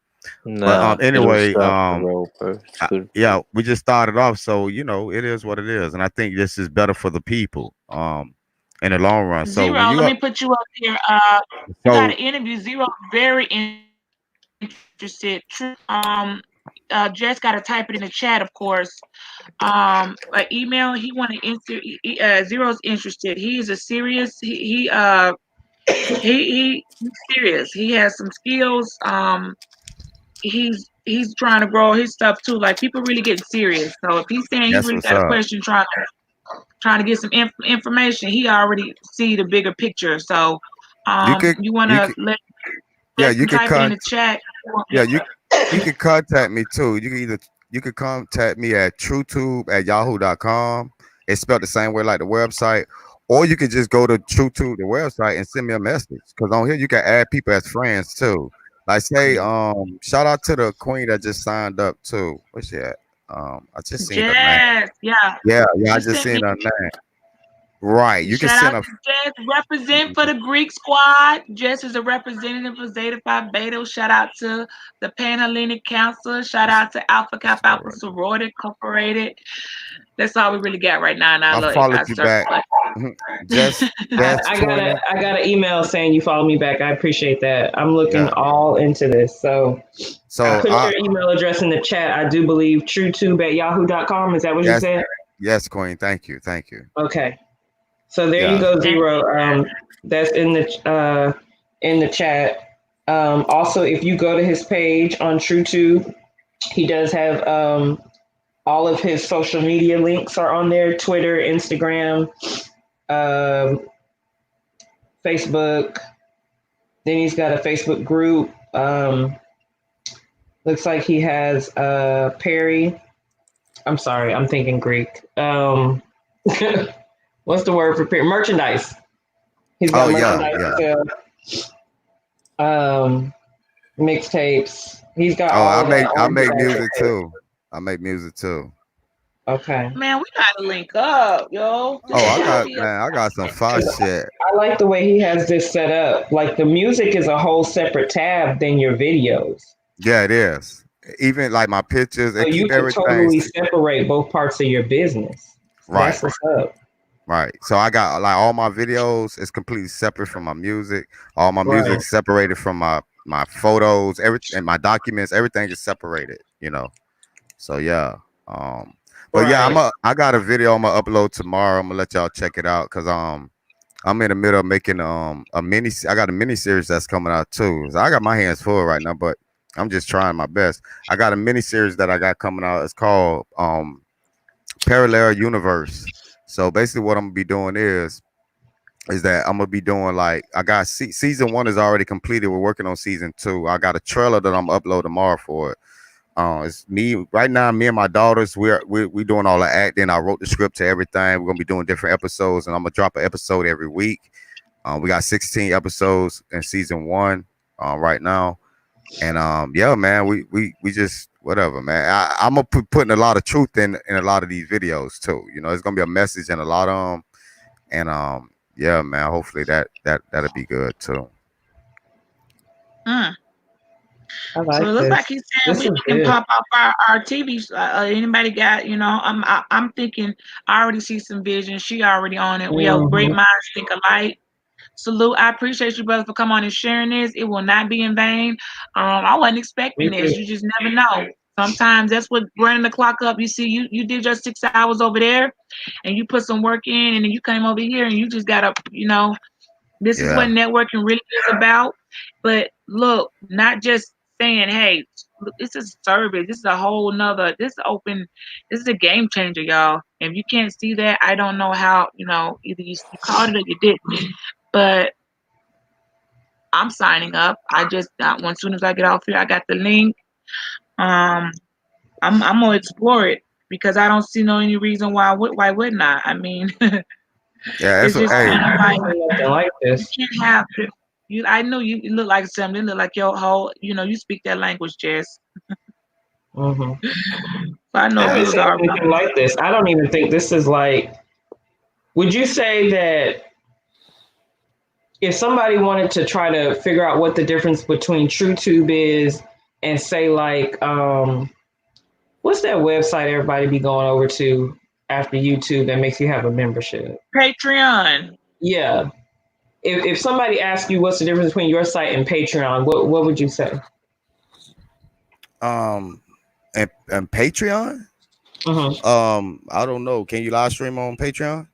Speaker 4: But
Speaker 2: Nah, it'll
Speaker 4: anyway,
Speaker 2: start to roll, bro. It's good.
Speaker 4: yeah, we just started off, so it is what it is, and I think this is better for the people, in the long run. So
Speaker 1: Zero,
Speaker 4: when you
Speaker 1: let
Speaker 4: up,
Speaker 1: me put you up here. You got
Speaker 4: so
Speaker 1: an interview. Zero, very interested. True. Jess got to type it in the chat, of course. An email. He want to answer. Zero's interested. He's a serious. He's serious. He has some skills. He's trying to grow his stuff too. Like people really getting serious. So if he's saying he
Speaker 4: that's
Speaker 1: really
Speaker 4: what's
Speaker 1: got a
Speaker 4: up.
Speaker 1: question, trying to get some information, he already see the bigger picture. So
Speaker 4: You could,
Speaker 1: you want
Speaker 4: you
Speaker 1: to
Speaker 4: could, yeah,
Speaker 1: let
Speaker 4: you
Speaker 1: him
Speaker 4: could
Speaker 1: type it in the chat.
Speaker 4: yeah, you can contact me too. You can contact me at truetube@yahoo.com. It's spelled the same way like the website, Or you could just go to True to the website and send me a message. Cause on here you can add people as friends too. Like say, shout out to the queen that just signed up too. Where's she at? I just seen her name.
Speaker 1: Jess, yeah.
Speaker 4: Yeah, I
Speaker 1: She
Speaker 4: just
Speaker 1: sent me
Speaker 4: seen her name. Right. You can
Speaker 1: shout
Speaker 4: send
Speaker 1: out
Speaker 4: a
Speaker 1: to Jess, represent for the Greek squad. Jess is a representative for Zeta Phi Beta. Shout out to the Panhellenic Council. Shout out to Alpha Kappa Alpha Sorority Incorporated. That's all we really got right now in
Speaker 4: I
Speaker 1: our
Speaker 4: followed you
Speaker 1: circle.
Speaker 4: back. Just
Speaker 5: I got
Speaker 4: 20.
Speaker 5: I got an email saying you follow me back. I appreciate that. I'm looking
Speaker 4: Yeah.
Speaker 5: all into this. So I
Speaker 4: So
Speaker 5: put your email address in the chat. I do believe truetube@yahoo.com. Is that what you
Speaker 4: yes,
Speaker 5: said?
Speaker 4: yes, Queen. Thank you. Thank you.
Speaker 5: Okay. So there you
Speaker 4: Yeah.
Speaker 5: go, Zero. That's in the chat. Also, if you go to his page on TrueTube, he does have all of his social media links are on there: Twitter, Instagram, um, Facebook. Then he's got a Facebook group. Looks like he has Perry. I'm sorry, I'm thinking Greek. What's the word for Perry? Merchandise. He's got
Speaker 4: Oh yeah,
Speaker 5: merchandise
Speaker 4: yeah.
Speaker 5: to sell, mixtapes. He's got
Speaker 4: Oh,
Speaker 5: all of that
Speaker 4: I
Speaker 5: on his
Speaker 4: make
Speaker 5: actual
Speaker 4: music
Speaker 5: page.
Speaker 4: too. I make music too.
Speaker 5: Okay.
Speaker 1: Man, we gotta link up, yo. This
Speaker 4: Oh,
Speaker 1: is gonna be a
Speaker 4: I got some fire shit.
Speaker 5: I like the way he has this set up. Like the music is a whole separate tab than your videos.
Speaker 4: Yeah, it is. Even like my pictures,
Speaker 5: So
Speaker 4: it
Speaker 5: you
Speaker 4: keep
Speaker 5: could
Speaker 4: everything
Speaker 5: totally separate both parts of your business.
Speaker 4: right.
Speaker 5: That's what's up.
Speaker 4: Right. So I got like all my videos is completely separate from my music. All my
Speaker 5: Right.
Speaker 4: music separated from my photos, everything, and my documents, everything is separated, you know. So yeah. But yeah,
Speaker 5: Right.
Speaker 4: I got a video I'm gonna upload tomorrow. I'm gonna let y'all check it out because I'm in the middle of making I got a mini series that's coming out too. So I got my hands full right now, but I'm just trying my best. I got a mini series that I got coming out. It's called Parallel Universe. So basically what I'm gonna be doing is that I'm gonna be doing like I got season one is already completed. We're working on season two. I got a trailer that I'm upload tomorrow for it. It's me right now. Me and my daughters. We doing all the acting. I wrote the script to everything. We're gonna be doing different episodes, and I'm gonna drop an episode every week. We got 16 episodes in season one right now, and yeah, man, we just whatever, man. I'm gonna putting a lot of truth in a lot of these videos too. You know, it's gonna be a message in a lot of them, and yeah, man. Hopefully that'll be good too.
Speaker 1: mm.
Speaker 5: I
Speaker 1: So it
Speaker 5: like
Speaker 1: looks
Speaker 5: this.
Speaker 1: like he's saying
Speaker 5: This
Speaker 1: we
Speaker 5: is
Speaker 1: can
Speaker 5: good.
Speaker 1: pop off our TV. Anybody got, I'm thinking, I already see some vision. She already on it. We have great
Speaker 5: Mhm.
Speaker 1: minds think alike. Salute. I appreciate you, brother, for coming on and sharing this. It will not be in vain. I wasn't expecting
Speaker 5: Me
Speaker 1: this.
Speaker 5: too.
Speaker 1: You just never know. Sometimes that's what running the clock up. You see, you did your 6 hours over there, and you put some work in, and then you came over here, and you just got to. This is what
Speaker 4: Yeah,
Speaker 1: networking really is about. But look, not just saying, hey, look, this is service. This is a whole nother, this is a game changer, y'all. If you can't see that, I don't know how, either you caught it or you didn't. But I'm signing up. I just got one. As soon as I get off here, I got the link. Um, I'm gonna explore it because I don't see no any reason why wouldn't I? I mean,
Speaker 4: yeah. That's
Speaker 1: it's
Speaker 4: what.
Speaker 1: just
Speaker 4: Hey,
Speaker 1: kind of like
Speaker 5: Nothing like
Speaker 1: you
Speaker 5: this.
Speaker 1: can't have you. I know you look like something. You look like your whole. You speak that language, Jess.
Speaker 5: Hmm.
Speaker 1: So I know
Speaker 5: I
Speaker 1: if
Speaker 5: haven't
Speaker 1: you was
Speaker 5: seen
Speaker 1: already.
Speaker 5: anything like this. I don't even think this is like. Would you say that if somebody wanted to try to figure out what the difference between TrueTube is and say like what's that website everybody be going over to after YouTube that makes you have a membership?
Speaker 1: Patreon.
Speaker 5: Yeah. If somebody asks you what's the difference between your site and Patreon, what would you say?
Speaker 4: um, and Patreon.
Speaker 5: Mm-hmm.
Speaker 4: I don't know. Can you live stream on Patreon?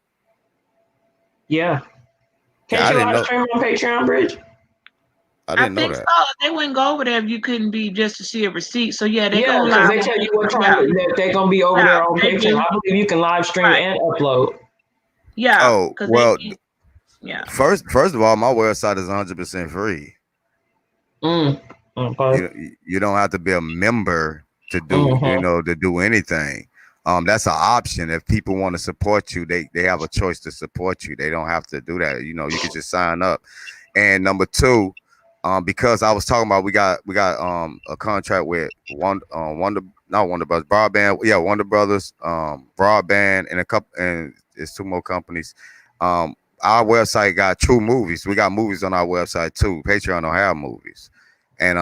Speaker 5: Yeah.
Speaker 4: Yeah,
Speaker 5: Can't you live stream on Patreon, Bridge?
Speaker 4: I
Speaker 1: I
Speaker 4: didn't know
Speaker 1: think
Speaker 4: that.
Speaker 1: so. They wouldn't go over there if you couldn't be just to see a receipt. So yeah, they
Speaker 5: Yeah,
Speaker 1: go
Speaker 5: because
Speaker 1: live
Speaker 5: they
Speaker 1: on.
Speaker 5: tell you what time
Speaker 1: Yeah,
Speaker 5: that they're gonna be over
Speaker 1: yeah,
Speaker 5: there on
Speaker 1: they
Speaker 5: Patreon.
Speaker 1: do.
Speaker 5: I believe you can live stream
Speaker 1: Right.
Speaker 5: and upload.
Speaker 1: Yeah,
Speaker 4: Oh
Speaker 1: because
Speaker 4: well,
Speaker 1: yeah.
Speaker 4: first of all, my website is 100% free.
Speaker 5: Mm. Okay.
Speaker 4: You don't have to be a member to do
Speaker 5: Mm-hmm.
Speaker 4: to do anything. That's an option. If people want to support you, they have a choice to support you. They don't have to do that. You could just sign up. And number two, because I was talking about we got a contract with Wonder, not Wonder Brothers, Broadband, yeah, Wonder Brothers, Broadband, and a couple, and it's two more companies. Our website got true movies. We got movies on our website too. Patreon don't have movies, and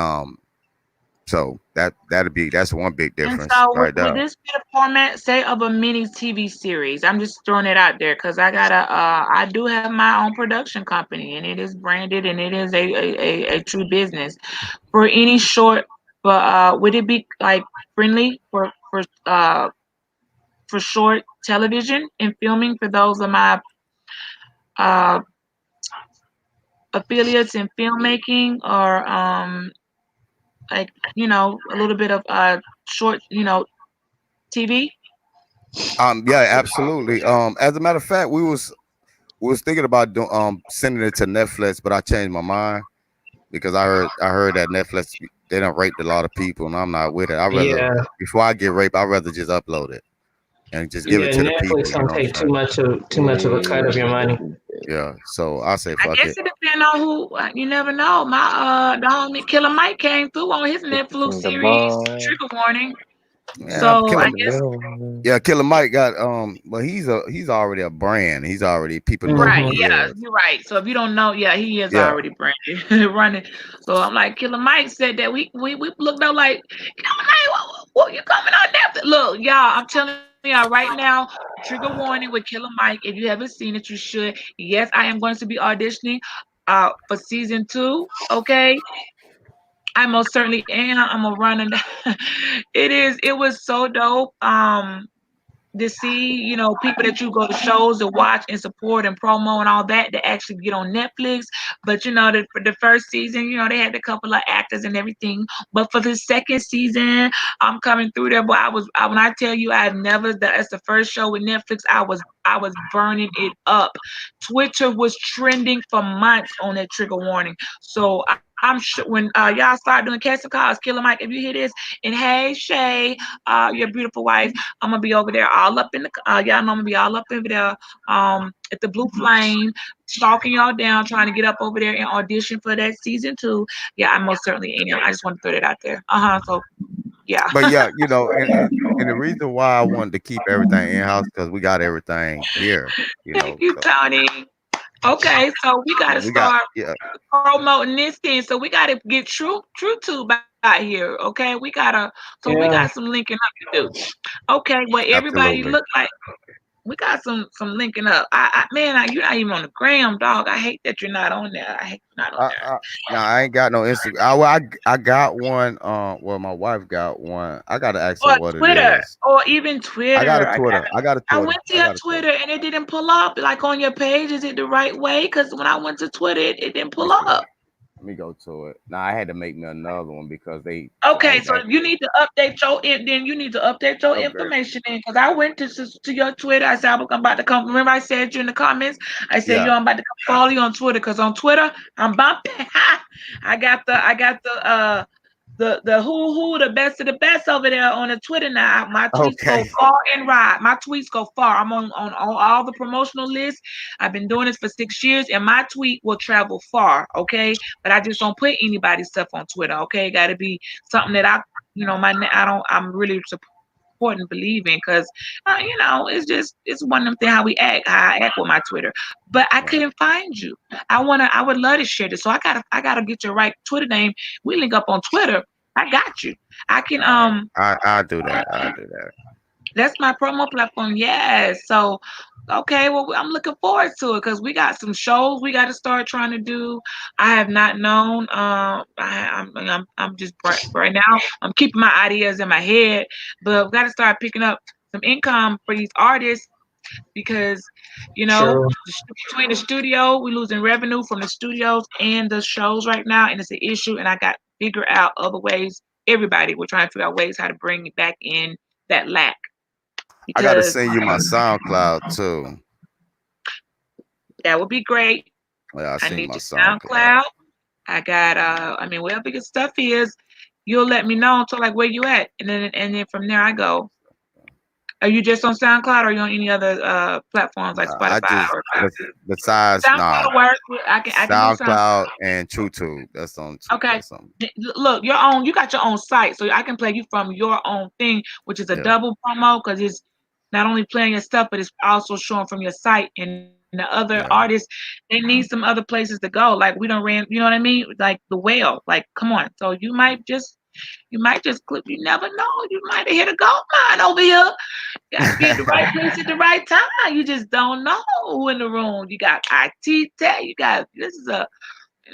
Speaker 4: so that's one big
Speaker 1: And
Speaker 4: difference
Speaker 1: so
Speaker 4: right
Speaker 1: would
Speaker 4: there.
Speaker 1: this be the format, say, of a mini TV series? I'm just throwing it out there because I do have my own production company and it is branded and it is a true business. For any short, but would it be like friendly for short television and filming for those of my uh affiliates in filmmaking or like a little bit of short TV?
Speaker 4: Yeah, absolutely. As a matter of fact, we was thinking about sending it to Netflix, but I changed my mind because I heard that Netflix they don't rape a lot of people, and I'm not with it. I rather
Speaker 5: Yeah,
Speaker 4: before I get raped, I'd rather just upload it and just give it
Speaker 5: yeah.
Speaker 4: to the people.
Speaker 5: Netflix
Speaker 4: You
Speaker 5: don't
Speaker 4: know what
Speaker 5: take
Speaker 4: I'm saying?
Speaker 5: too much of a cut of your money.
Speaker 4: Yeah. So I say
Speaker 1: I
Speaker 4: fuck
Speaker 1: guess
Speaker 4: it.
Speaker 1: it depends on who. You never know. My the homie Killer Mike came through on his Netflix
Speaker 2: The
Speaker 1: series,
Speaker 2: ball.
Speaker 1: Trigger Warning.
Speaker 4: Yeah,
Speaker 1: So
Speaker 4: Killer.
Speaker 1: I
Speaker 2: The
Speaker 1: guess
Speaker 2: bell.
Speaker 4: Yeah, Killer Mike got well he's already a brand. He's already people know
Speaker 1: right,
Speaker 4: who
Speaker 5: Hmm.
Speaker 4: he
Speaker 1: yeah,
Speaker 4: is.
Speaker 1: you're right. So if you don't know, yeah, he is
Speaker 4: Yeah.
Speaker 1: already branded running. So I'm like, Killer Mike said that we looked up like Killer Mike, what you coming on Netflix? Look, y'all, I'm telling y'all right now, trigger warning with Killer Mike. If you haven't seen it, you should. Yes, I am going to be auditioning for season two. Okay, I most certainly am. I'm a running. It was so dope. To see, people that you go to shows to watch and support and promo and all that to actually get on Netflix. But for the first season, they had a couple of actors and everything. But for the second season, I'm coming through there. But when I tell you, I've never. That's the first show with Netflix. I was burning it up. Twitter was trending for months on that trigger warning. So I'm sure when y'all start doing casting calls, Killer Mike, if you hear this, and hey Shay, your beautiful wife. I'm gonna be over there all up in the y'all know I'm gonna be all up over there at the Blue Flame, stalking y'all down, trying to get up over there and audition for that season two. Yeah, I most certainly am. I just want to throw that out there. So yeah.
Speaker 4: But yeah, and the reason why I wanted to keep everything in house because we got everything here.
Speaker 1: Thank you,
Speaker 4: So
Speaker 1: Tony. Okay, so we gotta
Speaker 4: we got
Speaker 1: start
Speaker 4: yeah,
Speaker 1: promoting this thing. So we gotta get true tube out here. Okay, we got some
Speaker 5: Yeah,
Speaker 1: linking up to do. Okay, well everybody look
Speaker 4: absolutely.
Speaker 1: like we got some linking up. Man, you're not even on the gram, dog. I hate that you're not on there. I hate you're not on there.
Speaker 4: No, I ain't got no Instagram. I got one. Well, my wife got one. I gotta ask her
Speaker 1: Or
Speaker 4: what it
Speaker 1: Twitter,
Speaker 4: is.
Speaker 1: or even
Speaker 4: I got a
Speaker 1: Twitter.
Speaker 4: Twitter. I got a
Speaker 1: I
Speaker 4: Twitter.
Speaker 1: went to
Speaker 4: I
Speaker 1: your
Speaker 4: got a Twitter.
Speaker 1: Twitter and it didn't pull up like on your page. Is it the right way? Because when I went to Twitter, it didn't
Speaker 4: Let me
Speaker 1: pull
Speaker 4: see.
Speaker 1: up.
Speaker 4: Let me go to it. Now I had to make me another one because I
Speaker 1: Okay,
Speaker 4: had
Speaker 1: so
Speaker 4: to
Speaker 1: you need to update then you need to update your
Speaker 4: upgrade.
Speaker 1: information in because I went to your Twitter. I said I'm about to come. Remember I said you in the comments. I said
Speaker 4: Yeah.
Speaker 1: I'm about to come follow you on Twitter because on Twitter I'm bumping. I got the the best of the best over there on the Twitter now. My tweets go
Speaker 4: Okay.
Speaker 1: far and wide. My tweets go far. I'm on all the promotional lists. I've been doing this for 6 years, and my tweet will travel far. Okay, but I just don't put anybody's stuff on Twitter. Okay, got to be something that I don't. I'm really supporting, believing, because it's one of them things how we act, how I act with my Twitter. But I couldn't
Speaker 4: Right.
Speaker 1: find you. I would love to share this. So I gotta get your right Twitter name. We link up on Twitter. I got you. I can
Speaker 4: All right. I do that. I do that.
Speaker 1: That's my promo platform. Yes. So okay, well I'm looking forward to it because we got some shows we got to start trying to do. I have not known. I'm just right now. I'm keeping my ideas in my head, but we got to start picking up some income for these artists because
Speaker 5: true.
Speaker 1: between the studio, we're losing revenue from the studios and the shows right now, and it's an issue. And I got to figure out other ways. Everybody, we're trying to figure out ways how to bring it back in that lack
Speaker 4: I got to
Speaker 1: because
Speaker 4: send you my SoundCloud too.
Speaker 1: that would be great.
Speaker 4: Yeah, I
Speaker 1: I
Speaker 4: seen
Speaker 1: need
Speaker 4: my
Speaker 1: your
Speaker 4: SoundCloud.
Speaker 1: SoundCloud. I got wherever your stuff is, you'll let me know until like where you at, and then from there I go. Are you just on SoundCloud or are you on any other platforms like
Speaker 4: I
Speaker 1: Spotify
Speaker 4: just
Speaker 1: or
Speaker 4: besides
Speaker 1: SoundCloud will work. I can do SoundCloud.
Speaker 4: SoundCloud and TrueTube. That's on two.
Speaker 1: Okay.
Speaker 4: That's on.
Speaker 1: Look, your own. You got your own site, so I can play you from your own thing, which is a
Speaker 4: Yeah,
Speaker 1: double promo because it's not only playing your stuff, but it's also showing from your site. And the other
Speaker 4: yeah.
Speaker 1: artists, they need some other places to go. Like we don't ran, you know what I mean? Like the whale. Like, come on. So you might just clip. You never know. You might have hit a gold mine over here. You got to be at the right place at the right time. You just don't know who in the room. You got IT tech. You got this is a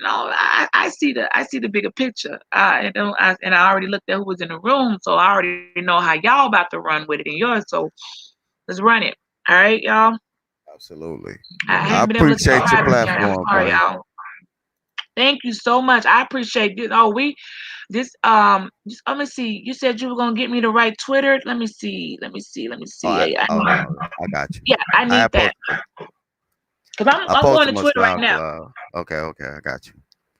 Speaker 1: I see the bigger picture. And I already looked at who was in the room, so I already know how y'all about to run with it in yours. So let's run it. All right, y'all.
Speaker 4: Absolutely.
Speaker 1: I
Speaker 4: I
Speaker 1: haven't been able to look at the
Speaker 4: appreciate your
Speaker 1: private chat. I'm
Speaker 4: platform,
Speaker 1: sorry,
Speaker 4: Queen.
Speaker 1: y'all. Thank you so much. I appreciate it. Oh, let me see. You said you were gonna get me the right Twitter. Let me see. Let me see. Let me
Speaker 4: Oh,
Speaker 1: see.
Speaker 4: I got you.
Speaker 1: Yeah, I
Speaker 4: I
Speaker 1: need
Speaker 4: have
Speaker 1: that
Speaker 4: post,
Speaker 1: because I'm
Speaker 4: I
Speaker 1: I'm
Speaker 4: post
Speaker 1: going to
Speaker 4: them on
Speaker 1: Twitter right now.
Speaker 4: SoundCloud. Okay, I got you.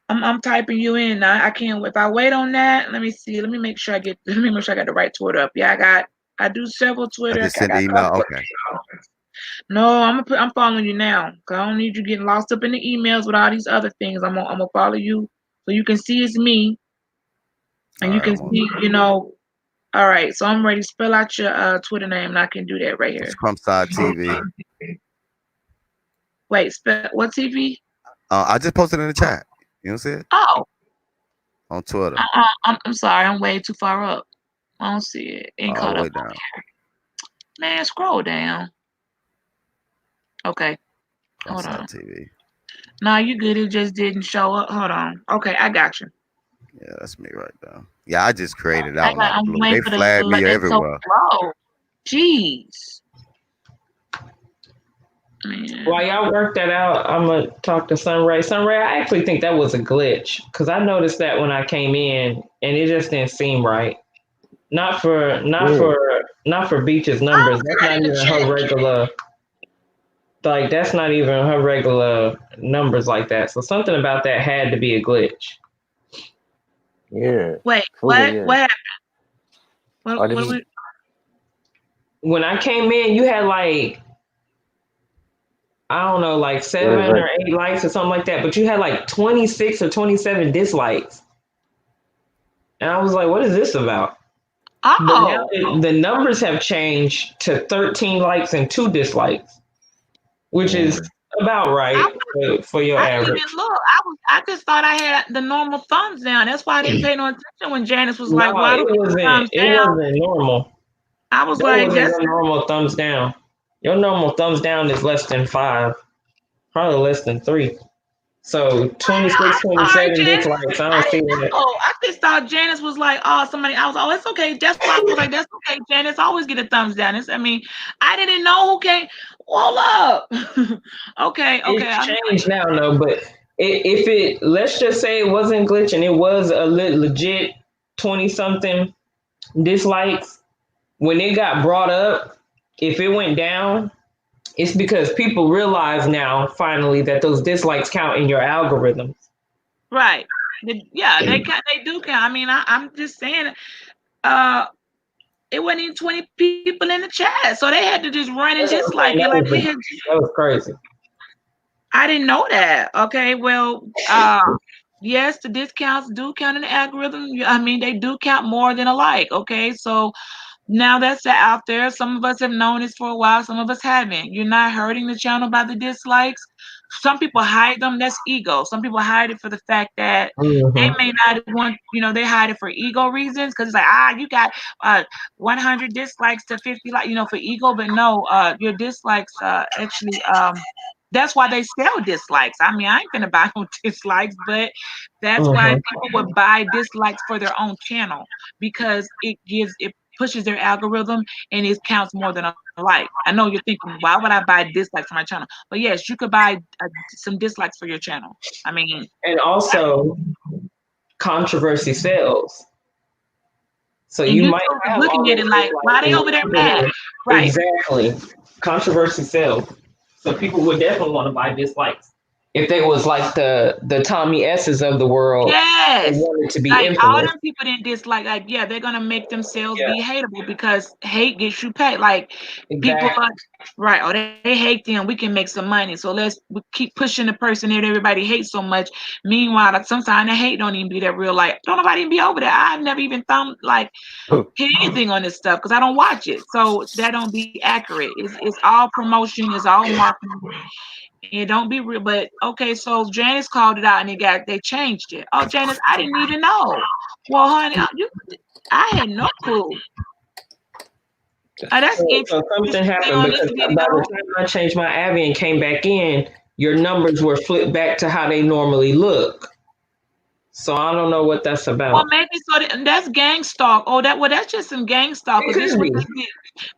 Speaker 1: I'm typing you in. I can't. If I wait on that, let me see. Let me make sure I get. Let me make sure I got the right Twitter up. Yeah, I do several
Speaker 4: I
Speaker 1: Twitter.
Speaker 4: just
Speaker 1: I
Speaker 4: sent the
Speaker 1: got a
Speaker 4: email.
Speaker 1: couple.
Speaker 4: Okay,
Speaker 1: No, I'm following you now. 'Cause I don't need you getting lost up in the emails with all these other things. I'm gonna follow you so you can see it's me
Speaker 4: all
Speaker 1: and you
Speaker 4: right.
Speaker 1: can
Speaker 4: I'm on.
Speaker 1: see. All right. So I'm ready. Spell out your Twitter name and I can do that right
Speaker 4: It's
Speaker 1: here.
Speaker 4: Crumpside TV.
Speaker 1: Wait. Spell what TV?
Speaker 4: I just posted in the chat. You don't see it
Speaker 1: Oh,
Speaker 4: on Twitter,
Speaker 1: I'm sorry. I'm way too far up. I don't see it. Ain't
Speaker 4: all
Speaker 1: caught
Speaker 4: the
Speaker 1: up.
Speaker 4: way down.
Speaker 1: Man, scroll down. Okay. Hold
Speaker 4: Crumpside
Speaker 1: on.
Speaker 4: TV.
Speaker 1: No, you good. It just didn't show up. Hold on. Okay, I got you.
Speaker 4: Yeah, that's me right there. Yeah, I just created that one out the
Speaker 1: I'm
Speaker 4: blue.
Speaker 1: waiting
Speaker 4: They
Speaker 1: for the
Speaker 4: flagged me
Speaker 1: it's so
Speaker 4: everywhere.
Speaker 1: slow. Jeez. Man.
Speaker 5: While y'all work that out, I'm gonna talk to Sunray. Sunray, I actually think that was a glitch because I noticed that when I came in, and it just didn't seem right. Not for not
Speaker 2: Yeah.
Speaker 5: for not for Beach's
Speaker 1: I'm
Speaker 5: numbers. That's not
Speaker 1: ready to
Speaker 5: even her
Speaker 1: check.
Speaker 5: regular. Like that's not even her regular numbers like that. So something about that had to be a glitch.
Speaker 2: Yeah.
Speaker 1: Wait,
Speaker 2: Fully,
Speaker 1: what?
Speaker 2: yeah.
Speaker 1: What happened?
Speaker 2: I
Speaker 1: What are
Speaker 2: didn't.
Speaker 1: we
Speaker 5: When I came in, you had like I don't know, like
Speaker 2: It was
Speaker 5: 7 or 8 likes or something like that, but you had like 26 or 27 dislikes. And I was like, what is this about? But now
Speaker 1: Oh.
Speaker 5: the numbers have changed to 13 likes and 2 dislikes, which is
Speaker 2: mm,
Speaker 5: about
Speaker 1: I
Speaker 5: right for your
Speaker 1: I didn't
Speaker 5: average.
Speaker 1: even look. I just thought I had the normal thumbs down. That's why I didn't pay no attention when Janice was like,
Speaker 5: No,
Speaker 1: "Why do we thumbs
Speaker 5: it
Speaker 1: down?"
Speaker 5: wasn't normal.
Speaker 1: I was
Speaker 5: That
Speaker 1: like,
Speaker 5: wasn't
Speaker 1: "That's
Speaker 5: your normal thumbs down. Your normal thumbs down is less than 5, probably less than 3. So
Speaker 1: I'm
Speaker 5: 26,
Speaker 1: sorry,
Speaker 5: 27
Speaker 1: Janice.
Speaker 5: dislikes. I
Speaker 1: I
Speaker 5: don't see
Speaker 1: didn't
Speaker 5: that.
Speaker 1: know. I just thought Janice was like, oh, somebody. I was, oh, it's okay. That's why I was like, that's okay. Janice always get a thumbs down. I didn't know who came. Hold up. Okay, okay.
Speaker 5: It's changed now, no, but if it, let's just say it wasn't glitching, it was a legit 20 something dislikes. When it got brought up, if it went down, it's because people realize now finally that those dislikes count in your algorithm.
Speaker 1: Right. Yeah, they do count. I'm just saying. Uh, it wasn't even 20 people in the chat, so they had to just run and
Speaker 5: That's what I'm
Speaker 1: dislike
Speaker 5: saying.
Speaker 1: it. Like
Speaker 5: That was crazy.
Speaker 1: I didn't know that. Okay, well, yes, the discounts do count in the algorithm. They do count more than a like. Okay, so now that's out there. Some of us have known this for a while. Some of us haven't. You're not hurting the channel by the dislikes. Some people hide them. That's ego. Some people hide it for the fact that they
Speaker 5: Hmm.
Speaker 1: may not want, they hide it for ego reasons. Because it's like, you got uh 100 dislikes to 50 like, for ego. But no, your dislikes actually that's why they sell dislikes. I ain't gonna buy no dislikes, but that's why
Speaker 5: Hmm.
Speaker 1: people would buy dislikes for their own channel because it pushes their algorithm and it counts more than a like. I know you're thinking, why would I buy dislikes for my channel? But yes, you could buy some dislikes for your channel. I mean,
Speaker 5: And also, controversy sells. So
Speaker 1: and
Speaker 5: you might
Speaker 1: YouTube is
Speaker 5: have all
Speaker 1: looking at
Speaker 5: those
Speaker 1: it like, why
Speaker 5: dislikes
Speaker 1: they
Speaker 5: and
Speaker 1: over there
Speaker 5: people
Speaker 1: mad? Right.
Speaker 5: exactly. Controversy sells. So people would definitely want to buy dislikes if they was like the Tommy S's of the world, they
Speaker 1: Yes.
Speaker 5: wanted to be
Speaker 1: Like all
Speaker 5: infamous.
Speaker 1: them people didn't dislike, like, yeah, they're gonna make themselves be hateable because hate gets you paid. Like people
Speaker 5: Exactly.
Speaker 1: are right, or they hate them, we can make some money. So we keep pushing the person that everybody hates so much. Meanwhile, like, sometimes the hate don't even be that real. Like, don't nobody even be over there. I've never even thought like hit anything on this stuff because I don't watch it. So that don't be accurate. It's all promotion, it's all marketing. It don't be real, but okay. So Janice called it out, and they changed it. Oh, Janice, I didn't even know. Well, honey, I had no clue. That's
Speaker 5: So something
Speaker 1: interesting
Speaker 5: happened
Speaker 1: on this
Speaker 5: because by
Speaker 1: video.
Speaker 5: the time I changed my Avi and came back in, your numbers were flipped back to how they normally look. So I don't know what that's
Speaker 1: Well,
Speaker 5: about.
Speaker 1: maybe so that's gang stalk. Oh, that's just some gang
Speaker 5: It
Speaker 1: stalkers. This
Speaker 5: could
Speaker 1: what
Speaker 5: be.
Speaker 1: they did.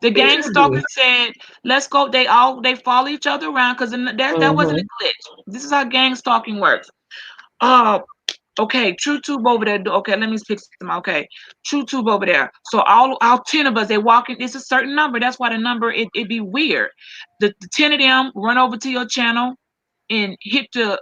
Speaker 1: The
Speaker 5: It
Speaker 1: gang
Speaker 5: could be.
Speaker 1: stalkers said, "Let's go." They follow each other around because that wasn't
Speaker 5: Mm-hmm.
Speaker 1: a glitch. This is how gang stalking works. Uh, okay, True Tube over there. Okay, let me pick some. Okay, True Tube over there. So all 10 of us, they walk in. It's a certain number. That's why the number it be weird. The 10 of them run over to your channel and hit the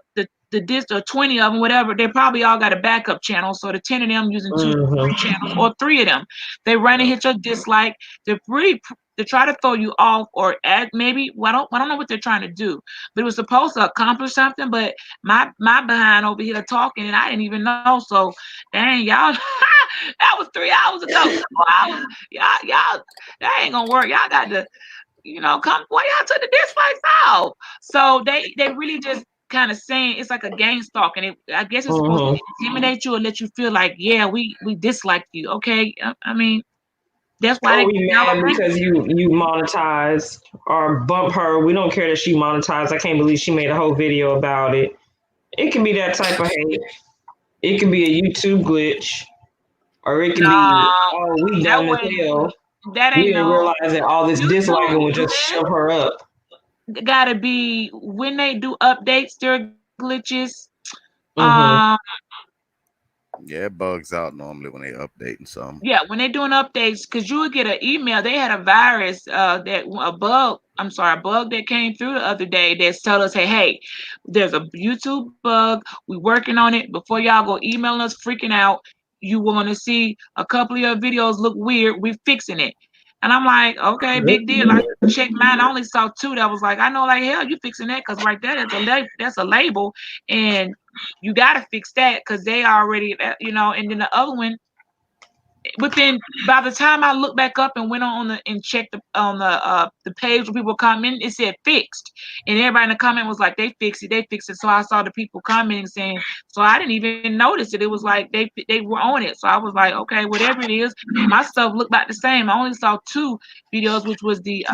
Speaker 1: disc or 20 of them, whatever. They probably all got a backup channel. So the 10 of them using two
Speaker 5: Mm-hmm.
Speaker 1: channels or 3 of them, they run and hit your dislike. They're really to try to throw you off or add maybe I don't know what they're trying to do, but it was supposed to accomplish something. But my behind over here talking and I didn't even know. So dang y'all, that was 3 hours ago, 4 hours. Y'all, that ain't gonna work. Y'all got to come. Why y'all took the dislikes off? So they really just kind of saying it's like a gang stalk, and I guess it's supposed to
Speaker 5: Mm-hmm.
Speaker 1: intimidate you and let you feel like, yeah, we dislike you. Okay, I mean that's why
Speaker 5: Or
Speaker 1: they
Speaker 5: we
Speaker 1: y'all
Speaker 5: mad
Speaker 1: are
Speaker 5: because you monetized or bump her. We don't care that she monetized. I can't believe she made a whole video about it. It can be that type of hate. It can be a YouTube glitch, or it can be,
Speaker 1: nah.
Speaker 5: oh, we
Speaker 1: That
Speaker 5: dumb as
Speaker 1: wasn't.
Speaker 5: hell.
Speaker 1: That
Speaker 5: We
Speaker 1: ain't
Speaker 5: didn't
Speaker 1: no
Speaker 5: realize that all this disliking
Speaker 1: YouTube
Speaker 5: would just
Speaker 1: glitch.
Speaker 5: shove her up.
Speaker 1: Gotta be when they do updates. There are glitches. Um,
Speaker 5: Mm-hmm.
Speaker 4: Yeah, it bugs out normally when they updating something.
Speaker 1: Yeah, when they're doing updates, because you would get an email. They had a virus, that a bug. I'm sorry, a bug that came through the other day that told us, hey, there's a YouTube bug. We working on it. Before y'all go emailing us freaking out, you want to see a couple of your videos look weird. We fixing it. And I'm like, okay, big deal. I checked mine. I only saw 2 that was like, I know, like hell, you fixing that because right there, that's a label, and you gotta fix that because they already, And then the other one within by the time I looked back up and went on and checked the page where people comment, it said fixed, and everybody in the comment was like they fixed it, they fixed it. So I saw the people commenting saying, so I didn't even notice it. It was like they were on it. So I was like, okay, whatever it is, my stuff looked about the same. I only saw 2 videos, which was the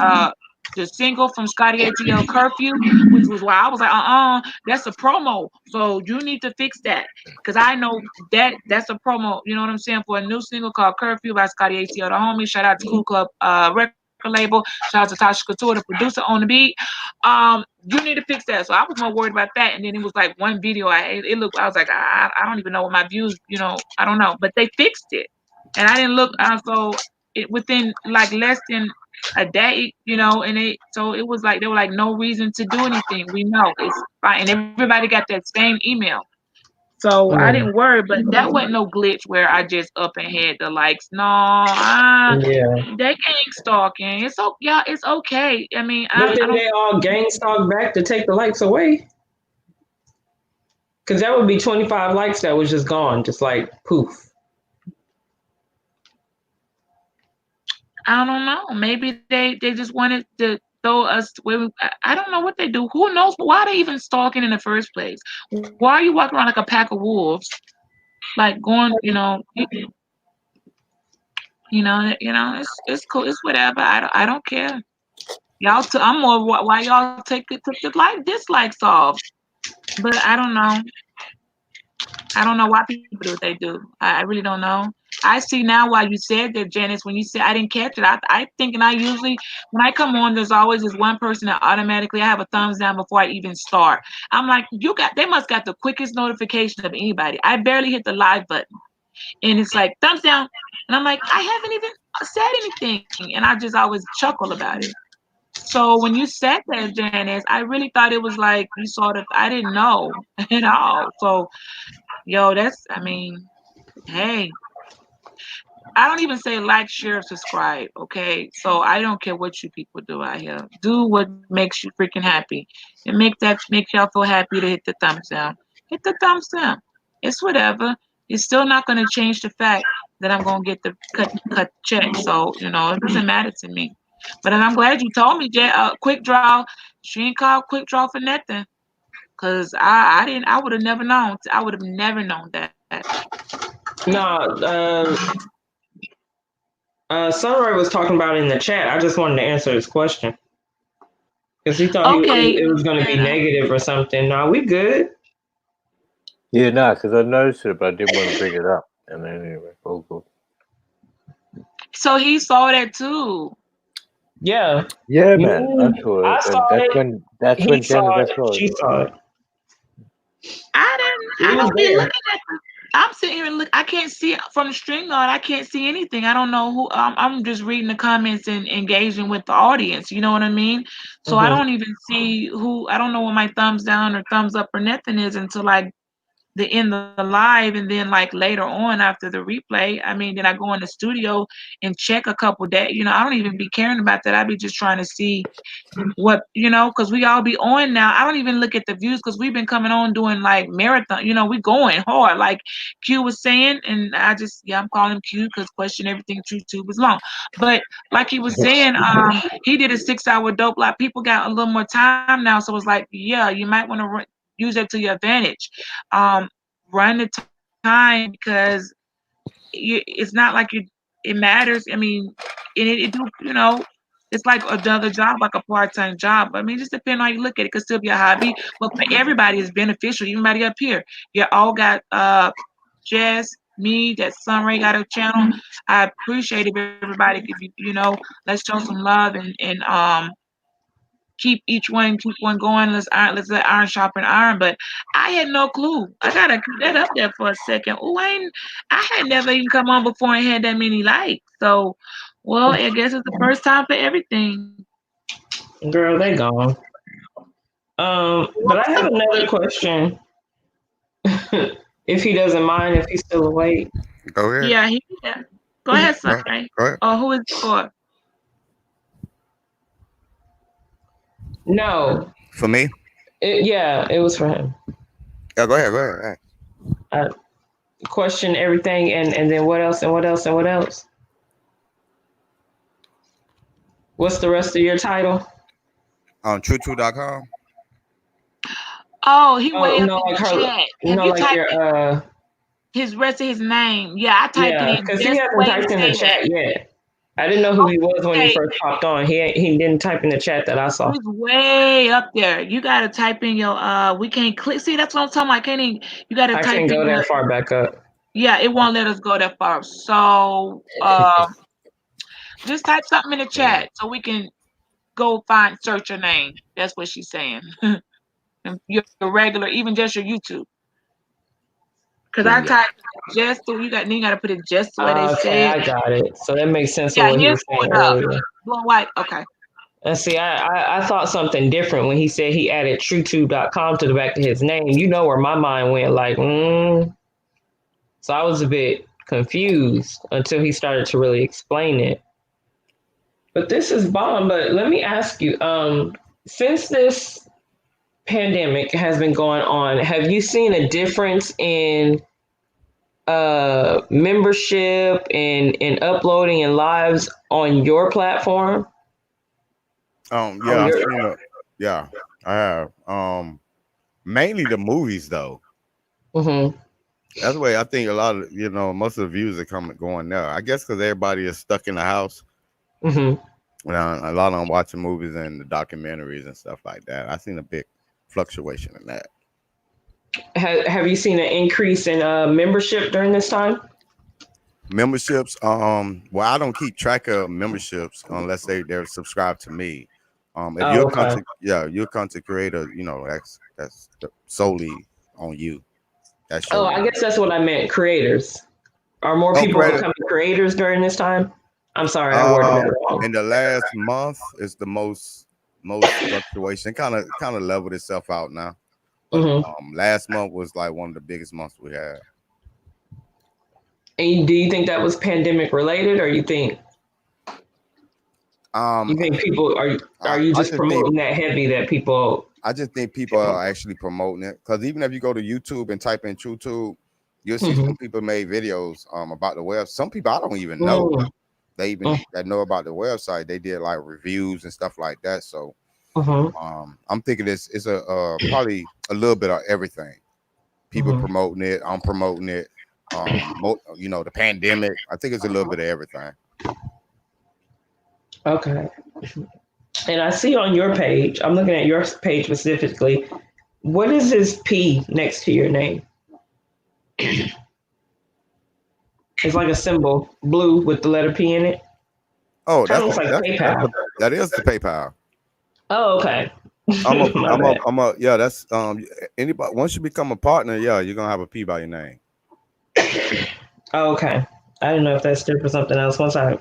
Speaker 1: single from Scotty ATL Curfew, which was why I was like, that's a promo. So you need to fix that. Because I know that's a promo, you know what I'm saying, for a new single called Curfew by Scotty ATL, the homie. Shout out to Cool Club record label. Shout out to Tasha Couture, the producer on the beat. You need to fix that. So I was more worried about that. And then it was like one video it looked, I was like, I don't even know what my views, I don't know. But they fixed it. And I didn't look so it within like less than a day, and so it was like they were like no reason to do anything. We know it's fine. And everybody got that same email. So I didn't
Speaker 5: Mm.
Speaker 1: worry, but that wasn't no glitch where I just up and had the likes. No,
Speaker 5: Yeah.
Speaker 1: they gang stalking. It's okay. Yeah, it's okay. I mean,
Speaker 5: But
Speaker 1: I
Speaker 5: then
Speaker 1: don't.
Speaker 5: they all gang stalk back to take the likes away. Because that would be 25 likes that was just gone, just like poof.
Speaker 1: I don't know. Maybe they just wanted to throw us. I don't know what they do. Who knows? Why are they even stalking in the first place? Why are you walking around like a pack of wolves, like going? It's cool. It's whatever. I don't care. I'm more why y'all took the dislikes off. But I don't know. I don't know why people do what they do. I really don't know. I see now why you said that, Janice. When you said I didn't catch it, I think, and I usually when I come on, there's always this one person that automatically I have a thumbs down before I even start. I'm like, they must got the quickest notification of anybody. I barely hit the live button, and it's like thumbs down, and I'm like, I haven't even said anything, and I just always chuckle about it. So So when you said that, Janice, I really thought it was like you sort of I didn't know at all. So yo, that's I mean, hey, I don't even say like, share, subscribe. Okay, so I don't care what you people do out here. Do what makes you freaking happy, and make y'all feel happy to hit the thumbs down. Hit the thumbs down. It's whatever. It's still not going to change the fact that I'm going to get the cut check. So it doesn't matter to me. But I'm glad you told me, Jay. Quick draw. She ain't called quick draw for nothing. Cause I didn't. I would have never known. I would have never known that.
Speaker 5: No, Sunray was talking about it in the chat. I just wanted to answer his question because he thought
Speaker 1: Okay.
Speaker 5: it was going to be
Speaker 1: Yeah.
Speaker 5: negative or something. No, we good.
Speaker 2: Yeah, no, because I noticed it, but I didn't want to bring it up. And then anyway, all good.
Speaker 1: So he saw that too.
Speaker 5: Yeah.
Speaker 2: Yeah, man, I saw
Speaker 5: I
Speaker 2: it,
Speaker 5: saw
Speaker 2: and that's
Speaker 5: it. He
Speaker 2: when
Speaker 5: saw
Speaker 2: Jennifer
Speaker 5: it.
Speaker 2: saw
Speaker 5: She
Speaker 2: it.
Speaker 5: saw it.
Speaker 1: I
Speaker 5: We was
Speaker 1: don't be
Speaker 5: there.
Speaker 1: looking at I'm sitting here and look. I can't see it from the stream guard. I can't see anything. I don't know who. I'm just reading the comments and engaging with the audience. You know what I mean? So I
Speaker 5: Mm-hmm.
Speaker 1: don't even see who. I don't know what my thumbs down or thumbs up or nothing is until like the end of the live, and then like later on after the replay. I mean, then I go in the studio and check a couple days. I don't even be caring about that. I be just trying to see because we all be on now. I don't even look at the views because we've been coming on doing like marathon. We going hard, like Q was saying, and I'm calling him Q because question everything YouTube is long. But like he was saying, he did a 6 hour dope. Like people got a little more time now, so it's like, yeah, you might want to use that to your advantage. Run the time because it's not like it matters. I mean, and it do it's like another job, like a part-time job. I mean, just depending on how you look at it. It could still be a hobby, but for everybody, it's beneficial. Everybody up here, you all got Jess, me, that Sunray got a channel. I appreciate if everybody could let's show some love and keep one going. Let's let iron sharpen iron. But I had no clue. I gotta keep that up there for a second. Oh, I had never even come on before and had that many likes. So, well, I guess it's the first time for everything.
Speaker 5: Girl, they gone. But I have another question. If he doesn't mind, if he's still awake.
Speaker 4: Go ahead.
Speaker 1: Yeah. Go ahead,
Speaker 4: Go,
Speaker 1: Sunray.
Speaker 4: go ahead.
Speaker 1: Oh, who is it for?
Speaker 5: No.
Speaker 4: For me?
Speaker 5: Yeah, it was for him.
Speaker 4: Yeah, go ahead. Go ahead.
Speaker 5: I question everything, and then what else, and what else, and what else? What's the rest of your title?
Speaker 4: On true2.com.
Speaker 1: Oh, he
Speaker 5: Oh,
Speaker 1: way up
Speaker 5: no,
Speaker 1: in the
Speaker 5: like her,
Speaker 1: chat. Have you
Speaker 5: like
Speaker 1: typed
Speaker 5: your
Speaker 1: his rest of his name? Yeah, I typed it
Speaker 5: yeah,
Speaker 1: in
Speaker 5: because he
Speaker 1: just the
Speaker 5: hasn't
Speaker 1: way he
Speaker 5: typed in the
Speaker 1: said.
Speaker 5: chat yet. I didn't know who he was when he
Speaker 1: Okay,
Speaker 5: first popped on. He didn't type in the chat that I saw.
Speaker 1: he's way up there. You gotta type in your we can't click. See, that's what I'm talking about. I can't even. You gotta
Speaker 5: I
Speaker 1: type
Speaker 5: can't
Speaker 1: in
Speaker 5: go
Speaker 1: your.
Speaker 5: that far back up.
Speaker 1: Yeah, it won't let us go that far. So just type something in the
Speaker 4: Yeah.
Speaker 1: chat so we can go find search your name. That's what she's saying. And your regular, even just your YouTube. Because I
Speaker 4: Yeah.
Speaker 1: typed just so you gotta put it just the way they
Speaker 5: Okay,
Speaker 1: said.
Speaker 5: I got it. So that makes sense of
Speaker 1: Yeah,
Speaker 5: what he
Speaker 1: here's
Speaker 5: was saying
Speaker 1: going up.
Speaker 5: earlier.
Speaker 1: Blue and white. Okay.
Speaker 5: And see, I thought something different when he said he added TrueTube.com to the back of his name. You know where my mind went, like, So I was a bit confused until he started to really explain it. But this is bomb. But let me ask you, since this pandemic has been going on, have you seen a difference in membership and uploading and lives on your platform? On
Speaker 4: Yeah, I've
Speaker 5: your
Speaker 4: seen it. Yeah, I have. Mainly the movies though.
Speaker 5: mm-hmm.
Speaker 4: That's the way I think a lot of most of the views are coming going there. I guess because everybody is stuck in the house.
Speaker 5: Mm-hmm.
Speaker 4: A lot of them watching movies and the documentaries and stuff like that. I've seen a big fluctuation in that.
Speaker 5: Have you seen an increase in membership during this time?
Speaker 4: Memberships. Well, I don't keep track of memberships unless they're subscribed to me. If you're
Speaker 5: Oh,
Speaker 4: a
Speaker 5: okay.
Speaker 4: you're a content creator, that's solely on you. That's
Speaker 5: Oh,
Speaker 4: your
Speaker 5: I guess that's what I meant. Creators. Are more
Speaker 4: oh
Speaker 5: people
Speaker 4: creator.
Speaker 5: becoming creators during this time? I'm sorry, I worded that wrong.
Speaker 4: In the last month is the most most fluctuation. Kind of leveled itself out now. But
Speaker 5: Hmm.
Speaker 4: last month was like one of the biggest months we had.
Speaker 5: And do you think that was pandemic related, or
Speaker 4: Um,
Speaker 5: you think people are you
Speaker 4: I
Speaker 5: just
Speaker 4: just think
Speaker 5: promoting that heavy that people?
Speaker 4: people are actually promoting it because even if you go to YouTube and type in TrueTube, you'll see
Speaker 5: Mm-hmm.
Speaker 4: some people made videos about the web. Some people I don't even know
Speaker 5: Mm-hmm.
Speaker 4: they even that know about the website. They did like reviews and stuff like that. So
Speaker 5: Mm-hmm.
Speaker 4: I'm thinking this is a probably a little bit of everything. People
Speaker 5: Mm-hmm.
Speaker 4: promoting it. I'm promoting it. The pandemic. I think it's a little bit of everything.
Speaker 5: Okay. And I see on your page, I'm looking at your page specifically. What is this P next to your name? It's like a symbol, blue with the letter P in it.
Speaker 4: Oh,
Speaker 5: Kind of looks like PayPal.
Speaker 4: that is the PayPal.
Speaker 5: Oh, okay.
Speaker 4: I'm a
Speaker 5: My
Speaker 4: I'm a
Speaker 5: bad.
Speaker 4: I'm a yeah. That's anybody once you become a partner, yeah, you're gonna have a P by your name.
Speaker 5: Oh, okay. I didn't know if that stood for something else. Once I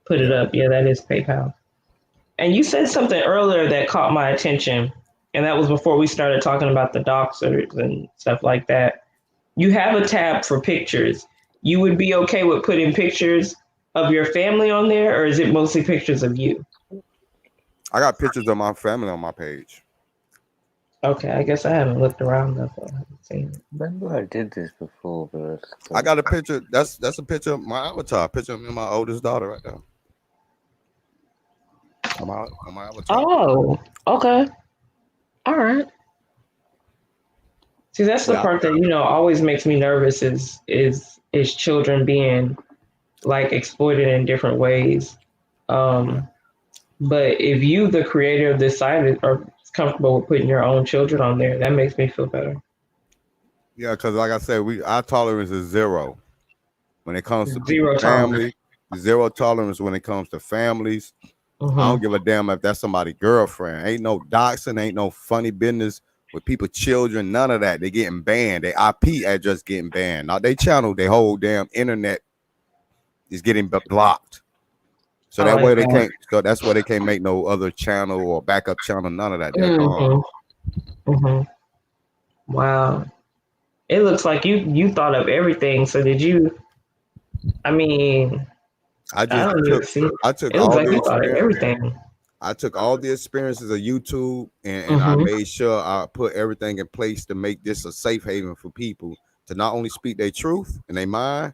Speaker 5: put it
Speaker 4: Yeah,
Speaker 5: up, yeah, that is PayPal. And you said something earlier that caught my attention, and that was before we started talking about the doxers and stuff like that. You have a tab for pictures. You would be okay with putting pictures of your family on there, or is it mostly pictures of you?
Speaker 4: I got pictures of my family on my page.
Speaker 5: Okay, I guess I haven't looked around enough. I haven't seen it.
Speaker 2: Remember I did this before, but
Speaker 4: I got a picture. That's a picture of my avatar. Picture of me and my oldest daughter right there on my avatar.
Speaker 5: Oh, okay. All right. See, that's the
Speaker 4: Yeah,
Speaker 5: part that always makes me nervous is children being like exploited in different ways.
Speaker 4: yeah,
Speaker 5: Um, but if you, the creator of this site, are comfortable with putting your own children on there, that makes me feel better.
Speaker 4: yeah. Because like I said, our tolerance is zero when it comes to people
Speaker 5: Zero tolerance.
Speaker 4: family. Zero tolerance when it comes to families. I don't
Speaker 5: Mm-hmm.
Speaker 4: give a damn if that's somebody's girlfriend. Ain't no doxing, ain't no funny business with people, children, none of that. They getting banned. Their IP address getting banned. Not they channel, their whole damn internet is getting blocked. So
Speaker 5: I
Speaker 4: that way
Speaker 5: like
Speaker 4: they
Speaker 5: that.
Speaker 4: can't. So that's why they can't make no other channel or backup channel. None of that. They're gone.
Speaker 5: Mm-hmm. Mm-hmm. Wow. It looks like you thought of everything. So did you? I mean,
Speaker 4: I
Speaker 5: I
Speaker 4: just
Speaker 5: don't even
Speaker 4: took.
Speaker 5: see.
Speaker 4: I took
Speaker 5: It looks
Speaker 4: all
Speaker 5: like
Speaker 4: the
Speaker 5: you thought of
Speaker 4: experience.
Speaker 5: everything.
Speaker 4: I took all the experiences of YouTube and I
Speaker 5: Mm-hmm.
Speaker 4: made sure I put everything in place to make this a safe haven for people to not only speak their truth and their mind,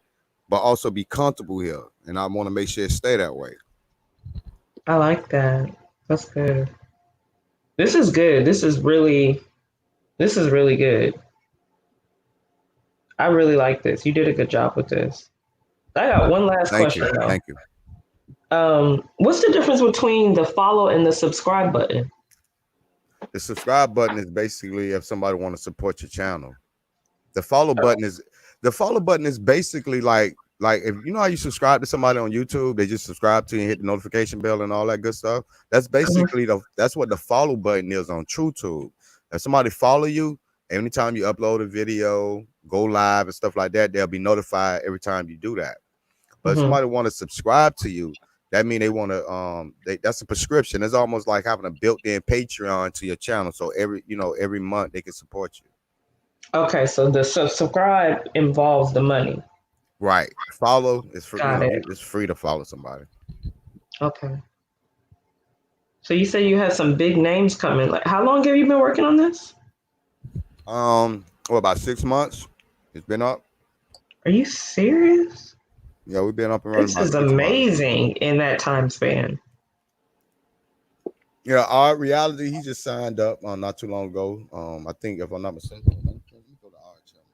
Speaker 4: but also be comfortable here. And I want to make sure it stay that way.
Speaker 5: I like that. That's good. This is good. This is really good. I really like this. You did a good job with this. I got one last
Speaker 4: Thank you.
Speaker 5: question though.
Speaker 4: Thank you.
Speaker 5: What's the difference between the follow and the subscribe button?
Speaker 4: The subscribe button is basically if somebody want to support your channel. The follow button is basically like if you know how you subscribe to somebody on YouTube, they just subscribe to you and hit the notification bell and all that good stuff. That's
Speaker 5: Mhm.
Speaker 4: basically that's what the follow button is on TrueTube. If somebody follow you, anytime you upload a video, go live and stuff like that, they'll be notified every time you do that. But if
Speaker 5: Mhm.
Speaker 4: somebody want to subscribe to you, that mean they want to that's a prescription. It's almost like having a built-in Patreon to your channel. So every month they can support you.
Speaker 5: Okay, so the subscribe involves the money.
Speaker 4: Right. Follow is for
Speaker 5: Got it.
Speaker 4: it's free to follow somebody.
Speaker 5: Okay. So you say you had some big names coming. Like, how long have you been working on this?
Speaker 4: About 6 months. It's been up.
Speaker 5: Are you serious?
Speaker 4: Yeah, we've been up and running
Speaker 5: This
Speaker 4: about
Speaker 5: is
Speaker 4: 6 months.
Speaker 5: amazing in that time span.
Speaker 4: Yeah, our reality, he just signed up not too long ago. I think if I'm not mistaken, let me go to our channel.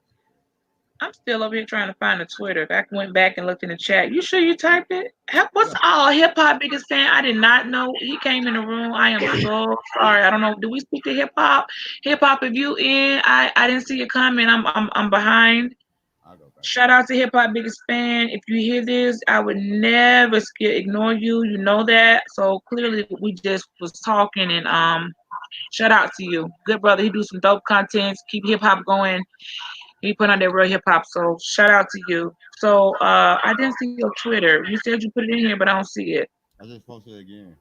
Speaker 1: I'm still over here trying to find the Twitter. I went back and looked in the chat. You sure you typed it? What's
Speaker 4: Yeah,
Speaker 1: all hip hop biggest fan? I did not know he came in the room. I am so sorry. I don't know. Do we speak to hip hop? Hip hop, if you in, I didn't see it coming. I'm behind.
Speaker 4: I'll go back.
Speaker 1: Shout out to hip hop biggest fan. If you hear this, I would never ignore you. You know that. So clearly we just was talking and shout out to you. Good brother. He do some dope content. Keep hip hop going. He put on that real hip hop. So shout out to you. So I didn't see your Twitter. You said you put it in here, but I don't see it.
Speaker 4: I just posted it again.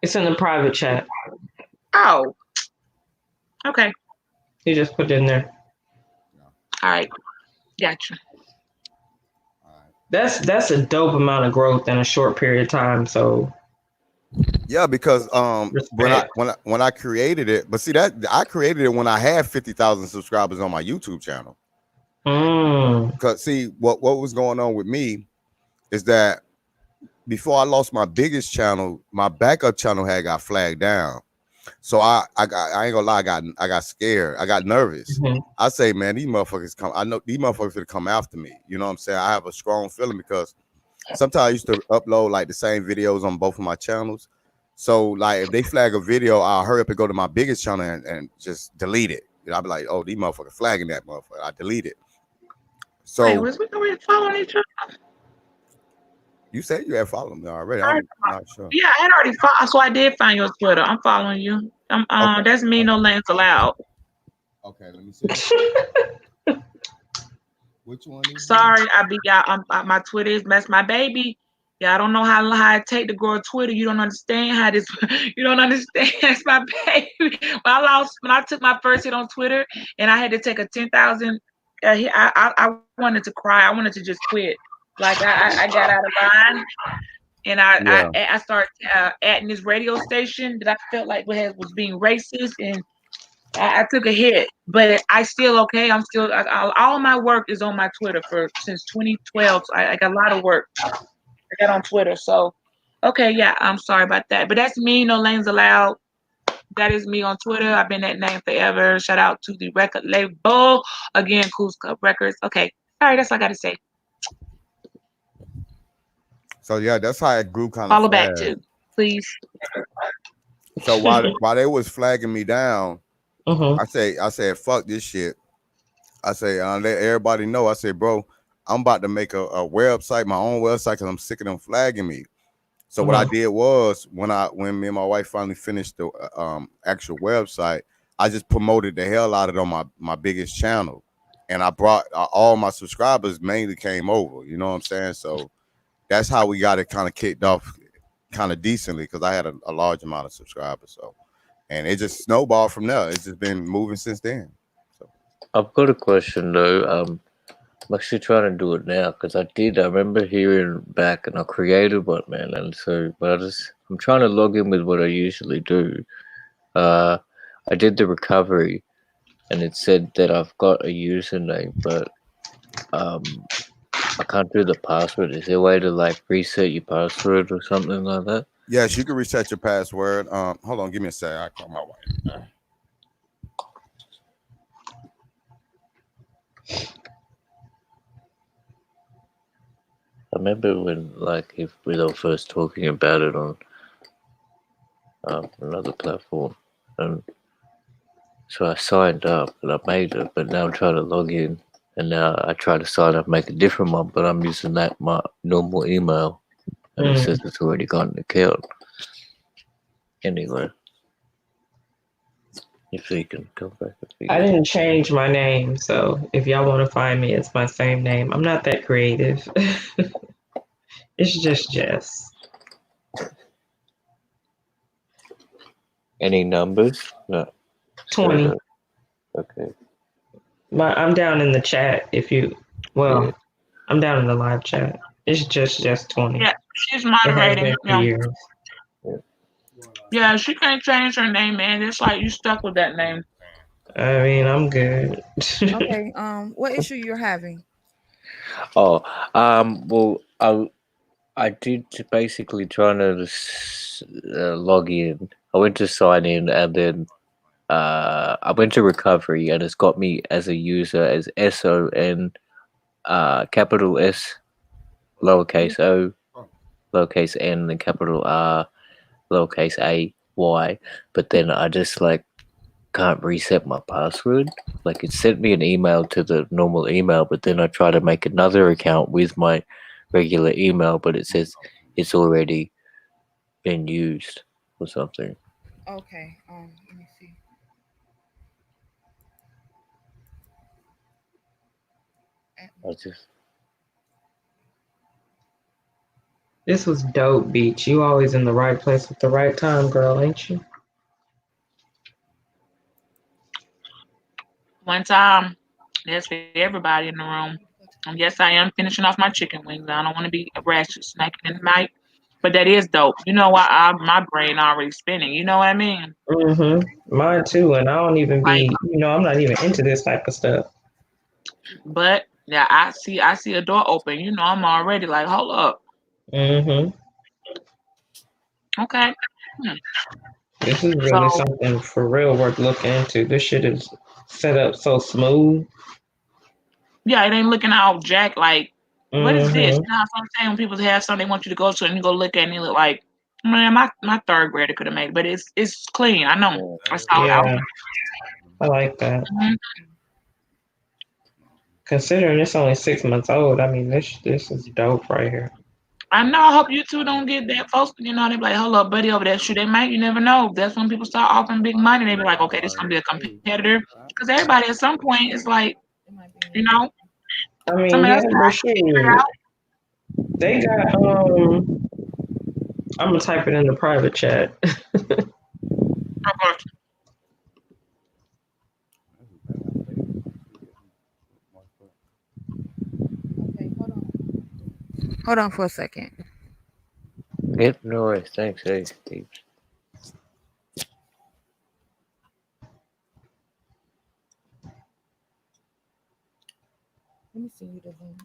Speaker 5: It's in the private chat.
Speaker 1: Oh, okay.
Speaker 5: You just put it in there.
Speaker 1: All right. Gotcha.
Speaker 4: All right.
Speaker 5: That's a dope amount of growth in a short period of time. So
Speaker 4: Yeah, because
Speaker 5: respect.
Speaker 4: when I created it, but see that I created it when I had 50,000 subscribers on my YouTube channel.
Speaker 5: Mm.
Speaker 4: Cause see what was going on with me is that before I lost my biggest channel, my backup channel had got flagged down. So I ain't gonna lie, I got scared. I got nervous.
Speaker 5: Mhm.
Speaker 4: I say, man, these motherfuckers come. I know these motherfuckers gonna come after me. You know what I'm saying? I have a strong feeling because sometimes I used to upload like the same videos on both of my channels. So like if they flag a video, I'll hurry up and go to my biggest channel and just delete it. You know, I'll be like, oh, these motherfuckers flagging that motherfucker. I delete it.
Speaker 1: Wait,
Speaker 4: So
Speaker 1: was we already following each other?
Speaker 4: you said you had followed me already.
Speaker 1: I
Speaker 4: I'm not sure.
Speaker 1: Yeah, I had already followed, so I did find your Twitter. I'm following you.
Speaker 4: Okay.
Speaker 1: That's me, no lanes allowed.
Speaker 4: Okay, let me see. Which one is it?
Speaker 1: Sorry, I be out. My Twitter is that's my baby. Yeah, I don't know how it take to grow a Twitter. You don't understand how this. You don't understand. That's my baby. When I took my first hit on Twitter, and I had to take a 10,000. I wanted to cry. I wanted to just quit. Like I got out of line, and
Speaker 4: Yeah.
Speaker 1: I started at this radio station that I felt like was being racist, and I took a hit, but I still okay. I'm still all my work is on my Twitter for since 2012. So I got a lot of work I got on Twitter. So okay, yeah, I'm sorry about that, but that's me. No lanes allowed. That is me on Twitter. I've been that name forever. Shout out to the record label again, Cool's Club Records. Okay, all right, that's all I got to say.
Speaker 4: So yeah, that's how it grew kind of
Speaker 1: Follow back
Speaker 4: fast.
Speaker 1: too, please.
Speaker 4: So while they was flagging me down,
Speaker 5: Mhm.
Speaker 4: I said fuck this shit. I say let everybody know. I say, bro, I'm about to make a website, my own website, because I'm sick of them flagging me. So what I
Speaker 5: Mhm.
Speaker 4: did was when me and my wife finally finished the actual website, I just promoted the hell out of it on my biggest channel, and I brought all my subscribers mainly came over. You know what I'm saying? So that's how we got it kind of kicked off, kind of decently, because I had a large amount of subscribers. So and it just snowballed from there. It's just been moving since then. So
Speaker 2: I've got a question though. I'm actually trying to do it now because I remember hearing back and I created one, man. And so, but I'm trying to log in with what I usually do. Uh, I did the recovery and it said that I've got a username, but um, I can't do the password. Is there a way to like reset your password or something like that?
Speaker 4: yes, you can reset your password. Hold on, give me a sec. I call my wife.
Speaker 2: I remember when, like, if we were first talking about it on another platform, and so I signed up and I made it, but now I'm trying to log in, and now I try to sign up, make a different one, but I'm using that my normal email, and it says
Speaker 5: Mm.
Speaker 2: it's already got an account. Anyway, if you can come back and
Speaker 5: I
Speaker 2: figure it.
Speaker 5: didn't change my name, so if y'all want to find me, it's my same name. I'm not that creative. It's just Jess.
Speaker 2: Any numbers? No. So
Speaker 5: 20.
Speaker 2: the okay,
Speaker 5: I'm down in the chat if you,
Speaker 2: yeah.
Speaker 5: well, I'm down in the live chat. It's just 20.
Speaker 1: Yeah, she's
Speaker 5: It has
Speaker 1: moderating.
Speaker 5: been for
Speaker 1: Yeah,
Speaker 5: years.
Speaker 2: Yeah.
Speaker 1: yeah, she can't change her name, man. It's like you stuck with that name.
Speaker 5: I mean, I'm good.
Speaker 6: Okay. What issue you're having?
Speaker 2: Oh, well, I did basically trying to log in. I went to sign in, and then I went to recovery, and it's got me as a user as SON, capital S, lowercase O, lowercase N, and capital R, lowercase A, Y. But then I just like can't reset my password. Like it sent me an email to the normal email, but then I try to make another account with my regular email, but it says it's already been used or something.
Speaker 6: Okay. Let me see.
Speaker 2: I just
Speaker 5: This was dope, Beach. You always in the right place at the right time, girl, ain't you?
Speaker 1: One time, there's for everybody in the room. And yes, I am finishing off my chicken wings. I don't want to be rash snacking in the night. But that is dope. You know why my brain already spinning. You know what I mean?
Speaker 5: Mine too. And I don't even
Speaker 1: Like,
Speaker 5: be, I'm not even into this type of stuff.
Speaker 1: but yeah, I see a door open. You know, I'm already like, hold up.
Speaker 5: hmm
Speaker 1: Okay. Hmm.
Speaker 5: This is really
Speaker 1: So
Speaker 5: something for real worth looking into. This shit is set up so smooth.
Speaker 1: yeah, it ain't looking all jack like what is this?
Speaker 5: hmm
Speaker 1: You know how I'm saying when people have something they want you to go to and you go look at it and you look like man, my third grader could have made it, but it's clean. I know. I saw it out.
Speaker 5: Yeah, I like that.
Speaker 1: Mhm.
Speaker 5: Considering it's only 6 months old, I mean, this is dope right here.
Speaker 1: I know. I hope you two don't get that. Folks, you know, they be like, hold up, buddy, over there. Shoot, they might. You never know. That's when people start offering big money. They be like, okay, this gonna be a competitor. Because everybody at some point is like,
Speaker 6: It might be
Speaker 1: you
Speaker 6: me.
Speaker 1: know,
Speaker 5: I mean,
Speaker 1: somebody
Speaker 5: yeah,
Speaker 1: else
Speaker 5: but
Speaker 1: might figure it
Speaker 5: shoot,
Speaker 1: out.
Speaker 5: they got I'm gonna type it in the private chat.
Speaker 1: Okay.
Speaker 6: Okay, hold on. Hold on for a second.
Speaker 2: Yep, no worries. Thanks, hey.
Speaker 6: Let me see you the link.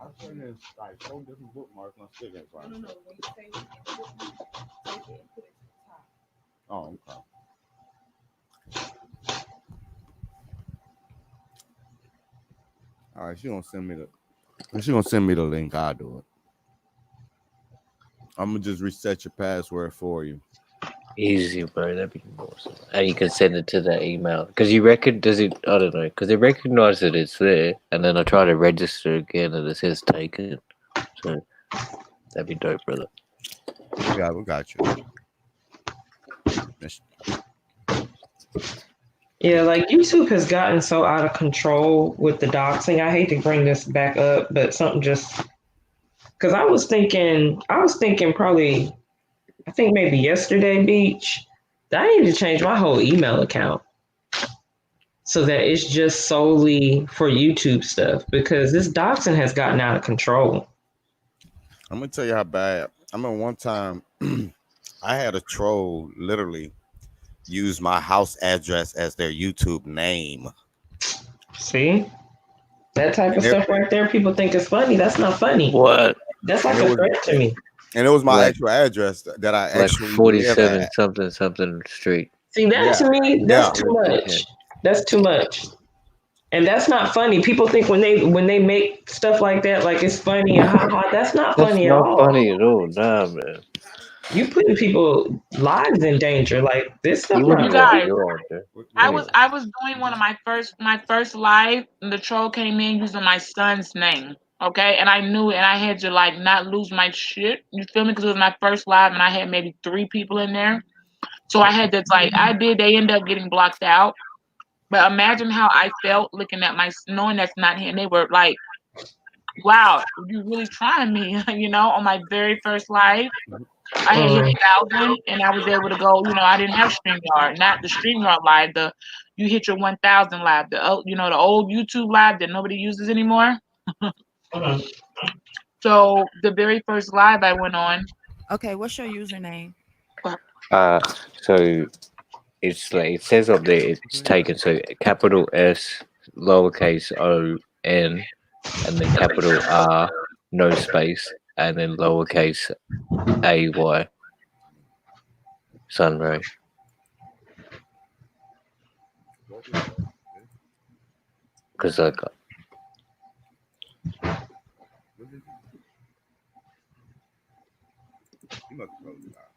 Speaker 4: I put in like 4 different bookmarks. My stick ain't fine.
Speaker 6: No, when you save it in bookmark, take it and put it to the top.
Speaker 4: Oh, okay. All right, she gonna send me the link. I'll do it. I'm gonna just reset your password for you.
Speaker 2: Easy, bro. That'd be awesome. And you can send it to that email because you reckon does it? I don't know because they recognize that it's there, and then I try to register again and it says taken. So that'd be dope, brother.
Speaker 4: We got you. Miss-
Speaker 5: Yeah, like YouTube has gotten so out of control with the doxing. I hate to bring this back up, but something just because I was thinking probably, I think maybe yesterday, Beach, that I need to change my whole email account so that it's just solely for YouTube stuff because this doxing has gotten out of control.
Speaker 4: I'm gonna tell you how bad. I remember one time I had a troll literally use my house address as their YouTube name.
Speaker 5: See? That type
Speaker 4: And
Speaker 5: of
Speaker 4: it
Speaker 5: stuff right there, people think it's funny. That's not funny.
Speaker 2: What?
Speaker 5: That's
Speaker 4: and
Speaker 5: like
Speaker 4: it
Speaker 5: a
Speaker 4: was
Speaker 5: threat to me.
Speaker 4: my
Speaker 2: Like
Speaker 4: actual address that I
Speaker 2: like
Speaker 4: actually live
Speaker 2: 47
Speaker 4: at.
Speaker 2: something something street.
Speaker 5: See, that
Speaker 4: Yeah.
Speaker 5: to me, that's
Speaker 4: Yeah.
Speaker 5: too much. That's too much. And that's not funny. People think when they make stuff like that, like it's funny, ha ha. That's not
Speaker 2: That's
Speaker 5: funny at
Speaker 2: not
Speaker 5: all.
Speaker 2: funny at all. Nah, man.
Speaker 5: You putting people lives in danger. Like this stuff
Speaker 2: You
Speaker 5: not
Speaker 1: You
Speaker 2: wouldn't want
Speaker 5: funny.
Speaker 1: guys,
Speaker 2: your on there.
Speaker 4: What
Speaker 1: I
Speaker 4: is
Speaker 1: was
Speaker 2: Anyway,
Speaker 4: it?
Speaker 1: I was doing one of my first live and the troll came in using my son's name. Okay, and I knew it and I had to like not lose my shit. You feel me? Because it was my first live and I had maybe 3 people in there. So I had to like I did. They ended up getting blocked out. But imagine how I felt looking at my knowing that's not him. They were like, "Wow, you really trying me?" You know, on my very first live. I had hit
Speaker 5: Mm,
Speaker 1: 1,000 and I was able to go, I didn't have StreamYard, not the StreamYard live, you hit your 1,000 live, the old YouTube live that nobody uses anymore.
Speaker 5: mm.
Speaker 1: So the very first live I went on,
Speaker 6: Okay, what's your username?
Speaker 2: uh, so it's like it says up there it's taken. So capital S, lowercase O N, and then capital R, no space, and then lowercase A Y, Sunray. Because like
Speaker 4: You must close it out.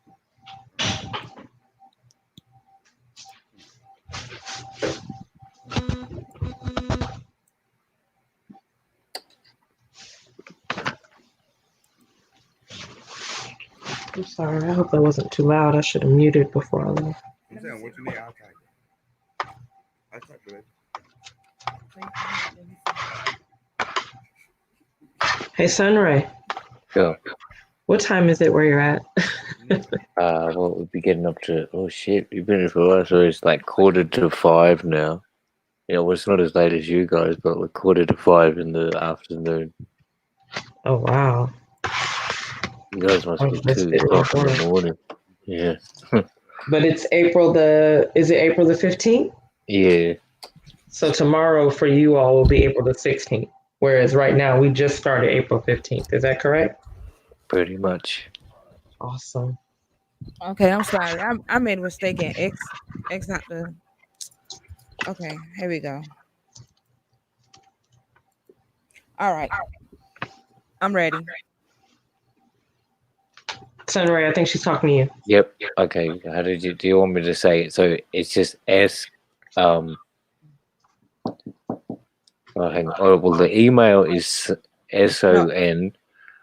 Speaker 5: I'm sorry. I hope that wasn't too loud. I should have muted before I left.
Speaker 4: I'm saying what you need. I'll type it. I type it.
Speaker 6: So you can hear it. Let me see.
Speaker 5: Hey, Sunray,
Speaker 2: Go.
Speaker 5: what time is it where you're at?
Speaker 2: Well, we'll be getting up to, oh shit, we've been here for a while, so it's like 4:45 now. Yeah, well, it's not as late as you guys, but we're 4:45 in the afternoon.
Speaker 5: Oh, wow.
Speaker 2: You guys must
Speaker 5: Oh,
Speaker 2: be
Speaker 5: it's
Speaker 2: 2
Speaker 5: busy
Speaker 2: o'clock
Speaker 5: at
Speaker 2: in the
Speaker 5: work.
Speaker 2: morning. Yeah.
Speaker 5: But it's is it April the 15th?
Speaker 2: Yeah,
Speaker 5: So tomorrow for you all will be April the 16th. Whereas right now we just started April 15th. Is that correct?
Speaker 2: pretty much.
Speaker 5: Awesome.
Speaker 6: Okay, I'm sorry. I made a mistake in X not the. Okay, here we go. All right, I'm ready.
Speaker 5: Sunray, I think she's talking to you.
Speaker 2: Yep. Okay. How do you want me to say it? So it's just S, um, oh, hang on. Oh, well, the email is
Speaker 6: No,
Speaker 2: SON.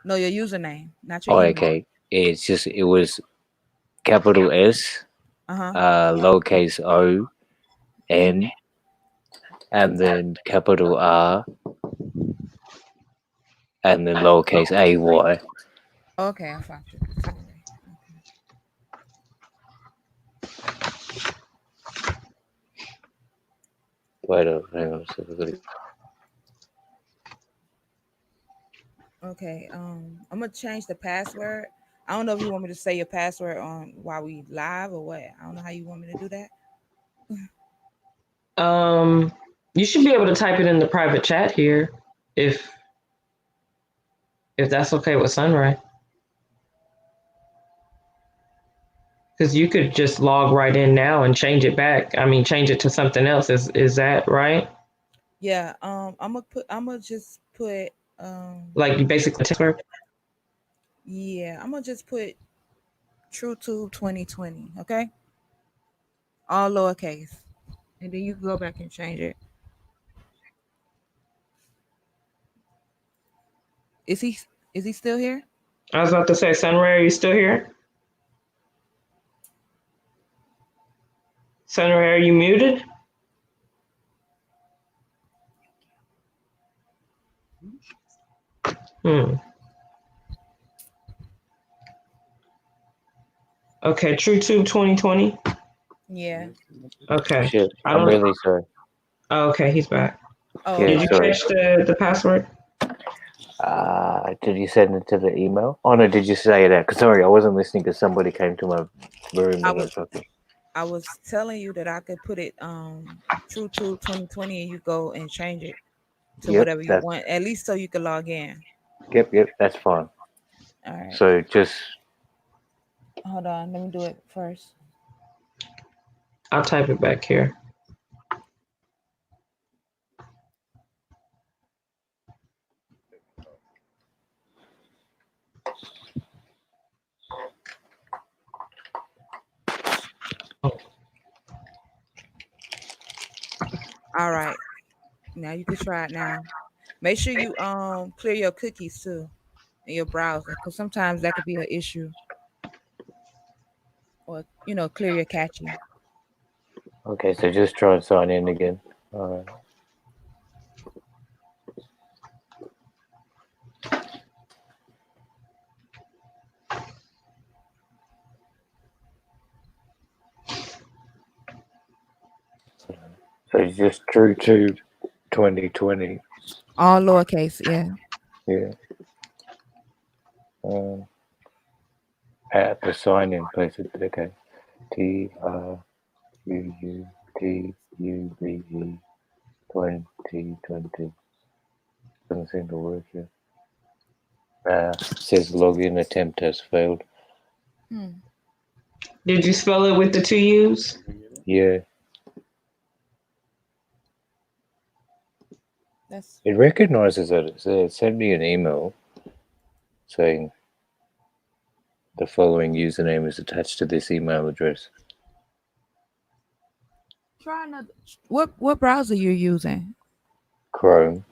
Speaker 6: no, your username, not your
Speaker 2: Oh,
Speaker 6: email.
Speaker 2: okay. It was capital S,
Speaker 6: Uh huh.
Speaker 2: lowercase O, N, and then capital R, and then lowercase AY.
Speaker 6: Okay, I found you. Sorry.
Speaker 2: Wait a hang on a second.
Speaker 6: Okay. I'm gonna change the password. I don't know if you want me to say your password on while we live or what. I don't know how you want me to do that.
Speaker 5: Um, you should be able to type it in the private chat here if that's okay with Sunray. Because you could just log right in now and change it back. I mean, change it to something else. Is that right?
Speaker 6: Yeah. I'm gonna just put.
Speaker 5: Like you basically transfer.
Speaker 6: Yeah. I'm gonna just put TrueTube 2020. Okay. All lowercase, and then you can go back and change it. Is he? Is he still here?
Speaker 5: I was about to say, Sunray, are you still here? Sunray, are you muted? Hmm. Okay, TrueTube 2020.
Speaker 6: Yeah.
Speaker 5: Okay.
Speaker 2: Shit,
Speaker 5: I
Speaker 2: I'm
Speaker 5: don't.
Speaker 2: really sorry.
Speaker 5: Oh, okay, he's back.
Speaker 6: Oh,
Speaker 2: Yeah,
Speaker 5: Did you
Speaker 6: okay.
Speaker 2: sorry.
Speaker 5: catch the password?
Speaker 2: Did you send it to the email? Oh no, did you say that? 'Cause sorry, I wasn't listening because somebody came to my room
Speaker 6: I
Speaker 2: and
Speaker 6: was
Speaker 2: was talking.
Speaker 6: I was telling you that I could put it TrueTube 2020 and you go and change it to
Speaker 2: Yep,
Speaker 6: whatever you
Speaker 2: that.
Speaker 6: want, at least so you can log in.
Speaker 2: Yep, that's fine.
Speaker 6: All right.
Speaker 2: So just
Speaker 6: Hold on, let me do it first.
Speaker 5: I'll type it back here.
Speaker 6: All right. Now you can try it now. Make sure you clear your cookies too in your browser because sometimes that could be an issue. Or clear your cache.
Speaker 2: okay. So just try and sign in again. All right. So it's just true to 2020.
Speaker 6: All lowercase, yeah.
Speaker 2: Yeah. Um, at the sign in place. Okay. TRUUTUBE 2020. Doesn't seem to work here. Says login attempt has failed.
Speaker 6: Hmm.
Speaker 5: Did you spell it with the two U's?
Speaker 2: Yeah.
Speaker 6: That's
Speaker 2: It recognizes that it sent me an email saying the following username is attached to this email address.
Speaker 6: try another. What browser you're using?
Speaker 2: Chrome.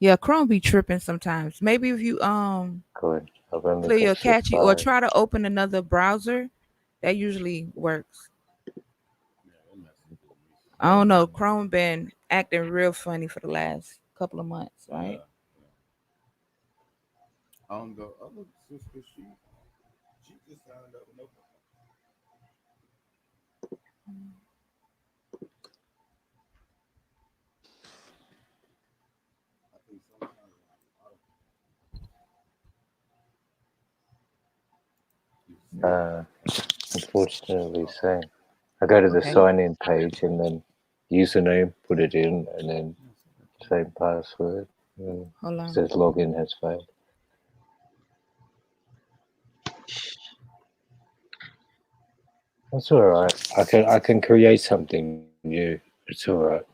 Speaker 6: Yeah, Chrome be tripping sometimes. Maybe if you
Speaker 2: Good. I've only
Speaker 6: clear
Speaker 2: got
Speaker 6: your
Speaker 2: shit
Speaker 6: cache or
Speaker 2: files.
Speaker 6: try to open another browser, that usually works. I don't know. Chrome been acting real funny for the last couple of months, right?
Speaker 4: The other sister, she just signed up with no. I think sometimes
Speaker 2: Uh, unfortunately, same. I go to the
Speaker 6: Okay.
Speaker 2: sign in page and then username, put it in, and then same password. And
Speaker 6: Hold
Speaker 2: it
Speaker 6: on.
Speaker 2: says login has failed. That's all right. I can create something new. It's all right.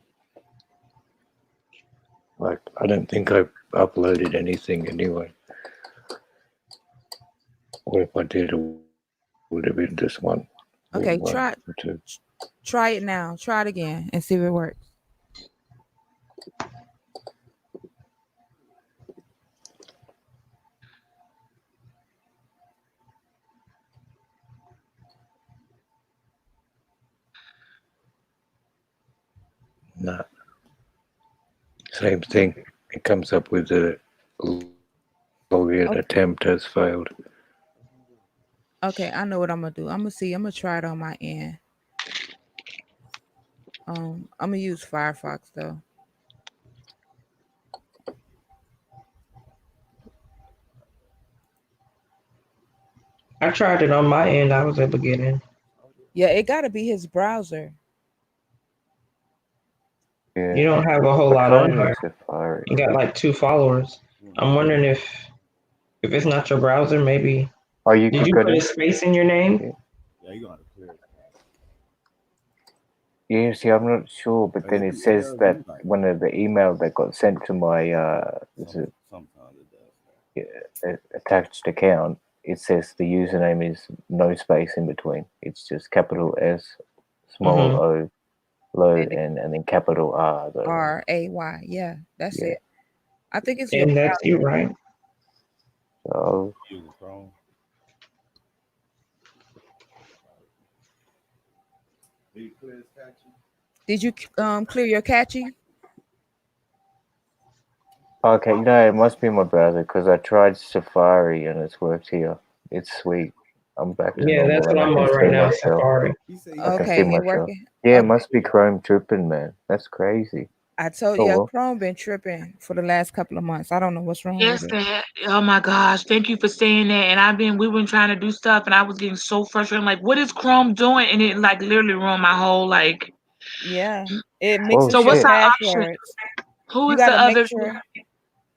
Speaker 2: Like I don't think I uploaded anything anyway. Or if I did, it would have been just one or one
Speaker 6: Okay,
Speaker 2: or two.
Speaker 6: try it now. Try it again and see if it works.
Speaker 2: No, same thing. It comes up with the login attempt
Speaker 6: Okay.
Speaker 2: has failed.
Speaker 6: Okay, I know what I'm gonna do. I'm gonna see. I'm gonna try it on my end. I'm gonna use Firefox though.
Speaker 5: I tried it on my end. I was able to get in.
Speaker 6: Yeah, it gotta be his browser.
Speaker 5: You
Speaker 2: Yeah,
Speaker 5: don't have a whole
Speaker 2: I
Speaker 5: lot on
Speaker 2: tried in
Speaker 5: there.
Speaker 2: Safari.
Speaker 5: You got like 2 followers. I'm wondering if it's not your browser, maybe.
Speaker 2: Oh, you
Speaker 5: Did
Speaker 2: could
Speaker 5: you
Speaker 2: go
Speaker 5: put a
Speaker 2: to.
Speaker 5: space in your name?
Speaker 2: Yeah,
Speaker 4: yeah, you gonna have to clear it.
Speaker 2: yeah, see, I'm not sure, but
Speaker 4: And
Speaker 2: then
Speaker 4: if
Speaker 2: it
Speaker 4: you
Speaker 2: says
Speaker 4: error,
Speaker 2: that
Speaker 4: you like
Speaker 2: one of the email that got sent to my
Speaker 4: sometimes it does.
Speaker 2: attached account, it says the username is no space in between. It's just capital S, small
Speaker 5: Mm-hmm.
Speaker 2: O, low
Speaker 6: And
Speaker 2: N, and then capital R. Though.
Speaker 6: RAY. Yeah, that's
Speaker 2: Yeah.
Speaker 6: it. I think it's your
Speaker 5: And that's you,
Speaker 6: browser.
Speaker 5: right?
Speaker 2: So
Speaker 4: Using Chrome. Did you clear this catchy?
Speaker 6: Did you clear your cache?
Speaker 2: okay, it must be my browser because I tried Safari and it's worked here. It's sweet. I'm back to
Speaker 5: Yeah, that's
Speaker 2: normal
Speaker 5: what
Speaker 2: and I
Speaker 5: I'm
Speaker 2: can
Speaker 5: on
Speaker 2: see
Speaker 5: right now,
Speaker 2: myself.
Speaker 5: Safari.
Speaker 4: He said he
Speaker 2: I
Speaker 4: got
Speaker 2: can see
Speaker 6: Okay, it
Speaker 2: myself.
Speaker 6: working.
Speaker 2: Yeah, it
Speaker 6: Okay.
Speaker 2: must be Chrome tripping, man. That's crazy.
Speaker 6: I told
Speaker 2: Oh
Speaker 6: you,
Speaker 2: well.
Speaker 6: Chrome been tripping for the last couple of months. I don't know what's wrong with
Speaker 1: Yes,
Speaker 6: it.
Speaker 1: that. Oh my gosh, thank you for saying that. And we've been trying to do stuff, and I was getting so frustrated. I'm like, what is Chrome doing? And it like literally ruined my whole like.
Speaker 6: Yeah, it
Speaker 2: Oh
Speaker 1: So
Speaker 6: mixes your
Speaker 1: what's
Speaker 2: shit.
Speaker 1: our option?
Speaker 6: passwords.
Speaker 1: Who
Speaker 6: You
Speaker 1: is
Speaker 6: got
Speaker 1: the
Speaker 6: to make
Speaker 1: other?
Speaker 6: sure.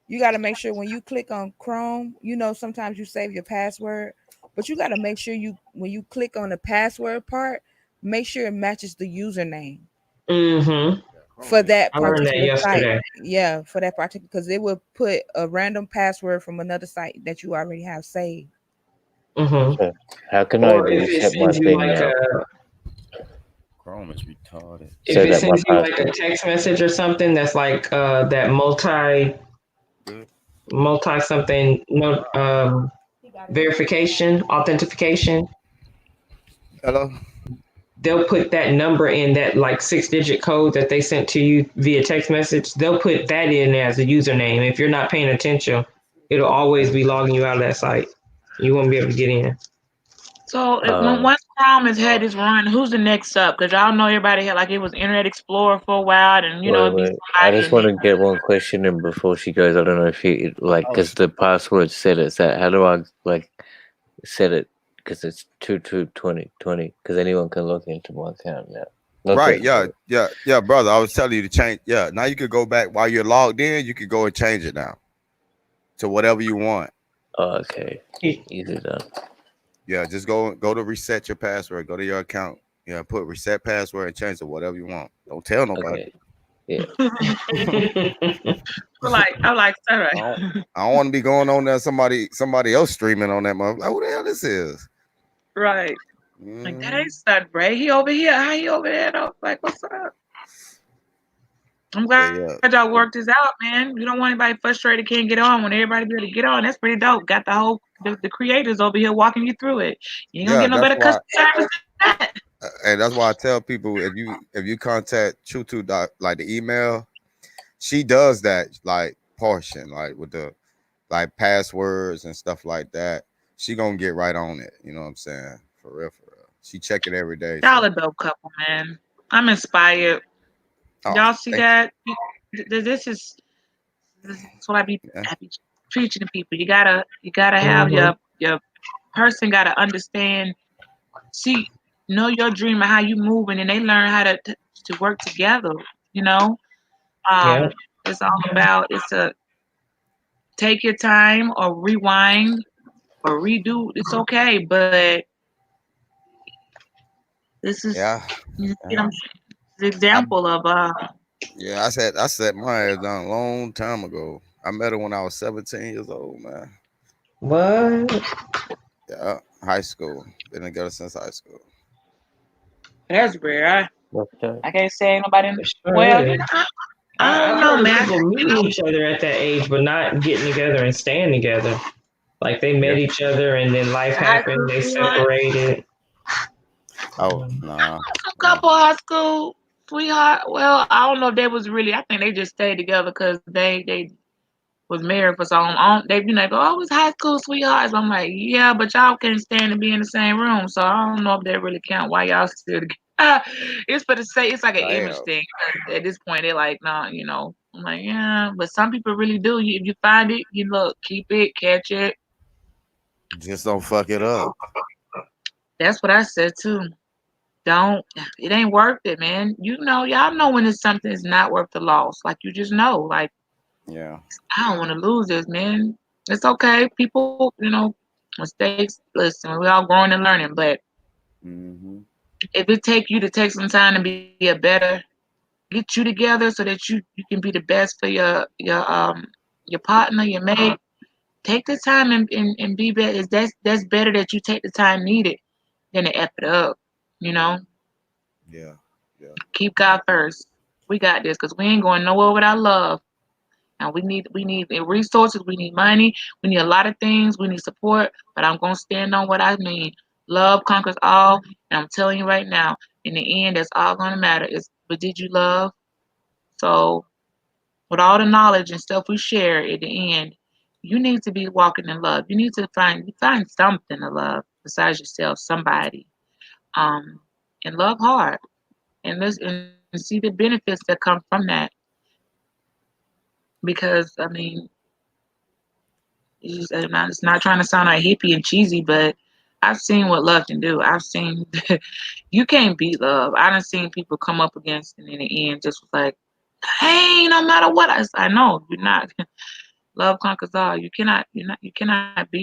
Speaker 6: You got to make sure when you click on Chrome, sometimes you save your password, but you got to make sure when you click on the password part, make sure it matches the username
Speaker 5: Mm-hmm.
Speaker 4: yeah, Chrome
Speaker 6: for
Speaker 4: ain't
Speaker 6: that
Speaker 5: I learned that
Speaker 6: particular site.
Speaker 5: yesterday.
Speaker 6: Yeah, for that particular, because it will put a random password from another site that you already have saved.
Speaker 5: Mm-hmm.
Speaker 2: So how can I
Speaker 5: Or if it
Speaker 2: reset my
Speaker 5: sends you
Speaker 2: thing
Speaker 5: like
Speaker 2: now?
Speaker 4: Chrome is retarded.
Speaker 5: if
Speaker 2: So
Speaker 5: it
Speaker 2: that my
Speaker 5: sends you like a
Speaker 2: password.
Speaker 5: text message or something that's like that
Speaker 4: Good.
Speaker 5: multi something no verification authentication,
Speaker 4: Hello.
Speaker 5: they'll put that number in, that like 6-digit code that they sent to you via text message, they'll put that in as a username. If you're not paying attention, it'll always be logging you out of that site. You won't be able to get in.
Speaker 1: So when
Speaker 2: Uh,
Speaker 1: once Chrome has had its run, who's the next up? Because y'all know everybody had like it was Internet Explorer for a while, and
Speaker 2: wait,
Speaker 1: it'd be
Speaker 2: wait. I
Speaker 1: somebody,
Speaker 2: just
Speaker 1: and
Speaker 2: want
Speaker 1: then
Speaker 2: to get one question in before she goes. I don't know if you like
Speaker 4: Oh,
Speaker 2: because the password said it. So how do I like set it? Because it's 222020. Because anyone can log into my account now. Not
Speaker 4: right.
Speaker 2: that.
Speaker 4: Yeah. Yeah. Yeah, brother. I was telling you to change. Yeah. Now you could go back while you're logged in. You could go and change it now to whatever you want.
Speaker 2: Oh, okay. Easy done.
Speaker 4: Yeah. Just go to reset your password. Go to your account. Yeah. Put reset password and change it whatever you want. Don't tell nobody.
Speaker 2: Okay. Yeah.
Speaker 1: I'm like, all
Speaker 4: I
Speaker 1: right,
Speaker 4: don't. I don't want to be going on there. Somebody else streaming on that mother. Like, who the hell this is?
Speaker 1: right. Like that
Speaker 4: Mhm.
Speaker 1: ain't Sudbury. He over here. How he over there? Though? Like, what's up? I'm glad
Speaker 4: Yeah.
Speaker 1: y'all worked this out, man. You don't want anybody frustrated can't get on when everybody be able to get on. That's pretty dope. Got the creators over here walking you through it. You ain't gonna
Speaker 4: Yeah.
Speaker 1: get no
Speaker 4: That's
Speaker 1: better
Speaker 4: why.
Speaker 1: customer service than that.
Speaker 4: And that's why I tell people if you contact Chutu like the email, she does that like portion like with the like passwords and stuff like that. She gonna get right on it. You know what I'm saying? For real, for real. She check it every day.
Speaker 1: Y'all
Speaker 4: So
Speaker 1: a dope couple, man. I'm inspired.
Speaker 4: oh,
Speaker 1: Y'all see
Speaker 4: thank
Speaker 1: that? This is what
Speaker 4: you. Yeah.
Speaker 1: I be preaching to people. You gotta have your person gotta understand, see, know your dream and how you move, and then they learn how to work together. You know,
Speaker 5: Yeah.
Speaker 1: um, it's all about it's a take your time or rewind or redo. It's okay, but this is
Speaker 4: Yeah.
Speaker 1: you know,
Speaker 4: Yeah.
Speaker 1: the
Speaker 4: I
Speaker 1: example of
Speaker 4: yeah, I set my ass down a long time ago. I met her when I was 17 years old, man.
Speaker 5: What?
Speaker 4: Yeah, high school. Been together since high school.
Speaker 1: that's rare.
Speaker 2: Okay.
Speaker 1: I can't say nobody.
Speaker 5: It sure
Speaker 1: Well,
Speaker 5: is.
Speaker 1: I don't
Speaker 5: I've
Speaker 1: know,
Speaker 5: heard of
Speaker 1: man.
Speaker 5: people meeting each other at that age, but not getting together and staying together. Like they
Speaker 4: Yeah.
Speaker 5: met each other and then life
Speaker 1: High
Speaker 5: happened,
Speaker 1: school
Speaker 5: they
Speaker 1: sweetheart.
Speaker 5: separated.
Speaker 4: Oh, nah.
Speaker 1: A
Speaker 4: Yeah.
Speaker 1: couple high school sweetheart. Well, I don't know if they was really. I think they just stayed together because they was married for so long. They be like, oh, it's high school sweethearts. I'm like, yeah, but y'all can't stand to be in the same room, so I don't know if they really count. Why y'all still together? It's for the sake. It's like an image
Speaker 4: Damn.
Speaker 1: thing. At this point, they're like, nah, you know. I'm like, yeah, but some people really do. If you find it, you look, keep it, catch it.
Speaker 4: Just don't fuck it up.
Speaker 1: That's what I said too. Don't. It ain't worth it, man. You know, y'all know when it's something is not worth the loss. Like you just know. Like
Speaker 4: Yeah.
Speaker 1: I don't want to lose this, man. It's okay. People, mistakes. Listen, we all growing and learning. But
Speaker 4: Mm-hmm.
Speaker 1: if it take you to take some time to be a better, get you together so that you can be the best for your partner, your mate. Take the time and be better. That's better that you take the time needed than to F it up. You know,
Speaker 4: Yeah. Yeah.
Speaker 1: keep God first. We got this because we ain't going nowhere without love. And we need the resources, we need money, we need a lot of things, we need support. But I'm gonna stand on what I mean. Love conquers all, and I'm telling you right now, in the end, that's all gonna matter. Is but did you love? So with all the knowledge and stuff we share at the end, you need to be walking in love. You need to find something to love besides yourself, somebody. Um, and love hard. And see the benefits that come from that. Because I mean, it's not trying to sound like hippie and cheesy, but I've seen what love can do. I've seen you can't beat love. I done seen people come up against and in the end just was like, hey, no matter what I know, you're not love conquers all. You cannot beat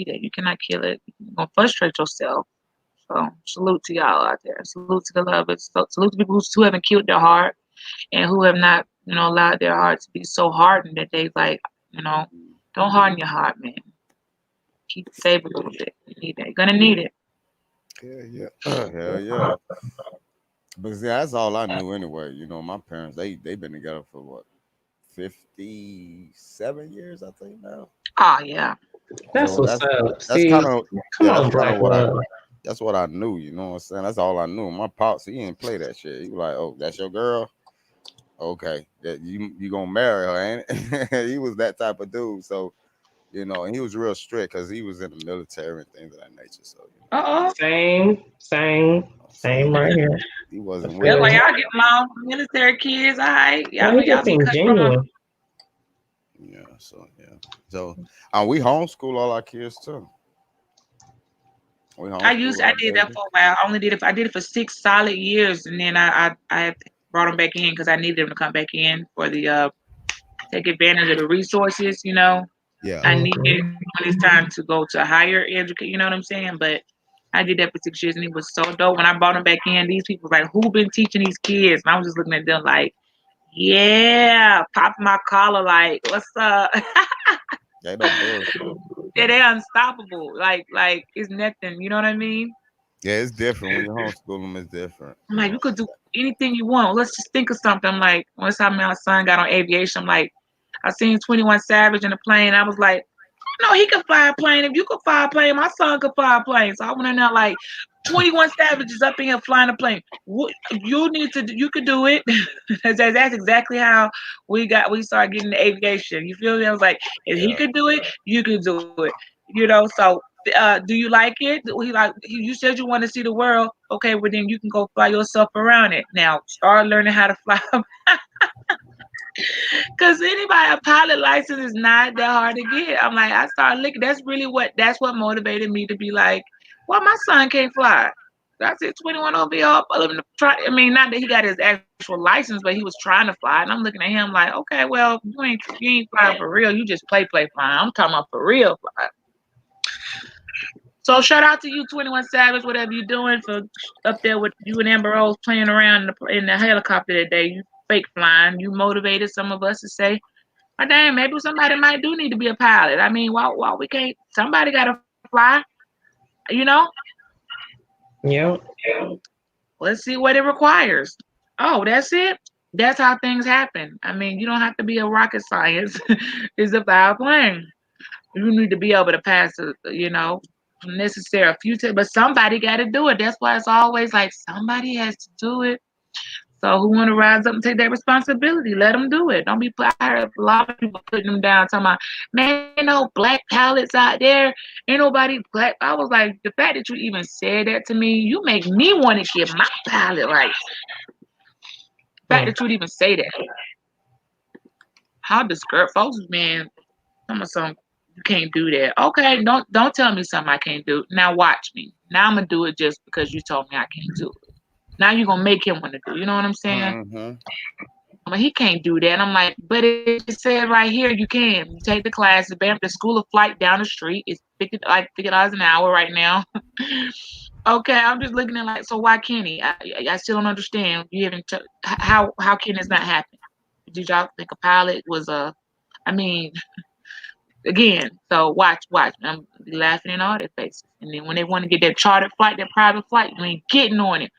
Speaker 1: it. You cannot kill it. You're gonna frustrate yourself. So salute to y'all out there. Salute to the lovers. Salute to people who haven't killed their heart and who have not, allowed their heart to be so hardened that they like, you know, don't harden your heart, man. Keep it safe a little bit. You need that. You're gonna need it.
Speaker 4: Yeah. Yeah. Hell yeah. But see, that's all I knew anyway. You know, my parents they been together for what 57 years, I think now.
Speaker 1: Oh yeah.
Speaker 5: That's
Speaker 4: So
Speaker 5: what's up.
Speaker 4: that's
Speaker 5: See,
Speaker 4: kind of
Speaker 5: come
Speaker 4: that's
Speaker 5: on,
Speaker 4: kind of
Speaker 5: Black
Speaker 4: what I
Speaker 5: Love.
Speaker 4: that's what I knew. You know what I'm saying? That's all I knew. My pops he didn't play that shit. He was like, oh, that's your girl. Okay, that you gonna marry her, ain't it? He was that type of dude. So and he was real strict because he was in the military and things of that nature. So
Speaker 1: Uh-oh.
Speaker 4: so
Speaker 5: Same right here.
Speaker 4: he
Speaker 5: I
Speaker 4: wasn't with
Speaker 1: That's
Speaker 5: feel
Speaker 1: why
Speaker 5: you.
Speaker 1: y'all get along. Military kids, all right. Y'all
Speaker 5: And
Speaker 1: know
Speaker 5: he
Speaker 1: y'all
Speaker 5: just
Speaker 1: be
Speaker 5: seems
Speaker 1: cut from them.
Speaker 5: genuine.
Speaker 4: yeah. So yeah. So we homeschool all our kids too. We homeschool
Speaker 1: I
Speaker 4: our
Speaker 1: did that
Speaker 4: babies.
Speaker 1: for a while. I did it for 6 solid years, and then I brought them back in because I needed them to come back in for the take advantage of the resources.
Speaker 4: Yeah.
Speaker 1: I needed
Speaker 5: Mhm.
Speaker 1: when it's time to go to higher education. You know what I'm saying? But I did that for 6 years, and it was so dope. When I brought them back in, these people were like, "Who been teaching these kids?" And I was just looking at them like, "Yeah," popping my collar like, "What's up?"
Speaker 4: Ain't no bullshit.
Speaker 1: Yeah, they're unstoppable. Like it's nothing. You know what I mean?
Speaker 4: Yeah, it's different when you homeschool them. It's different.
Speaker 1: I'm like, you could do anything you want. Let's just think of something. I'm like, once time my son got on aviation, I'm like, I seen 21 Savage in the plane. I was like, no, he could fly a plane. If you could fly a plane, my son could fly a plane. So I went in there like, 21 Savage is up in here flying a plane. You need to, you could do it. That's exactly how we started getting the aviation. You feel me? I was like, if he
Speaker 4: Yeah.
Speaker 1: could do it, you could do it. So do you like it? You said you want to see the world. Okay, well then you can go fly yourself around it. Now start learning how to fly. Cause anybody a pilot license is not that hard to get. I'm like, I started looking. That's what motivated me to be like, well, my son can't fly. I said 21 will be up. Try. I mean, not that he got his actual license, but he was trying to fly. And I'm looking at him like, okay, well, you ain't flying for real. You just play flying. I'm talking about for real flying. So shout out to you, 21 Savage, whatever you're doing for up there with you and Amber Rose playing around in the helicopter that day. You fake flying. You motivated some of us to say, oh, damn, maybe somebody might do need to be a pilot. I mean, why we can't? Somebody got to fly, you know?
Speaker 5: Yep.
Speaker 1: Let's see what it requires. Oh, that's it? That's how things happen. I mean, you don't have to be a rocket science. It's about playing. You need to be able to pass, necessary a few times, but somebody got to do it. That's why it's always like somebody has to do it. So who want to rise up and take that responsibility? Let them do it. Don't be put. I heard a lot of people putting them down, talking about, man, ain't no black pilots out there. Ain't nobody black. I was like, the fact that you even said that to me, you make me want to get my pilot rights. The fact
Speaker 5: Mm.
Speaker 1: that you'd even say that, how discouraged folks, man. Some you can't do that. Okay, don't tell me something I can't do. Now watch me. Now I'm gonna do it just because you told me I can't do it. Now you're gonna make him want to do. You know what I'm saying?
Speaker 4: Mm-hmm.
Speaker 1: He can't do that. And I'm like, but it said right here you can. You take the classes, bam, the school of flight down the street is $50 an hour right now. Okay, I'm just looking at like, so why can't he? I still don't understand. You haven't how can this not happen? Did y'all think a pilot was a? I mean, again, so watch. I'm laughing in all their faces, and then when they want to get that chartered flight, that private flight, you ain't getting on it.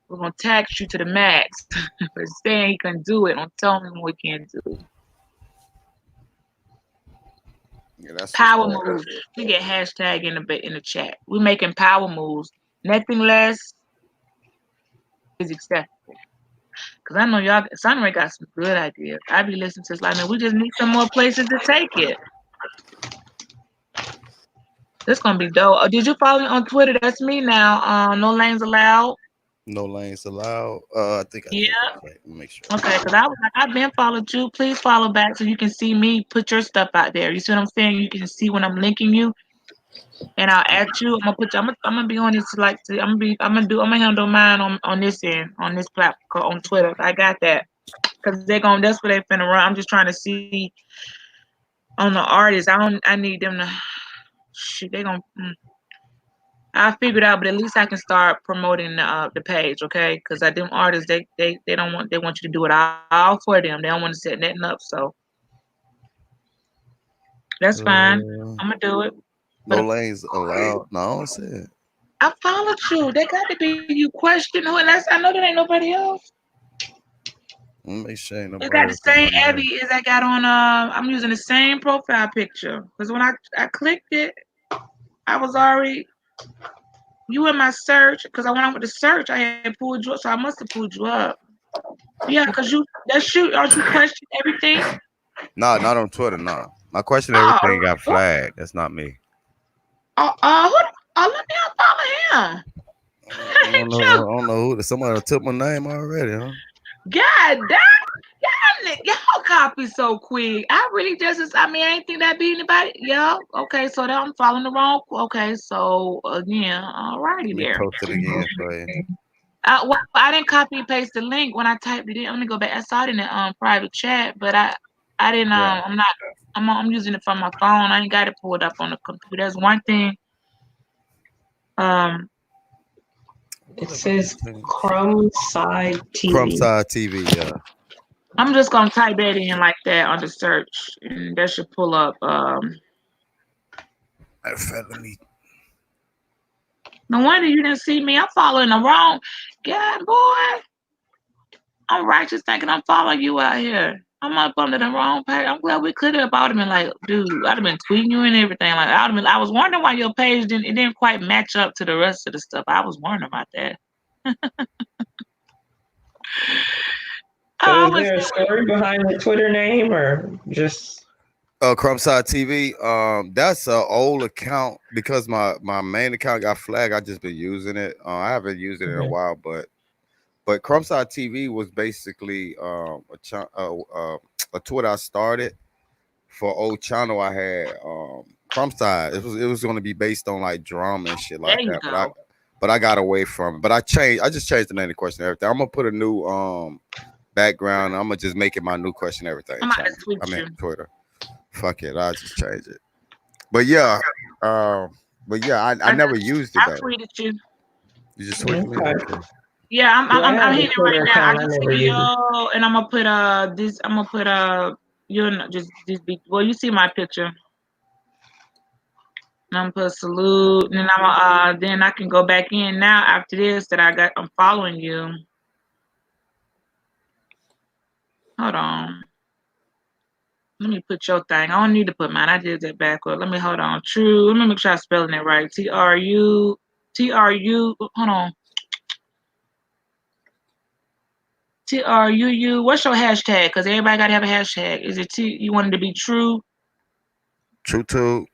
Speaker 1: We're gonna tax you to the max for saying he can do it. Don't tell me what he can't do.
Speaker 4: Yeah, that's what's
Speaker 1: Power
Speaker 4: up.
Speaker 1: moves. We get hashtag in the chat. We're making power moves. Nothing less is acceptable. Cause I know y'all. Sunray got some good ideas. I be listening to this like, man, we just need some more places to take it. This gonna be dope. Oh, did you follow me on Twitter? That's me now. No lanes allowed.
Speaker 4: No lanes allowed. I think I
Speaker 1: Yeah.
Speaker 4: did. Okay, let me make sure.
Speaker 1: Okay, because I was like, I've been followed you. Please follow back so you can see me put your stuff out there. You see what I'm saying? You can see when I'm linking you, and I'll add you. I'm gonna put you. I'm gonna be on this I'm gonna handle mine on this end on this platform on Twitter. I got that because that's where they finna run. I'm just trying to see on the artists. I need them to. Shit, they gonna. I figured out, but at least I can start promoting the page, okay? Because I them artists, they don't want they want you to do it all for them. They don't want to set nothing up, so that's fine.
Speaker 4: Uh,
Speaker 1: I'm gonna do it.
Speaker 4: no
Speaker 1: But
Speaker 4: lanes allowed. No, I don't see it.
Speaker 1: I followed you. They got to be you question who, and I know there ain't nobody else.
Speaker 4: Let me make sure ain't
Speaker 1: You
Speaker 4: nobody
Speaker 1: got the
Speaker 4: else on
Speaker 1: same
Speaker 4: my name.
Speaker 1: Abby as I got on. I'm using the same profile picture because when I clicked it, I was already you in my search because when I went to search, I had pulled you up, so I must have pulled you up. Yeah, because aren't you question everything?
Speaker 4: Nah, not on Twitter. Nah, my question everything
Speaker 1: Oh,
Speaker 4: got flagged. That's not me.
Speaker 1: let me unfollow him.
Speaker 4: I don't
Speaker 1: Ain't
Speaker 4: know.
Speaker 1: you?
Speaker 4: I don't know who. Somebody took my name already, huh?
Speaker 1: God damn. Y'all copy so quick. I really I mean, I ain't think that be anybody. Yeah, okay, so then I'm following the wrong. Okay, so again,
Speaker 4: Let
Speaker 1: alrighty
Speaker 4: me
Speaker 1: there.
Speaker 4: post it again for you.
Speaker 1: Well, I didn't copy and paste the link when I typed it in. Let me go back. I saw it in the private chat, but I didn't.
Speaker 4: Yeah.
Speaker 1: I'm not. I'm using it from my phone. I ain't got it pulled up on the computer. That's one thing. Um,
Speaker 5: It
Speaker 4: What if I
Speaker 5: says
Speaker 4: change?
Speaker 5: Chrome Side
Speaker 4: Crump
Speaker 5: TV.
Speaker 4: Side TV. Yeah.
Speaker 1: I'm just gonna type that in like that under search, and that should pull up.
Speaker 4: Matter of fact, let me.
Speaker 1: No wonder you didn't see me. I'm following the wrong. God, boy, I'm righteous thinking I'm following you out here. I'm up under the wrong page. I'm glad we cleared it up. I would have been like, dude, I'd have been tweeting you and everything. Like I was wondering why your page didn't quite match up to the rest of the stuff. I was wondering about that.
Speaker 5: So
Speaker 1: I
Speaker 5: is
Speaker 1: was
Speaker 5: there a story behind the Twitter name or just
Speaker 4: Crumbside TV. That's an old account because my main account got flagged. I just been using it. I haven't used it in a
Speaker 5: Mhm.
Speaker 4: while, but Crumbside TV was basically a Twitter I started for old channel I had. Crumbside. It was going to be based on like drama and shit
Speaker 1: there
Speaker 4: like
Speaker 1: you
Speaker 4: that,
Speaker 1: go.
Speaker 4: but I got away from it. But I changed. I just changed the name of the question and everything. I'm gonna put a new background. I'm gonna just make it my new question and everything
Speaker 1: I'm about to
Speaker 4: channel.
Speaker 1: tweet
Speaker 4: I mean
Speaker 1: you.
Speaker 4: Twitter. Fuck it. I'll just change it. But yeah, uh, but yeah, I
Speaker 1: I
Speaker 4: never
Speaker 1: just
Speaker 4: used it
Speaker 1: I
Speaker 4: though.
Speaker 1: tweeted you.
Speaker 4: You just tweeted me,
Speaker 5: okay?
Speaker 4: okay?
Speaker 1: Yeah,
Speaker 5: Yeah, I
Speaker 1: I'm
Speaker 5: have
Speaker 1: hitting
Speaker 5: a
Speaker 1: it right
Speaker 5: Twitter
Speaker 1: now. I
Speaker 5: account. I
Speaker 1: just
Speaker 5: never
Speaker 1: hit
Speaker 5: use it.
Speaker 1: yo, and I'm gonna put this. I'm gonna put you know just be well. You see my picture. And I'm gonna put salute, and then I can go back in now after this that I'm following you. Hold on. Let me put your thing. I don't need to put mine. I did that backward. Let me hold on. True. Let me make sure I'm spelling it right. TRU. Hold on. TRUU. What's your hashtag? Because everybody got to have a hashtag. Is it you want it to be true?
Speaker 4: True tube.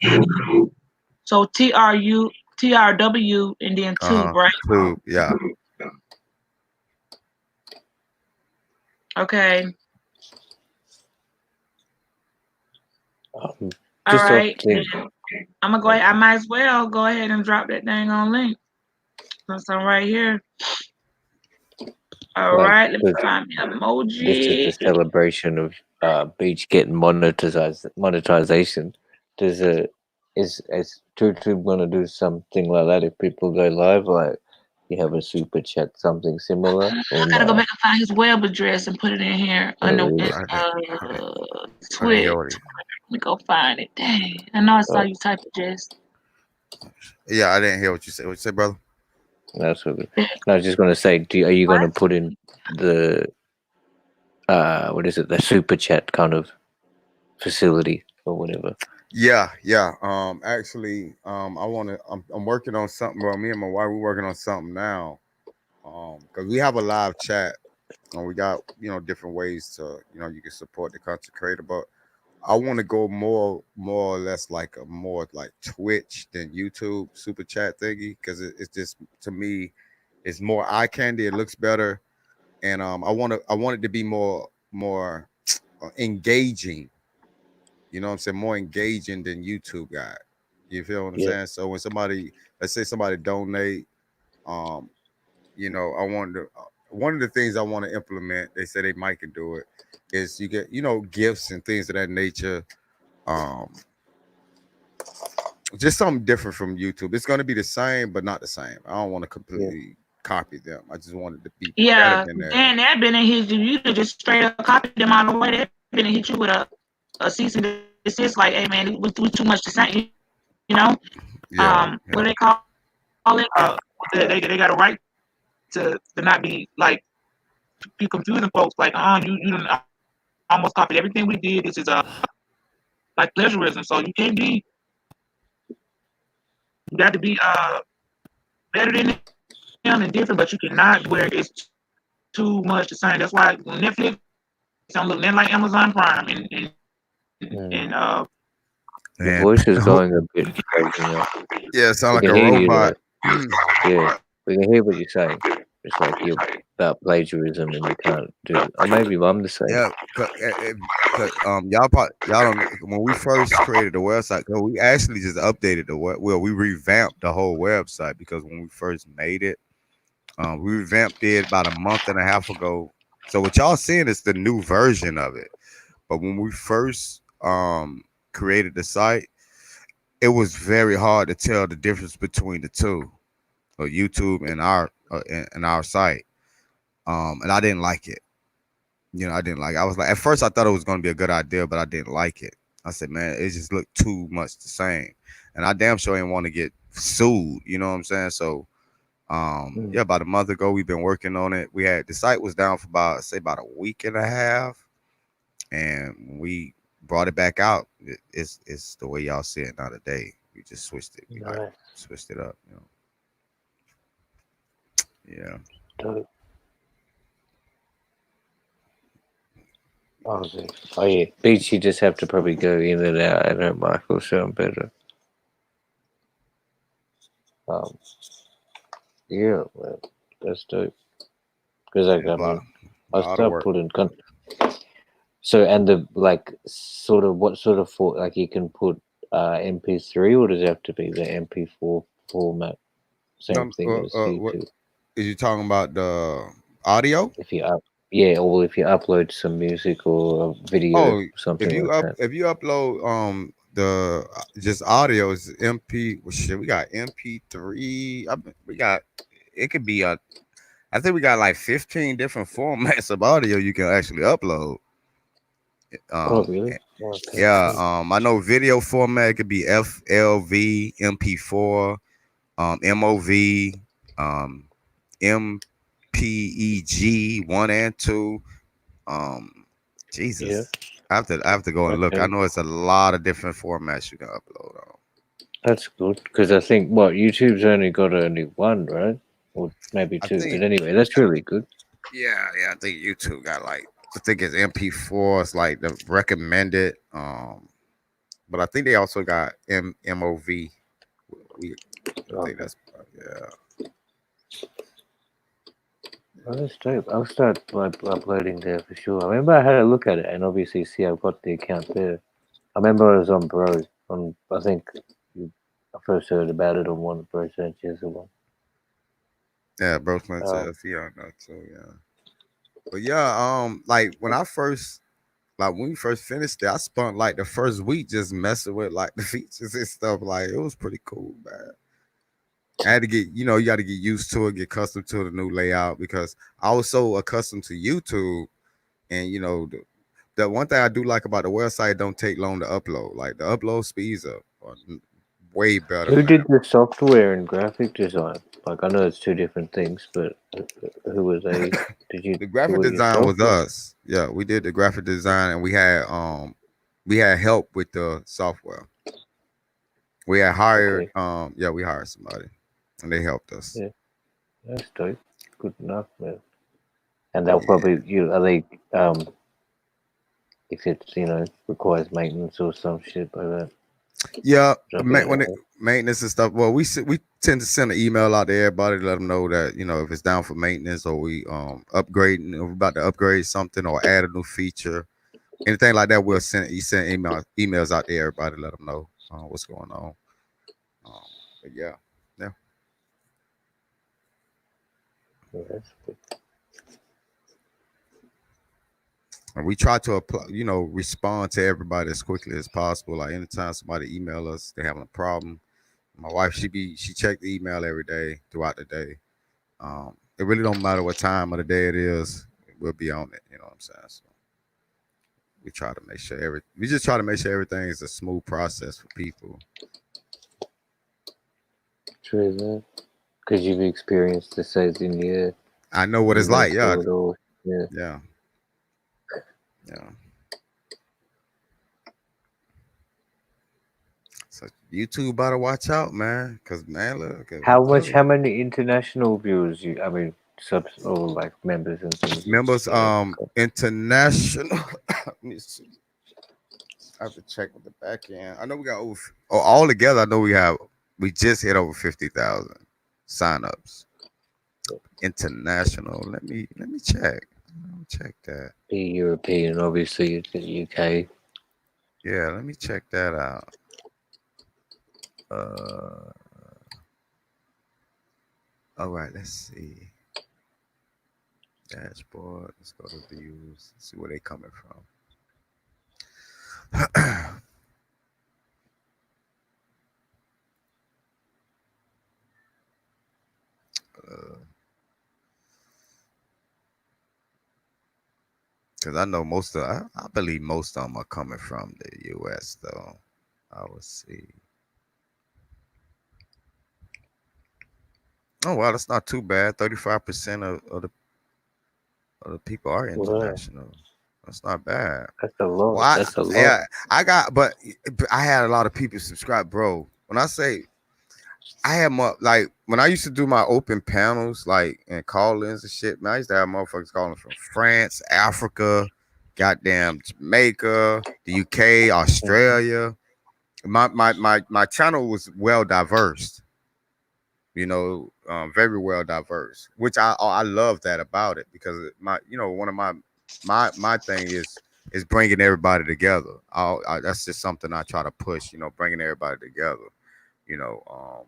Speaker 1: So TRW and then tube,
Speaker 4: Uh-huh.
Speaker 1: right?
Speaker 4: Tube. Yeah.
Speaker 1: Okay.
Speaker 2: Um,
Speaker 1: All
Speaker 2: just off
Speaker 1: right. Then
Speaker 2: thing.
Speaker 1: I'm gonna go ahead. I might as well go ahead and drop that thing on link. Since I'm right here. All
Speaker 2: Like
Speaker 1: right. Let me
Speaker 2: 'cause
Speaker 1: find the
Speaker 2: this is
Speaker 1: emoji.
Speaker 2: the celebration of Beach getting monetization. Does is YouTube gonna do something like that if people go live? Like you have a super chat, something similar, or
Speaker 1: I gotta go
Speaker 2: no?
Speaker 1: back and find his web address and put it in here under
Speaker 2: Or
Speaker 1: his
Speaker 2: is
Speaker 4: I didn't hear
Speaker 1: Twitch.
Speaker 4: what he.
Speaker 1: Let me go find it. Dang. I know I saw
Speaker 2: oh,
Speaker 1: you type it just.
Speaker 4: Yeah, I didn't hear what you said. What you said, brother?
Speaker 2: that's what. No, I was just gonna say, are you gonna
Speaker 1: What?
Speaker 2: put in the what is it, the super chat kind of facility or whatever?
Speaker 4: Yeah, yeah. Actually, I want to. I'm working on something. Well, me and my wife, we're working on something now. Because we have a live chat, and we got different ways to you can support the content creator. But I want to go more or less like a more like Twitch than YouTube super chat thingy because it's just to me, it's more eye candy. It looks better, and I want it to be more engaging. You know what I'm saying? More engaging than YouTube got. You feel what I'm
Speaker 2: Yeah,
Speaker 4: saying? So when somebody, let's say somebody donate, um, I want to. One of the things I want to implement, they say they might can do it, is you get gifts and things of that nature. Um, just something different from YouTube. It's going to be the same, but not the same. I don't want to
Speaker 2: yeah,
Speaker 4: completely copy them. I just want it to be better
Speaker 1: Yeah.
Speaker 4: than theirs.
Speaker 1: Then that been in his you to just straight up copy them out of the way. That been hit you with a cease and desist, like, hey man, we too much to say, What do they
Speaker 4: Yeah,
Speaker 1: call it?
Speaker 4: yeah,
Speaker 1: They got a right to not be like be confusing folks. Like, you done almost copied everything we did. This is like plagiarism. So you can't be. You got to be better than them and different, but you cannot where it's too much the same. That's why when Netflix don't look nothing like Amazon Prime and
Speaker 2: mm. Your
Speaker 4: and
Speaker 2: voice is going a bit fuzzy now.
Speaker 4: yeah, it sound
Speaker 2: We
Speaker 4: like
Speaker 2: can
Speaker 4: a
Speaker 2: hear you
Speaker 4: robot.
Speaker 2: like, yeah, we can hear what you're saying. It's like you're about plagiarism and you can't do. Or maybe I'm the same.
Speaker 4: Yeah, y'all don't when we first created the website, 'cause we actually just updated the we revamped the whole website because when we first made it, we revamped it about a month and a half ago. So what y'all seeing is the new version of it. But when we first created the site, it was very hard to tell the difference between the two, YouTube and our site. And I didn't like it. I didn't like. I was like, at first, I thought it was going to be a good idea, but I didn't like it. I said, man, it just looked too much the same, and I damn sure didn't want to get sued. You know what I'm saying? So,
Speaker 2: Mm.
Speaker 4: yeah, about a month ago, we've been working on it. We had the site was down for about a week and a half, And when we brought it back out, it's the way y'all see it now today. We just switched it. We like
Speaker 2: Nice.
Speaker 4: switched it up. Yeah.
Speaker 2: Dope. Oh, oh yeah. Beats you just have to probably go in and out. I know Michael sound better. Um, yeah, well, that's dope. Because
Speaker 4: Yeah,
Speaker 2: I mean,
Speaker 4: a
Speaker 2: I
Speaker 4: lot of
Speaker 2: start
Speaker 4: work.
Speaker 2: putting so and the like sort of what sort of for like you can put MP3 or does it have to be the MP4 format? Same thing as
Speaker 4: What
Speaker 2: YouTube.
Speaker 4: is you talking about the audio?
Speaker 2: If you up, yeah, or if you upload some music or a video,
Speaker 4: Oh,
Speaker 2: something like that.
Speaker 4: if you upload the just audio is MP. Well, shit, we got MP3. We got it could be a. I think we got like 15 different formats of audio you can actually upload.
Speaker 2: Oh,
Speaker 4: Um,
Speaker 2: really?
Speaker 4: eh,
Speaker 2: Okay,
Speaker 4: yeah.
Speaker 2: cool.
Speaker 4: I know video format it could be FLV, MP4, MOV, um, MPEG 1 and 2. Um,
Speaker 2: Yeah,
Speaker 4: Jesus, I have to go and look. I
Speaker 2: okay.
Speaker 4: know it's a lot of different formats you can upload on.
Speaker 2: That's good because I think what YouTube's only got only one, right? Or maybe
Speaker 4: I
Speaker 2: two.
Speaker 4: think,
Speaker 2: But anyway, that's really good.
Speaker 4: yeah, I think YouTube got like, I think it's MP4. It's like the recommended. But I think they also got MOV. We, I think
Speaker 2: Okay.
Speaker 4: that's yeah.
Speaker 2: Oh, that's dope. I'll start like uploading there for sure. I remember I had a look at it and obviously see I've got the account there. I remember I was on Bro. On I think you, I first heard about it on one of Bro Sanchez's one.
Speaker 4: Yeah, Brooklyn
Speaker 2: Um,
Speaker 4: says yeah, no, too, yeah. But yeah, like when we first finished it, I spent like the first week just messing with like the features and stuff. Like it was pretty cool, man. I had to get, you got to get used to it, get accustomed to the new layout because I was so accustomed to YouTube, and the one thing I do like about the website don't take long to upload. Like the upload speeds are way better,
Speaker 2: who
Speaker 4: man.
Speaker 2: did the software and graphic design? Like I know it's two different things, but who were they? Did you
Speaker 4: The
Speaker 2: do
Speaker 4: graphic
Speaker 2: it
Speaker 4: design
Speaker 2: yourself?
Speaker 4: was
Speaker 2: Or?
Speaker 4: us. Yeah, we did the graphic design, and we had help with the software. We had hired
Speaker 2: Okay,
Speaker 4: yeah, we hired somebody, and they helped us.
Speaker 2: yeah, that's dope. Good enough, man. And they'll
Speaker 4: Yeah.
Speaker 2: probably you are they if it's requires maintenance or some shit like that.
Speaker 4: Yeah,
Speaker 2: Jump in and
Speaker 4: when it
Speaker 2: out.
Speaker 4: maintenance and stuff. Well, we tend to send an email out to everybody to let them know that if it's down for maintenance or we upgrading, or we're about to upgrade something or add a new feature, anything like that.
Speaker 2: Yeah,
Speaker 4: You send emails out to everybody to let them know what's going on. Um, but yeah, yeah,
Speaker 2: yeah, that's good.
Speaker 4: and we try to apply, respond to everybody as quickly as possible. Like anytime somebody email us, they having a problem. My wife, she check the email every day throughout the day. It really don't matter what time of the day it is. We'll be on it. You know what I'm saying? So we just try to make sure everything is a smooth process for people.
Speaker 2: True that. Because you've experienced this as in yeah,
Speaker 4: I know what
Speaker 2: you
Speaker 4: it's
Speaker 2: make
Speaker 4: like. Yeah,
Speaker 2: sure it all yeah.
Speaker 4: yeah, yeah. So YouTube better watch out, man. Cause man, look, I'm telling
Speaker 2: How
Speaker 4: you,
Speaker 2: many international viewers you I mean subs or like members and things
Speaker 4: members, international. Let me see. I have to check with the back end. I know we got over. Oh, all together, I know we just hit over 50,000 signups. International. Let me check. Let me check that.
Speaker 2: be European, obviously it's the UK.
Speaker 4: Yeah, let me check that out. Uh, all right, let's see. Dashboard. Let's go to views. See where they coming from. Because I know I believe most of them are coming from the U.S. though. I will see. Oh wow, that's not too bad. 35% of the people are
Speaker 2: Wow.
Speaker 4: international. That's not bad.
Speaker 2: That's a
Speaker 4: Well,
Speaker 2: lot. That's a lot.
Speaker 4: yeah, I got, but I had a lot of people subscribe, bro. When I say I had more, like when I used to do my open panels, like and call-ins and shit, man, I used to have motherfuckers calling from France, Africa, goddamn Jamaica, the UK,
Speaker 2: Mhm.
Speaker 4: Australia. My channel was well diverse, very well diverse, which I love that about it because one of my thing is bringing everybody together. That's just something I try to push, bringing everybody together, you know.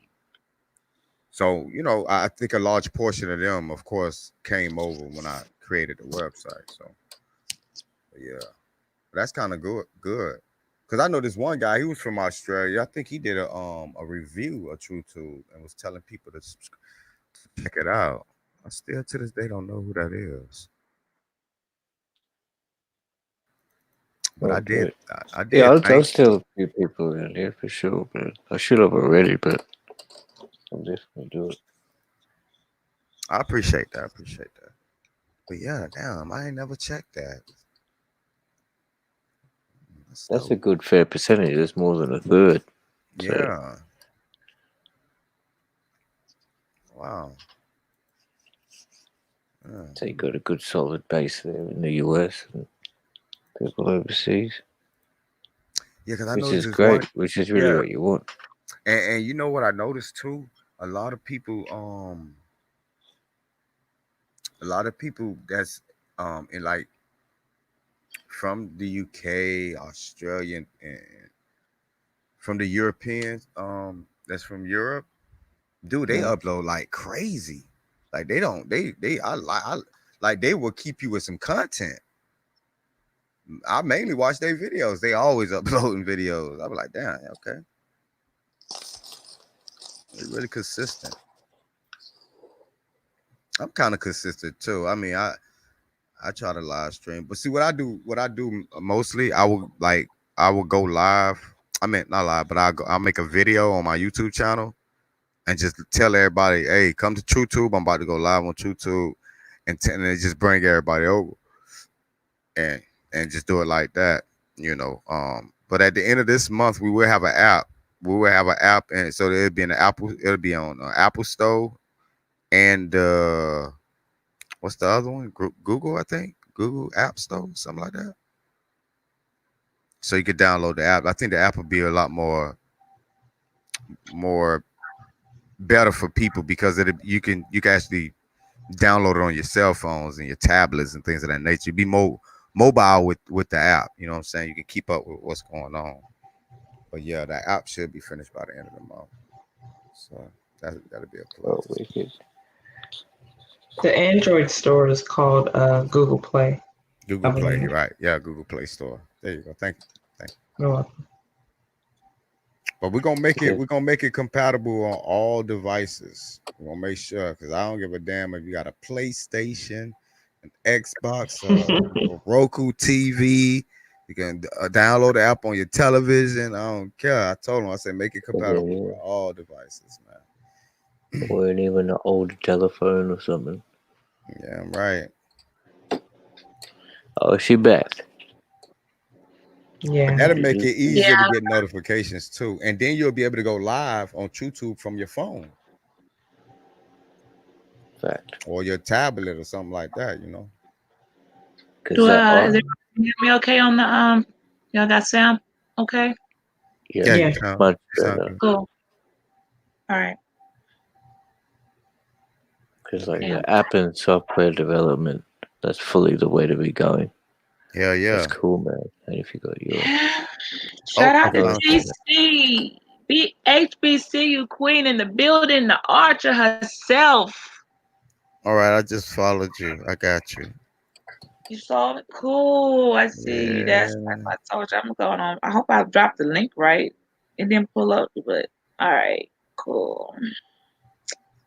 Speaker 4: So I think a large portion of them, of course, came over when I created the website. So yeah, that's kind of good. Cause I know this one guy, he was from Australia. I think he did a review of TrueTube and was telling people to check it out. I still to this day don't know who that is, but I did.
Speaker 2: Okay.
Speaker 4: I
Speaker 2: Yeah,
Speaker 4: did
Speaker 2: I'll
Speaker 4: thank.
Speaker 2: still few people in there for sure, but I should have already, but I'll definitely do it.
Speaker 4: I appreciate that. I appreciate that. But yeah, damn, I ain't never checked that. That's
Speaker 2: That's a
Speaker 4: dope.
Speaker 2: good fair percentage. That's more than a third. So,
Speaker 4: Yeah. Wow. Yeah.
Speaker 2: so you got a good solid base there in the US and people overseas,
Speaker 4: Yeah, because I
Speaker 2: which
Speaker 4: noticed
Speaker 2: is
Speaker 4: this one.
Speaker 2: great, which is really
Speaker 4: Yeah,
Speaker 2: what you want.
Speaker 4: and you know what I noticed too? A lot of people, a lot of people that's in like from the UK, Australia, and from the Europeans, that's from Europe, dude, they
Speaker 2: Mm.
Speaker 4: upload like crazy. Like they don't, they, I like they will keep you with some content. I mainly watch their videos. They always uploading videos. I be like, damn, okay, they're really consistent. I'm kind of consistent too. I mean, I try to live stream, but see what I do mostly, I will go live. I mean, not live, but I'll make a video on my YouTube channel and just tell everybody, hey, come to TrueTube. I'm about to go live on TrueTube, and then just bring everybody over and just do it like that, But at the end of this month, we will have an app. We will have an app, and so it'll be in the Apple. It'll be on Apple Store and what's the other one? Google, I think. Google App Store, something like that. So you could download the app. I think the app will be a lot more better for people because you can actually download it on your cell phones and your tablets and things of that nature. Be mobile with the app. You know what I'm saying? You can keep up with what's going on. But yeah, the app should be finished by the end of the month. So that'll be a
Speaker 2: Oh,
Speaker 4: plus.
Speaker 2: wicked.
Speaker 5: The Android store is called Google Play, I
Speaker 4: Google Play,
Speaker 5: believe.
Speaker 4: you're right. Yeah, Google Play Store. There you go. Thank you. Thank you.
Speaker 5: You're welcome.
Speaker 4: But we're gonna make it.
Speaker 2: Okay.
Speaker 4: We're gonna make it compatible on all devices. We're gonna make sure because I don't give a damn if you got a PlayStation, an Xbox, a Roku TV. You can download the app on your television. I don't care. I told him. I said make it compatible
Speaker 2: Yeah.
Speaker 4: with all devices, man.
Speaker 2: Or even an old telephone or something.
Speaker 4: Yeah, I'm right.
Speaker 2: Oh, she back.
Speaker 4: But
Speaker 5: Yeah.
Speaker 4: that'll make it
Speaker 1: Yeah.
Speaker 4: easier to get notifications too, and then you'll be able to go live on YouTube from your phone
Speaker 2: Fact.
Speaker 4: or your tablet or something like that.
Speaker 2: Because that
Speaker 1: Is
Speaker 2: art,
Speaker 1: it can you hear me okay on the y'all got sound okay?
Speaker 2: yeah,
Speaker 4: Yeah, you
Speaker 5: Yeah.
Speaker 4: sound
Speaker 2: much
Speaker 4: you sound
Speaker 2: better.
Speaker 4: good.
Speaker 1: Cool. All right.
Speaker 2: Because like
Speaker 4: Okay.
Speaker 1: Yeah.
Speaker 2: the app and software development, that's fully the way to be going.
Speaker 4: Hell
Speaker 2: That's
Speaker 4: yeah.
Speaker 2: cool, man. And if you got your
Speaker 4: Oh,
Speaker 1: Shout
Speaker 4: I
Speaker 1: out to
Speaker 2: your
Speaker 4: found you.
Speaker 1: TC. HBCU queen in the building, the archer herself.
Speaker 4: All right, I just followed you. I got you.
Speaker 1: You saw it? Cool. I see you. That's
Speaker 4: Yeah.
Speaker 1: what I told you. I'm going on. I hope I dropped the link right. It didn't pull up, but all right, cool.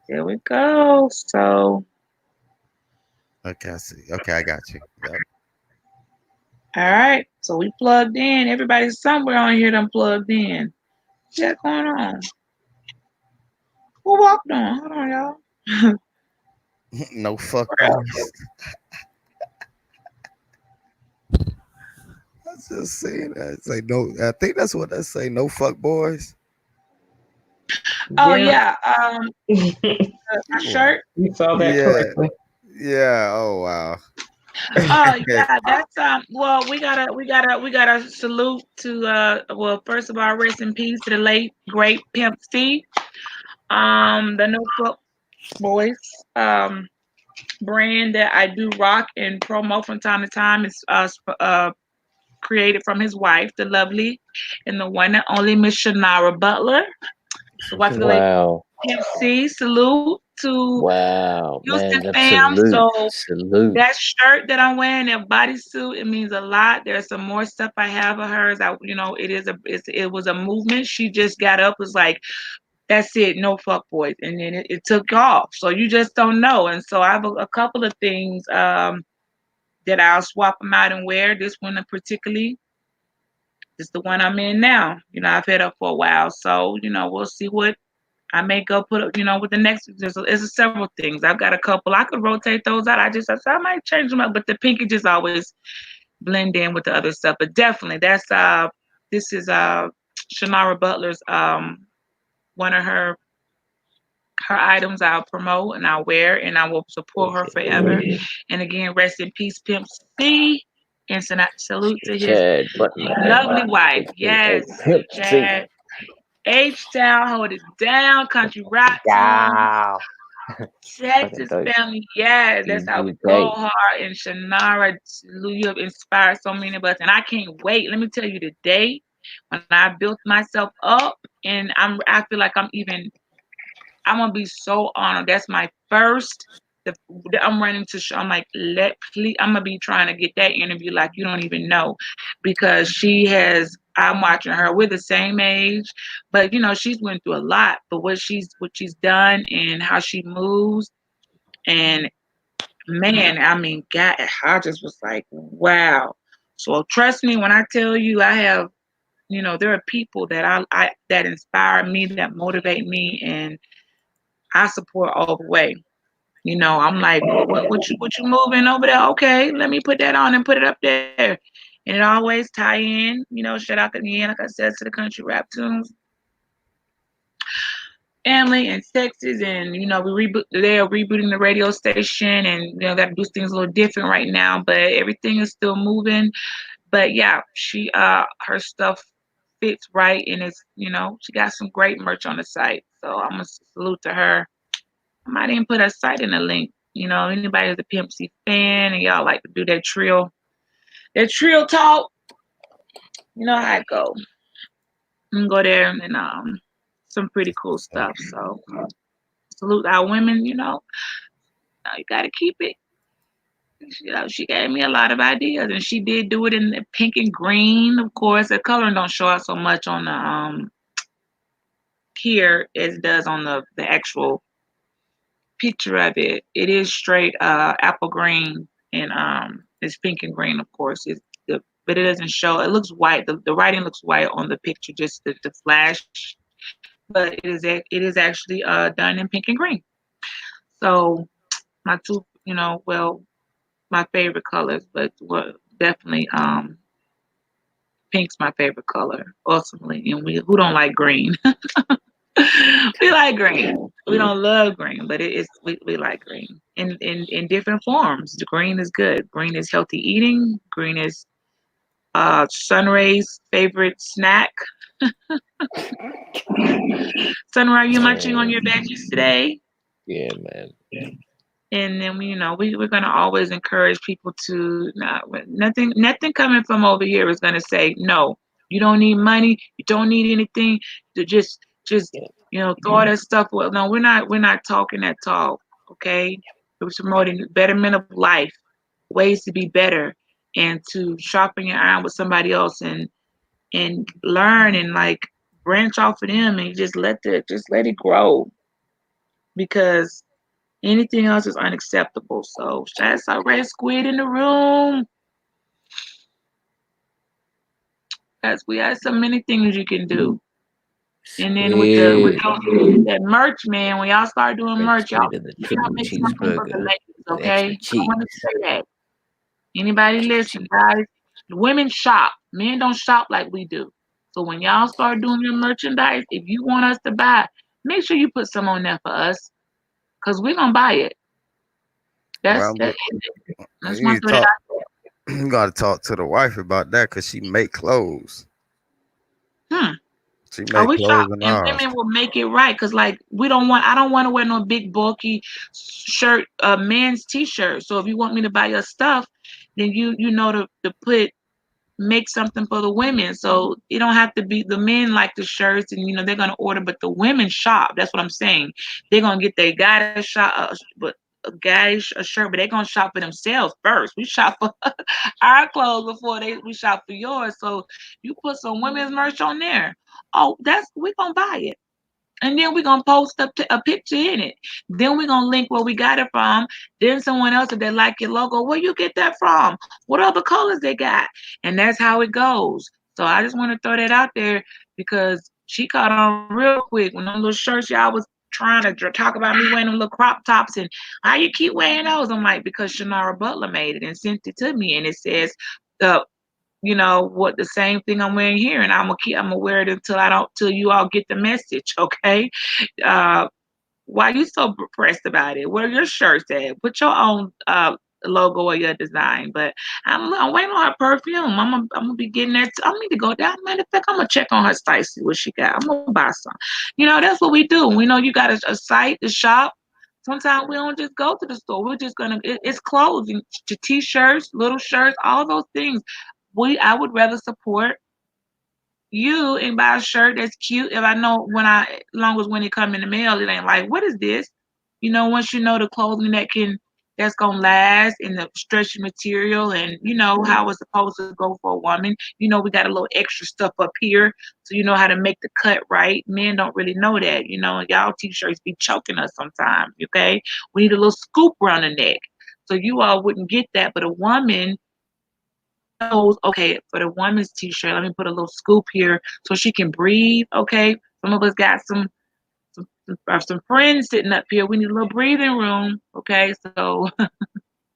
Speaker 1: Here we go. So,
Speaker 4: Okay, I see. Okay, I got you. Yep.
Speaker 1: all right. So we plugged in. Everybody's somewhere on here done plugged in. What's going on? Who walked on? Hold on, y'all.
Speaker 4: No fuck boys. just saying that. Say no. I think that's what they say. No fuck boys.
Speaker 1: Oh
Speaker 5: Yeah.
Speaker 1: yeah, my
Speaker 4: What?
Speaker 1: shirt.
Speaker 5: You saw that
Speaker 4: Yeah.
Speaker 5: correctly.
Speaker 4: Yeah. Oh wow.
Speaker 1: Oh yeah, that's well we gotta salute to well, first of all, rest in peace to the late great Pimp C. The Notebook Boys brand that I do rock and promo from time to time is created from his wife, the lovely and the one and only Miss Shannara Butler. The wife of the late
Speaker 2: Wow.
Speaker 1: Pimp C. Salute to
Speaker 2: Wow,
Speaker 1: Houston
Speaker 2: man.
Speaker 1: fam.
Speaker 2: Absolute.
Speaker 1: So
Speaker 2: Salute.
Speaker 1: that shirt that I'm wearing, that bodysuit, it means a lot. There's some more stuff I have of hers. It was a movement. She just got up, was like, that's it, no fuck boys, and then it took off. So you just don't know. And so I have a couple of things that I'll swap them out and wear. This one particularly is the one I'm in now. I've had up for a while, so we'll see what I may go put up, with the next. There's several things. I've got a couple. I could rotate those out. I might change them up, but the pinky just always blend in with the other stuff. But definitely, this is Shannara Butler's one of her items I'll promote and I'll wear and I will support her forever. And again, rest in peace, Pimp C. And salute to his
Speaker 2: Chad Butler,
Speaker 1: lovely wife.
Speaker 2: aka
Speaker 1: Yes,
Speaker 2: Pimp C.
Speaker 1: Chad. H Town, hold it down, country rock tunes.
Speaker 2: Yeah. Fucking
Speaker 1: Texas
Speaker 2: dope.
Speaker 1: family, yeah, that's how we
Speaker 2: Easy
Speaker 1: go
Speaker 2: day.
Speaker 1: hard. And Shannara, you have inspired so many of us, and I can't wait. Let me tell you, the day when I built myself up, and I feel like I'm gonna be so honored. That's my first. I'm running to show. I'm like, please. I'm gonna be trying to get that interview like you don't even know, because she has. I'm watching her. We're the same age, but she's went through a lot. But what she's done and how she moves, and man, I mean, God, I just was like, wow. So trust me when I tell you, I have. There are people that I that inspire me, that motivate me, and I support all the way. I'm like, what you moving over there? Okay, let me put that on and put it up there. And it always tie in, shout out again, like I said, to the country rap tunes, family and Texas, and they're rebooting the radio station, and got to do things a little different right now, but everything is still moving. But yeah, her stuff fits right, and it's she got some great merch on the site, so I'm gonna salute to her. I might even put a site in the link. Anybody who's a Pimp C fan and y'all like to do that trill talk, you know how it go. You can go there and some pretty cool stuff. So salute our women. You gotta keep it. She gave me a lot of ideas, and she did do it in the pink and green. Of course, the coloring don't show out so much on the here as it does on the actual picture of it. It is straight apple green and it's pink and green, of course. But it doesn't show. It looks white. The writing looks white on the picture, just the flash. But it is actually done in pink and green. So my two, well, my favorite colors, but definitely pink's my favorite color ultimately. And we who don't like green? We like green. We don't love green, but we like green in different forms. The green is good. Green is healthy eating. Green is Sunray's favorite snack. Sunray, are you munching on
Speaker 2: Man.
Speaker 1: your veggies today?
Speaker 2: Yeah, man.
Speaker 1: And then we're gonna always encourage people to not nothing coming from over here is gonna say no. You don't need money. You don't need anything. To just throw that stuff. Well, no, we're not talking that talk. Okay, we're promoting betterment of life, ways to be better, and to sharpen your iron with somebody else and learn and like branch off of them and just let it grow because anything else is unacceptable. So shout out Red Squid in the room. As we have so many things you can do. And then with
Speaker 2: Squid.
Speaker 1: that merch, man, when y'all start doing
Speaker 2: Red
Speaker 1: merch, y'all
Speaker 2: squid and the
Speaker 1: y'all
Speaker 2: triple
Speaker 1: make something for the
Speaker 2: cheeseburger
Speaker 1: ladies,
Speaker 2: with
Speaker 1: okay?
Speaker 2: extra
Speaker 1: I
Speaker 2: cheese.
Speaker 1: want to say that. Anybody
Speaker 2: Extra
Speaker 1: listen,
Speaker 2: cheese.
Speaker 1: guys? Women shop. Men don't shop like we do. So when y'all start doing your merchandise, if you want us to buy, make sure you put some on there for us, cause we're gonna buy it.
Speaker 4: Well,
Speaker 1: That's that. That's
Speaker 4: you
Speaker 1: one
Speaker 4: need to
Speaker 1: thing that
Speaker 4: talk.
Speaker 1: I
Speaker 4: You got to talk to the wife about that because she make clothes.
Speaker 1: hmm.
Speaker 4: She
Speaker 1: I
Speaker 4: make
Speaker 1: we shop
Speaker 4: clothes and
Speaker 1: and
Speaker 4: all.
Speaker 1: women will make it right, cause like we don't want. I don't want to wear no big bulky shirt, men's t-shirt. So if you want me to buy your stuff, then you know to put make something for the women. So it don't have to be the men like the shirts and they're gonna order, but the women shop. That's what I'm saying. They're gonna get their guy to shop, but a guy a shirt, but they're gonna shop for themselves first. We shop for our clothes before we shop for yours. So you put some women's merch on there. Oh, that's we gonna buy it. And then we're gonna post a picture in it. Then we're gonna link where we got it from. Then someone else, if they like your logo, where you get that from? What other colors they got? And that's how it goes. So I just want to throw that out there because she caught on real quick when them little shirts y'all was trying to talk about me wearing them little crop tops and how you keep wearing those. I'm like, because Shannara Butler made it and sent it to me, and it says the what the same thing I'm wearing here, and I'm gonna wear it until I don't till you all get the message, okay? Uh, why you so pressed about it? Where are your shirts at? Put your own logo or your design. But I'm waiting on her perfume. I'm gonna be getting that. I need to go down. Matter of fact, I'm gonna check on her site, see what she got. I'm gonna buy some. That's what we do. We know you got a site to shop. Sometimes we don't just go to the store. We're just gonna. It's clothes, t-shirts, little shirts, all those things. I would rather support you and buy a shirt that's cute if I know as long as when it come in the mail, it ain't like, what is this? Once you know the clothing that's gonna last and the stretchy material and how it's supposed to go for a woman. We got a little extra stuff up here, so you know how to make the cut right. Men don't really know that, y'all t-shirts be choking us sometimes, okay? We need a little scoop around the neck. So you all wouldn't get that, but a woman knows, okay, for the woman's t-shirt, let me put a little scoop here so she can breathe. Okay, some of us got some friends sitting up here. We need a little breathing room. Okay, so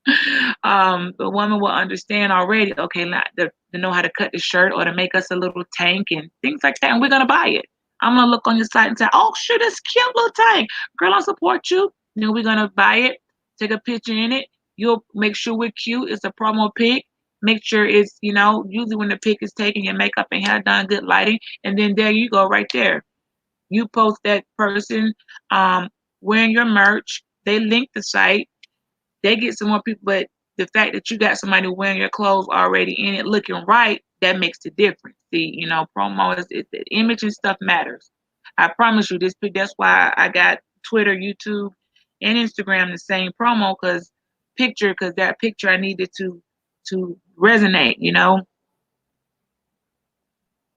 Speaker 1: the woman will understand already. Okay, to know how to cut the shirt or to make us a little tank and things like that, and we're gonna buy it. I'm gonna look on your site and say, oh, sure, that's cute little tank, girl. I'll support you. Then we're gonna buy it, take a picture in it. You'll make sure we're cute. It's a promo pic. Make sure it's usually when the pic is taken, your makeup and hair done, good lighting, and then there you go right there. You post that person wearing your merch. They link the site, they get some more people, but the fact that you got somebody wearing your clothes already in it, looking right, that makes the difference. See, promo the image and stuff matters. I promise you, that's why I got Twitter, YouTube, and Instagram the same promo because that picture I needed to resonate.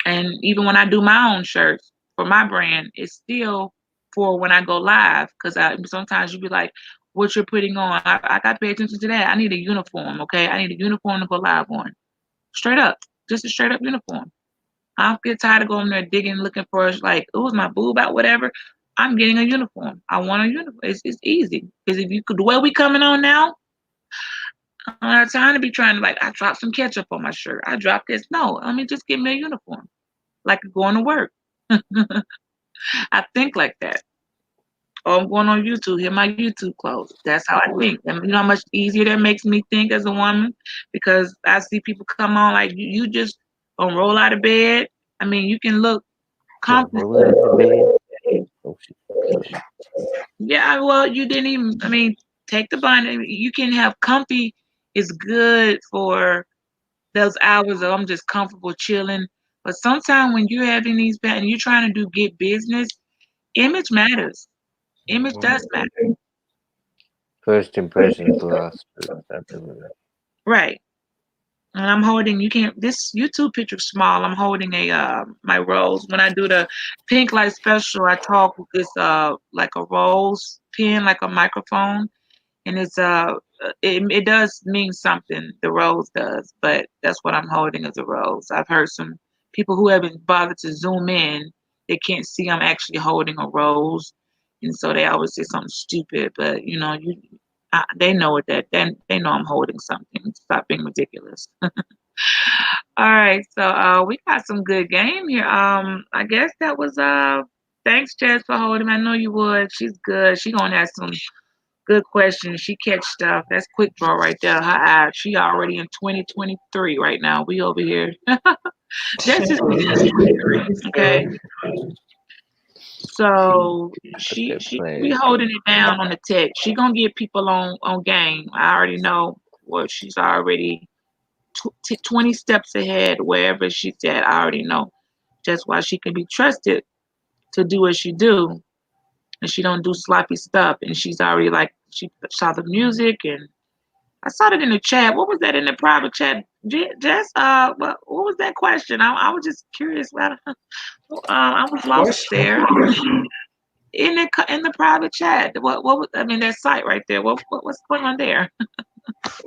Speaker 1: And even when I do my own shirts for my brand, it's still for when I go live. Because sometimes you be like, what you're putting on, I got to pay attention to that. I need a uniform, okay? I need a uniform to go live on. Straight up. Just a straight up uniform. I don't get tired of going there digging, looking for like, oh, is my boob out, whatever. I'm getting a uniform. I want a uniform. It's easy. Because if you could, the way we coming on now, I don't have time to be trying to like, I dropped some ketchup on my shirt. I dropped this. No, let me just give me a uniform like going to work. I think like that. Or I'm going on YouTube, hear my YouTube clothes. That's how I think. And you know how much easier that makes me think as a woman? Because I see people come on like you just gonna roll out of bed. I mean, you can look
Speaker 2: Gonna
Speaker 1: comfy.
Speaker 2: roll out the bed. Oh shit. Sorry.
Speaker 1: Yeah, well, you didn't even. I mean, take the bind. You can have comfy. Is good for those hours of I'm just comfortable chilling. But sometimes when you're having these bad and you're trying to get business, image matters. Image
Speaker 2: Mhm.
Speaker 1: does matter.
Speaker 2: First impressions last. I remember that.
Speaker 1: Right. And I'm holding, you can't, this YouTube picture small. I'm holding my rose. When I do the pink light special, I talk with this like a rose pen, like a microphone. And it does mean something, the rose does, but that's what I'm holding as a rose. I've heard some people who haven't bothered to zoom in, they can't see I'm actually holding a rose. And so they always say something stupid, but they know what they know I'm holding something. Stop being ridiculous. All right, so we got some good game here. I guess that was thanks Jess for holding. I know you would. She's good. She gonna have some good questions. She catch stuff. That's quick draw right there. Her eye. She already in 2023 right now. We over here. Jess is in 2023. Okay. So
Speaker 2: That's a good
Speaker 1: she be
Speaker 2: play.
Speaker 1: holding it down on the text. She gonna get people on game. I already know what she's already 20 steps ahead wherever she's at. I already know. Just why she can be trusted to do what she do, and she don't do sloppy stuff. And she's already like she saw the music, and I saw it in the chat. What was that in the private chat? Jess, what was that question? I was just curious about. I was lost
Speaker 5: Question.
Speaker 1: there in the private chat. What was, I mean that site right there? What's going on there?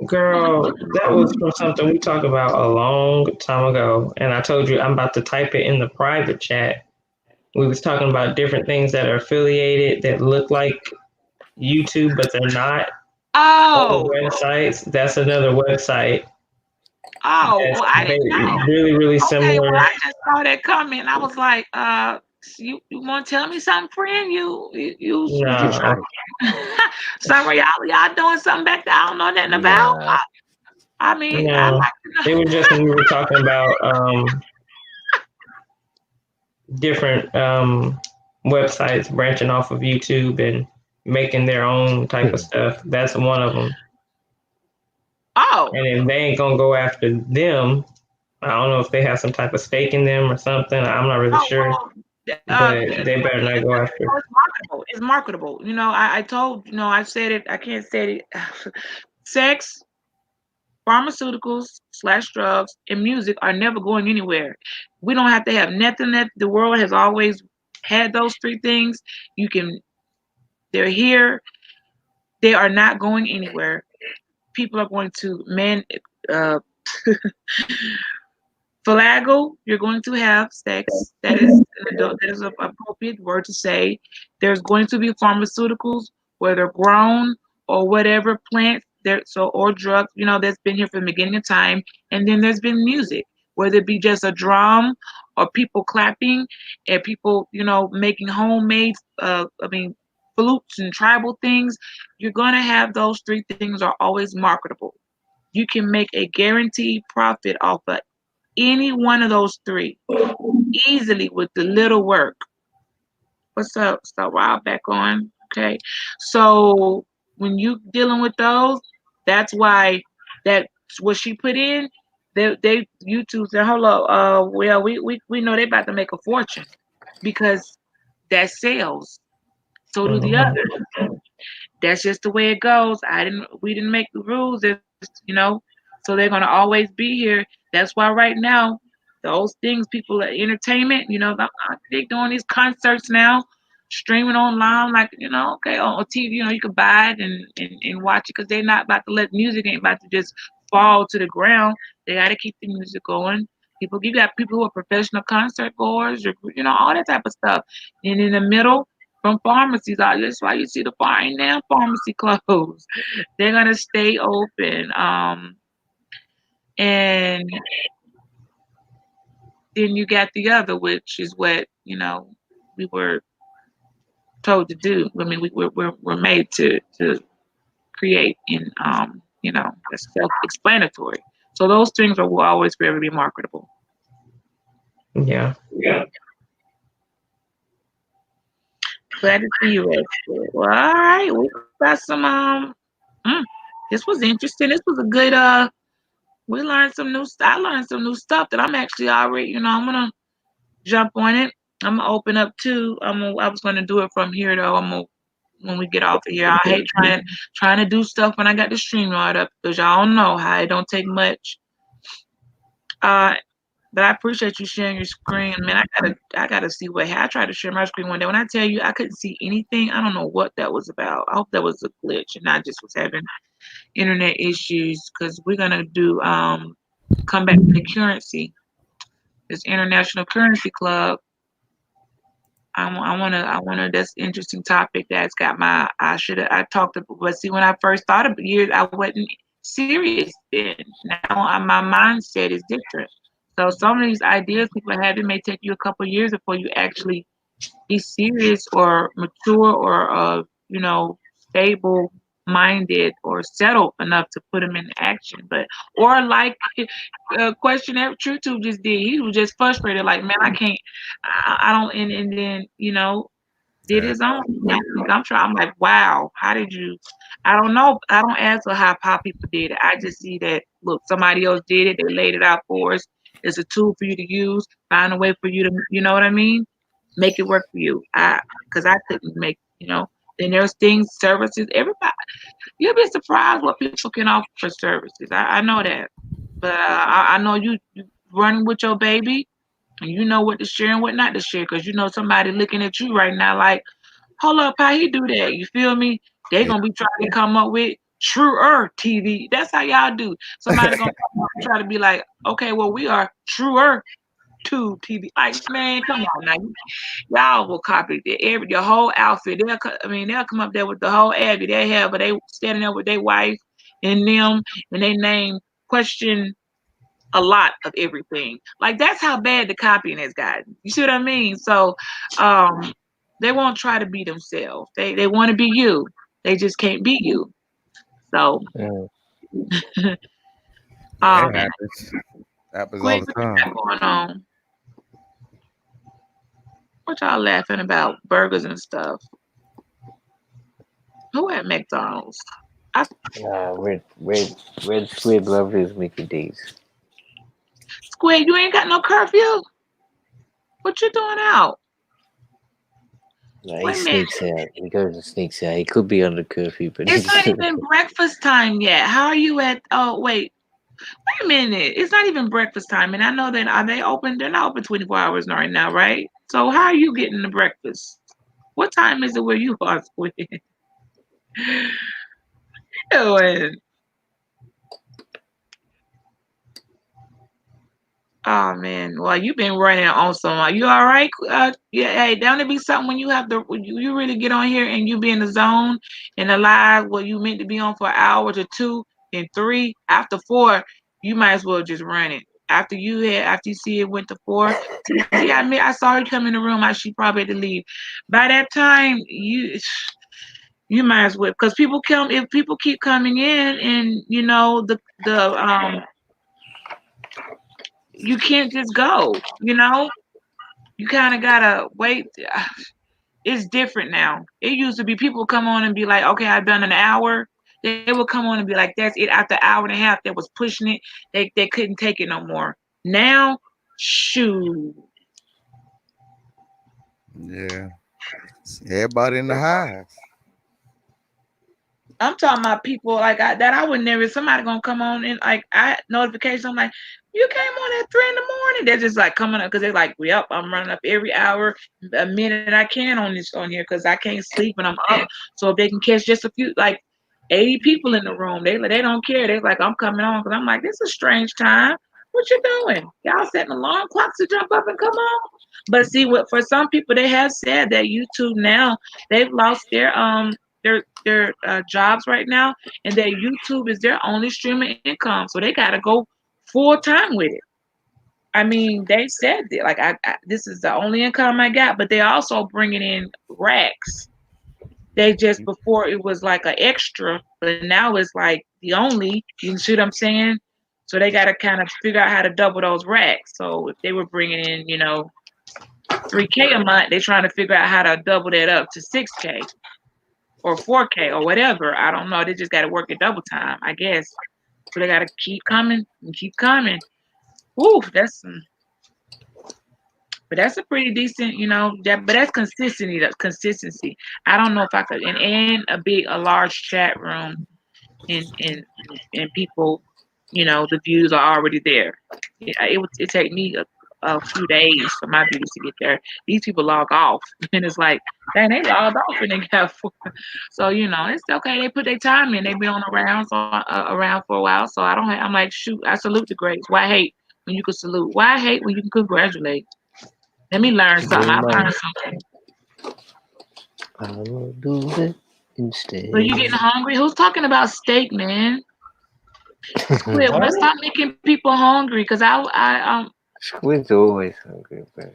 Speaker 5: Girl, that was from something we talked about a long time ago. And I told you I'm about to type it in the private chat. We was talking about different things that are affiliated that look like YouTube, but they're not. Other
Speaker 1: Oh,
Speaker 5: websites. That's another website
Speaker 1: oh,
Speaker 5: that's
Speaker 1: well, I didn't know.
Speaker 5: really, really
Speaker 1: Okay, well,
Speaker 5: similar.
Speaker 1: I just saw that comment. And I was like, you want to tell me something, friend? What you
Speaker 5: No,
Speaker 1: trying? Sorry, y'all doing something back there I don't know nothing about.
Speaker 2: Yeah.
Speaker 1: I mean, I
Speaker 5: no.
Speaker 1: like to
Speaker 5: It
Speaker 1: know.
Speaker 5: was just when we were talking about different websites branching off of YouTube and making their own type of stuff. That's one of them.
Speaker 1: Oh,
Speaker 5: And if they ain't gonna go after them, I don't know if they have some type of stake in them or something. I'm not really
Speaker 1: oh
Speaker 5: sure,
Speaker 1: well,
Speaker 5: but
Speaker 1: it's
Speaker 5: they better not go after.
Speaker 1: marketable. It's marketable. I told I said it. I can't say it. Sex, pharmaceuticals slash drugs, and music are never going anywhere. We don't have to have nothing that the world has always had. Those three things. You can. They're here. They are not going anywhere. People are going to uh, Flagle, you're going to have sex. That is an adult, that is an appropriate word to say. There's going to be pharmaceuticals, whether grown or whatever plants there, so or drugs. That's been here from the beginning of time. And then there's been music, whether it be just a drum or people clapping and people, making homemade. Flutes and tribal things. You're gonna have those three things are always marketable. You can make a guaranteed profit off of any one of those three easily with the little work. What's up? So Rob back on. Okay. So when you dealing with those, that's why that's what she put in. They YouTube said, hello, well, we know they about to make a fortune because that sells. So do the
Speaker 5: Mhm.
Speaker 1: others. That's just the way it goes. We didn't make the rules. So they're gonna always be here. That's why right now, those things, people are entertainment. They're doing these concerts now, streaming online, like okay, on TV. You can buy it and watch it because they're not about to let music ain't about to just fall to the ground. They got to keep the music going. You got people who are professional concert goers, or all that type of stuff. And in the middle, from pharmacies, that's why you see the fine now pharmacy closed. They're gonna stay open. And then you got the other, which is what we were told to do. I mean, we're made to create, and that's self-explanatory. So those things will always forever be marketable.
Speaker 5: Yeah.
Speaker 1: Glad to see you, Esther. Well, all right, we got some. Mm, this was interesting. This was a good. We learned some new. I learned some new stuff that I'm actually already. I'm gonna jump on it. I'm gonna open up too. I was gonna do it from here though. When we get off of here. I hate trying to do stuff when I got the stream right up because y'all don't know how it don't take much. Uh, but I appreciate you sharing your screen. Man, I gotta see what I tried to share my screen one day. When I tell you I couldn't see anything, I don't know what that was about. I hope that was a glitch and I just was having internet issues because we're gonna do come back to the currency, this international currency club. I wanna. That's an interesting topic. That's got my. I talked. But see, when I first thought of years, I wasn't serious then. Now my mindset is different. So some of these ideas people have, it may take you a couple of years before you actually be serious or mature or stable minded or settled enough to put them in action. But or like question that True Tube just did, he was just frustrated, like, man, I can't, I don't, and then did
Speaker 4: Yeah.
Speaker 1: his own. I'm trying. I'm like, wow, how did you? I don't know. I don't ask for how people did it. I just see that, look, somebody else did it. They laid it out for us. It's a tool for you to use. Find a way for you to, you know what I mean? Make it work for you. Because I couldn't make, Then there's things, services. Everybody, you'll be surprised what people can offer for services. I know that, but I know you running with your baby, and you know what to share and what not to share, because you know somebody looking at you right now like, hold up, how he do that? You feel me? They
Speaker 4: Yeah.
Speaker 1: gonna be trying to come up with truer TV. That's how y'all do. Somebody gonna come up and try to be like, okay, well, we are truer tube TV. Like, man, come on now. Y'all will copy your whole outfit. They'll come up there with the whole Abby they have, but they standing there with their wife and them, and they name question a lot of everything. Like, that's how bad the copying has gotten. You see what I mean? So, um, they won't try to be themselves. They want to be you. They just can't be you. So,
Speaker 2: Mm.
Speaker 4: Yeah,
Speaker 1: oh
Speaker 4: it
Speaker 1: man,
Speaker 4: happens. Happens all
Speaker 1: Queen,
Speaker 4: the
Speaker 1: what you
Speaker 4: time.
Speaker 1: got going on? What y'all laughing about? Burgers and stuff. Who at McDonald's? I
Speaker 2: Red Squid love his Mickey D's.
Speaker 1: Squid, you ain't got no curfew. What you doing out?
Speaker 2: No, he
Speaker 1: Wait a minute.
Speaker 2: sneaks out. He goes and sneaks out. He could be under curfew, but
Speaker 1: It's
Speaker 2: he's
Speaker 1: not even breakfast time yet. How are you at? Oh wait, wait a minute. It's not even breakfast time, and I know that are they open? They're not open 24 hours right now, right? So how are you getting the breakfast? What time is it where you are, Squid? Doing? Oh man, well you've been running on some. Are you all right? Yeah, hey, don't it be something when you have to when you really get on here and you be in the zone and alive where you meant to be on for an hour to two and three after four, you might as well just run it. After you see it went to four. See, I mean, I saw her come in the room. She probably had to leave. By that time, you might as well, because people come if people keep coming in and the you can't just go. You kind of gotta wait. It's different now. It used to be people come on and be like, okay, I've done an hour. They would come on and be like, that's it. After an hour and a half, they was pushing it. They couldn't take it no more. Now, shoot,
Speaker 4: Yeah. Everybody in the hive.
Speaker 1: I'm talking about people like that I would never. Somebody gonna come on and like I notification. I'm like, you came on at 3 in the morning. They're just like coming up because they're like, yep, I'm running up every hour, a minute I can on here because I can't sleep and I'm up. So if they can catch just a few, like 80 people in the room, they don't care. They're like, I'm coming on because I'm like, this is a strange time. What you doing? Y'all setting alarm clocks to jump up and come on? But see, what for some people they have said that YouTube now they've lost their jobs right now, and that YouTube is their only stream of income. So they got to go full time with it. I mean, they said that like this is the only income I got, but they also bringing in racks. They just before it was like an extra, but now it's like the only. You see what I'm saying? So they got to kind of figure out how to double those racks. So if they were bringing in, 3K a month, they're trying to figure out how to double that up to 6K or 4K or whatever. I don't know. They just got to work it double time, I guess. So they got to keep coming and keep coming. Woo, but that's a pretty decent, but that's consistency. That's consistency. I don't know if I could, and a large chat room, and people, the views are already there. It take me a few days for my views to get there. These people log off, and it's like, dang, they logged off and they got four. So it's okay. They put their time in. They've been on around for a while. So I don't. I'm like, shoot. I salute the greats. Why hate when you can salute? Why hate when you can congratulate? Let me learn something.
Speaker 2: Don't
Speaker 1: I
Speaker 2: mind.
Speaker 1: learned something.
Speaker 2: I will do it
Speaker 1: So you
Speaker 2: instead.
Speaker 1: getting hungry? Who's talking about steak, man? Squid,
Speaker 5: All
Speaker 1: well,
Speaker 5: right.
Speaker 1: stop making people hungry. Cause
Speaker 2: Squid's always hungry, man.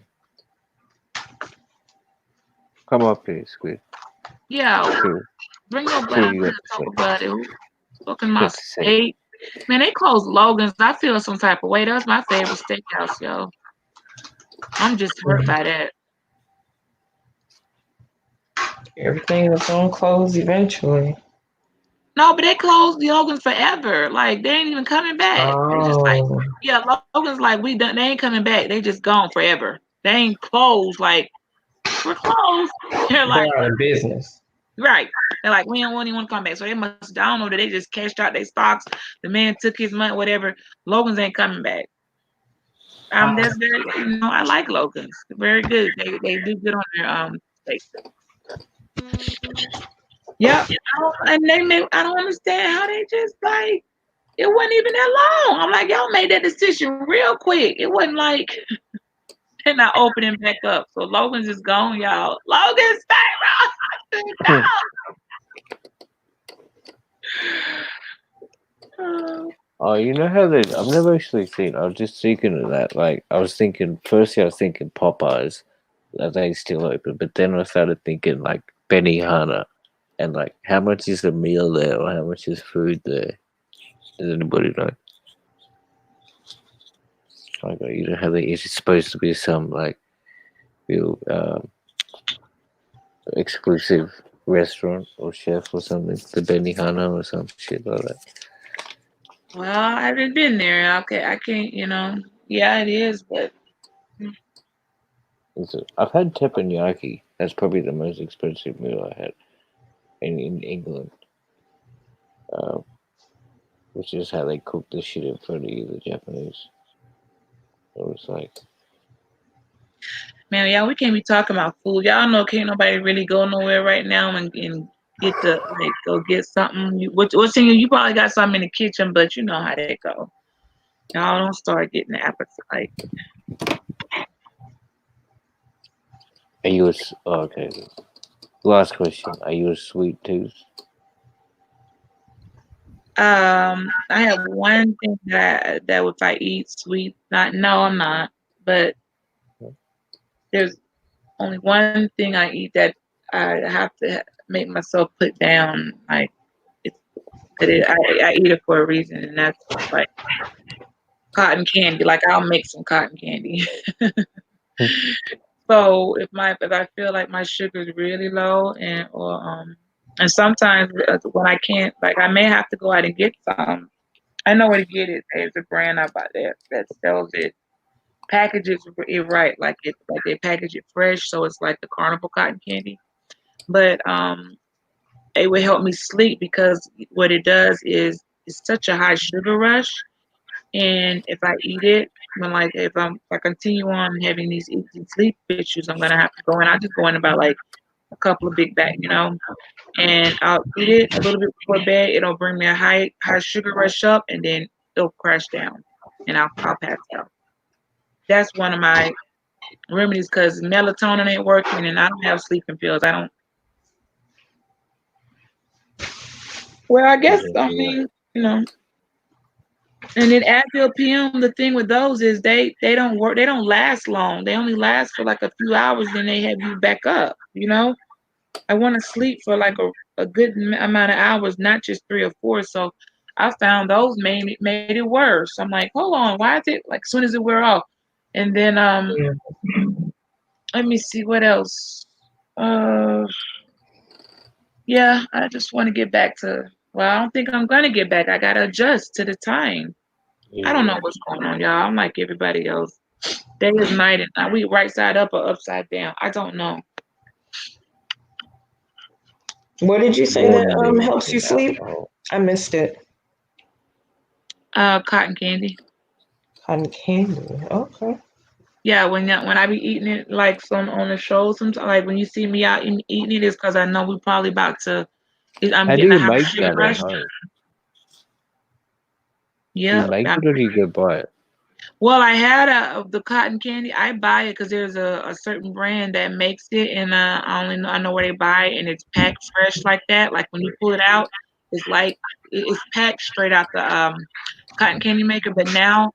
Speaker 2: Come up here, Squid.
Speaker 1: yeah,
Speaker 2: See,
Speaker 1: bring your butt
Speaker 2: see what
Speaker 1: up
Speaker 2: you
Speaker 1: here,
Speaker 2: got to say.
Speaker 1: talk about it. Who talking
Speaker 2: You
Speaker 1: about
Speaker 2: got to say.
Speaker 1: steak? Man, they closed Logan's. I feel some type of way. That was my favorite steakhouse, yo. I'm just hurt by that.
Speaker 5: Everything is gonna close eventually.
Speaker 1: No, but they closed the Logan's forever. Like they ain't even coming back. They just like,
Speaker 5: Oh,
Speaker 1: yeah, Logan's like we done. They ain't coming back. They just gone forever. They ain't closed. Like we're closed. They're like,
Speaker 5: they're out of business.
Speaker 1: right. They're like, we don't even want to come back. So they must. I don't know that they just cashed out their stocks. The man took his money, whatever. Logan's ain't coming back. That's very. I like Logan's. They're very good. They do good on their steak. Yep. And they make. I don't understand how they just like. It wasn't even that long. I'm like, y'all made that decision real quick. It wasn't like they're not opening back up. So Logan's is gone, y'all. Logan's stay no.
Speaker 2: Oh, you know how they? I've never actually seen. I was just thinking of that. Like, I was thinking. Firstly, I was thinking Popeyes, that they still open. But then I started thinking like Benihana, and like how much is a meal there, or how much is food there? Does anybody know? Like, you know how they is supposed to be some like real exclusive restaurant or chef or something, the Benihana or some shit like that.
Speaker 1: Well, I haven't been there. Okay, I can't. Yeah, it is, but
Speaker 2: I've had teppanyaki. That's probably the most expensive meal I had in England, uh, which is how they cook the shit in front of you, the Japanese. It was like,
Speaker 1: man, yeah, we can't be talking about food. Y'all know can't nobody really go nowhere right now and get the like go get something. What's in you probably got something in the kitchen, but you know how that go. Y'all don't start getting the appetite.
Speaker 2: are you a, oh, okay. Last question. Are you a sweet tooth?
Speaker 1: I have one thing that if I eat sweet, not no, I'm not. But there's only one thing I eat that I have to make myself put down. Like it's, I eat it for a reason, and that's like cotton candy. Like I'll make some cotton candy. So if I feel like my sugar is really low and sometimes when I can't like I may have to go out and get some. I know where to get it. There's a brand I buy there that sells it, packages it right, like they package it fresh, so it's like the carnival cotton candy. But it would help me sleep because what it does is it's such a high sugar rush, and if I eat it, if I continue on having these easy sleep issues, I'm gonna have to go in. I just go in about like a couple of big bags, and I'll eat it a little bit before bed. It'll bring me a high sugar rush up, and then it'll crash down, and I'll pass out. That's one of my remedies because melatonin ain't working, and I don't have sleeping pills. I don't. Well, I guess I mean you know. And then Advil PM, the thing with those is they don't work. They don't last long. They only last for like a few hours. Then they have you back up. I want to sleep for like a good amount of hours, not just 3 or 4. So I found those made it worse. I'm like, hold on, why is it like as soon as it wear off? And then
Speaker 5: Yeah.
Speaker 1: let me see what else. Uh, yeah, I just want to get back to. Well, I don't think I'm gonna get back. I gotta adjust to the time. I don't
Speaker 2: Yeah.
Speaker 1: know what's going on, y'all. I'm like everybody else. Day is night, and are we right side up or upside down? I don't know.
Speaker 5: What did you say that
Speaker 2: Morning is
Speaker 5: helps you
Speaker 2: in
Speaker 5: sleep?
Speaker 2: alcohol.
Speaker 5: I missed it.
Speaker 1: Cotton candy.
Speaker 5: Cotton candy. Okay.
Speaker 1: Yeah, when I be eating it like some on the show, sometimes like when you see me out eating it, is because I know we probably about to. I'm
Speaker 2: How do
Speaker 1: getting a
Speaker 2: you
Speaker 1: high
Speaker 2: make
Speaker 1: sugar
Speaker 2: that at
Speaker 1: rush.
Speaker 2: home? Do you
Speaker 1: Yeah.
Speaker 2: make it or do you go buy it?
Speaker 1: Well, I had of the cotton candy. I buy it because there's a certain brand that makes it, and I know where they buy it, and it's packed fresh like that. Like when you pull it out, It's like it's packed straight out the cotton candy maker. But now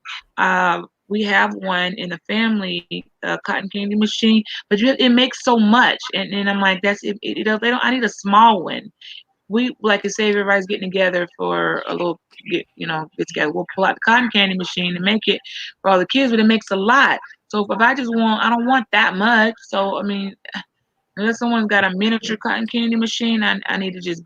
Speaker 1: we have one in the family, cotton candy machine. But it makes so much, and I'm like, that's it. They don't. I need a small one. We like to say everybody's getting together for a little get together. We'll pull out the cotton candy machine and make it for all the kids, but it makes a lot. So if I just want, I don't want that much. So I mean, unless someone's got a miniature cotton candy machine, I need to just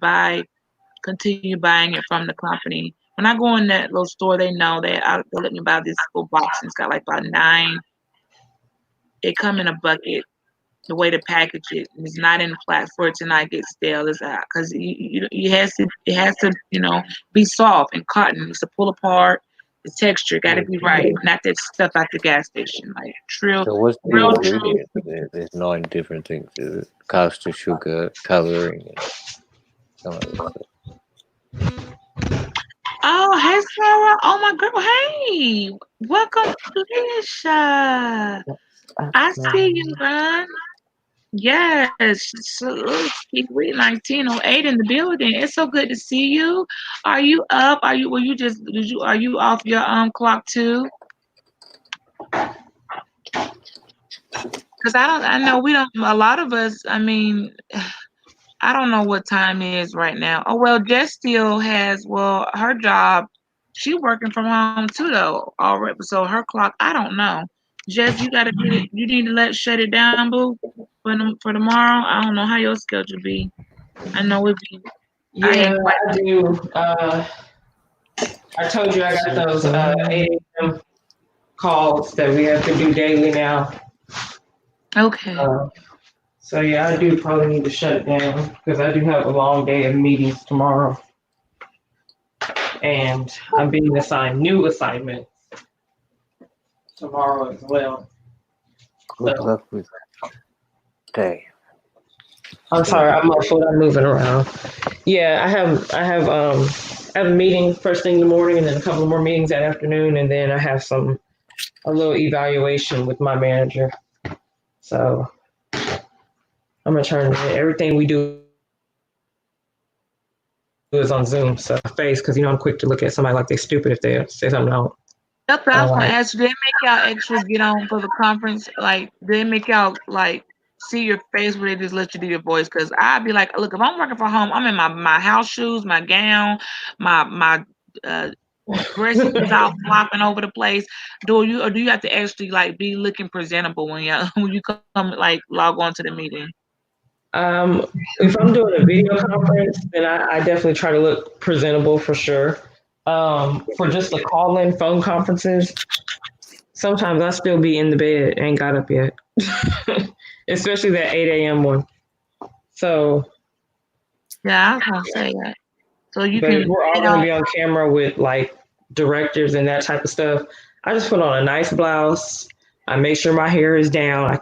Speaker 1: continue buying it from the company. When I go in that little store, they know they'll let me buy this little box, and it's got like about 9. It come in a bucket. The way to package it, it's not in plastic for it to not get stale. Is because it has to be soft and cotton. It's to pull apart. The texture got to be right, not that stuff at the gas station. Like
Speaker 2: So what's the
Speaker 1: real true.
Speaker 2: ingredient? There's 9 different things. Is it caster sugar, coloring, and some other stuff?
Speaker 1: Oh, hey Sarah. Oh my girl. Hey, welcome, Felicia. I see you, man. Yes, so we 1908 in the building. It's so good to see you. Are you up? Are you off your clock too? Because I know we don't, a lot of us, I mean, I don't know what time it is right now. Oh well, Jess still has, well, her job, she working from home too though already. So her clock, I don't know. Jess, you need to shut it down, boo, for tomorrow. I don't know how your schedule be. I know it be. I
Speaker 5: Yeah,
Speaker 1: ain't quite.
Speaker 5: I do. I told you I got those 8 a.m. calls that we have to do daily now.
Speaker 1: Okay.
Speaker 5: So yeah, I do probably need to shut it down because I do have a long day of meetings tomorrow, and I'm being assigned new assignments tomorrow as well.
Speaker 2: Good
Speaker 5: So
Speaker 2: luck with day.
Speaker 5: I'm sorry, I'm muffled. I'm moving around. Yeah, I have a meeting first thing in the morning, and then a couple more meetings that afternoon, and then I have a little evaluation with my manager. So I'm gonna turn everything we do is on Zoom, so face, because I'm quick to look at somebody like they stupid if they say something
Speaker 1: That's what
Speaker 5: I
Speaker 1: I
Speaker 5: don't
Speaker 1: was gonna
Speaker 5: like.
Speaker 1: ask you. Did they make y'all extra get on for the conference? Like, did they make y'all like see your face where they just let you do your voice? Because I'd be like, look, if I'm working from home, I'm in my house shoes, my gown, my dresses is out flopping over the place. Do you have to actually like be looking presentable when you when you come like log on to the meeting?
Speaker 5: Um, if I'm doing a video conference, then I definitely try to look presentable for sure. For just the call-in phone conferences, sometimes I still be in the bed, ain't got up yet, especially that 8 a.m. one. So,
Speaker 1: Yeah, I was gonna say that. So you
Speaker 5: but if
Speaker 1: can,
Speaker 5: we're all
Speaker 1: you
Speaker 5: going to
Speaker 1: know,
Speaker 5: be on camera with like directors and that type of stuff, I just put on a nice blouse. I make sure my hair is down. I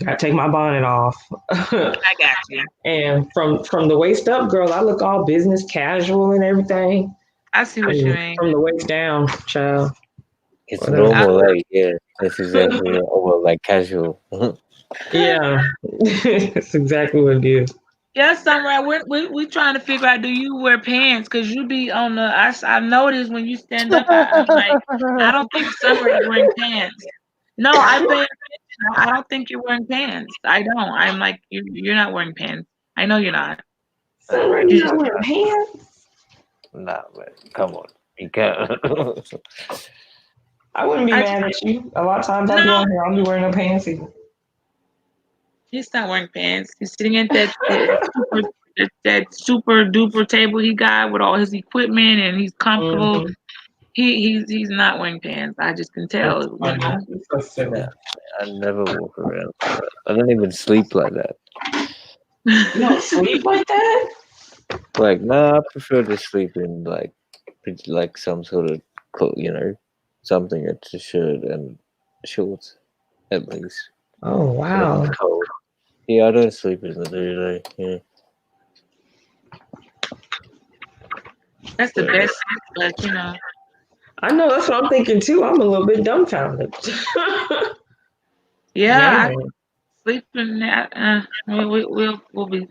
Speaker 5: gotta take my bonnet off.
Speaker 1: I got you.
Speaker 5: And from the waist up, girl, I look all business casual and everything.
Speaker 1: I see what you
Speaker 5: And
Speaker 1: mean.
Speaker 5: from the waist down, child,
Speaker 2: It's
Speaker 5: whatever.
Speaker 1: I,
Speaker 2: normal, like yeah. That's exactly over like casual.
Speaker 5: Yeah, that's exactly what it is.
Speaker 1: yeah, Summer, we trying to figure out, do you wear pants? Because you be on the, I noticed when you stand up, I'm like, I don't think Summer is wearing pants. No, I pay attention. I don't think you're wearing pants. I don't. I'm like, you're not wearing pants. I know you're not.
Speaker 5: Summer,
Speaker 1: You
Speaker 5: you
Speaker 1: just,
Speaker 5: not wearing pants?
Speaker 2: Nah, man, come on, you can't.
Speaker 5: I wouldn't be
Speaker 1: I just,
Speaker 5: mad at you. A lot of times I'll be
Speaker 1: no,
Speaker 5: on here, I'll be wearing no pants either.
Speaker 1: he's not wearing pants. He's sitting at that super duper table he got with all his equipment, and he's comfortable.
Speaker 5: Mm-hmm.
Speaker 1: He's not wearing pants. I just can
Speaker 5: That's
Speaker 1: tell, you
Speaker 5: funny.
Speaker 1: know.
Speaker 5: It's so
Speaker 2: Nah,
Speaker 5: silly.
Speaker 2: I never walk around like that. I don't even sleep like that.
Speaker 5: You don't sleep like that?
Speaker 2: Like, nah, I prefer to sleep in like some sort of, something, it's a shirt and shorts at least.
Speaker 5: Oh
Speaker 2: When
Speaker 5: wow.
Speaker 2: it's cold. Yeah, I don't sleep in the day. Yeah,
Speaker 1: That's the
Speaker 2: but
Speaker 1: best sense, but
Speaker 5: I know that's what I'm thinking too. I'm a little bit dumbfounded.
Speaker 1: yeah, I
Speaker 5: Man.
Speaker 1: sleep in that. We'll be.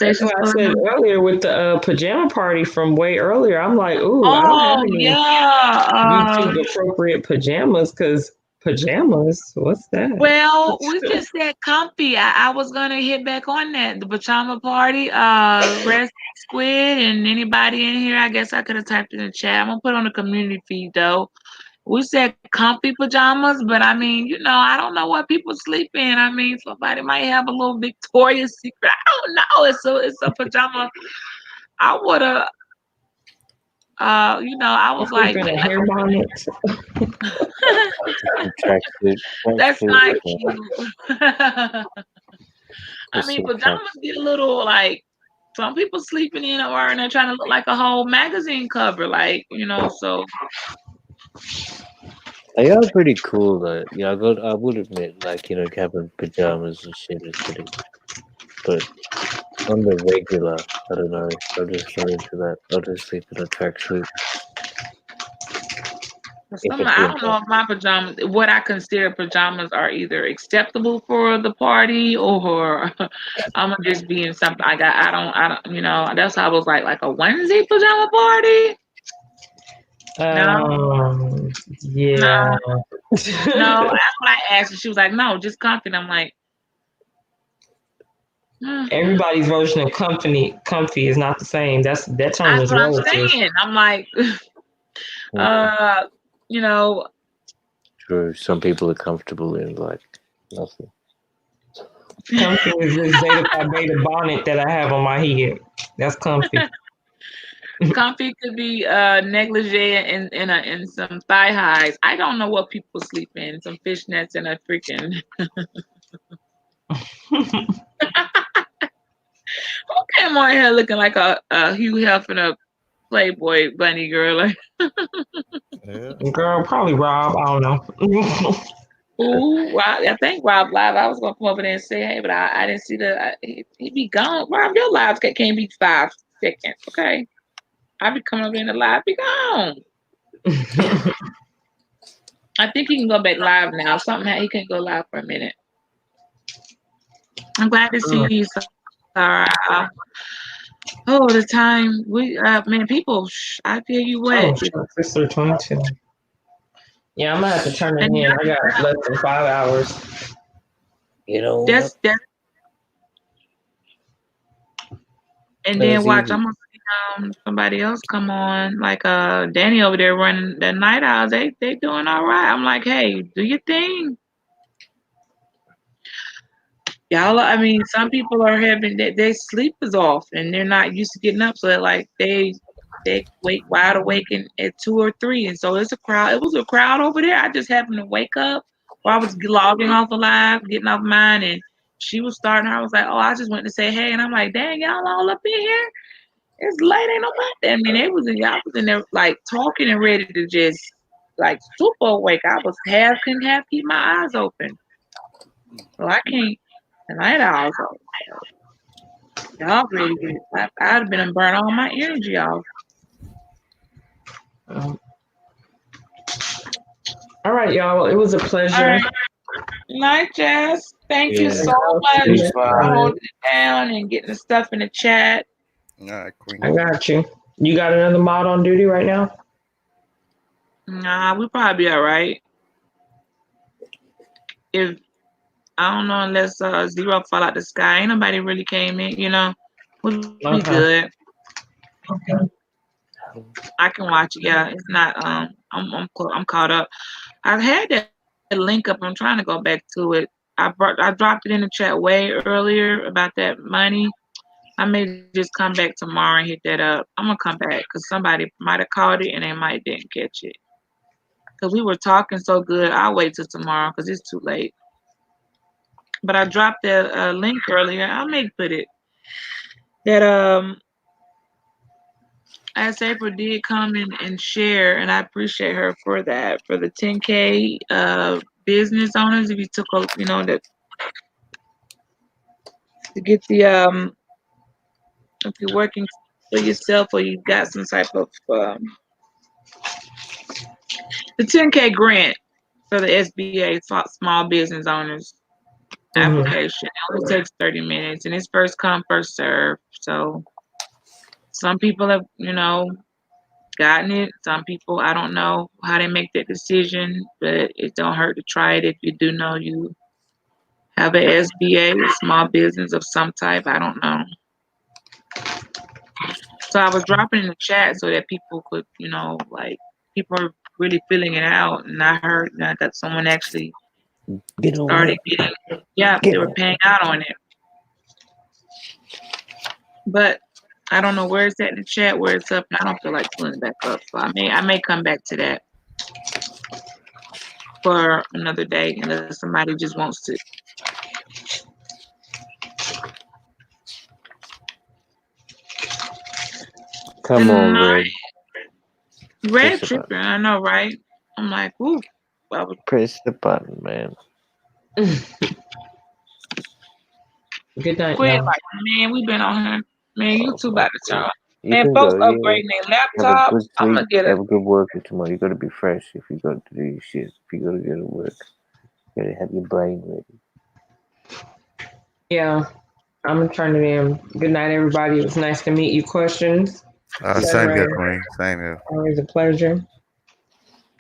Speaker 5: That's why
Speaker 1: Conversations
Speaker 5: I
Speaker 1: for the
Speaker 5: said
Speaker 1: night.
Speaker 5: earlier with the pajama party from way earlier. I'm like, ooh, I don't have
Speaker 1: Oh
Speaker 5: any
Speaker 1: yeah.
Speaker 5: YouTube appropriate pajamas because pajamas, what's that?
Speaker 1: Well, we just said comfy. I was gonna hit back on that. The pajama party, Red Squid and anybody in here, I guess I could have typed in the chat. I'm gonna put on the community feed though. We said comfy pajamas, but I mean, I don't know what people sleep in. I mean, somebody might have a little Victoria's Secret. I don't know. It's a pajama. I would have, I
Speaker 5: I
Speaker 1: was
Speaker 5: sleep
Speaker 1: like,
Speaker 5: in
Speaker 1: wait,
Speaker 5: a hair bonnet.
Speaker 2: Just a tracksuit,
Speaker 1: that's
Speaker 2: tracksuit,
Speaker 1: not cute. I
Speaker 2: just
Speaker 1: mean,
Speaker 2: a track.
Speaker 1: pajamas get a little like some people sleeping in or and they're trying to look like a whole magazine cover, like so
Speaker 2: They are pretty cool though. Yeah, I would admit, like having pajamas and shit is pretty. But on the regular, I don't know. I'm just not into that. I'll just sleep in a tracksuit if
Speaker 1: some
Speaker 2: it's
Speaker 1: I don't
Speaker 2: winter.
Speaker 1: know if my pajamas what I consider pajamas are either acceptable for the party or I'm gonna just be in something I don't that's how I was like a onesie pajama party. No,
Speaker 5: Yeah.
Speaker 1: no, no. That's what I asked her. She was like, no, just comfy. And I'm like, "Hmm."
Speaker 5: Everybody's version of comfy is not the same. That term
Speaker 1: That's
Speaker 5: is
Speaker 1: what I'm
Speaker 5: relative.
Speaker 1: saying. I'm like,
Speaker 2: Mm,
Speaker 1: uh, you know,
Speaker 2: true. Some people are comfortable in like nothing.
Speaker 5: Comfy is this Zeta Phi Beta bonnet that I have on my head. That's comfy.
Speaker 1: comfy could be negligee and some thigh highs. I don't know what people sleep in. Some fishnets and a freaking who came on here looking like a Hugh Hefner Playboy bunny girl. Like,
Speaker 4: Yeah.
Speaker 5: Girl, probably Rob. I don't know.
Speaker 1: ooh, I think Rob live. I was gonna come over there and say hey, but I didn't see he be gone. Rob, your lives can't be 5 seconds, okay? I be coming over in the live, be gone. I think he can go back live now. Something he can go live for a minute. I'm glad to see you, Sarah. Oh, the time man, people, I feel you
Speaker 5: Oh,
Speaker 1: wet.
Speaker 5: shit, 6:22. Yeah, I'm gonna have to turn it
Speaker 1: And
Speaker 5: in. I got less than 5 hours.
Speaker 2: You know what?
Speaker 1: that's and then
Speaker 2: That's
Speaker 1: watch.
Speaker 2: easy.
Speaker 1: I'm gonna see somebody else come on, like Danny over there running the night hours. They doing all right. I'm like, hey, do your thing. Y'all, I mean, some people are having their sleep is off and they're not used to getting up, so they're like they wake wide awake at 2 or 3, and so it's a crowd. It was a crowd over there. I just happened to wake up, or I was logging off a live, getting off mine, and she was starting. I was like, oh, I just went to say hey, and I'm like, dang, y'all all up in here. It's late, ain't nobody. I mean, y'all was in there like talking and ready to just like super awake. I was couldn't half keep my eyes open, so I can't. The night owls. Y'all ready to get I'd have been and burn all my energy off.
Speaker 5: Um, all right, y'all. It was a
Speaker 1: All
Speaker 5: pleasure.
Speaker 1: right. Night, Jess. Thank you
Speaker 2: Yeah.
Speaker 1: so
Speaker 5: I'll see
Speaker 1: much
Speaker 5: you
Speaker 2: Peace,
Speaker 5: next
Speaker 1: for
Speaker 2: man.
Speaker 5: time.
Speaker 1: holding it down and getting the stuff in the chat.
Speaker 4: All right, Queen.
Speaker 5: I got you. You got another mod on duty right now?
Speaker 1: Nah, we probably be all right. If I don't know, unless zero fall out the sky, ain't nobody really came in. We'll be
Speaker 5: Okay.
Speaker 1: good. I can watch it. Yeah, it's not. I'm caught up. I had that link up. I'm trying to go back to it. I dropped it in the chat way earlier about that money. I may just come back tomorrow and hit that up. I'm gonna come back because somebody might have caught it and they might didn't catch it. Because we were talking so good. I'll wait till tomorrow because it's too late. But I dropped the link earlier. I may put it that as April did come in and share, and I appreciate her for that. For the 10K business owners, if you took a to get the if you're working for yourself or you got some type of the 10K grant for the SBA small business owners.
Speaker 5: Mm-hmm.
Speaker 1: application. It only takes 30 minutes and it's first come, first serve. So some people have, gotten it. Some people, I don't know how they make that decision, but it don't hurt to try it if you do know you have a SBA, small business of some type. I don't know. So I was dropping in the chat so that people could, like people are really filling it out. And I heard that someone actually
Speaker 2: Get on
Speaker 1: started
Speaker 2: it.
Speaker 1: getting, yeah, they
Speaker 2: Get
Speaker 1: were
Speaker 2: on
Speaker 1: paying out on it. But I don't know where it's at in the chat, where it's up, and I don't feel like pulling it back up. So I may come back to that for another day unless somebody just wants to.
Speaker 2: Come on,
Speaker 1: And
Speaker 2: Red.
Speaker 1: red
Speaker 2: Press the button.
Speaker 1: tripping, I know, right? I'm like, ooh, I was
Speaker 2: Press the button, man.
Speaker 5: Good night,
Speaker 1: quit.
Speaker 5: y'all.
Speaker 1: Like, man, we've been on here. Man,
Speaker 2: Oh
Speaker 1: YouTube
Speaker 2: my
Speaker 1: about to
Speaker 2: god.
Speaker 1: turn.
Speaker 2: You
Speaker 1: Man,
Speaker 2: can
Speaker 1: folks
Speaker 2: go, yeah.
Speaker 1: upgrading their
Speaker 2: Have a good
Speaker 1: laptops. I'm
Speaker 2: sleep.
Speaker 1: gonna get
Speaker 2: Have
Speaker 1: it.
Speaker 2: a good work tomorrow. You gotta be fresh if you got to do your shit. If you gotta go to work. You gotta have your brain ready.
Speaker 5: Yeah, I'm gonna turn it in. Good night, everybody. It was nice to meet you. Questions?
Speaker 4: Same
Speaker 5: Sunray,
Speaker 4: here, Queen. Same here.
Speaker 5: always a pleasure.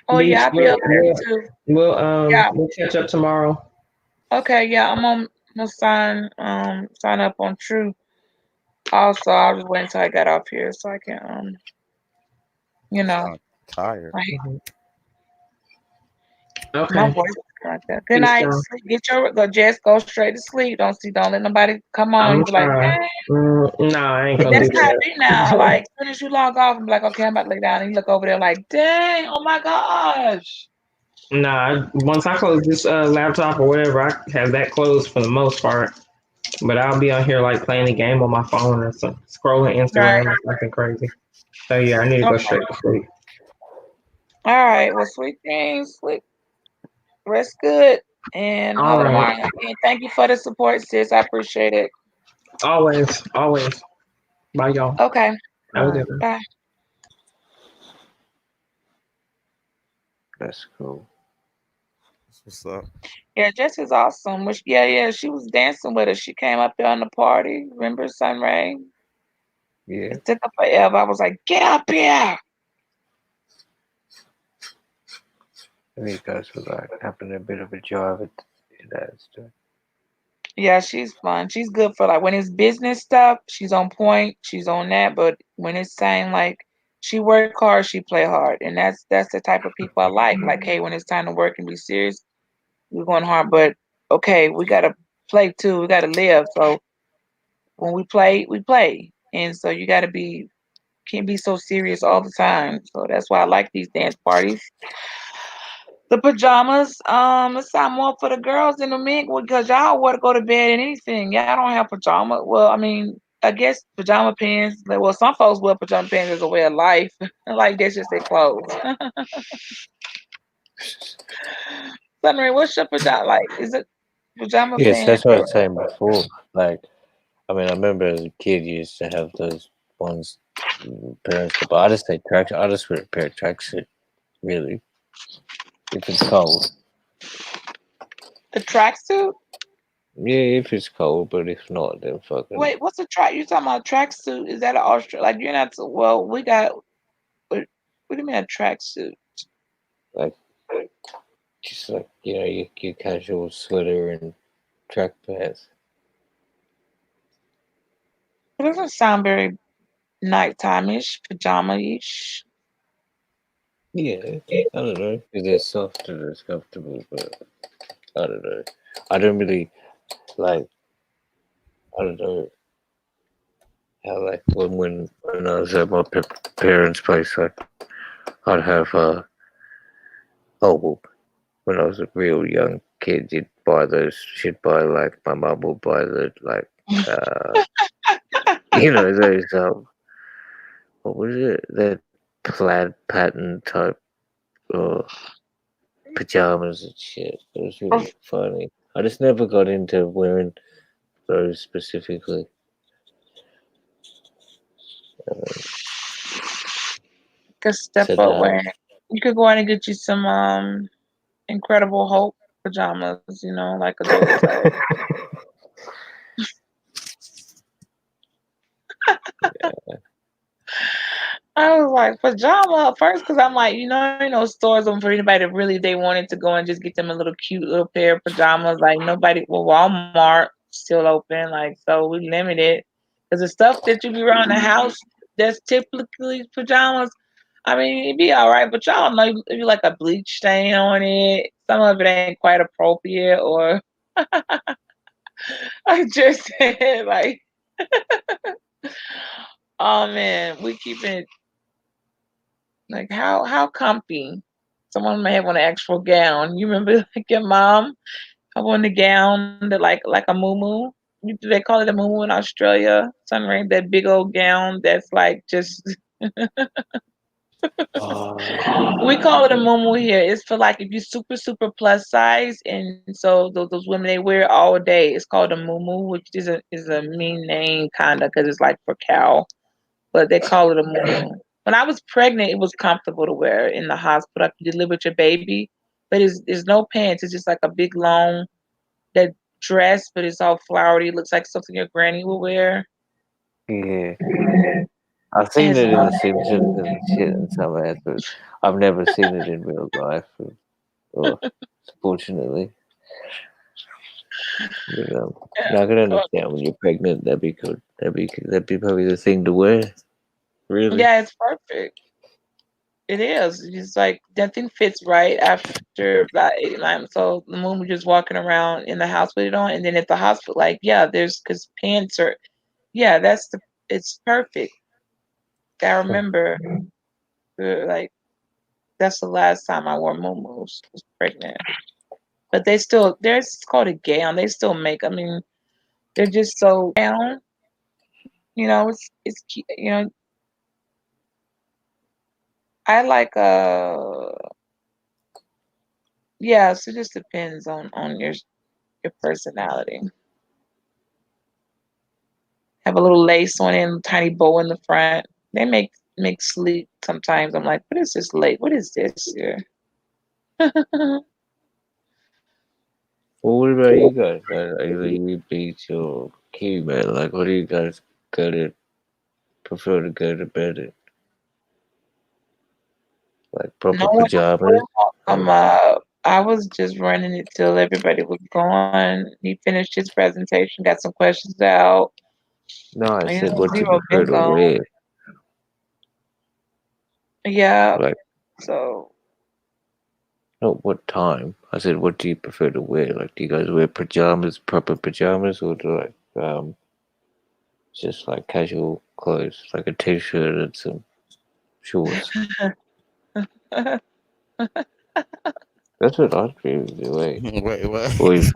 Speaker 1: Oh
Speaker 5: Beach,
Speaker 1: yeah, I'll be up there too. Yeah.
Speaker 5: we'll catch up tomorrow.
Speaker 1: Okay. Yeah, I'm gonna sign up on True. Also, I'll just wait until I get off here so I can you know,
Speaker 4: Sound tired.
Speaker 1: like
Speaker 5: Mhm.
Speaker 1: my
Speaker 5: Okay.
Speaker 1: voice is like that. Good
Speaker 5: Peace,
Speaker 1: night.
Speaker 5: y'all.
Speaker 1: Sleep. Go straight to sleep. Don't let nobody come
Speaker 5: I'm
Speaker 1: on. You
Speaker 5: gonna
Speaker 1: be like,
Speaker 5: try.
Speaker 1: dang.
Speaker 5: No, I ain't
Speaker 1: But
Speaker 5: gonna do
Speaker 1: that's how I
Speaker 5: that.
Speaker 1: be now. Like, as soon as you log off, I'm like, okay, I'm about to lay down. And you look over there like, dang, oh my gosh.
Speaker 5: Nah, once I close this laptop or whatever, I have that closed for the most part. But I'll be on here like playing a game on my phone or some scrolling
Speaker 1: Right.
Speaker 5: Instagram or something crazy. So yeah, I need to go
Speaker 1: Okay.
Speaker 5: straight to sleep.
Speaker 1: All right. Well, sweet dreams. Sleep. Rest good. And
Speaker 5: All
Speaker 1: holla
Speaker 5: right.
Speaker 1: tomorrow. Again, thank you for the support, sis. I appreciate it.
Speaker 5: Always, always. Bye, y'all.
Speaker 1: Okay.
Speaker 5: Have a
Speaker 2: Alright,
Speaker 5: good one.
Speaker 1: Bye.
Speaker 2: that's cool.
Speaker 4: What's up?
Speaker 1: Yeah, Jess is awesome. Which, yeah. She was dancing with us. She came up there on the party. Remember Sunray?
Speaker 2: Yeah.
Speaker 1: It took her forever. I was like, get up here.
Speaker 2: And these guys were like having a bit of a jive at that stuff.
Speaker 1: Yeah, she's fun. She's good for like when it's business stuff, she's on point, she's on that. But when it's saying like she work hard, she play hard. And that's the type of people I like. Like, hey, when it's time to work and be serious, we're going hard. But okay, we gotta play too. We gotta live. So when we play, we play. And so you gotta be can't be so serious all the time. So that's why I like these dance parties. The pajamas, it's not more for the girls than the men because y'all want to go to bed in anything. Y'all don't have pajama. Well, I mean, I guess pajama pants. Well, some folks wear pajama pants as a way of life. Like that's just their clothes. Sunray, what's your pajama like? Is it pajama
Speaker 2: Yes,
Speaker 1: pants
Speaker 2: that's what I
Speaker 1: or
Speaker 2: was saying before. Like, I mean, I remember as a kid, you used to have those ones parents could buy. I just say tracks. I just wear a pair of tracksuit, really, if it's cold.
Speaker 1: the tracksuit?
Speaker 2: Yeah, if it's cold, but if not, then fucking
Speaker 1: Wait, what's a track? You talking about tracksuit? Is that an Australian? Like you're not. Well, we got. What do you mean a tracksuit?
Speaker 2: like just like your casual sweater and track pants.
Speaker 1: It doesn't sound very nighttime-ish, pajama-ish.
Speaker 2: Yeah, I don't know. 'Cause they're soft and it's comfortable, but I don't know. I don't really like. I don't know how like when I was at my parents' place, like I'd have oh well, when I was a real young kid, you'd buy those. She'd buy like my mum would buy the like uh those what was it, that plaid pattern type uh pajamas and shit. It was really funny. I just never got into wearing those specifically.
Speaker 1: Could step
Speaker 2: Said
Speaker 1: up
Speaker 2: that.
Speaker 1: wearing it. You could go in and get you some Incredible Hope. pajamas, like adults. I was like, pajama first, because I'm like, stores open for anybody that really they wanted to go and just get them a little cute little pair of pajamas. Like nobody, well, Walmart still open, like so we limited because the stuff that you be around the house that's typically pajamas. I mean, it'd be all right, but y'all know it'd be like a bleach stain on it. Some of it ain't quite appropriate, or I just said like, oh man, we keep it like how comfy. Someone may have on an actual gown. You remember like your mom have on the gown that like a muumuu. They call it a muumuu in Australia. Sunray, that big old gown that's like just
Speaker 2: Oh,
Speaker 1: we call it a muumuu here. It's for like if you super plus size, and so those women they wear it all day. It's called a muumuu, which is a mean name kinda because it's like for cow, but they call it a muumuu. When I was pregnant, it was comfortable to wear in the hospital. I could deliver your baby, but it's no pants. It's just like a big long that dress, but it's all flowery. It looks like something your granny would wear.
Speaker 2: yeah. I've
Speaker 1: And
Speaker 2: seen
Speaker 1: it's
Speaker 2: it in The Simpsons and shit and some ads, but I've never seen it in real life. Oh, fortunately, but I can understand when you're pregnant. That'd be good. That'd be probably the thing to wear. Really.
Speaker 1: yeah, it's perfect. It is. It's like nothing fits right after about 8 9. So the moon was just walking around in the house with it on, and then at the hospital, like yeah, there's because pants are yeah, it's perfect. I remember like that's the last time I wore muumuus was pregnant. But there's called a gown. They still make. I mean, they're just so gown. It's I like yeah. So it just depends on your personality. Have a little lace on it and a tiny bow in the front. They make sleep sometimes. I'm like, what is this lace? What is this here?
Speaker 2: Well, what about you guys? Either you beat your key, man. Like, what do you guys prefer to go to bed in? Like
Speaker 1: No
Speaker 2: proper
Speaker 1: one was
Speaker 2: pajamas?
Speaker 1: still
Speaker 2: Or,
Speaker 1: come up. I was just running it till everybody was gone. He finished his presentation, got some questions out.
Speaker 2: no, I said, what do you
Speaker 1: Zero
Speaker 2: prefer
Speaker 1: been
Speaker 2: to
Speaker 1: gone.
Speaker 2: wear?
Speaker 1: Yeah.
Speaker 2: Like,
Speaker 1: So
Speaker 2: not what time. I said, what do you prefer to wear? Like, do you guys wear pajamas, proper pajamas, or do just like casual clothes, like a t-shirt and some shorts? That's what I'd really do. Wait,
Speaker 4: Wait, what?
Speaker 2: or if,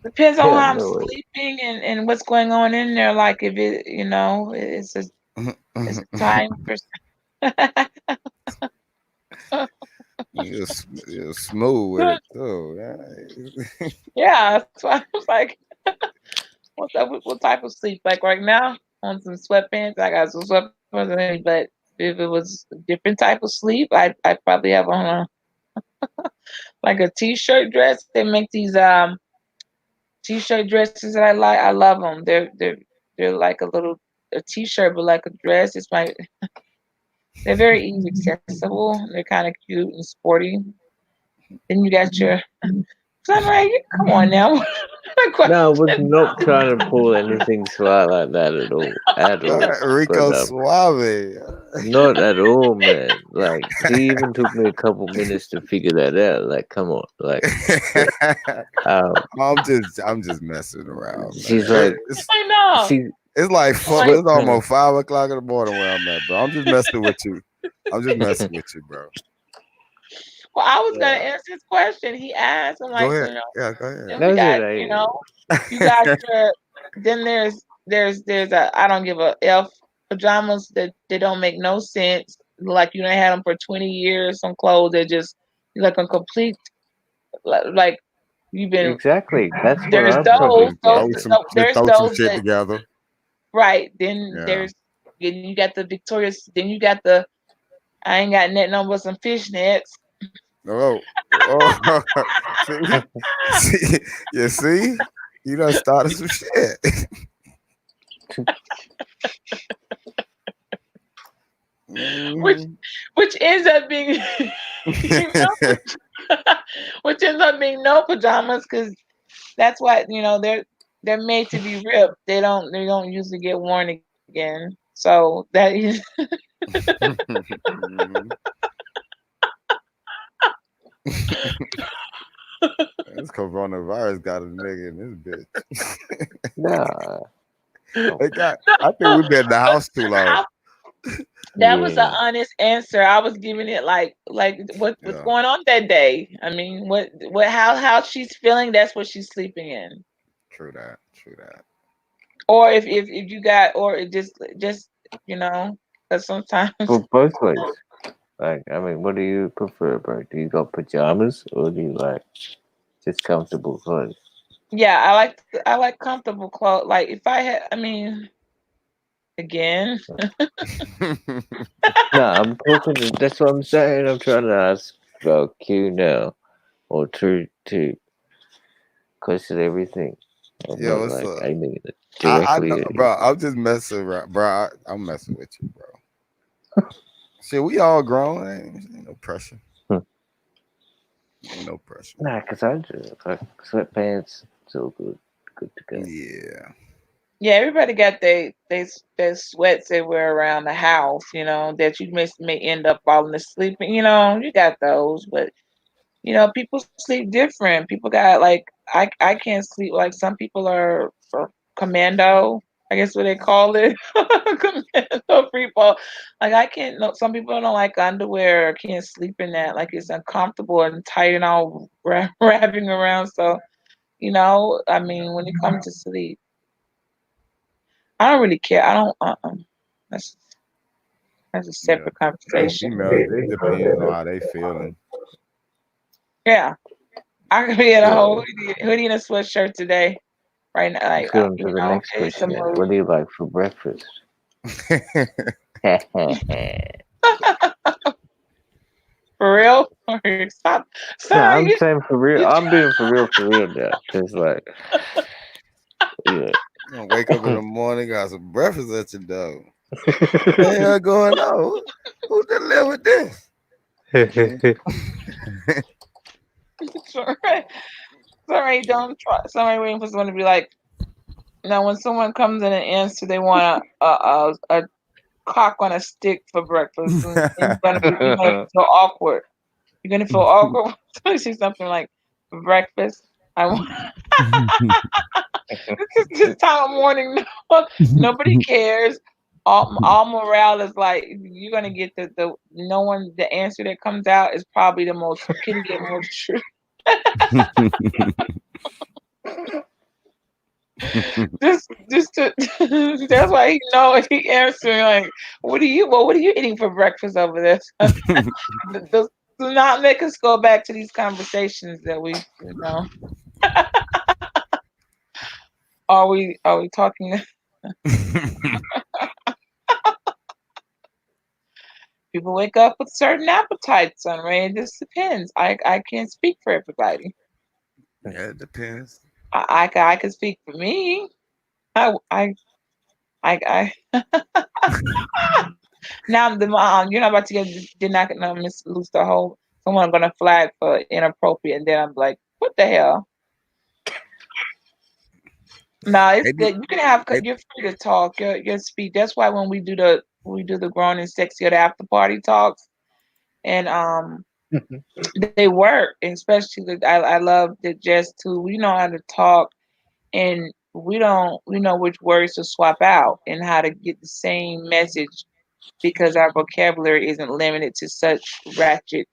Speaker 1: depends on
Speaker 2: yeah,
Speaker 1: how I'm
Speaker 2: no, wait.
Speaker 1: sleeping and what's going on in there. Like if it's a time for
Speaker 4: You're smooth with it too. Yeah.
Speaker 1: yeah. That's why I was like, what type of sleep? Like right now on some sweatpants. I got some sweatpants, but if it was a different type of sleep, I'd probably have on like a t-shirt dress. They make these t-shirt dresses that I like. I love them. They're like a t-shirt, but like a dress. They're very easy accessible. They're kind of cute and sporty. Then you got your Sunray. Come on now, what
Speaker 2: No, I was
Speaker 1: question?
Speaker 2: not trying to pull anything sly like that at all, at all. But
Speaker 4: Rico Suave.
Speaker 2: not at all, man. Like she even took me a couple minutes to figure that out. Like, come on, like, yeah. Um,
Speaker 4: I'm just messing around,
Speaker 2: she's
Speaker 4: man.
Speaker 2: like,
Speaker 1: I know.
Speaker 2: she
Speaker 4: It's like
Speaker 1: I'm like,
Speaker 2: what
Speaker 4: it's
Speaker 2: kind of
Speaker 4: almost 5 o'clock in the morning where I'm at, bro. I'm just messing with you. I'm just messing with you, bro.
Speaker 1: well, I was gonna
Speaker 2: yeah.
Speaker 1: answer his question. He asked. I'm
Speaker 4: Go
Speaker 1: like,
Speaker 4: ahead. Yeah, go ahead.
Speaker 1: then we
Speaker 2: That's
Speaker 1: got,
Speaker 2: it.
Speaker 1: you got your. Then there's a I don't give a f pajamas that they don't make no sense. Like you done had them for 20 years. Some clothes that just like a complete like you've been.
Speaker 2: Exactly. That's what
Speaker 1: There's
Speaker 2: I'd
Speaker 1: those
Speaker 2: probably
Speaker 1: those
Speaker 2: get.
Speaker 1: there's
Speaker 4: Throw some
Speaker 1: those
Speaker 4: shit
Speaker 1: that
Speaker 4: together.
Speaker 1: right. Then
Speaker 4: Yeah.
Speaker 1: then you got the Victoria's. Then you got the I ain't got nothing on but some fishnets.
Speaker 4: Oh, oh, see, see, you see, you done started some shit.
Speaker 1: which
Speaker 4: Mhm.
Speaker 1: which ends up being no, which ends up being no pajamas because that's why they're made to be ripped. They don't usually get worn again. So that is
Speaker 4: Mhm. This coronavirus got a nigga in this bitch.
Speaker 2: Nah. Oh,
Speaker 4: They got. I think we've been in the house too long.
Speaker 1: I, that was an
Speaker 2: yeah.
Speaker 1: honest answer. I was giving it like what's
Speaker 4: Yeah,
Speaker 1: going on that day. I mean, what how she's feeling. That's what she's sleeping in.
Speaker 4: true that. True that.
Speaker 1: Or if you got or it just you know because sometimes
Speaker 2: Well, both ways. Like, I mean, what do you prefer, bro? Do you got pajamas or do you like just comfortable clothes?
Speaker 1: yeah I like comfortable clothes. Like if I had I mean again
Speaker 2: No, I'm talking. That's what I'm saying. I'm trying to ask about Q now or to question everything. I'm
Speaker 4: Yo,
Speaker 2: not
Speaker 4: what's
Speaker 2: like
Speaker 4: up?
Speaker 2: aiming it
Speaker 4: I
Speaker 2: directly
Speaker 4: know,
Speaker 2: at you.
Speaker 4: bro. I'm just messing around, bro. I'm messing with you, bro. Shit, we all grown. Ain't no pressure.
Speaker 2: Hmm.
Speaker 4: Ain't no pressure.
Speaker 2: Nah, cause I just like sweatpants. So good, good to go.
Speaker 4: Yeah,
Speaker 1: yeah everybody got they sweats they wear around the house that you may end up falling asleep in, you got those but people sleep different. People got like I can't sleep like some people are commando, I guess what they call it. Commando people. Like I can't no some people don't like underwear or can't sleep in that. Like it's uncomfortable and tight and all wrapping around. So, I mean when it comes to sleep, I don't really care. I don't that's that's a
Speaker 4: yeah.
Speaker 1: separate
Speaker 4: The
Speaker 1: conversation.
Speaker 4: females, it depends on how they feeling.
Speaker 1: Yeah. I could be in a whole
Speaker 2: So
Speaker 1: hoodie and a sweatshirt today. Right now,
Speaker 2: let's
Speaker 1: like
Speaker 2: go on to the next
Speaker 1: it's a
Speaker 2: question. Then,
Speaker 1: mood.
Speaker 2: what do you like for breakfast? Nah,
Speaker 1: For real? Stop. Sorry.
Speaker 2: I'm saying for real.
Speaker 1: You
Speaker 2: I'm being for real now. Cause like, yeah.
Speaker 4: You know, wake up in the morning, got some breakfast at your door. What the hell going on? Who delivered this? Mm.
Speaker 1: sorry. Sorry. Don't try. Somebody waiting for someone to be like. Now, when someone comes in and answer, they want a cock on a stick for breakfast, and you're gonna feel awkward. You're gonna feel awkward when somebody says something like for breakfast. I want. This is this time of morning. No, nobody cares. All morale is like you're gonna get the no one the answer that comes out is probably the most can get more true. Just to that's why he know he answering like what are you eating for breakfast over there? Those do not make us go back to these conversations that are we talking people wake up with certain appetites on Ray. It just depends. I can't speak for everybody.
Speaker 4: Yeah, it depends.
Speaker 1: I can speak for me. I I I now the you're not about to get did not gonna miss lose the whole someone gonna flag for inappropriate and then I'm like, what the hell? No, it's
Speaker 4: Maybe,
Speaker 1: good. You can have
Speaker 4: maybe
Speaker 1: you're free to talk, your speak. That's why when we do the grown and sexy or the after party talks and they work, and especially I love the just too. We know how to talk and we know which words to swap out and how to get the same message because our vocabulary isn't limited to such ratchet,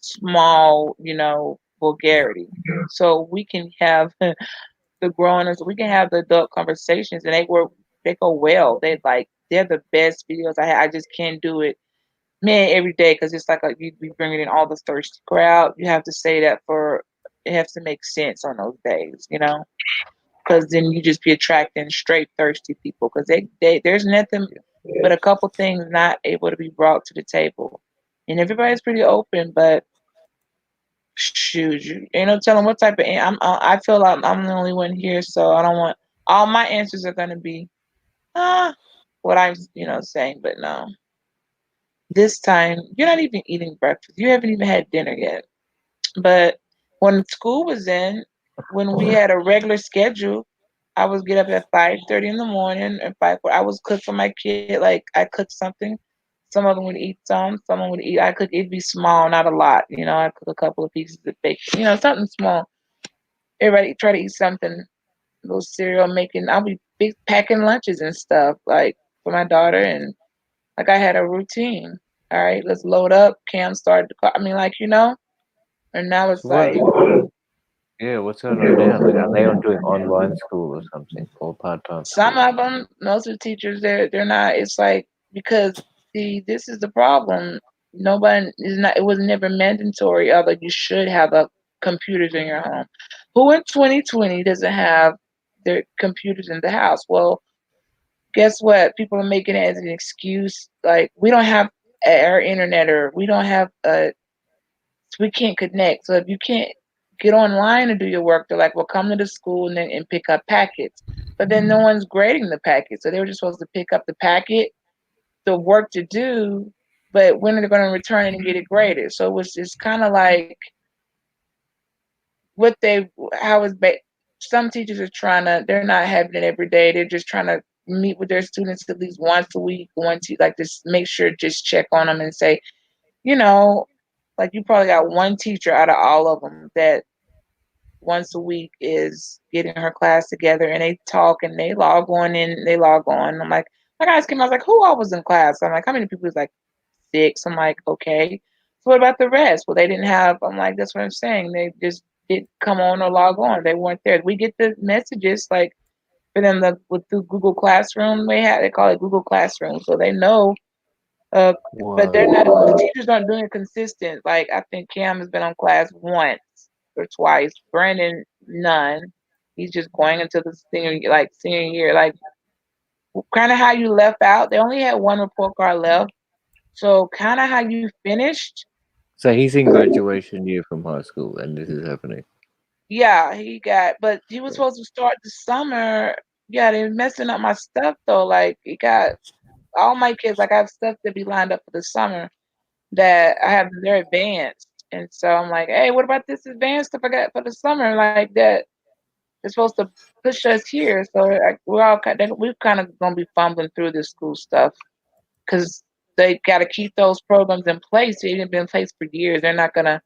Speaker 1: small,
Speaker 4: yeah,
Speaker 1: vulgarity. So we can have the grown-ups, we can have the adult conversations, and they go well. They're the best videos I have. I just can't do it, man, every day because it's like you be bringing in all the thirsty crowd. You have to say that for it has to make sense on those days. Because then you just be attracting straight thirsty people because they there's nothing but a couple things not able to be brought to the table, and everybody's pretty open, but Shoot, you ain't no telling what type of. I feel like I'm the only one here, so I don't want all my answers are gonna be ah what I'm saying, but no. This time you're not even eating breakfast. You haven't even had dinner yet. But when school was in, when we had a regular schedule, I would get up at 5:30 in the morning and I was cook for my kid. Like I cooked something. Some of them would eat some. Someone would eat. I cook. It'd be small, not a lot. I cook a couple of pieces of bacon. Something small. Everybody try to eat something. A little cereal making. I'll be big packing lunches and stuff like for my daughter and like I had a routine. All right, let's load up. Cam started to call. I mean, and now it's
Speaker 2: So what?
Speaker 1: like
Speaker 2: Yeah, what's going on now? Like, are they on doing online school or something, or part-time
Speaker 1: some
Speaker 2: school?
Speaker 1: of them, most of the teachers, they're not. It's like because see, this is the problem. Nobody is not. It was never mandatory. Although you should have a computers in your home. Who in 2020 doesn't have their computers in the house? Well, guess what? People are making it as an excuse. Like we don't have our internet or we don't have we can't connect. So if you can't get online and do your work, they're like, well, come to the school and pick up packets. But then no one's grading the packet. So they were just supposed to pick up the packet, the work to do, but when they're going to return it and get it graded. So it was just kind of like what they, how is, some teachers are trying to, they're not having it every day. They're just trying to meet with their students at least once a week, like just make sure, just check on them and say, you know, like you probably got one teacher out of all of them that once a week is getting her class together and they talk and they log on in, they log on. I'm like, I asked him, I was like, who all was in class? I'm like, how many people? He's like, six. I'm like, okay. So what about the rest? Well, they didn't have, I'm like, that's what I'm saying. They just didn't come on or log on. They weren't there. We get the messages like for them through Google Classroom. They call it Google Classroom. So they know uh, but they're not. The
Speaker 2: Wow.
Speaker 1: teachers aren't doing it consistent. Like I think Cam has been on class once or twice. Brandon none. He's just going into the senior year. Like kind of how you left out. They only had one report card left. So kind of how you finished.
Speaker 2: So he's in graduation year from high school, and this is happening.
Speaker 1: Yeah, he got. But he was supposed to start the summer. Yeah, they're messing up my stuff though. Like he got all my kids. Like I have stuff to be lined up for the summer that I have they're advanced. And so I'm like, hey, what about this advanced stuff I got for the summer? Like that is supposed to push us here. So we're kind of gonna be fumbling through this school stuff because they got to keep those programs in place. They've been in place for years. They're not gonna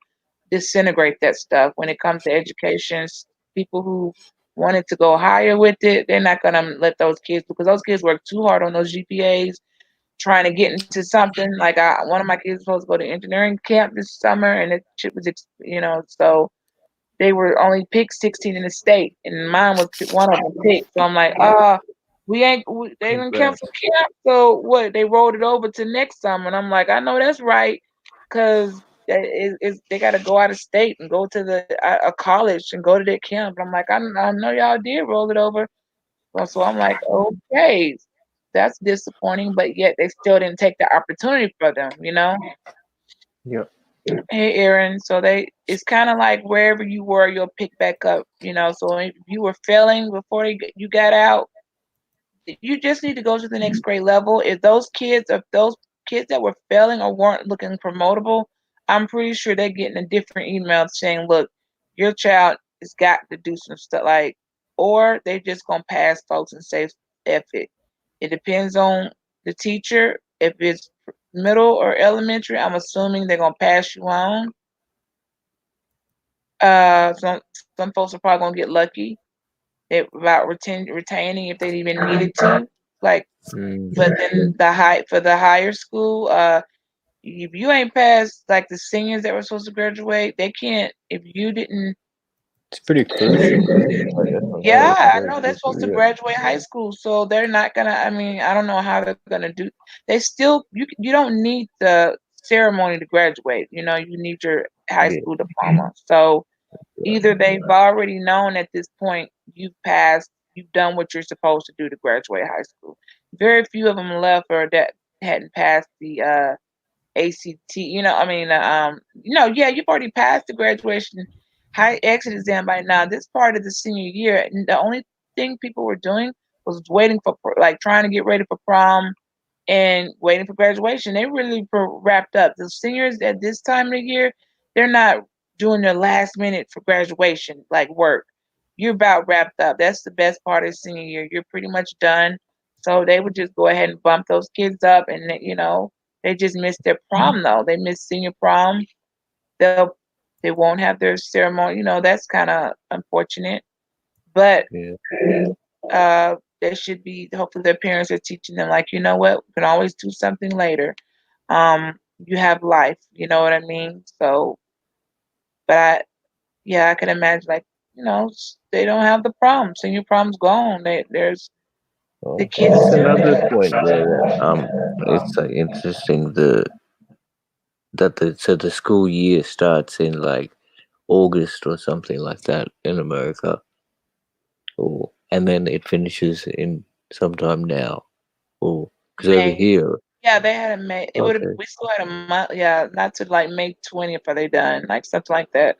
Speaker 1: disintegrate that stuff when it comes to education. People who wanted to go higher with it, they're not gonna let those kids because those kids work too hard on those GPAs trying to get into something. Like one of my kids was supposed to go to engineering camp this summer, and it shit was, so they were only picked 16 in the state, and mine was one of them picked. So I'm like, they didn't cancel
Speaker 2: Congrats.
Speaker 1: camp. So what? They rolled it over to next summer, and I'm like, I know that's right, because they got to go out of state and go to a college and go to their camp. And I'm like, I know y'all did roll it over. So I'm like, okay, that's disappointing, but yet they still didn't take the opportunity for them.
Speaker 2: Yep.
Speaker 1: Hey, Aaron. So it's kind of like wherever you were, you'll pick back up. So if you were failing before you got out, you just need to go to the next grade level. If those kids that were failing or weren't looking promotable, I'm pretty sure they're getting a different email saying, "Look, your child has got to do some stuff," or they just gonna pass folks and say, "F it." It depends on the teacher. If it's middle or elementary, I'm assuming they're gonna pass you on. Some folks are probably gonna get lucky about retaining if they even needed to. Like
Speaker 2: Mm.
Speaker 1: but then for the higher school, if you ain't passed like the seniors that were supposed to graduate, they can't if you didn't.
Speaker 2: It's pretty crucial. Like, that's what I'm saying. It's
Speaker 1: Yeah, I
Speaker 2: very
Speaker 1: know they're supposed
Speaker 2: crucial.
Speaker 1: to
Speaker 2: Yeah.
Speaker 1: graduate high school, so they're not gonna. I mean, I don't know how they're gonna do. They still you don't need the ceremony to graduate. You need your high
Speaker 2: Yeah.
Speaker 1: school diploma. So
Speaker 2: Right.
Speaker 1: either they've already known at this point you've passed, you've done what you're supposed to do to graduate high school. Very few of them left or that hadn't passed ACT. Yeah, you've already passed the graduation high exit exam by now. This part of the senior year, and the only thing people were doing was waiting for like trying to get ready for prom and waiting for graduation. They really wrapped up. The seniors at this time of the year, they're not doing their last minute for graduation like work. You're about wrapped up. That's the best part of senior year. You're pretty much done. So they would just go ahead and bump those kids up, and they just missed their prom though. They missed senior prom. They won't have their ceremony. That's kind of unfortunate. But
Speaker 2: Yeah.
Speaker 1: they should be. Hopefully, their parents are teaching them like, you know what, we can always do something later. You have life. You know what I mean? So, but yeah, I can imagine like, they don't have the prom. Senior prom's gone. There's the
Speaker 7: Well,
Speaker 1: kids.
Speaker 7: that's another point there that it's interesting the school year starts in like August or something like that in America, or and then it finishes in sometime now, or because over
Speaker 1: May.
Speaker 7: here,
Speaker 1: Yeah, they had a May. It would have.
Speaker 7: okay,
Speaker 1: We still had a month. Yeah, not to like May 20th. Are they done? Like something like that.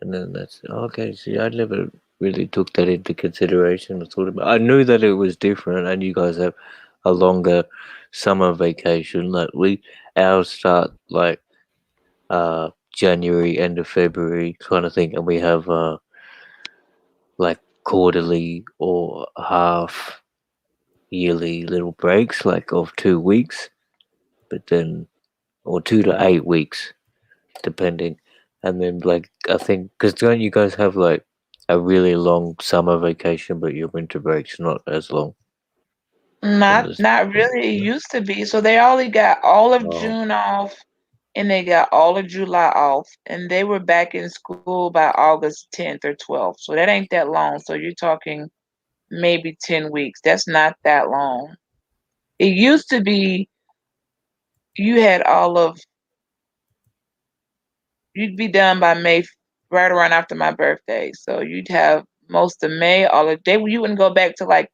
Speaker 7: and then that's okay. See, I never really took that into consideration. I knew that it was different, and you guys have a longer summer vacation. Like ours start like January, end of February kind of thing, and we have like quarterly or half yearly little breaks, like of 2 weeks, but then or 2 to 8 weeks, depending. And then like I think because don't you guys have like a really long summer vacation, but your winter break's not as long on
Speaker 1: Not
Speaker 7: this?
Speaker 1: not really. It used to be. So they only got all of
Speaker 7: Oh,
Speaker 1: June off and they got all of July off. And they were back in school by August 10th or 12th. So that ain't that long. So you're talking maybe 10 weeks. That's not that long. It used to be you had all of you'd be done by right around after my birthday. So you'd have most of May, all of day. You wouldn't go back to like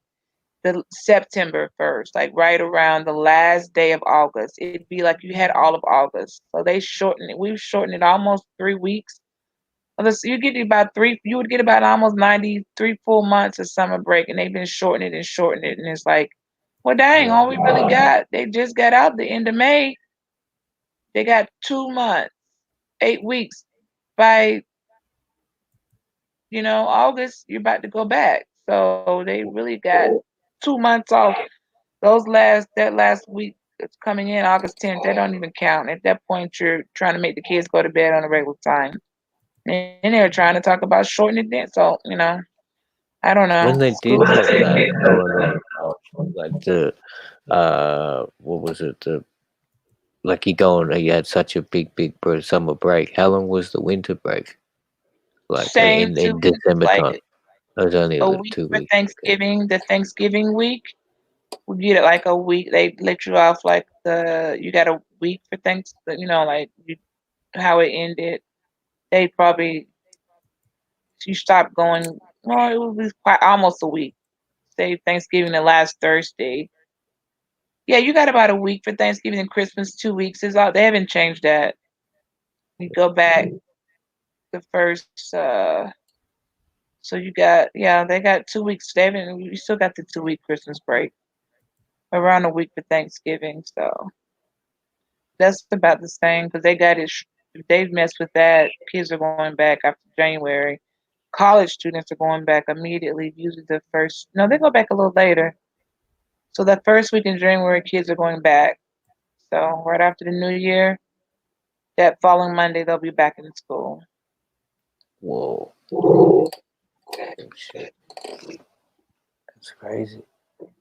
Speaker 1: the September 1st, like right around the last day of August. It'd be like you had all of August. So they shortened it. We've shortened it almost 3 weeks. You get about you would get about almost 93 full months of summer break, and they've been shortening it and shortening it. And it's like, well, dang,
Speaker 2: Yeah.
Speaker 1: all we really got, they just got out the end of May. They got 2 months, 8 weeks. By, August, you're about to go back. So they really got 2 months off. That last week that's coming in August 10th, they don't even count. At that point, you're trying to make the kids go to bed on a regular time. And they're trying to talk about shortening it. So, I don't know.
Speaker 7: when they
Speaker 1: School.
Speaker 7: did have that going on, like the what was it? The like you had such a big summer break. How long was the winter break? Like
Speaker 1: Same
Speaker 7: in
Speaker 1: 2 weeks,
Speaker 7: December
Speaker 1: like
Speaker 7: time. It was only
Speaker 1: a
Speaker 7: like
Speaker 1: week
Speaker 7: two
Speaker 1: for
Speaker 7: weeks. Okay.
Speaker 1: Thanksgiving. The Thanksgiving week, we get it like a week. They let you off like you got a week for like how it ended. They probably you stopped going. Well, it would be quite almost a week. Say Thanksgiving the last Thursday. Yeah, you got about a week for Thanksgiving and Christmas. 2 weeks is all. They haven't changed that. You go back the first. So you got they got 2 weeks. They haven't. You still got the 2 week Christmas break around a week for Thanksgiving. So that's about the same because they got it. If they've messed with that, kids are going back after January. College students are going back immediately. Usually the first. No, they go back a little later. So the first week in January, kids are going back. So right after the new year, that following Monday, they'll be back in school.
Speaker 7: Whoa, shit, that's crazy. That's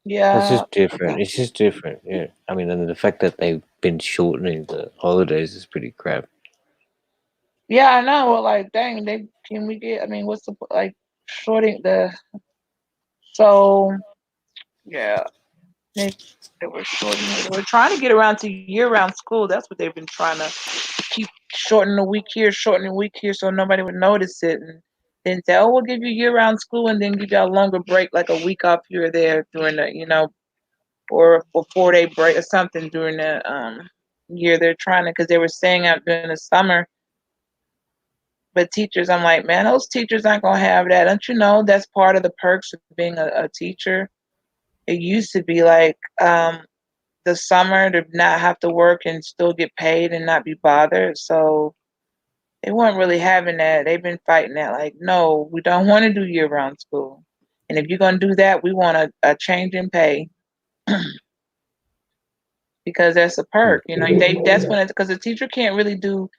Speaker 1: Yeah,
Speaker 7: just different. It's just different. Yeah. I mean, and the fact that they've been shortening the holidays is pretty crap.
Speaker 1: yeah, I know. Well, like, dang, they can we get? I mean, what's the like shorting the? So yeah, they they were shortening. They were trying to get around to year-round school. That's what they've been trying to keep shortening a week here, shortening a week here, so nobody would notice it, and then say, "Oh, we'll give you year-round school, and then give you a longer break, like a week off here or there during the or a 4 day break or something during the year they're trying to, because they were staying out during the summer. But teachers, I'm like, man, those teachers aren't gonna have that. Don't you know that's part of the perks of being a teacher? It used to be like the summer to not have to work and still get paid and not be bothered. So they weren't really having that. They've been fighting that. Like, no, we don't want to do year round school. And if you're gonna do that, we want a change in pay because that's a perk. You know, they that's when because the teacher can't really do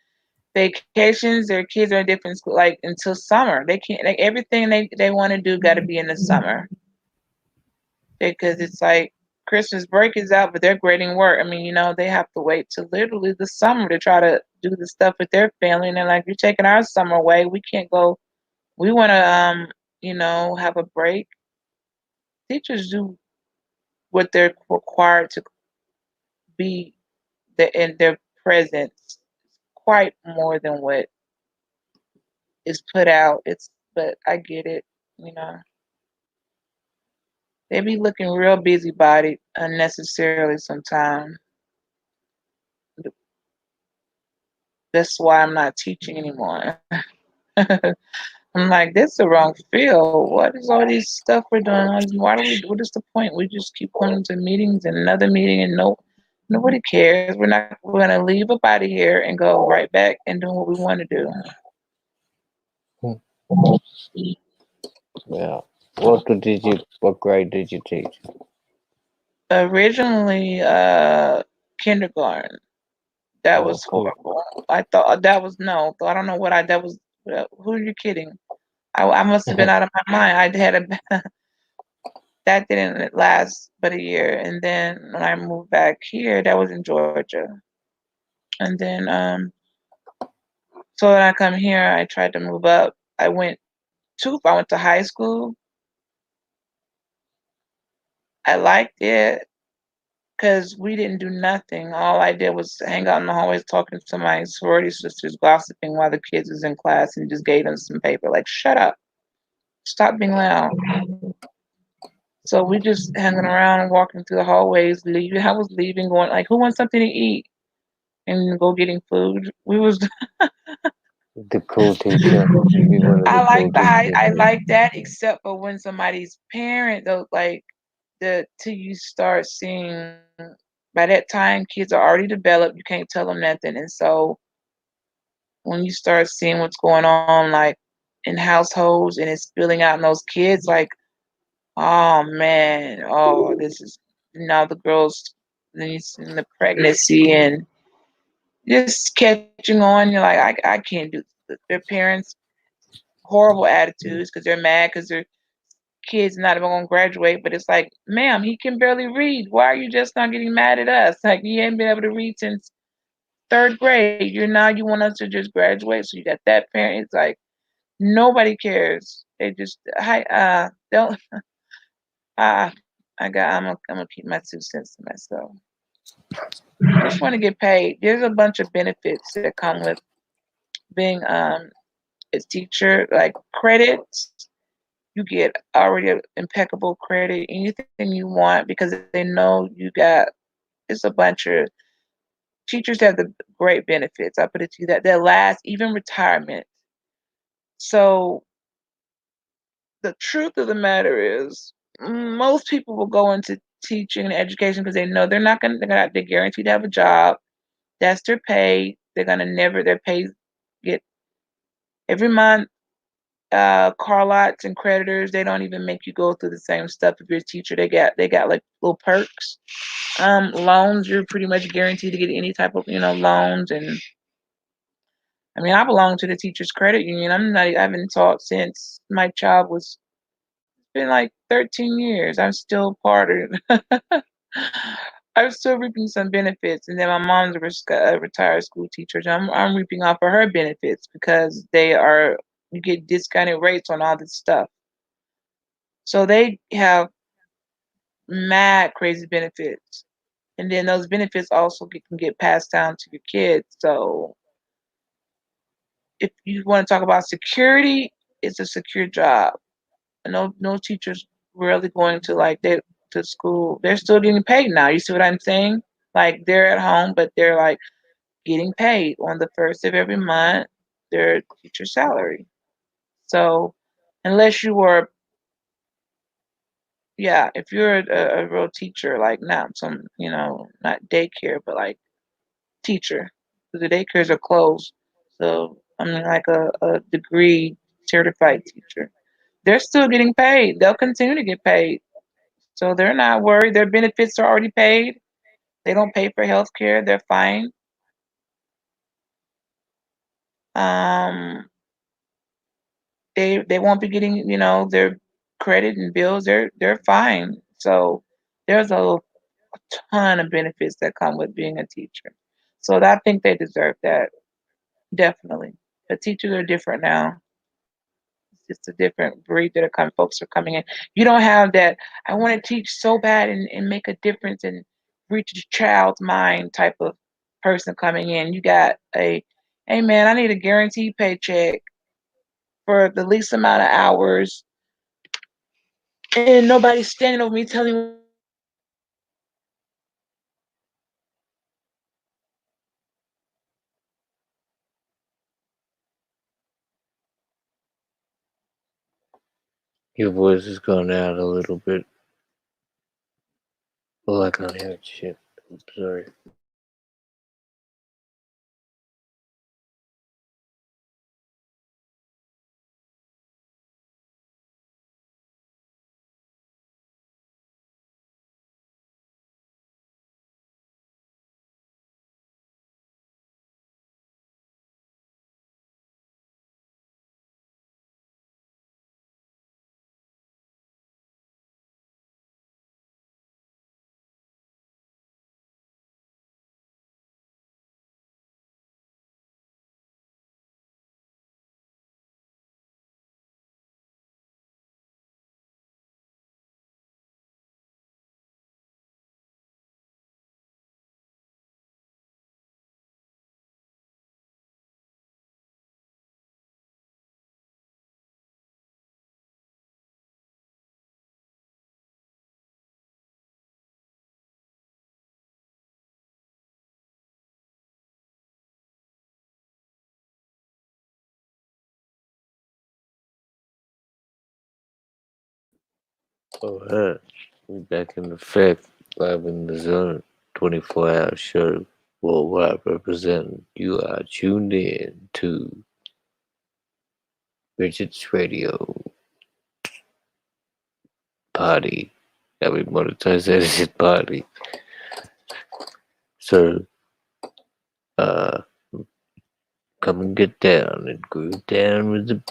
Speaker 1: vacations. Their kids are in different school like until summer. They can't like everything they want to do got to be in the summer because it's like Christmas break is out, but they're grading work. I mean, you know, they have to wait till literally the summer to try to do the stuff with their family. And they're like, you're taking our summer away. We can't go. We want to, you know, have a break. Teachers do what they're required to be in their presence quite more than what is put out. It's, but I get it. You know, they be looking real busybody unnecessarily sometimes. That's why I'm not teaching anymore. I'm like, this is the wrong field. What is all these stuff we're doing? Why do we? What is the point? We just keep going to meetings and another meeting, and nobody cares. We're gonna leave up out of here and go right back and doing what we want to do.
Speaker 7: Yeah. What grade did you teach?
Speaker 1: Originally, kindergarten. That
Speaker 7: Oh,
Speaker 1: was
Speaker 7: cool.
Speaker 1: horrible. I thought that was no. I don't know what I. That was. Who are you kidding? I must have been out of my mind. I had a that didn't last but a year, and then when I moved back here, that was in Georgia, and then so when I come here, I tried to move up. I went to high school. I liked it because we didn't do nothing. All I did was hang out in the hallways talking to my sorority sisters, gossiping while the kids was in class, and just gave them some paper. Like, shut up, stop being loud. So we just hanging around and walking through the hallways, leaving. I was leaving, going like, who wants something to eat? And go getting food. We was
Speaker 7: The cool teacher. Be one of the cool teachers.
Speaker 1: I like that, except for when somebody's parent though, like the till you start seeing by that time kids are already developed, you can't tell them nothing. And so when you start seeing what's going on like in households and it's spilling out in those kids, like, oh man, oh this is now the girls then you see the pregnancy and just catching on, you're like, I can't do their parents horrible attitudes because they're mad because their kids not even gonna graduate. But it's like, ma'am, he can barely read. Why are you just not getting mad at us? Like he ain't been able to read since third grade. You want us to just graduate. So you got that parent. It's like nobody cares. They just hi don't uh I'm gonna keep my 2 cents to myself. Just want to get paid. There's a bunch of benefits that come with being a teacher, like credits. You get already impeccable credit, anything you want because they know you got it's a bunch of teachers have the great benefits. I put it to you that last even retirement. So the truth of the matter is most people will go into teaching and education because they know they're guaranteed to have a job. That's their pay. They're gonna never their pay get every month car lots and creditors, they don't even make you go through the same stuff if you're a teacher. They got like little perks. Loans, you're pretty much guaranteed to get any type of, loans. And I mean, I belong to the teachers credit union. I haven't taught since my child was it's been like 13 years. I'm still part of I'm still reaping some benefits. And then my mom's a retired school teacher. So I'm reaping off of her benefits because you get discounted rates on all this stuff. So they have mad crazy benefits. And then those benefits also can get passed down to your kids. So if you want to talk about security, it's a secure job. No teachers really going to like they to school. They're still getting paid now. You see what I'm saying? Like they're at home, but they're like getting paid on the first of every month, their teacher salary. So unless you were, yeah, if you're a real teacher, like not some, not daycare, but like teacher, because the daycares are closed. So I mean, like a degree certified teacher, they're still getting paid. They'll continue to get paid. So they're not worried. Their benefits are already paid. They don't pay for health care. They're fine. Um, they won't be getting, their credit and bills. They're fine. So there's a ton of benefits that come with being a teacher. So I think they deserve that, definitely. The teachers are different now. It's just a different breed that are coming. Folks are coming in. You don't have that. I want to teach so bad and make a difference and reach a child's mind type of person coming in. You got hey man, I need a guaranteed paycheck for the least amount of hours, and nobody's standing over me telling me what to do.
Speaker 7: Your voice has gone out a little bit. Well, I can't hear it. Shit. I'm sorry. Alright. We're back in effect. Live in the zone. 24-hour show. Worldwide representing. You are tuned in to Bridget's Radio Party. Now we monetize that party. So, uh, come and get down and groove down with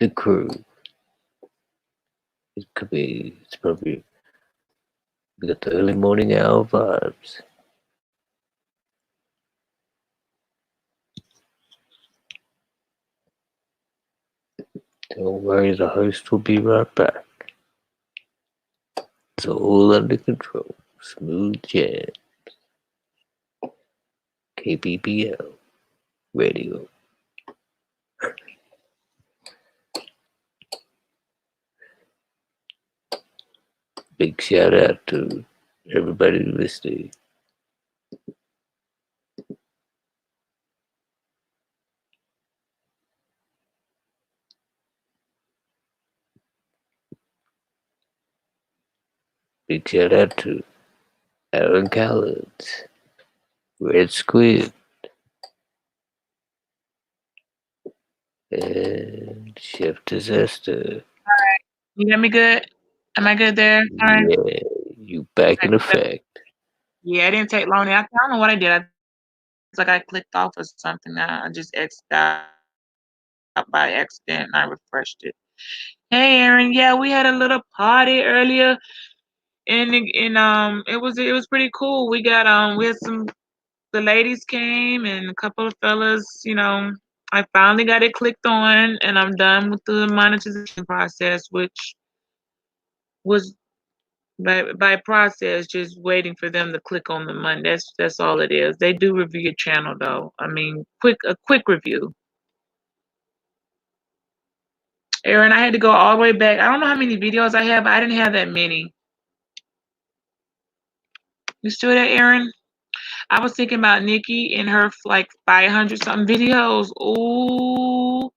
Speaker 7: the crew. It's probably, we got the early morning hour vibes. Don't worry, the host will be right back. It's all under control. Smooth jazz. KBBL Radio. Big shout out to everybody listening. Big shout out to Aaron Collins, Red Squid, and Chef Disaster.
Speaker 1: You hear me good? Am I good there? All right.
Speaker 7: Yeah, you back in effect.
Speaker 1: Yeah, it didn't take long. I don't know what I did. It's like I clicked off or something. I just exited out by accident and I refreshed it. Hey, Aaron. Yeah, we had a little party earlier, and it was pretty cool. We had the ladies came and a couple of fellas. I finally got it clicked on, and I'm done with the monetization process, which was by process just waiting for them to click on the money. That's all it is. They do review your channel though. I mean, a quick review. Aaron, I had to go all the way back. I don't know how many videos I have. I didn't have that many. You still there, Aaron? I was thinking about Nikki and her like 500 something videos. Ooh,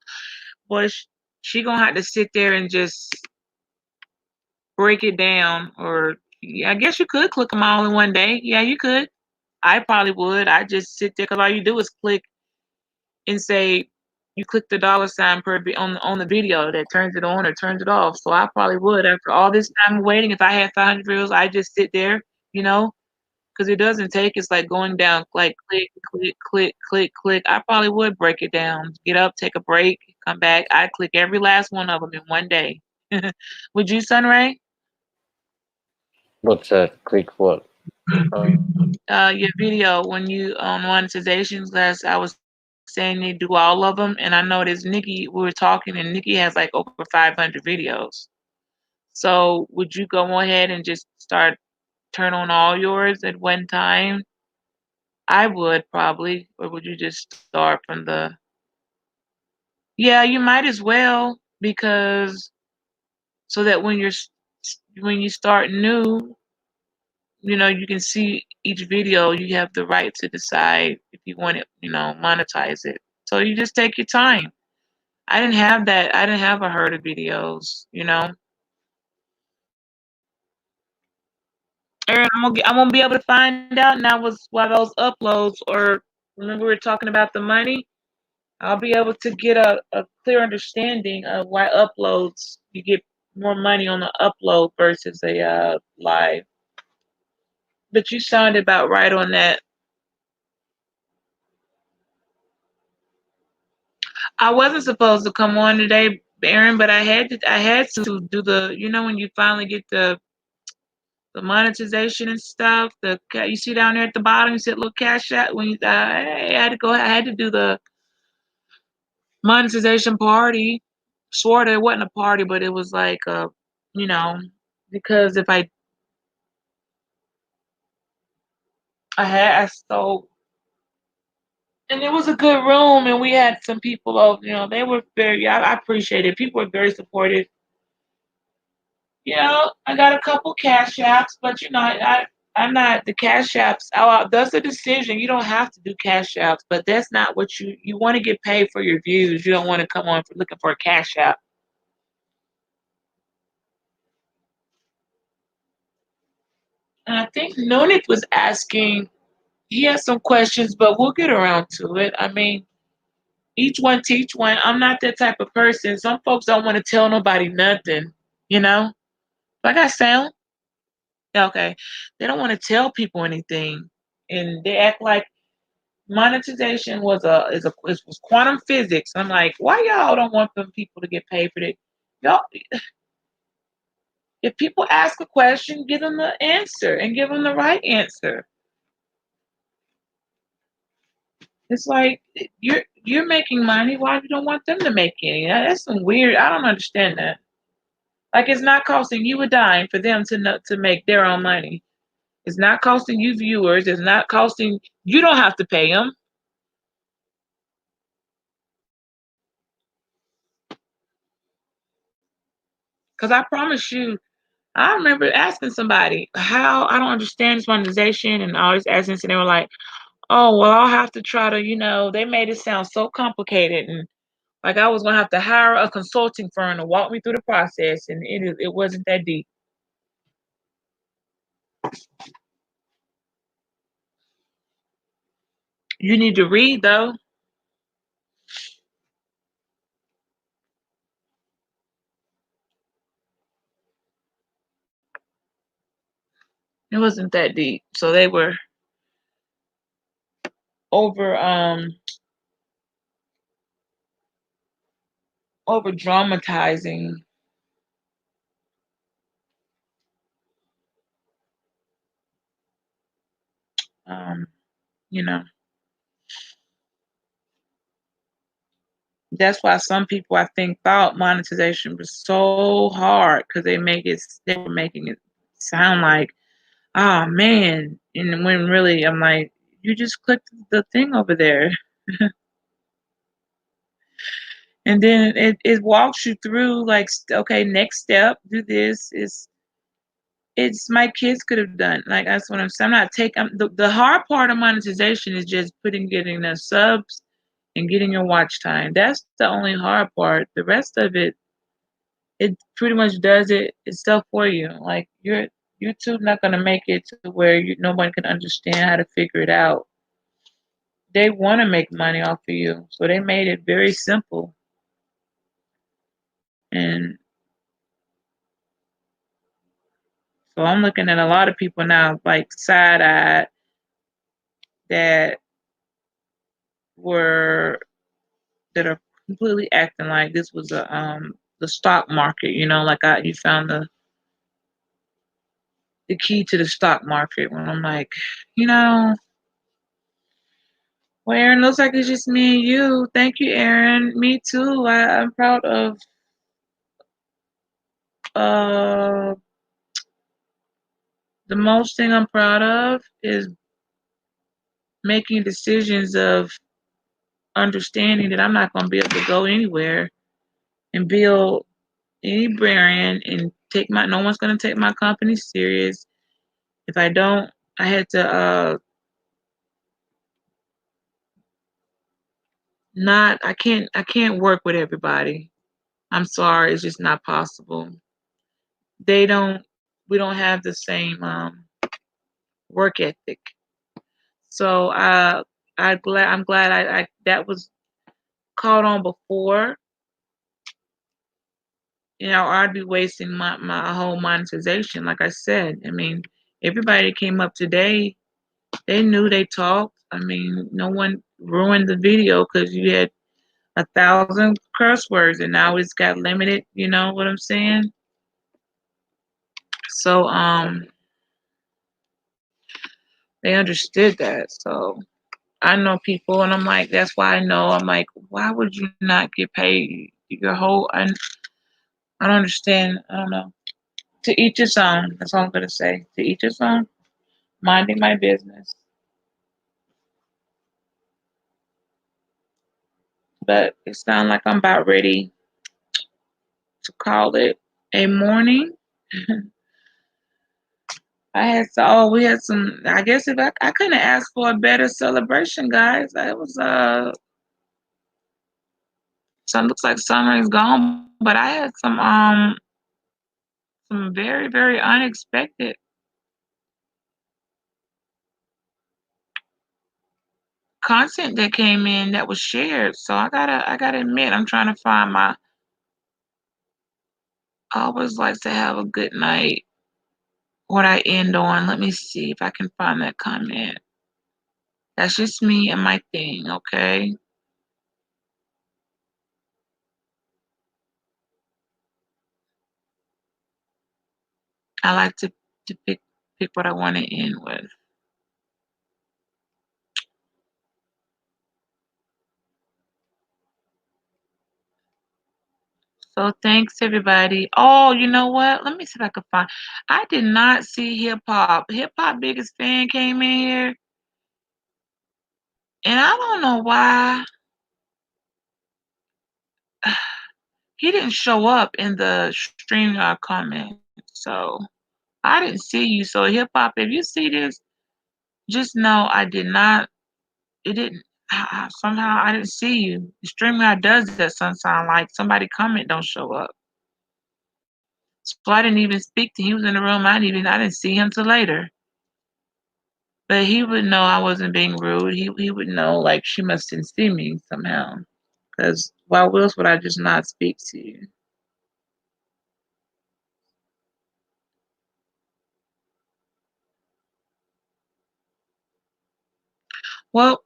Speaker 1: boy, she gonna have to sit there and just break it down. Or yeah, I guess you could click them all in one day. Yeah, you could. I probably would. I just sit there because all you do is click and say you click the dollar sign per on the video that turns it on or turns it off. So I probably would after all this time waiting. If I had 500 videos, I just sit there, you know, because it doesn't take. It's like going down, like click, click, click, click, click. I probably would break it down, get up, take a break, come back. I click every last one of them in one day. Would you, Sunray?
Speaker 7: What's that? Click what?
Speaker 1: Your video when you on monetization class, I was saying they do all of them, and I noticed Nikki. We were talking, and Nikki has like over 500 videos. So would you go ahead and just start turn on all yours at one time? I would probably, or would you just start from the? Yeah, you might as well because so that when when you start new, you can see each video. You have the right to decide if you want it, monetize it. So you just take your time. I didn't have that. I didn't have a herd of videos. Aaron, I'm gonna be able to find out now why those uploads or remember we were talking about the money. I'll be able to get a clear understanding of why uploads you get more money on the upload versus a live. But you sounded about right on that. I wasn't supposed to come on today, Aaron, but I had to do the when you finally get the monetization and stuff. You see down there at the bottom, you said little cash out when I had to go. I had to do the monetization party. Sort of, it wasn't a party, but it was like you know, because if I so and it was a good room, and we had some people over. They were very. I appreciate it. People were very supportive. I got a couple cash apps, but I'm not the cash apps. That's a decision. You don't have to do cash apps, but that's not what you want to get paid for your views. You don't want to come on for looking for a cash app. And I think Nonit was asking. He has some questions, but we'll get around to it. I mean, each one teach one. I'm not that type of person. Some folks don't want to tell nobody nothing. You know, like I sound. Yeah, okay. They don't want to tell people anything, and they act like monetization was quantum physics. I'm like, why y'all don't want them people to get paid for it? Y'all, if people ask a question, give them the answer and give them the right answer. It's like you're making money. Why you don't want them to make any? That's some weird. I don't understand that. Like it's not costing you a dime for them to make their own money. It's not costing you viewers. It's not costing. You don't have to pay them. Because I promise you, I remember asking somebody how I don't understand this monetization and all this essence, and they were like, "Oh, well, I'll have to try to." They made it sound so complicated, and like I was gonna have to hire a consulting firm to walk me through the process, and it wasn't that deep. You need to read though. It wasn't that deep, so they were over over dramatizing. Um, you know, that's why some people I think thought monetization was so hard because they were making it sound like, oh man, and when really I'm like, you just click the thing over there. And then it walks you through like, okay, next step, do this. It's my kids could have done. Like that's what I'm saying. I'm not taking the hard part of monetization is just getting the subs and getting your watch time. That's the only hard part. The rest of it pretty much does itself for you. Like YouTube not gonna make it to where nobody can understand how to figure it out. They want to make money off of you, so they made it very simple. And so I'm looking at a lot of people now, like side eye, that were that are completely acting like this was the stock market. Like you found the key to the stock market. When I'm like, you know, well, Aaron, looks like it's just me and you. Thank you, Aaron. Me too. I'm proud of uh the most thing I'm proud of is making decisions of understanding that I'm not going to be able to go anywhere and build any brand and take my no one's going to take my company serious if I don't. I had to not I can't work with everybody. I'm sorry, it's just not possible. They don't We don't have the same work ethic. So I'm glad I that was caught on before. I'd be wasting my whole monetization. Like I said, I mean, everybody that came up today, they knew they talked. I mean, no one ruined the video because you had 1,000 curse words and now it's got limited. You know what I'm saying? So they understood that. So I know people, and I'm like, that's why I know. I'm like, why would you not get paid your whole? I don't understand. I don't know. To each his own. That's all I'm gonna say. To each his own. Minding my business. But it sounds like I'm about ready to call it a morning. We had some. I guess if I couldn't ask for a better celebration, guys. It was some looks like summer is gone, but I had some very very unexpected content that came in that was shared. So I gotta admit, I'm trying to find my. I always like to have a good night. What I end on. Let me see if I can find that comment. That's just me and my thing, okay? I like to pick what I want to end with. So thanks everybody. Oh, you know what? Let me see if I can find. I did not see hip hop. Hip hop biggest fan came in here, and I don't know why he didn't show up in the stream comment. So I didn't see you. So hip hop, if you see this, just know I did not. It didn't. Somehow I didn't see you. StreamYard does that sometimes. Like somebody comment don't show up. So I didn't even speak to him. He was in the room. I didn't see him till later. But he would know I wasn't being rude. He would know like she must didn't see me somehow. Because why else would I just not speak to you? Well,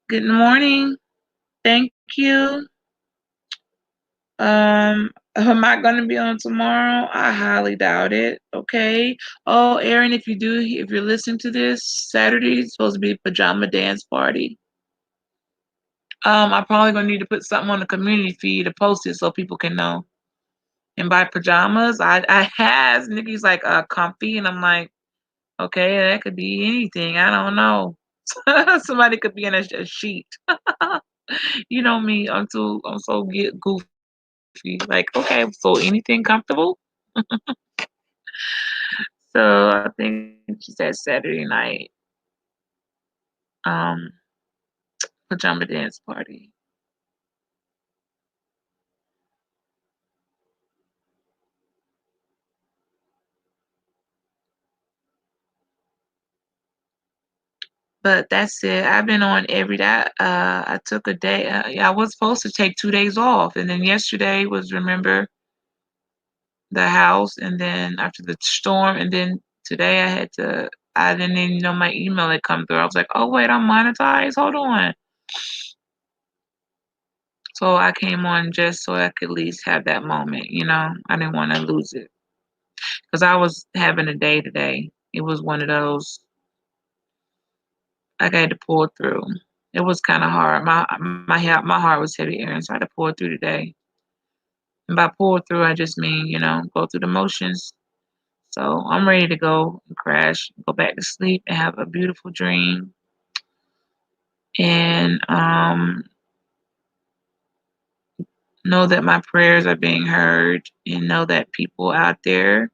Speaker 1: good morning. Thank you. Am I gonna be on tomorrow? I highly doubt it. Okay. Oh, Aaron, if you're listening to this, Saturday is supposed to be pajama dance party. I'm probably gonna need to put something on the community feed to post it so people can know. And by pajamas, I has Nikki's like comfy, and I'm like, okay, that could be anything. I don't know. Somebody could be in a sheet. You know me, I'm so get goofy. Like, okay, so anything comfortable? So I think she said Saturday night, um, pajama dance party. But that's it. I've been on every day. I took a day. Yeah, I was supposed to take 2 days off, and then yesterday was remember the house, and then after the storm, and then today I had to. I didn't even know my email had come through. I was like, oh wait, I'm monetized. Hold on. So I came on just so I could at least have that moment. I didn't want to lose it because I was having a day today. It was one of those I had to pull through. It was kind of hard. My heart was heavy, Aaron, so I had to pull through today. And by pull through, I just mean go through the motions. So I'm ready to go and crash, go back to sleep, and have a beautiful dream. And know that my prayers are being heard, and know that people out there,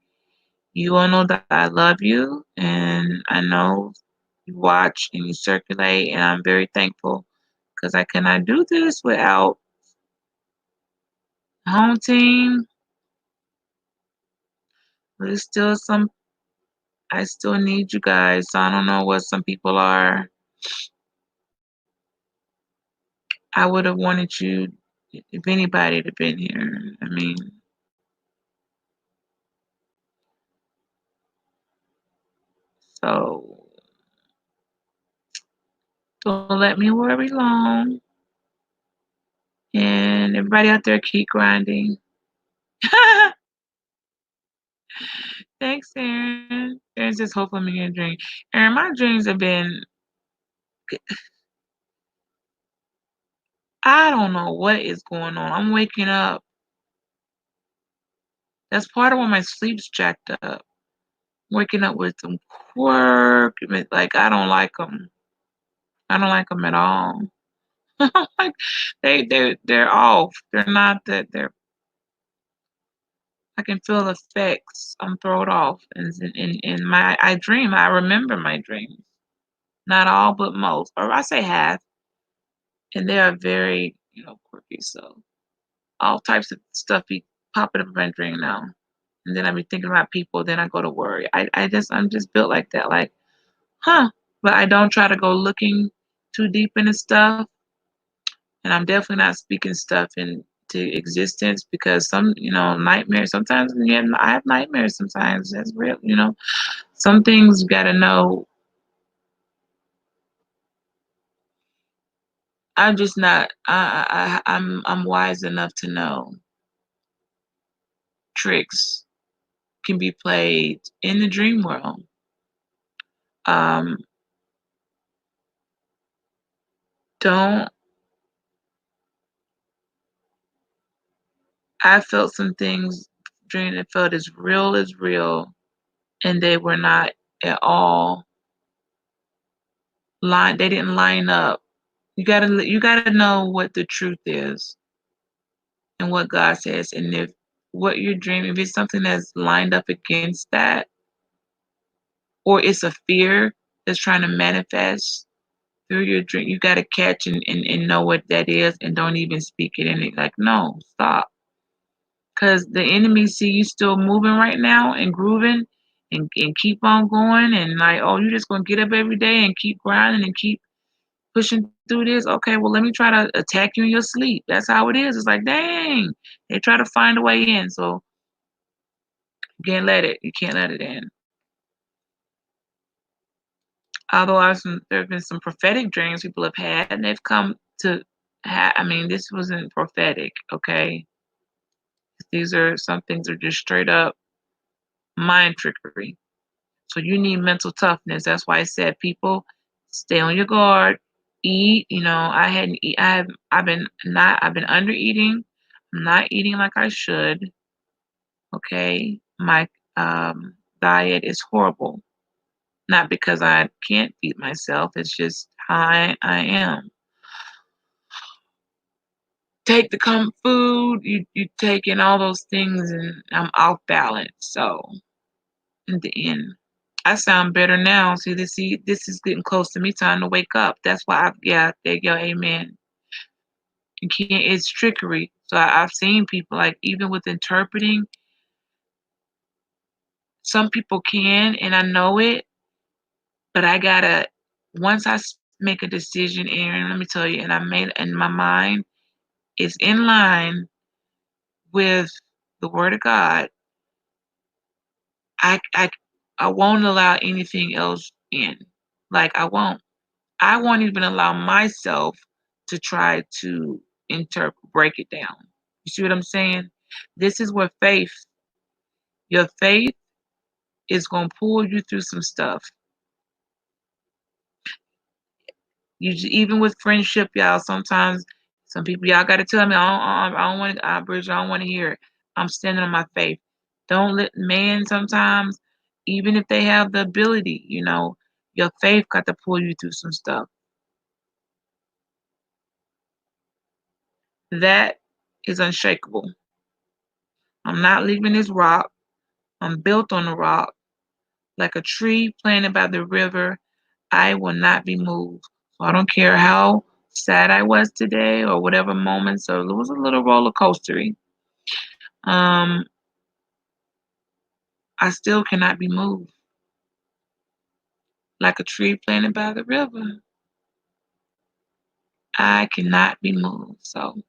Speaker 1: you all know that I love you, and I know you watch and you circulate, and I'm very thankful because I cannot do this without home team. There's still some, I still need you guys. So I don't know what some people are. I would have wanted you, if anybody, to been here. I mean, so don't let me worry long. And everybody out there, keep grinding. Thanks, Aaron. Aaron's just hoping I'm in a dream. Aaron, my dreams have been, I don't know what is going on. I'm waking up. That's part of why my sleep's jacked up. Waking up with some quirk. Like, I don't like them. I don't like them at all. Like, they're off. They're not that. I can feel the effects. I'm thrown off. And in I dream. I remember my dreams. Not all, but most. Or I say half. And they are very, quirky. So all types of stuff be popping up in my dream now. And then I be thinking about people, then I go to worry. I'm just built like that, like, huh. But I don't try to go looking too deep into stuff. And I'm definitely not speaking stuff into existence because some, nightmares sometimes, yeah, I have nightmares sometimes. That's real. Some things you gotta know. I'm just not I'm wise enough to know tricks can be played in the dream world. Um, don't I felt some things dream that felt as real, and they were not at all they didn't line up. You gotta know what the truth is and what God says, and if what you're dreaming, if it's something that's lined up against that, or it's a fear that's trying to manifest through your dream, you gotta catch and know what that is, and don't even speak it in it. Like, no, stop. Because the enemy see you still moving right now and grooving and keep on going and like, oh, you're just gonna get up every day and keep grinding and keep pushing through this. Okay, well, let me try to attack you in your sleep. That's how it is. It's like, dang, they try to find a way in. So you can't let it in. Although there have been some prophetic dreams people have had, and they've come to. I mean, this wasn't prophetic, okay? These are some things are just straight up mind trickery. So you need mental toughness. That's why I said, people, stay on your guard. Eat. I hadn't eat. I've been under eating. I'm not eating like I should. Okay, my diet is horrible. Not because I can't feed myself. It's just how I am. take the food, you take in all those things, and I'm off balance. So in the end, I sound better now. See, this is getting close to me time to wake up. That's why yeah, there you go, amen. You can't. It's trickery. So I've seen people like even with interpreting, some people can, and I know it, but I gotta once make a decision, Aaron. Let me tell you, and I made in my mind is in line with the Word of God. I I I won't allow anything else in. Like I won't. I won't even allow myself to try to interpret break it down. You see what I'm saying? This is where your faith is gonna pull you through some stuff. Even with friendship, y'all. Sometimes some people y'all got to tell me, I don't want to, Bridget, I don't want to hear it. I'm standing on my faith. Don't let man sometimes, even if they have the ability, your faith got to pull you through some stuff. That is unshakable. I'm not leaving this rock. I'm built on the rock. Like a tree planted by the river, I will not be moved. So I don't care how sad I was today or whatever moment. So it was a little roller coastery. Um, I still cannot be moved. Like a tree planted by the river, I cannot be moved. So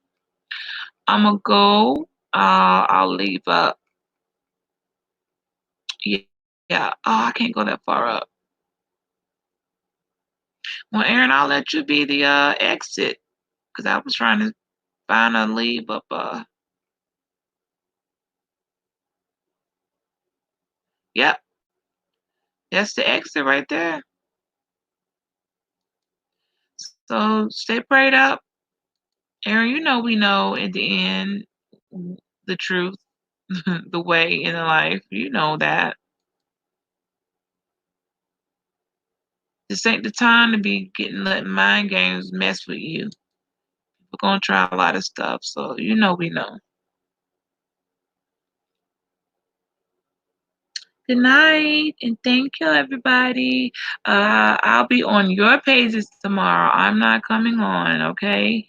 Speaker 1: I'm gonna go. I'll leave up. Yeah. Oh, I can't go that far up. Well, Aaron, I'll let you be the exit because I was trying to find a leave up. Yep, that's the exit right there. So stay prayed up. Aaron, we know at the end the truth, the way in the life. You know that. This ain't the time to be letting mind games mess with you. We're gonna try a lot of stuff, so we know. Good night, and thank you, everybody. I'll be on your pages tomorrow. I'm not coming on, okay?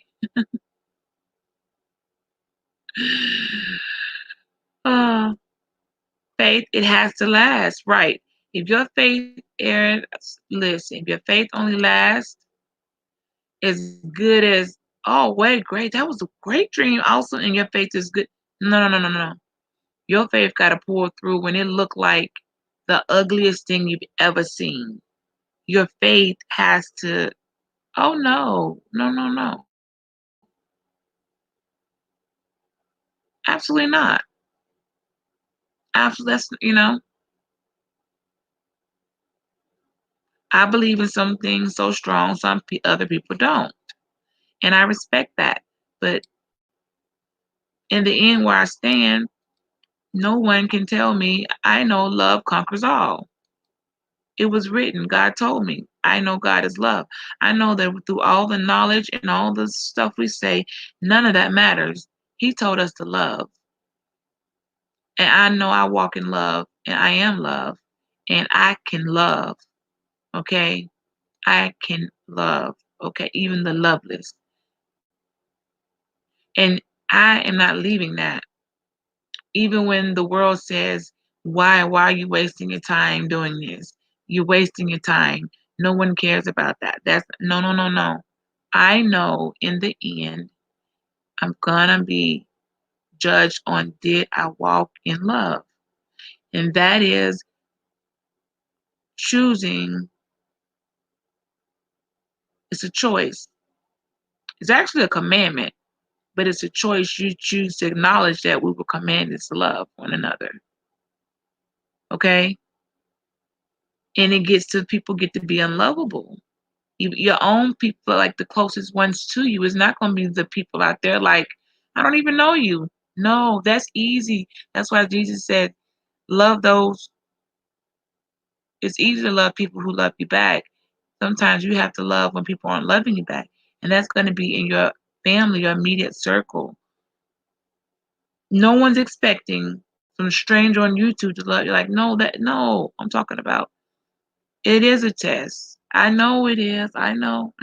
Speaker 1: Oh, faith, it has to last, right? If your faith, Aaron, listen, if your faith only lasts as good as, oh, wait, great, that was a great dream, also, and your faith is good. No, no, no, no, no. Your faith got to pull through when it looked like the ugliest thing you've ever seen. Your faith has to, oh, no, no, no, no. Absolutely not. Absolutely, I believe in some things so strong, other people don't. And I respect that. But in the end, where I stand, no one can tell me I know love conquers all. It was written. God told me. I know God is love. I know that through all the knowledge and all the stuff we say, none of that matters. He told us to love. And I know I walk in love and I am love. And I can love. Okay? I can love. Okay? Even the loveless. And I am not leaving that. Even when the world says, why are you wasting your time doing this? You're wasting your time. No one cares about that. That's no, no, no, no. I know in the end, I'm gonna be judged on did I walk in love? And that is choosing, it's a choice. It's actually a commandment, but it's a choice. You choose to acknowledge that we were commanded to love one another. Okay? And it gets to people get to be unlovable. Your own people, like the closest ones to you, is not going to be the people out there like, I don't even know you. No, that's easy. That's why Jesus said, love those. It's easy to love people who love you back. Sometimes you have to love when people aren't loving you back. And that's going to be in your family, your immediate circle. No one's expecting some stranger on YouTube to love you. Like, no, I'm talking about it is a test. I know it is. I know.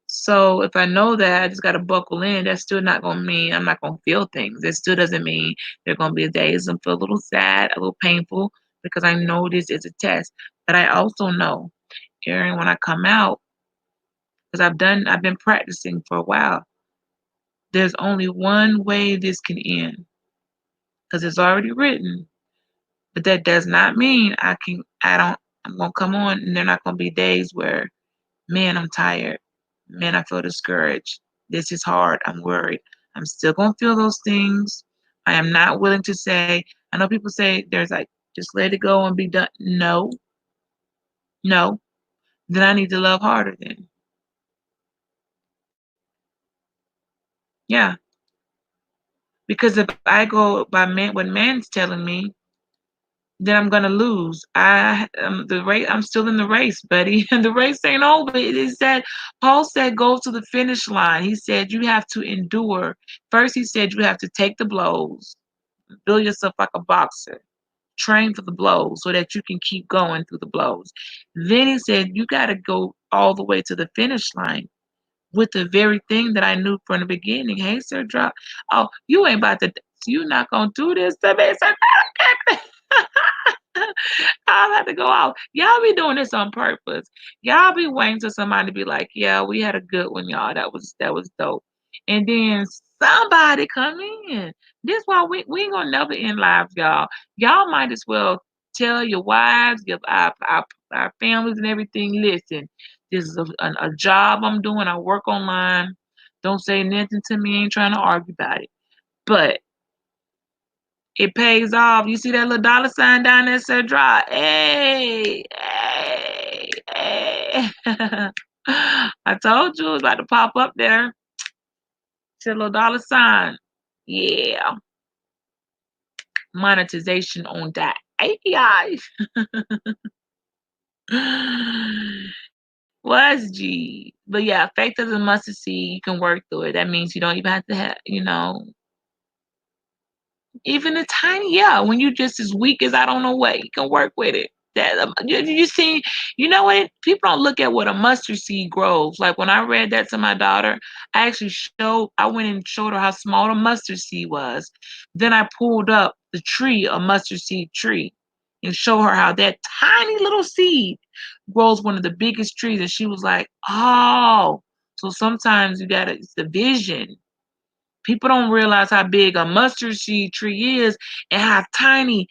Speaker 1: So if I know that, I just gotta buckle in. That's still not gonna mean I'm not gonna feel things. It still doesn't mean there are gonna be days I'm feel a little sad, a little painful, because I know this is a test. But I also know, Aaron, when I come out, because I've been practicing for a while. There's only one way this can end, because it's already written. But that does not mean I'm gonna come on and there are not gonna be days where, man, I'm tired. Man, I feel discouraged. This is hard. I'm worried. I'm still gonna feel those things. I am not willing to say, I know people say there's like, just let it go and be done. No, no. Then I need to love harder then. Yeah. Because if I go by what man's telling me, then I'm gonna lose. I'm still in the race, buddy. And the race ain't over. It said Paul said go to the finish line. He said you have to endure. First he said you have to take the blows, build yourself like a boxer, train for the blows so that you can keep going through the blows. Then he said you gotta go all the way to the finish line with the very thing that I knew from the beginning. Hey, Sir Drop. Oh, you ain't about to. You not gonna do this to me, Sir Drop. I'll have to go out. Y'all be doing this on purpose. Y'all be waiting till somebody be like, "Yeah, we had a good one, y'all. That was dope." And then somebody come in. This why we ain't gonna never end lives, y'all. Y'all might as well tell your wives, give our families and everything. Listen, this is a job I'm doing. I work online. Don't say nothing to me. Ain't trying to argue about it. But it pays off. You see that little dollar sign down there, Sir Draw? Hey, hey, hey. I told you it was about to pop up there. See a little dollar sign. Yeah. Monetization on that API. Was G. But yeah, faith is a mustard seed. You can work through it. That means you don't even have to have, even the tiny, yeah, when you just as weak as I don't know what, you can work with it. That you see, you know what? People don't look at what a mustard seed grows. Like when I read that to my daughter, I went and showed her how small the mustard seed was. Then I pulled up the tree, a mustard seed tree, and show her how that tiny little seed grows one of the biggest trees. And she was like, "Oh, so sometimes it's the vision." People don't realize how big a mustard seed tree is and how tiny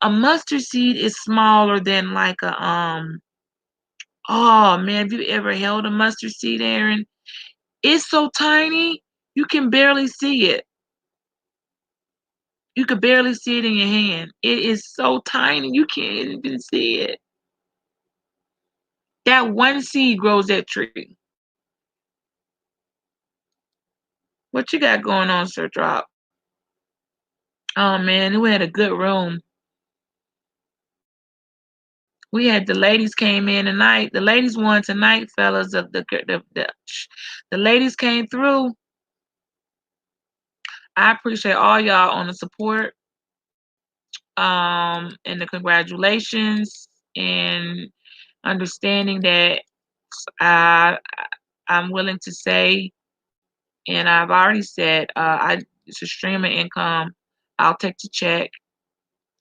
Speaker 1: a mustard seed is smaller than like oh man, have you ever held a mustard seed, Aaron? It's so tiny you can barely see it. You could barely see it in your hand. It is so tiny you can't even see it. That one seed grows that tree. What you got going on, Sir Drop? Oh man, we had a good room. We had the ladies came in tonight. The ladies won tonight, fellas. The ladies came through. I appreciate all y'all on the support, and the congratulations and understanding that I I'm willing to say, and I've already said, it's a stream of income. I'll take the check.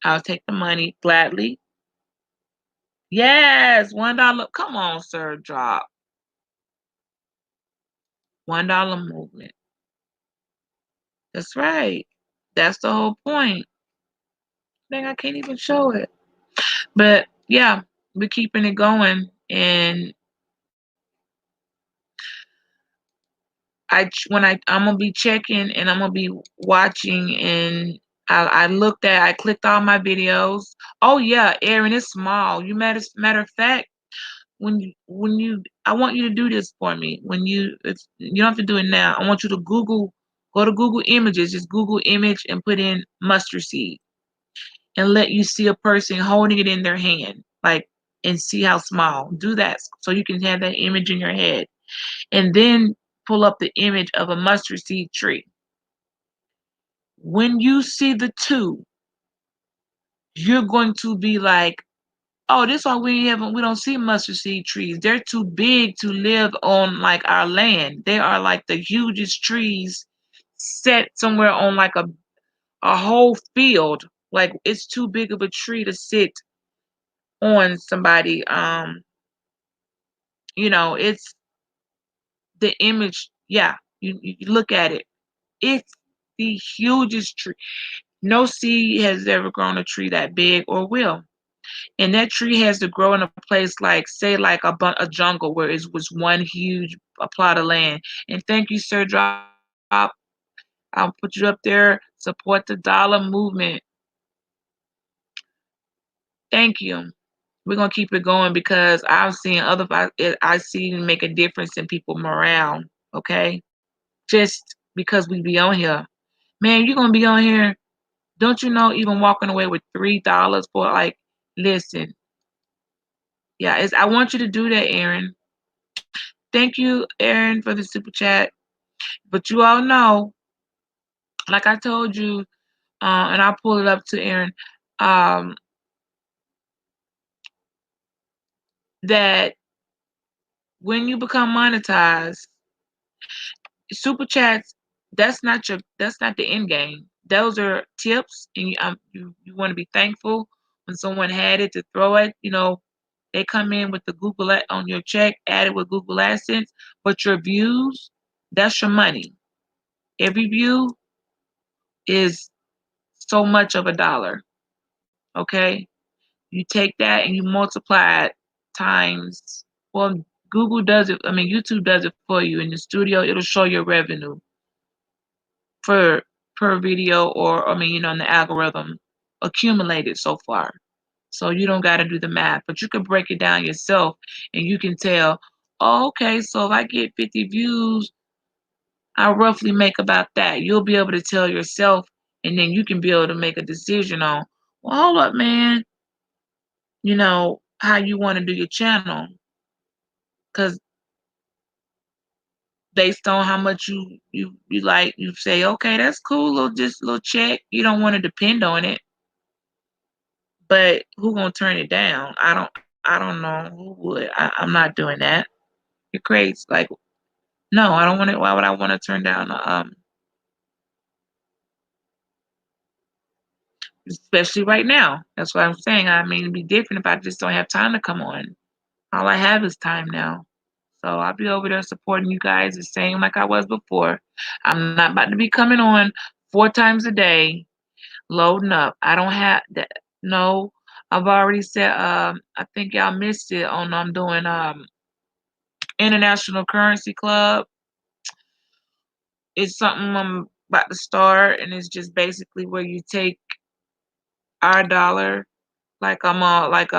Speaker 1: I'll take the money gladly. Yes, $1. Come on, sir. Drop $1 movement. That's right. That's the whole point. Dang, I can't even show it. But yeah, we're keeping it going. And I'm gonna be checking and I'm gonna be watching. And I clicked all my videos. Oh yeah, Aaron, it's small. Matter of fact, I want you to do this for me. You don't have to do it now. I want you to go to Google Images, just Google image and put in mustard seed and let you see a person holding it in their hand, like, and see how small. Do that so you can have that image in your head. And then pull up the image of a mustard seed tree. When you see the two, you're going to be like, oh, this why we don't see mustard seed trees. They're too big to live on like our land. They are like the hugest trees set somewhere on like a whole field. Like it's too big of a tree to sit on somebody. It's the image. Yeah, you look at it. It's the hugest tree. No seed has ever grown a tree that big or will. And that tree has to grow in a place like, say, like a jungle where it was one huge plot of land. And thank you, Sir Drop. I'll put you up there. Support the dollar movement. Thank you. We're gonna keep it going because I've seen I see it make a difference in people morale. Okay, just because we be on here, man, you're gonna be on here. Don't you know? Even walking away with $3 for like, listen, yeah, I want you to do that, Aaron. Thank you, Aaron, for the super chat. But you all know, like I told you, and I'll pull it up to Aaron, um, that when you become monetized, super chats, that's not the end game. Those are tips, and you want to be thankful when someone had it to throw it. They come in with the on your check, add it with Google AdSense, but your views, that's your money. Every view is so much of a dollar. Okay, you take that and you multiply it times. Well, Google does it. I mean, YouTube does it for you. In the studio, it'll show your revenue for per video, or I mean, in the algorithm accumulated so far. So you don't got to do the math, but you can break it down yourself, and you can tell, oh, okay, so if I get 50 views, I roughly make about that. You'll be able to tell yourself, and then you can be able to make a decision on, well, hold up, man, how you want to do your channel. Because based on how much you like, you say, okay, that's cool, little check. You don't want to depend on it. But who gonna turn it down? I don't know who would. I'm not doing that. It creates like, no, I don't want it. Why would I want to turn down especially right now? That's what I'm saying. I mean, it'd be different if I just don't have time to come on. All I have is time now. So I'll be over there supporting you guys the same like I was before. I'm not about to be coming on 4 times a day, loading up. I don't have that. No, I've already said. I think y'all missed it on. I'm doing International Currency Club. It's something I'm about to start, and it's just basically where you take our dollar. Like I'm all like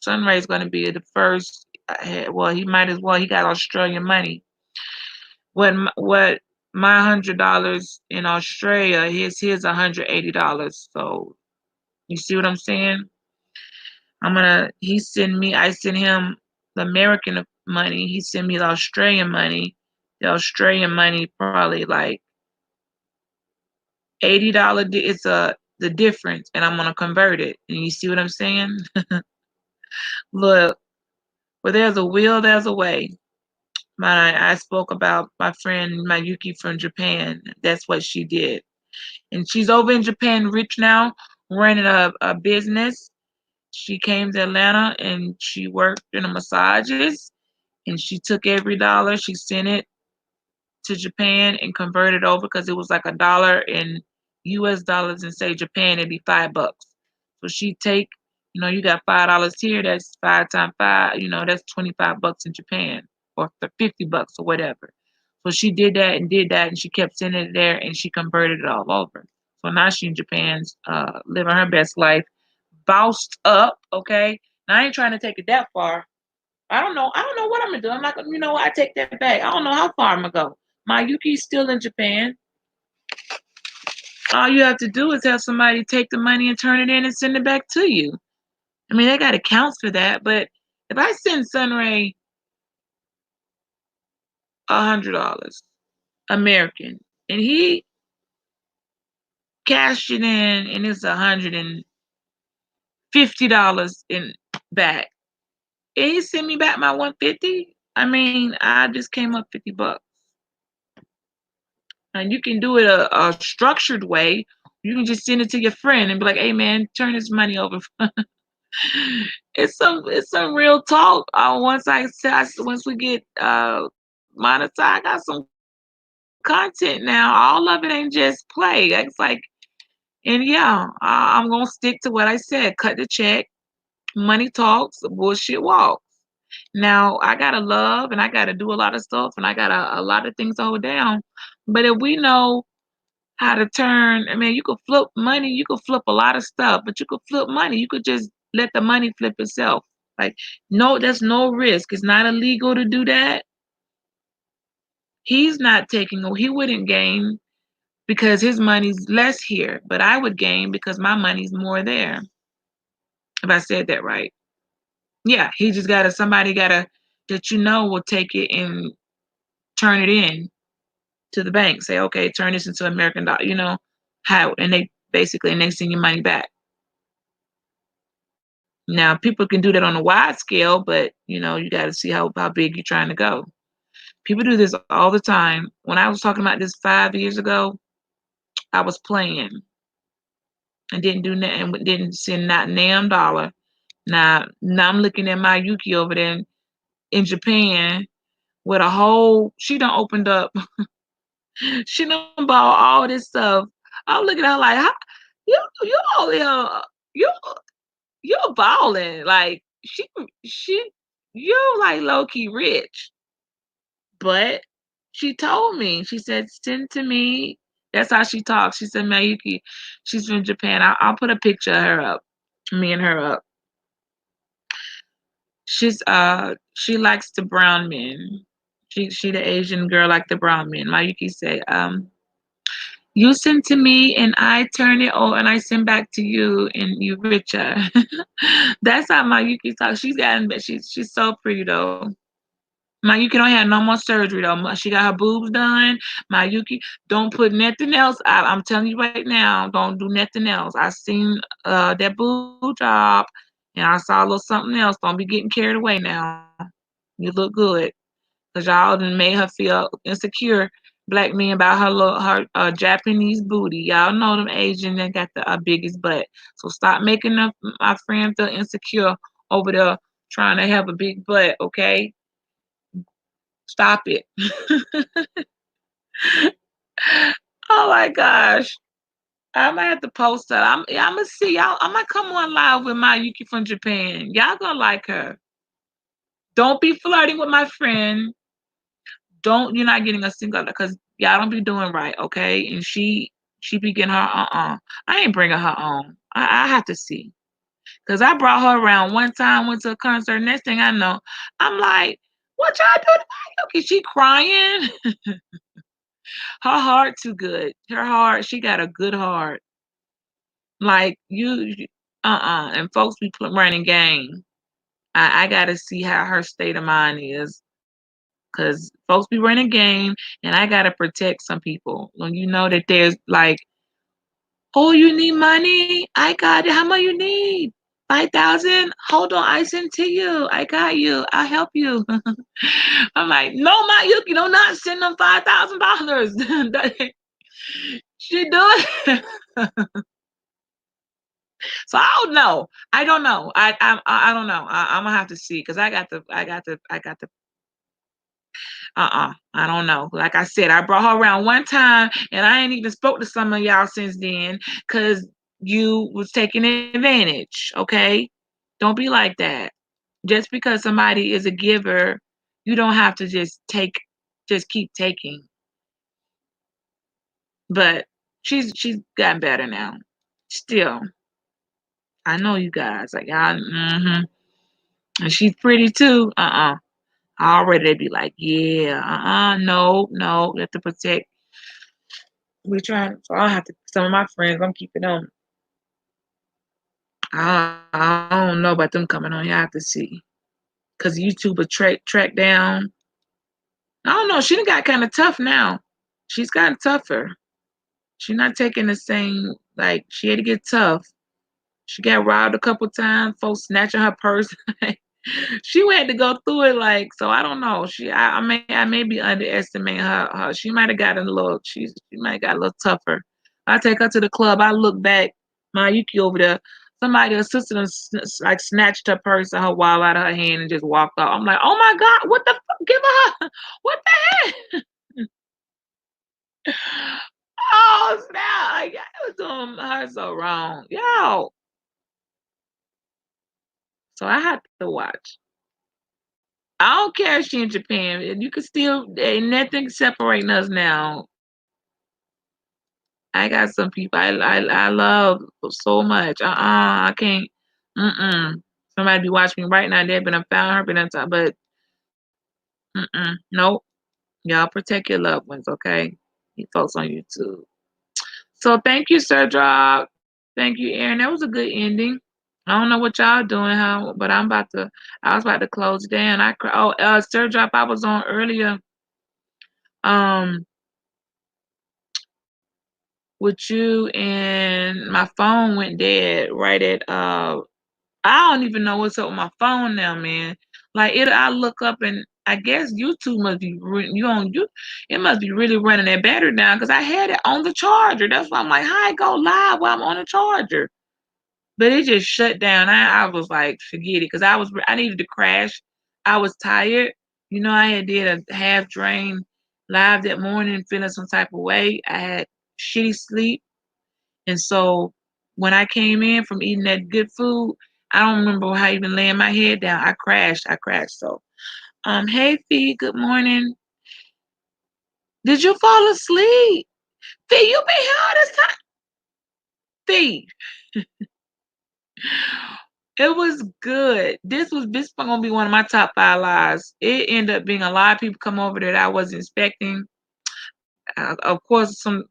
Speaker 1: Sunray's going to be the first. Well, he might as well. He got Australian money. What my $100 in Australia, his $180. So you see what I'm saying? He send me, I send him the American money. He send me the Australian money. The Australian money probably like $80. It's the difference, and I'm gonna convert it. And you see what I'm saying? Look, where there's a will, there's a way. I spoke about my friend Mayuki from Japan. That's what she did. And she's over in Japan, rich now, running a business. She came to Atlanta and she worked in the massages, and she took every dollar, she sent it to Japan and converted over because it was like $1 in US dollars, and say Japan, it'd be $5. So she take, you got $5 here, that's 5 times 5, that's $25 in Japan, or $50 or whatever. So she did that, and she kept sending it there, and she converted it all over. So now she in Japan's living her best life, bossed up, okay? Now I ain't trying to take it that far. I don't know what I'm gonna do. I'm not gonna, I take that back. I don't know how far I'm gonna go. My Yuki's still in Japan. All you have to do is have somebody take the money and turn it in and send it back to you. I mean, they got accounts for that, but if I send Sunray $100 American, and he cashed it in, and it's $150 in back. And he sent me back my 150. I mean, I just came up $50. And you can do it a structured way. You can just send it to your friend and be like, "Hey, man, turn this money over." It's some real talk. Once we get monetized, I got some content now. All of it ain't just play. It's like, and yeah, I'm gonna stick to what I said. Cut the check. Money talks. Bullshit walks. Now I gotta love and I gotta do a lot of stuff and I got a lot of things to hold down. But if we know how to turn, I mean, you could flip money, you could flip a lot of stuff, but you could flip money. You could just let the money flip itself. Like, no, there's no risk. It's not illegal to do that. He's not taking, he wouldn't gain because his money's less here, but I would gain because my money's more there. If I said that right. Yeah, he just gotta, somebody gotta, that will take it and turn it in to the bank. Say, okay, turn this into American dollar, how, and they basically, and they send your money back. Now, people can do that on a wide scale, but you got to see how big you're trying to go. People do this all the time. When I was talking about this 5 years ago, I was playing and didn't do nothing, didn't send not damn dollar. Now I'm looking at my Yuki over there in Japan with a whole. She done opened up. She done bought all this stuff. I'm looking at her like, how, you all you you're balling. Like she you're like low key rich. But she told me, she said, send to me. That's how she talks. She said, Mayuki, she's from Japan. I'll put a picture of her up. Me and her up. She likes the brown men. She the Asian girl like the brown men. Mayuki say, you send to me and I turn it over and I send back to you and you richer. That's how Mayuki talks. She's so pretty though. Mayuki don't have no more surgery though. She got her boobs done. Mayuki, don't put nothing else. I'm telling you right now, don't do nothing else. I seen that boob job and I saw a little something else. Don't be getting carried away now. You look good. Cause y'all done made her feel insecure, black men, about her Japanese booty. Y'all know them Asian that got the biggest butt. So stop making my friend feel insecure over there trying to have a big butt, okay? Stop it. Oh my gosh. I'm gonna have to post that. I'm gonna see y'all. I'm gonna come on live with my Yuki from Japan. Y'all gonna like her. Don't be flirting with my friend. Don't, you're not getting a single because y'all don't be doing right, okay? And she be getting her I ain't bringing her on. I have to see. Cause I brought her around one time, went to a concert. Next thing I know, I'm like, what y'all do to my Yuki? She crying. Her heart too good. Her heart, she got a good heart. Like and folks be running game. I gotta see how her state of mind is, cause folks be running game, and I gotta protect some people. When you know that there's like, oh, you need money? I got it. How much you need? 5,000. Hold on, I send to you. I got you. I'll help you. I'm like, no, my Yuki, do not send them $5,000. She do it. So I don't know. I don't know. I don't know. I'm gonna have to see because I got the. I don't know. Like I said, I brought her around one time, and I ain't even spoke to some of y'all since then because you was taking advantage. Okay, don't be like that. Just because somebody is a giver, you don't have to just take, just keep taking. But she's gotten better now. Still, I know you guys like y'all. And she's pretty too. Already they be like, yeah, no, no, you have to protect. We trying, so I have to. Some of my friends, I'm keeping them. I don't know about them coming on. You have to see, cause YouTube will track down. I don't know. She done got kind of tough now. She's gotten tougher. She's not taking the same, like, she had to get tough. She got robbed a couple times, folks snatching her purse. She had to go through it, like, so I don't know. I may be underestimating her. She might have gotten a little, she might have got a little tougher. I take her to the club. I look back, my Yuki over there. Somebody, her sister, done like snatched her purse and her wallet out of her hand and just walked off. I'm like, oh my god, what the fuck? Give her, what the heck? Oh snap! Like, I was doing her so wrong, yo. So I had to watch. I don't care if she in Japan. You can still, ain't nothing separating us now. I got some people I love so much. I can't. Somebody be watching me right now. They've been found her, been on top, but nope. Y'all protect your loved ones, okay? You folks on YouTube. So thank you, Sir Drop. Thank you, Aaron. That was a good ending. I don't know what y'all doing, how, but I was about to close it down. Sir Drop, I was on earlier. Um, with you, and my phone went dead right at I don't even know what's up with my phone now, man. Like, I look up and I guess YouTube must be it must be really running that battery down because I had it on the charger. That's why I'm like, how I go live while I'm on the charger? But it just shut down. I was like, forget it, because I needed to crash. I was tired. I had did a half drain live that morning, feeling some type of way. I had shitty sleep, and so when I came in from eating that good food, I don't remember how even laying my head down. I crashed. So, hey Fee, good morning. Did you fall asleep? Fee, you been here all this time? Fee, it was good. This gonna be one of my top 5 lives. It ended up being a lot of people come over that I wasn't expecting. Of course, some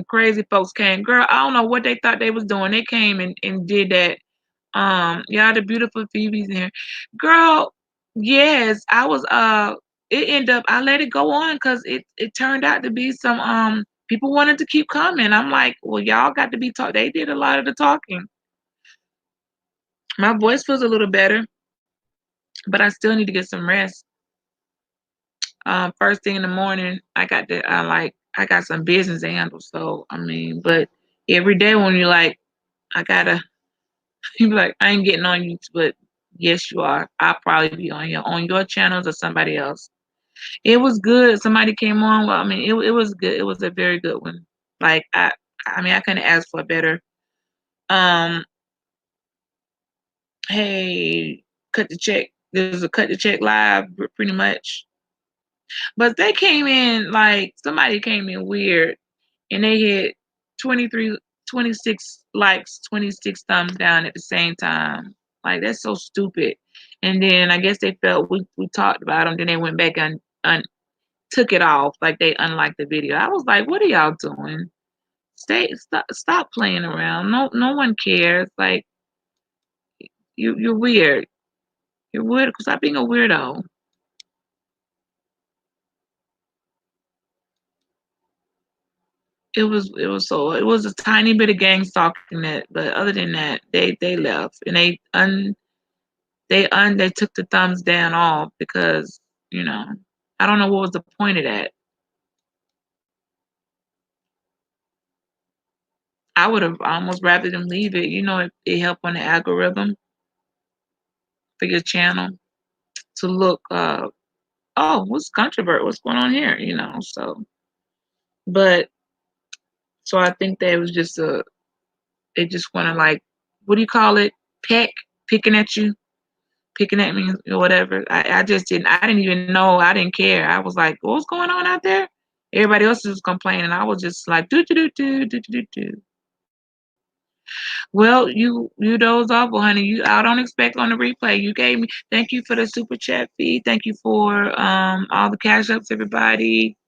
Speaker 1: crazy folks came. Girl, I don't know what they thought they was doing. They came and did that. Y'all the beautiful Phoebe's in here. Girl, yes, I was it ended up I let it go on because it turned out to be some people wanted to keep coming. I'm like, well, y'all got to be taught. They did a lot of the talking. My voice feels a little better, but I still need to get some rest. First thing in the morning, I got some business to handle. So I mean, but every day when you're like, I gotta, you be like, I ain't getting on you, but yes, you are. I'll probably be on your channels or somebody else. It was good. Somebody came on. Well, I mean, it was good. It was a very good one. Like I mean, I couldn't ask for better. Um, hey, cut the check. There's a cut the check live, pretty much. But they came in like somebody came in weird, and they hit 23, 26 likes, 26 thumbs down at the same time. Like, that's so stupid. And then I guess they felt we talked about them. Then they went back and took it off, like they unliked the video. I was like, what are y'all doing? Stop playing around. No one cares. Like, you're weird. You're weird. Stop being a weirdo. It was a tiny bit of gang stalking that, but other than that, they left and they took the thumbs down off because you know I don't know what was the point of that. I would have almost rather them leave it. It helped on the algorithm for your channel to look. Oh, what's controversial? What's going on here? So, but so I think that it was just they just want to, like, what do you call it? Peck, picking at you, picking at me or whatever. I just didn't even know. I didn't care. I was like, what's going on out there? Everybody else was complaining. I was just like, do do do do do do do. Well, you doze off, well, honey. I don't expect on the replay. You gave me. Thank you for the super chat fee. Thank you for all the cash ups, everybody.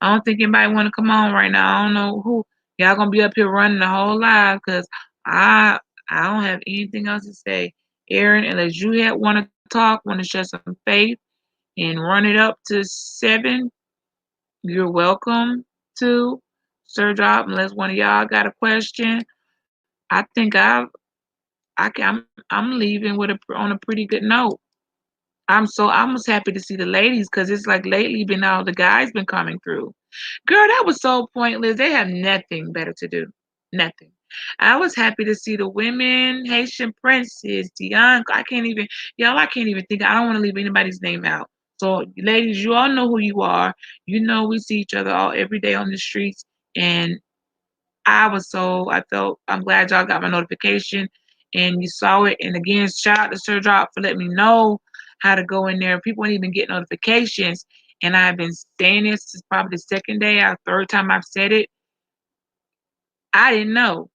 Speaker 1: I don't think anybody want to come on right now. I don't know who y'all gonna be up here running the whole live because I I don't have anything else to say, Aaron. Unless you want to talk, want to share some faith, and run it up to 7, you're welcome to. Sir Drop, unless one of y'all got a question. I think I'm leaving with on a pretty good note. I'm just happy to see the ladies because it's like lately been all the guys been coming through. Girl, that was so pointless. They have nothing better to do. Nothing. I was happy to see the women, Haitian princes, Dion. I can't even think. I don't want to leave anybody's name out. So, ladies, you all know who you are. You know we see each other all every day on the streets, and I'm glad y'all got my notification and you saw it. And again, shout out to Sir Drop for letting me know how to go in there. People didn't even get notifications. And I've been saying this since probably the second day or third time I've said it. I didn't know.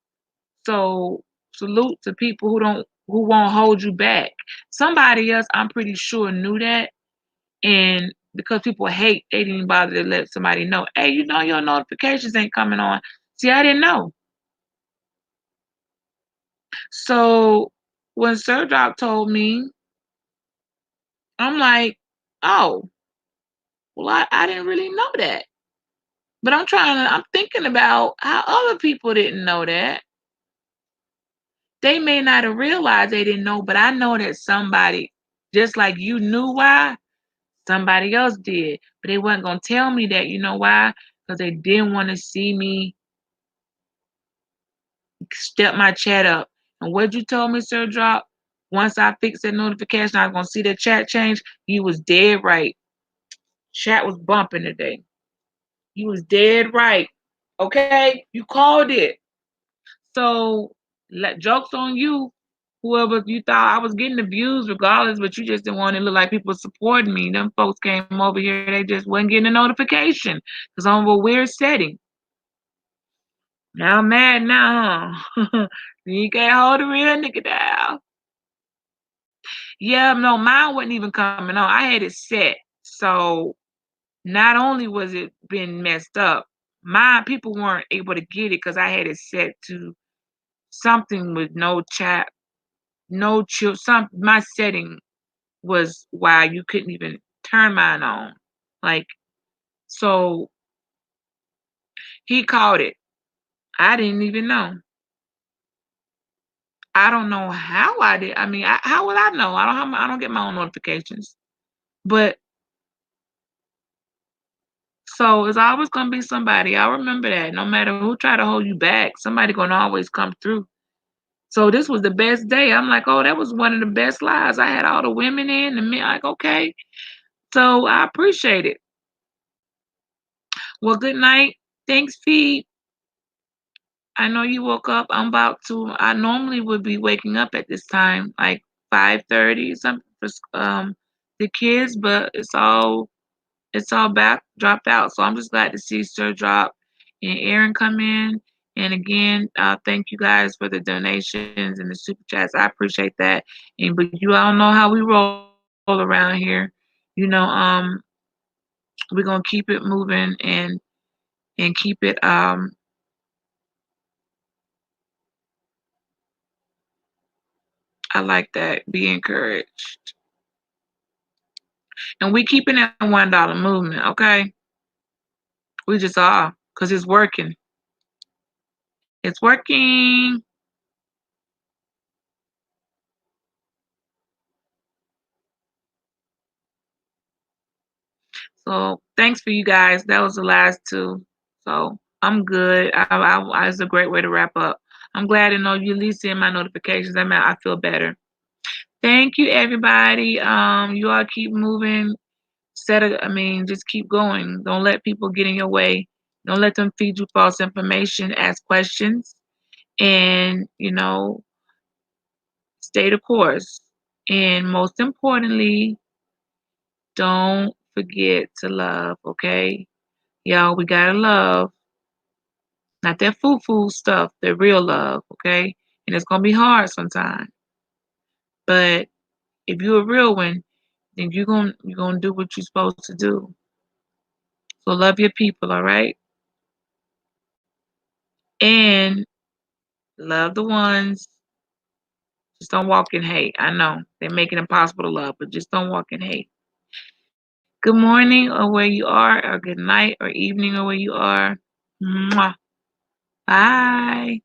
Speaker 1: So salute to people who won't hold you back. Somebody else I'm pretty sure knew that. And because people hate, they didn't bother to let somebody know. Hey, you know your notifications ain't coming on. See, I didn't know. So when Sir Doc told me, I'm like, oh, well, I didn't really know that. But I'm thinking about how other people didn't know that. They may not have realized they didn't know, but I know that somebody, just like you knew why, somebody else did. But they wasn't going to tell me that. You know why? Because they didn't want to see me step my chat up. And what you told me, Sir Drop, once I fix that notification, I was going to see the chat change. You was dead right. Chat was bumping today. You was dead right. Okay? You called it. So jokes on you. Whoever you thought I was getting the views regardless, but you just didn't want to look like people supporting me. Them folks came over here, they just wasn't getting a notification because I'm a weird setting. Now I'm mad now, huh? You can't hold a real nigga down. Yeah, no, mine wasn't even coming on. I had it set. So not only was it being messed up, my people weren't able to get it because I had it set to something with no chat, no chill. My setting was why you couldn't even turn mine on. Like so, he caught it. I didn't even know. I don't know how I did. I mean, how would I know? I don't get my own notifications. But so it's always gonna be somebody. I remember that. No matter who try to hold you back, somebody gonna always come through. So this was the best day. I'm like, oh, that was one of the best lives. I had all the women in and me like, okay. So I appreciate it. Well, good night. Thanks, Pete. I know you woke up. I normally would be waking up at this time, like 5:30 something for the kids, but it's all back dropped out. So I'm just glad to see Sir Drop and Aaron come in. And again, thank you guys for the donations and the super chats. I appreciate that. And but you all know how we roll around here. You know, we're gonna keep it moving and keep it I like that. Be encouraged. And we keeping that $1 movement, okay? We just are, cause it's working. It's working. So thanks for you guys. That was the last two. So I'm good. It's a great way to wrap up. I'm glad to know you at least seeing my notifications. I feel better. Thank you, everybody. You all keep moving. Just keep going. Don't let people get in your way. Don't let them feed you false information. Ask questions, and stay the course. And most importantly, don't forget to love. Okay, y'all. We gotta love. Not that foo-foo stuff, the real love, okay? And it's gonna be hard sometimes. But if you're a real one, then you're gonna do what you're supposed to do. So love your people, all right? And love the ones. Just don't walk in hate. I know they make it impossible to love, but just don't walk in hate. Good morning or where you are, or good night or evening or where you are. Mwah. Bye.